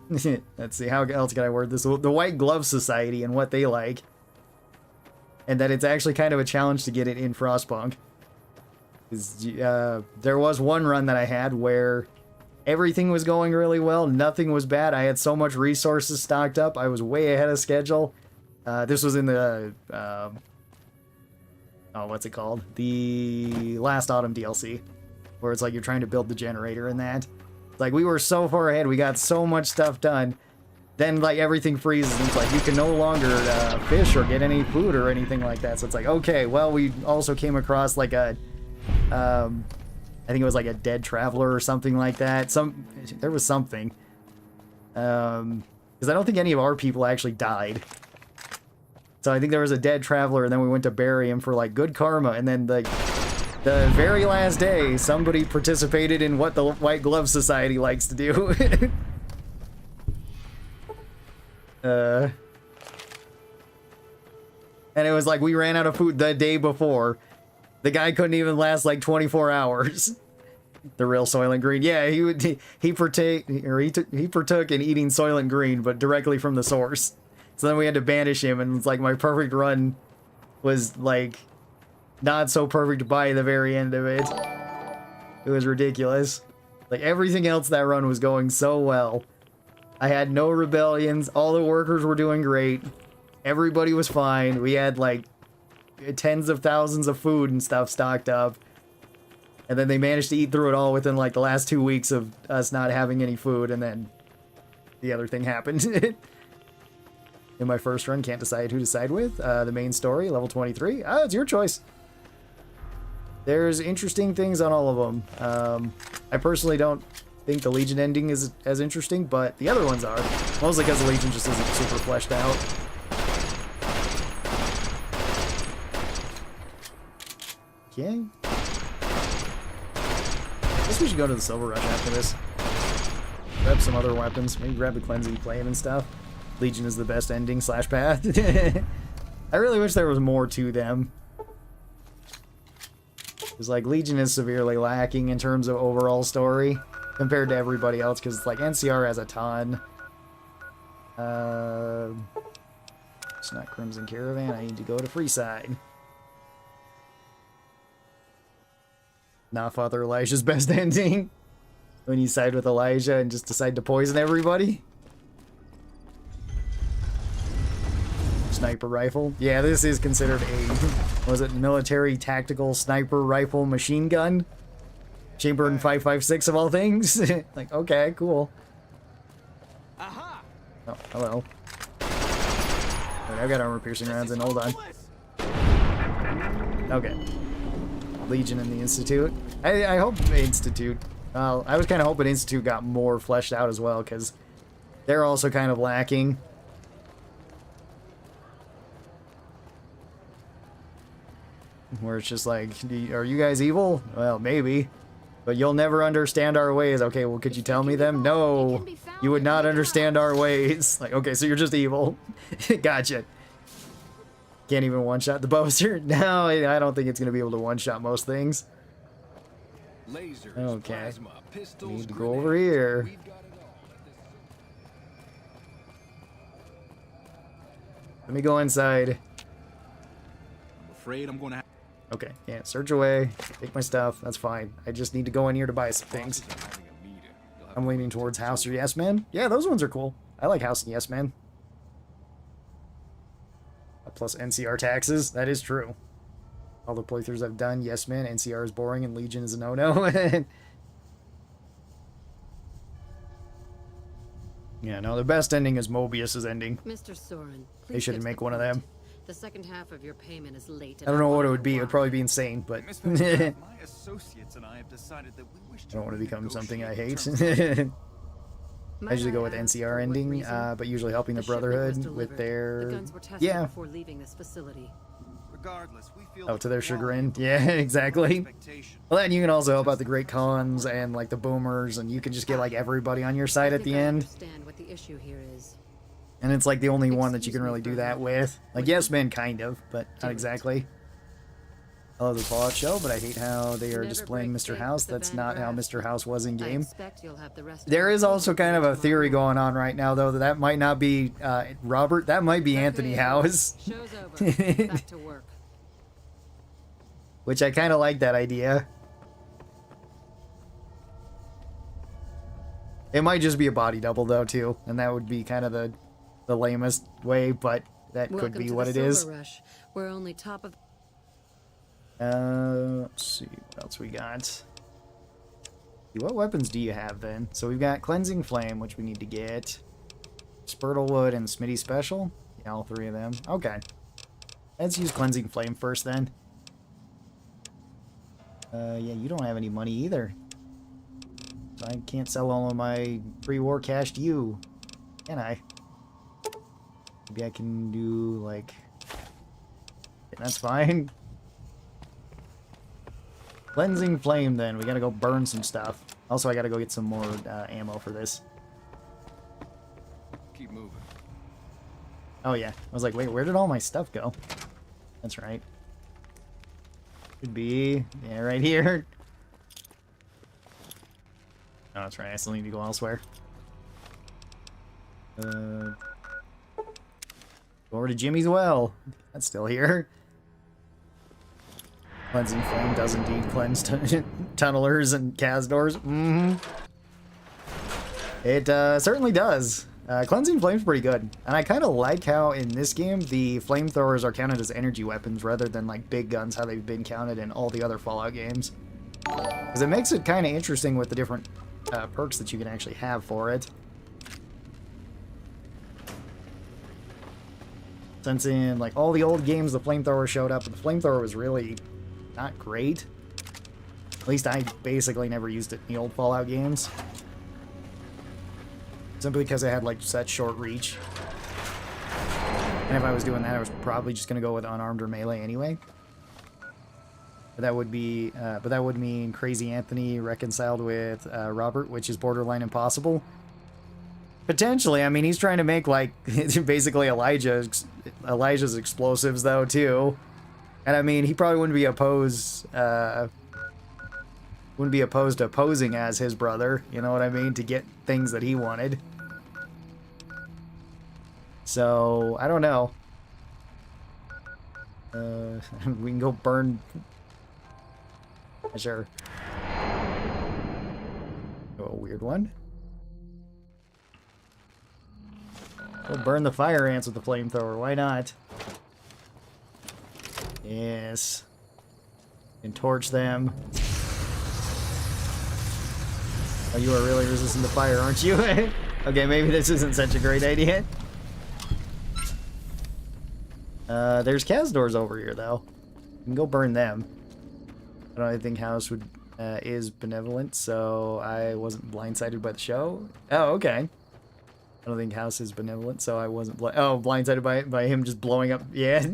let's see, how else can I word this? The White Glove Society and what they like. And that it's actually kind of a challenge to get it in Frostpunk. There was one run that I had where everything was going really well, nothing was bad. I had so much resources stocked up, I was way ahead of schedule. This was in the, what's it called? The Last Autumn DLC, where it's like you're trying to build the generator and that. Like, we were so far ahead, we got so much stuff done, then, like, everything freezes, and it's like, you can no longer fish or get any food or anything like that. So it's like, okay, well, we also came across, like, a, I think it was, like, a dead traveler or something like that. There was something. Because I don't think any of our people actually died. So I think there was a dead traveler, and then we went to bury him for, like, good karma, and then, like... The very last day, somebody participated in what the White Glove Society likes to do. And it was like we ran out of food the day before. The guy couldn't even last like 24 hours. The real Soylent Green. Yeah, he partook in eating Soylent Green, but directly from the source. So then we had to banish him, and it's like my perfect run was like... not so perfect by the very end of it. It was ridiculous. Like, everything else that run was going so well. I had no rebellions. All the workers were doing great. Everybody was fine. We had, like, tens of thousands of food and stuff stocked up. And then they managed to eat through it all within, like, the last 2 weeks of us not having any food. And then the other thing happened. In my first run, can't decide who to side with. The main story, level 23. Ah, it's your choice. There's interesting things on all of them. I personally don't think the Legion ending is as interesting, but the other ones are. Mostly because the Legion just isn't super fleshed out. Okay. I guess we should go to the Silver Rush after this. Grab some other weapons. Maybe grab the Cleansing Flame and stuff. Legion is the best ending / path. I really wish there was more to them. Because, like, Legion is severely lacking in terms of overall story compared to everybody else, because, like, NCR has a ton. It's not Crimson Caravan. I need to go to Freeside. Not Father Elijah's best ending. When you side with Elijah and just decide to poison everybody. Sniper rifle. Yeah, this is considered a, was it military tactical sniper rifle machine gun? Chambered 5.56 of all things. Like, okay, cool. Aha! Oh, hello. Wait, I've got armor piercing rounds in, hold on. Okay. Legion and the Institute. I hope the Institute, well, I was kind of hoping Institute got more fleshed out as well, because they're also kind of lacking. Where it's just like, are you guys evil? Well, maybe. But you'll never understand our ways. Okay, well, could you tell me them? No, you would not understand our ways. Like, okay, so you're just evil. Gotcha. Can't even one-shot the Boaster? No, I don't think it's going to be able to one-shot most things. Okay. Need to go over here. Let me go inside. I'm afraid I'm gonna have... Okay, yeah, search away. Take my stuff. That's fine. I just need to go in here to buy some things. I'm leaning towards House or Yes Man. Yeah, those ones are cool. I like House and Yes Man. Plus NCR taxes. That is true. All the playthroughs I've done, Yes Man, NCR is boring, and Legion is a no-no. Yeah, no, the best ending is Mobius's ending. Mr. Soren, They shouldn't make one of them. The second half of your payment is late. I don't know what it would be. It would probably be insane, but I My associates and I have decided that we wish to don't want to become something I hate. renegotiate I usually go with NCR ending, but usually helping the Brotherhood with their... Yeah. Before leaving this facility. Regardless, we feel Oh, to their chagrin. Yeah, exactly. Well, then you can also help out the Great Khans and, like, the Boomers, and you can just get, like, everybody on your side at the end. Understand what the issue here is. And it's, like, the only one that you can really do that with. Like, Yes Man, kind of, but not exactly. I love the Fallout show, but I hate how they are displaying Mr. House. That's not how Mr. House was in game. There is also kind of a theory going on right now, though, that might not be Robert. That might be Anthony House. Show's over. Back to work. Which I kind of like that idea. It might just be a body double, though, too. And that would be kind of the lamest way, but that could be what it is. Rush. We're only top of... Let's see what else we got. What weapons do you have then? So we've got Cleansing Flame, which we need to get. Spurtlewood and Smitty Special. Yeah, all three of them. Okay. Let's use Cleansing Flame first then. Yeah, you don't have any money either. So I can't sell all of my pre-war cash to you. Can I? Maybe I can do, like... Yeah, that's fine. Cleansing Flame, then. We gotta go burn some stuff. Also, I gotta go get some more ammo for this. Keep moving. Oh, yeah. I was like, wait, where did all my stuff go? That's right. Could be... Yeah, right here. Oh, that's right. I still need to go elsewhere. Go over to Jimmy's Well. That's still here. Cleansing Flame does indeed cleanse tunnelers and Kazdors. It certainly does. Cleansing Flame's pretty good. And I kind of like how in this game the flamethrowers are counted as energy weapons rather than like big guns, how they've been counted in all the other Fallout games. Because it makes it kind of interesting with the different perks that you can actually have for it. Since in like all the old games the flamethrower showed up, but the flamethrower was really not great. At least I basically never used it in the old Fallout games. Simply because it had like such short reach. And if I was doing that, I was probably just gonna go with unarmed or melee anyway. But that would be, but that would mean Crazy Anthony reconciled with Robert, which is borderline impossible. Potentially, I mean, he's trying to make like basically Elijah's explosives though too, and I mean he probably wouldn't be opposed to posing as his brother. You know what I mean? To get things that he wanted. So I don't know. We can go burn. Sure. Oh, a weird one. We'll burn the fire ants with the flamethrower. Why not? Yes. And torch them. Oh, you are really resistant to fire, aren't you? Okay, maybe this isn't such a great idea. There's Kazdors over here, though. You can go burn them. I don't think House is benevolent, so I wasn't blindsided by the show. Oh, okay. I don't think House is benevolent, so I wasn't blindsided by him just blowing up. Yeah.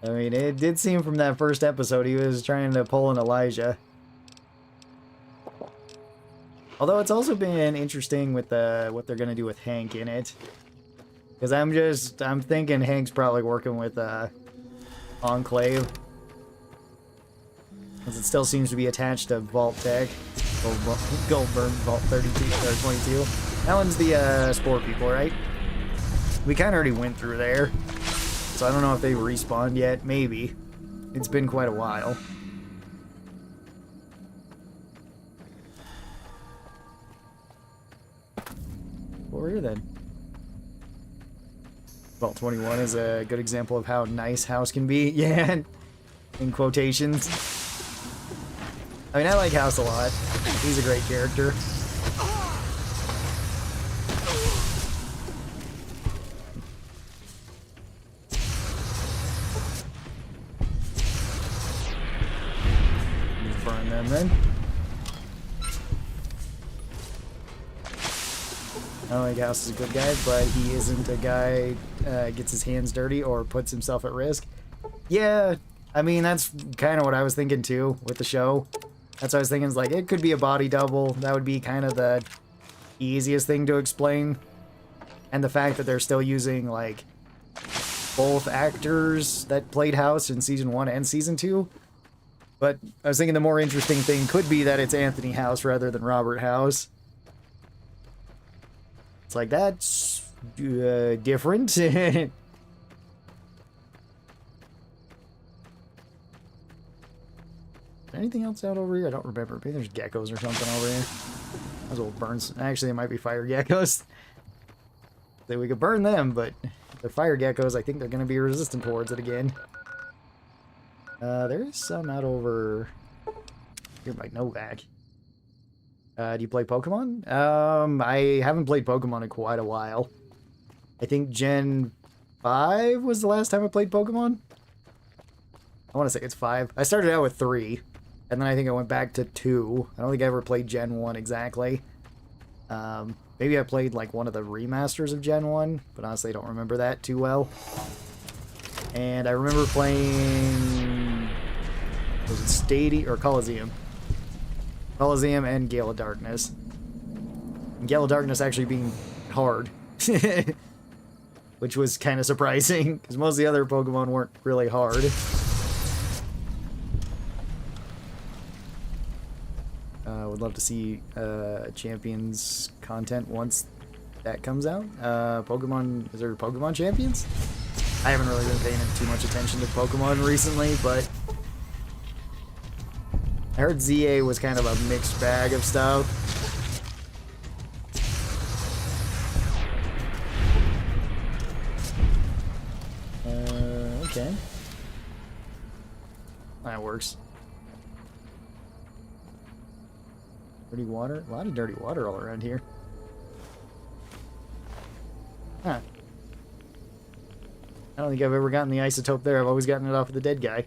I mean, it did seem from that first episode he was trying to pull an Elijah. Although it's also been interesting with what they're gonna do with Hank in it. Because I'm thinking Hank's probably working with Enclave. Because it still seems to be attached to Vault Tech. Goldberg Vault 32 or 22. That one's the Spore people, right? We kind of already went through there. So I don't know if they've respawned yet. Maybe. It's been quite a while. Over here then. Vault 21 is a good example of how nice House can be. Yeah, in quotations. I mean, I like House a lot. He's a great character. Burn them then. I don't think House is a good guy, but he isn't a guy gets his hands dirty or puts himself at risk. Yeah, I mean, that's kind of what I was thinking too with the show. That's what I was thinking, is like, it could be a body double. That would be kind of the easiest thing to explain. And the fact that they're still using, like, both actors that played House in Season 1 and Season 2. But I was thinking the more interesting thing could be that it's Anthony House rather than Robert House. It's like, that's different. Anything else out over here? I don't remember. Maybe there's geckos or something over here. Those old burns. Actually, it might be fire geckos. So we could burn them, but if they're fire geckos, I think they're going to be resistant towards it again. There is some out over here by Novak. Do you play Pokemon? I haven't played Pokemon in quite a while. I think Gen 5 was the last time I played Pokemon. I want to say it's 5. I started out with 3, and then I think I went back to 2. I don't think I ever played Gen 1 exactly. Maybe I played like one of the remasters of Gen 1, but honestly I don't remember that too well. And I remember playing... was it Stadium or Coliseum? Coliseum and Gale of Darkness. And Gale of Darkness actually being hard. Which was kind of surprising, because most of the other Pokemon weren't really hard. Would love to see Champions content once that comes out. Pokemon, is there Pokemon Champions? I haven't really been paying too much attention to Pokemon recently, but I heard ZA was kind of a mixed bag of stuff. Okay. That works. Dirty water? A lot of dirty water all around here. Huh. I don't think I've ever gotten the isotope there. I've always gotten it off of the dead guy.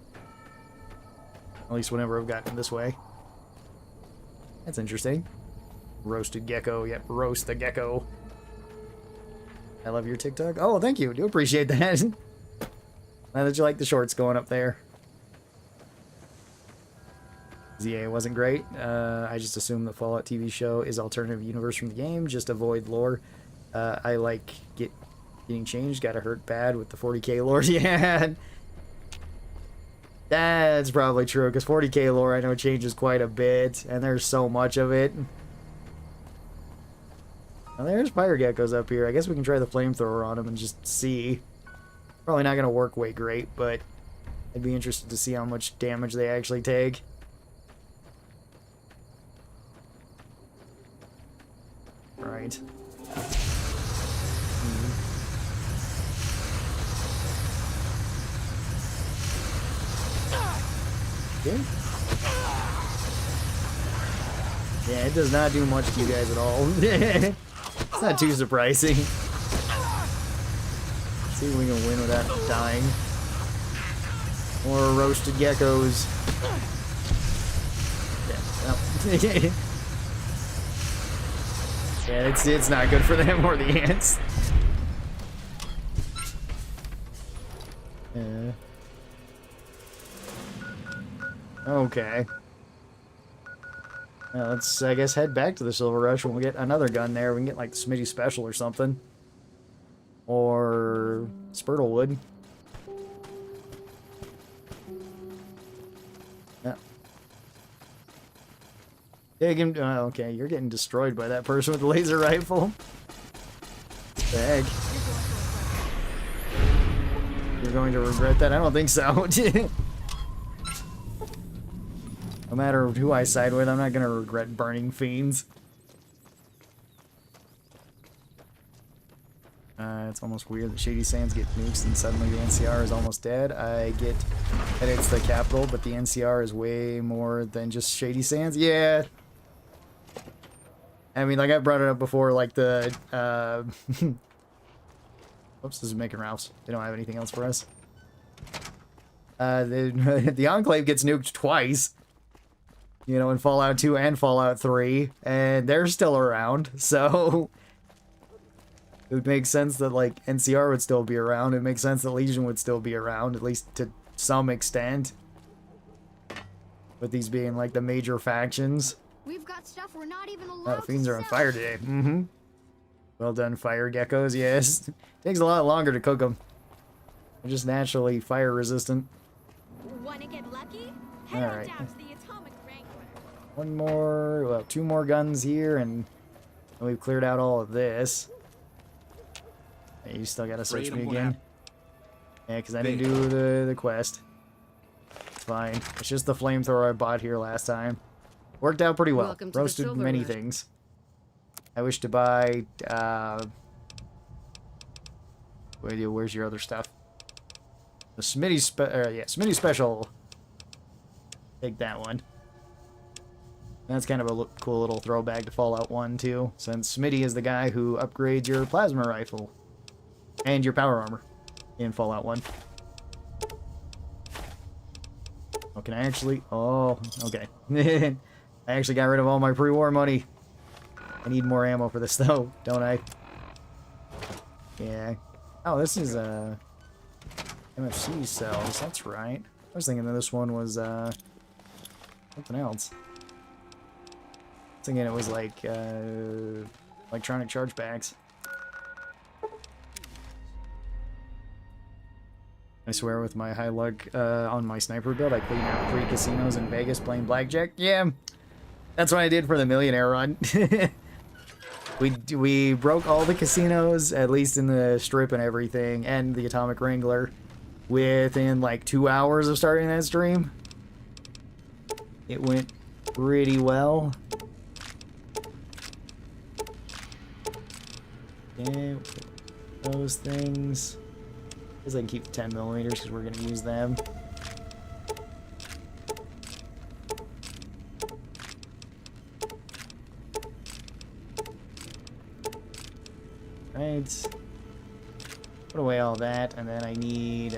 At least whenever I've gotten it this way. That's interesting. Roasted gecko. Yep, roast the gecko. I love your TikTok. Oh, thank you. Do appreciate that. Glad that you like the shorts going up there. ZA wasn't great. I just assume the Fallout TV show is alternative universe from the game. Just avoid lore. I like getting changed. Gotta hurt bad with the 40k lore. Yeah. That's probably true, because 40k lore I know changes quite a bit, and there's so much of it. Now there's fire geckos up here. I guess we can try the flamethrower on them and just see. Probably not gonna work way great, but I'd be interested to see how much damage they actually take. Right. Okay. Yeah, it does not do much to you guys at all. It's not too surprising. See if we can win without dying. More roasted geckos. Yeah, well. Yeah, it's not good for them or the ants. Yeah. Okay. Well, let's, I guess, head back to the Silver Rush when we get another gun there. We can get, like, the Smitty Special or something. Or Spurtlewood. Yeah. Yeah, okay, you're getting destroyed by that person with the laser rifle. What the heck? You're going to regret that? I don't think so. No matter who I side with, I'm not going to regret burning fiends. It's almost weird that Shady Sands get nukes and suddenly the NCR is almost dead. I get that it's the capital, but the NCR is way more than just Shady Sands. Yeah. I mean, like I brought it up before, like the... Oops, this is Making Ralph's. They don't have anything else for us. The Enclave gets nuked twice. You know, in Fallout 2 and Fallout 3. And they're still around, so... It would make sense that, like, NCR would still be around. It makes sense that Legion would still be around, at least to some extent. With these being, like, the major factions. We've got stuff we're not even allowed Fiends are on fire today. Mm-hmm. Well done, fire geckos. Yes. Takes a lot longer to cook them. They're just naturally fire resistant. Wanna get lucky? Alright. Down to the Atomic Wrangler. One more, well, 2 more guns here, and we've cleared out all of this. Hey, you still gotta search me again. Yeah, because I didn't do the quest. It's fine. It's just the flamethrower I bought here last time. Worked out pretty well. Roasted many things. I wish to buy, where's your other stuff? The Smitty Smitty Special. Take that one. That's kind of a cool little throwback to Fallout 1, too, since Smitty is the guy who upgrades your plasma rifle. And your power armor in Fallout 1. Oh, can I actually... Oh, okay. I actually got rid of all my pre-war money. I need more ammo for this, though, don't I? Yeah. Oh, this is, MFC cells. That's right. I was thinking that this one was, something else. I was thinking it was, like, electronic chargebacks. I swear with my high luck on my sniper build, I cleaned out 3 casinos in Vegas playing blackjack. Yeah, that's what I did for the millionaire run. We broke all the casinos, at least in the Strip and everything, and the Atomic Wrangler, within like 2 hours of starting that stream. It went pretty well. Yeah, those things. I can keep the 10mm because we're going to use them. Right. Put away all that, and then I need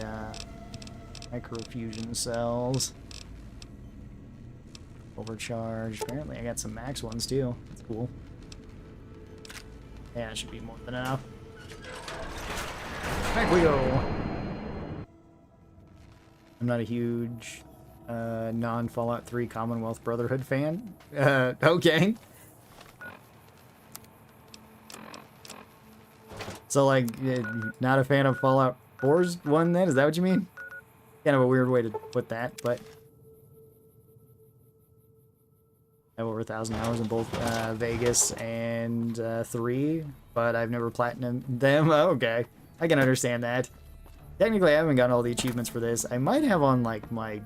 microfusion cells. Overcharge. Apparently I got some max ones too. That's cool. Yeah, it should be more than enough. Back we go. I'm not a huge non-Fallout 3 Commonwealth Brotherhood fan. Okay. So, like, not a fan of Fallout 4's one then? Is that what you mean? Kind of a weird way to put that, but... I have over 1,000 hours in both Vegas and 3, but I've never platinumed them. Okay. I can understand that. Technically, I haven't gotten all the achievements for this. I might have on, like, my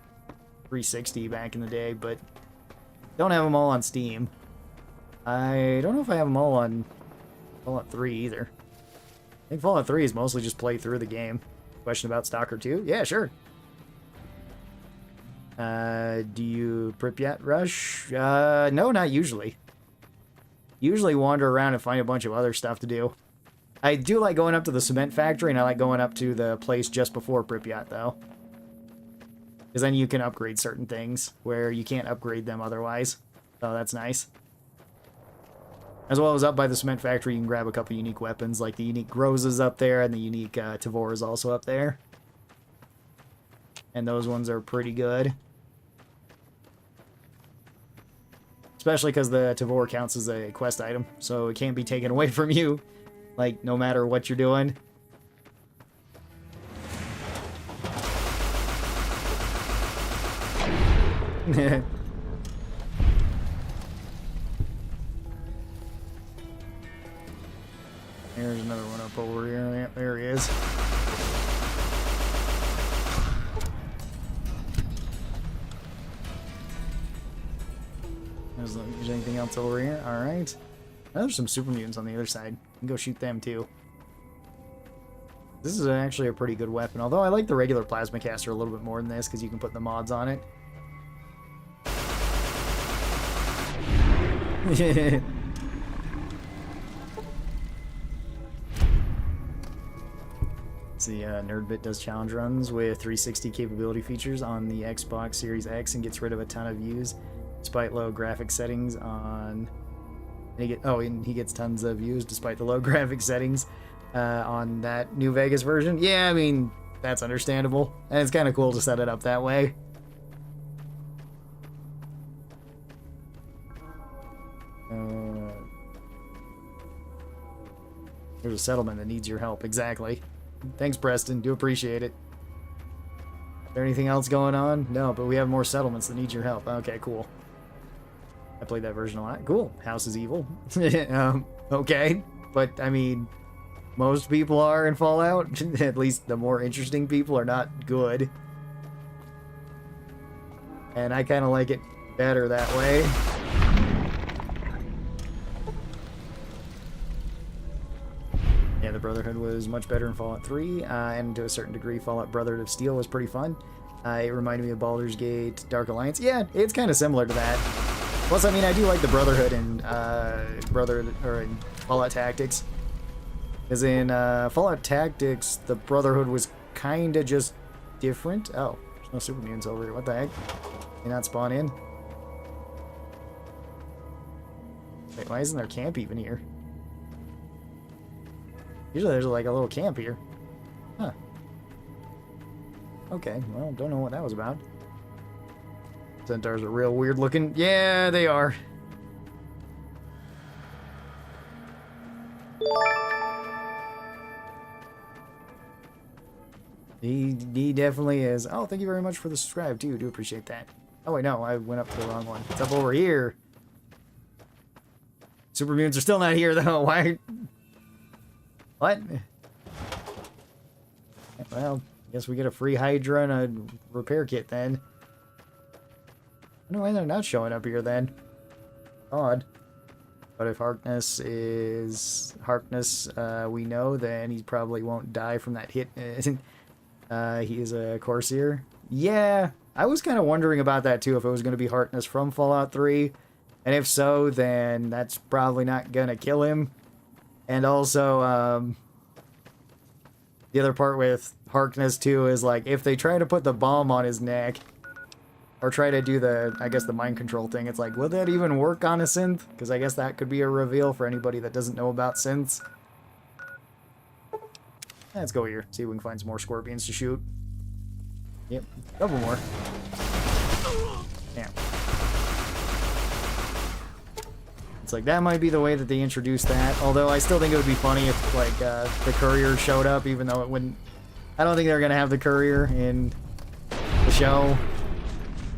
360 back in the day, but don't have them all on Steam. I don't know if I have them all on Fallout 3 either. I think Fallout 3 is mostly just play through the game. Question about Stalker 2? Yeah, sure. Do you Pripyat rush? No, not usually. Usually wander around and find a bunch of other stuff to do. I do like going up to the cement factory, and I like going up to the place just before Pripyat, though. Because then you can upgrade certain things, where you can't upgrade them otherwise. So that's nice. As well as up by the cement factory, you can grab a couple unique weapons, like the unique Grozas up there, and the unique Tavor is also up there. And those ones are pretty good. Especially because the Tavor counts as a quest item, so it can't be taken away from you. Like, no matter what you're doing. There's another one up over here. There he is. There's anything else over here? Alright. There's some super mutants on the other side. You can go shoot them too. This is actually a pretty good weapon, although I like the regular plasma caster a little bit more than this because you can put the mods on it. See, Nerdbit does challenge runs with 360 capability features on the Xbox Series X and gets rid of a ton of views despite low graphic settings on... and he gets tons of views despite the low graphic settings on that New Vegas version. Yeah, I mean, that's understandable. And it's kind of cool to set it up that way. There's a settlement that needs your help. Exactly. Thanks, Preston. Do appreciate it. Is there anything else going on? No, but we have more settlements that need your help. Okay, cool. I played that version a lot. Cool. House is evil. Okay. But, I mean, most people are in Fallout. At least the more interesting people are not good. And I kind of like it better that way. Yeah, the Brotherhood was much better in Fallout 3, and to a certain degree, Fallout Brotherhood of Steel was pretty fun. It reminded me of Baldur's Gate, Dark Alliance. Yeah, it's kind of similar to that. Plus, I mean, I do like the Brotherhood in in Fallout Tactics. Because in Fallout Tactics, the Brotherhood was kind of just different. Oh, there's no super mutants over here. What the heck? They not spawn in? Wait, why isn't there camp even here? Usually there's like a little camp here. Huh. Okay, well, don't know what that was about. Centaurs are real weird looking. Yeah, they are. He definitely is. Oh, thank you very much for the subscribe too. Do appreciate that. Oh wait, no, I went up to the wrong one. It's up over here. Super mutants are still not here though. Why? What? Well, I guess we get a free Hydra and a repair kit then. I don't know why they're not showing up here then. Odd. But if Harkness is Harkness, we know, then he probably won't die from that hit. He is a Corsair. Yeah, I was kind of wondering about that too, if it was going to be Harkness from Fallout 3. And if so, then that's probably not going to kill him. And also, the other part with Harkness too is like, if they try to put the bomb on his neck, or try to do the, I guess, the mind control thing, it's like, will that even work on a synth? Because I guess that could be a reveal for anybody that doesn't know about synths. Let's go here, see if we can find some more scorpions to shoot. Yep, a couple more. Damn. It's like, that might be the way that they introduce that. Although I still think it would be funny if, like, the courier showed up, even though it wouldn't... I don't think they're going to have the courier in the show.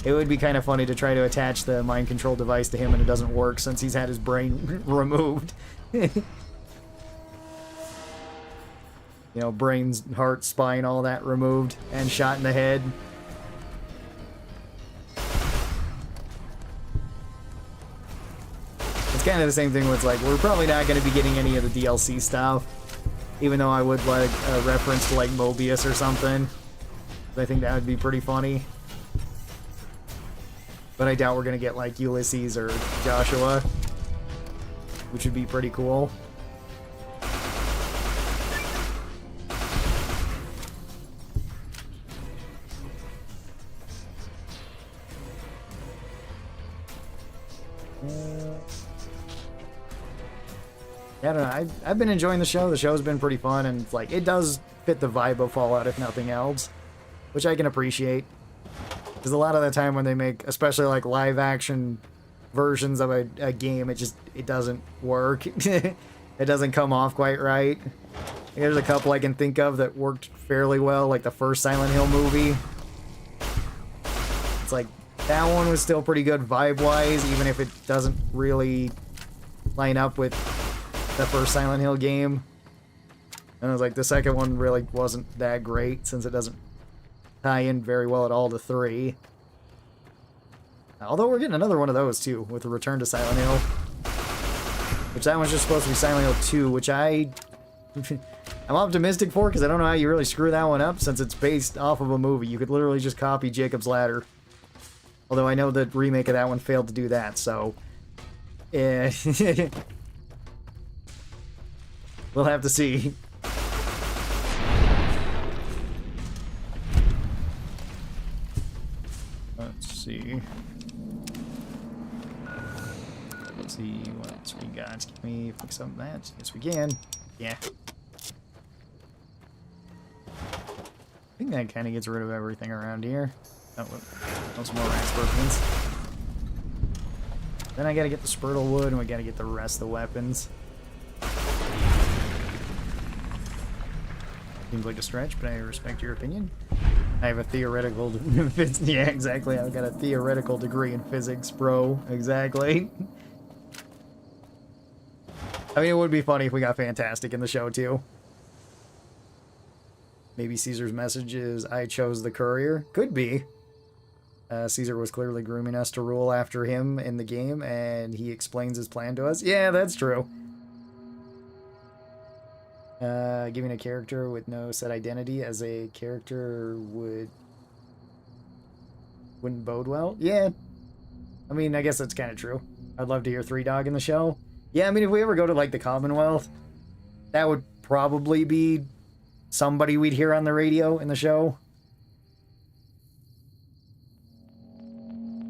It would be kind of funny to try to attach the mind control device to him and it doesn't work since he's had his brain removed. You know, brains, heart, spine, all that removed and shot in the head. It's kind of the same thing with, like, we're probably not going to be getting any of the DLC stuff, even though I would like a reference to, like, Mobius or something. I think that would be pretty funny. But I doubt we're going to get, like, Ulysses or Joshua, which would be pretty cool. Yeah, I don't know. I've been enjoying the show. The show's been pretty fun, and, like, it does fit the vibe of Fallout, if nothing else, which I can appreciate. Because a lot of the time when they make, especially like live action versions of a game, it doesn't work. It doesn't come off quite right. There's a couple I can think of that worked fairly well, like the first Silent Hill movie. It's like, that one was still pretty good vibe-wise, even if it doesn't really line up with the first Silent Hill game. And I was like, the second one really wasn't that great, since it doesn't tie in very well at all to 3. Although we're getting another one of those, too, with the Return to Silent Hill. Which that one's just supposed to be Silent Hill 2, which I'm optimistic for, because I don't know how you really screw that one up, since it's based off of a movie. You could literally just copy Jacob's Ladder. Although I know the remake of that one failed to do that, so... Yeah. We'll have to see. Let's see. Let's see what else we got. Can we fix up that? Yes, we can. Yeah. I think that kind of gets rid of everything around here. Oh, some more rat scorpions. Then I gotta get the Spurtle wood, and we gotta get the rest of the weapons. Seems like a stretch, but I respect your opinion. I have a theoretical... yeah, exactly. I've got a theoretical degree in physics, bro. Exactly. I mean, it would be funny if we got Fantastic in the show, too. Maybe Caesar's message is, I chose the courier. Could be. Caesar was clearly grooming us to rule after him in the game, and he explains his plan to us. Yeah, that's true. Giving a character with no set identity as a character wouldn't bode well. Yeah. I mean, I guess that's kind of true. I'd love to hear Three Dog in the show. Yeah, I mean, if we ever go to, like, the Commonwealth, that would probably be somebody we'd hear on the radio in the show.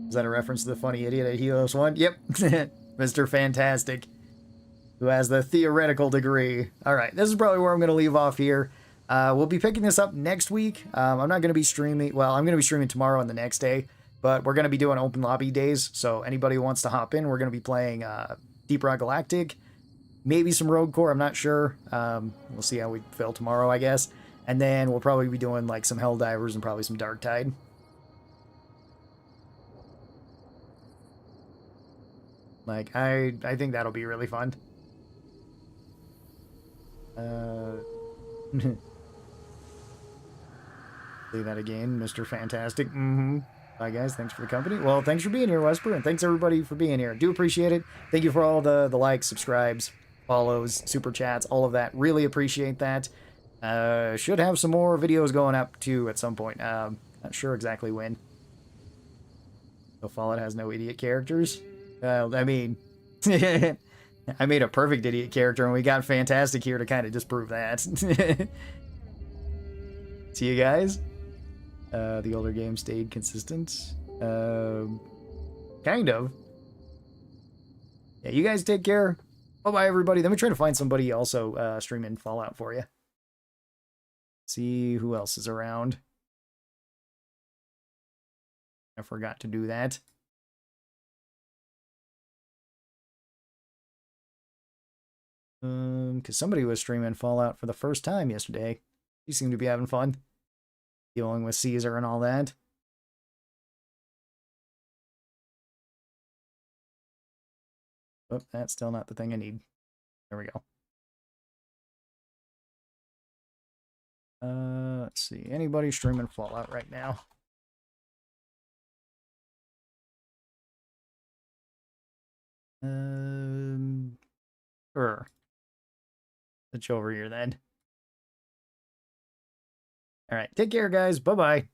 Is that a reference to the funny idiot at Helios 1? Yep. Mr. Fantastic, who has the theoretical degree. Alright, this is probably where I'm going to leave off here. We'll be picking this up next week. I'm not going to be streaming... Well, I'm going to be streaming tomorrow and the next day, but we're going to be doing open lobby days, so anybody who wants to hop in, we're going to be playing Deep Rock Galactic, maybe some Road Core, I'm not sure. We'll see how we feel tomorrow, I guess. And then we'll probably be doing like some Helldivers and probably some Dark Tide. Like, I think that'll be really fun. Say that again, Mr. Fantastic. Bye, guys. Thanks for the company. Well, thanks for being here, Wesper, and thanks, everybody, for being here. Do appreciate it. Thank you for all the likes, subscribes, follows, super chats, all of that. Really appreciate that. Should have some more videos going up, too, at some point. Not sure exactly when. So Fallout has no idiot characters? I mean... I made a perfect idiot character, and we got Fantastic here to kind of disprove that. See you guys. The older game stayed consistent. Kind of. Yeah, you guys take care. Bye-bye, everybody. Let me try to find somebody also streaming Fallout for you. See who else is around. I forgot to do that. Because somebody was streaming Fallout for the first time yesterday. You seem to be having fun. Dealing with Caesar and all that. Oh, that's still not the thing I need. There we go. Let's see. Anybody streaming Fallout right now? Sure. Switch over here then. All right. Take care, guys. Bye-bye.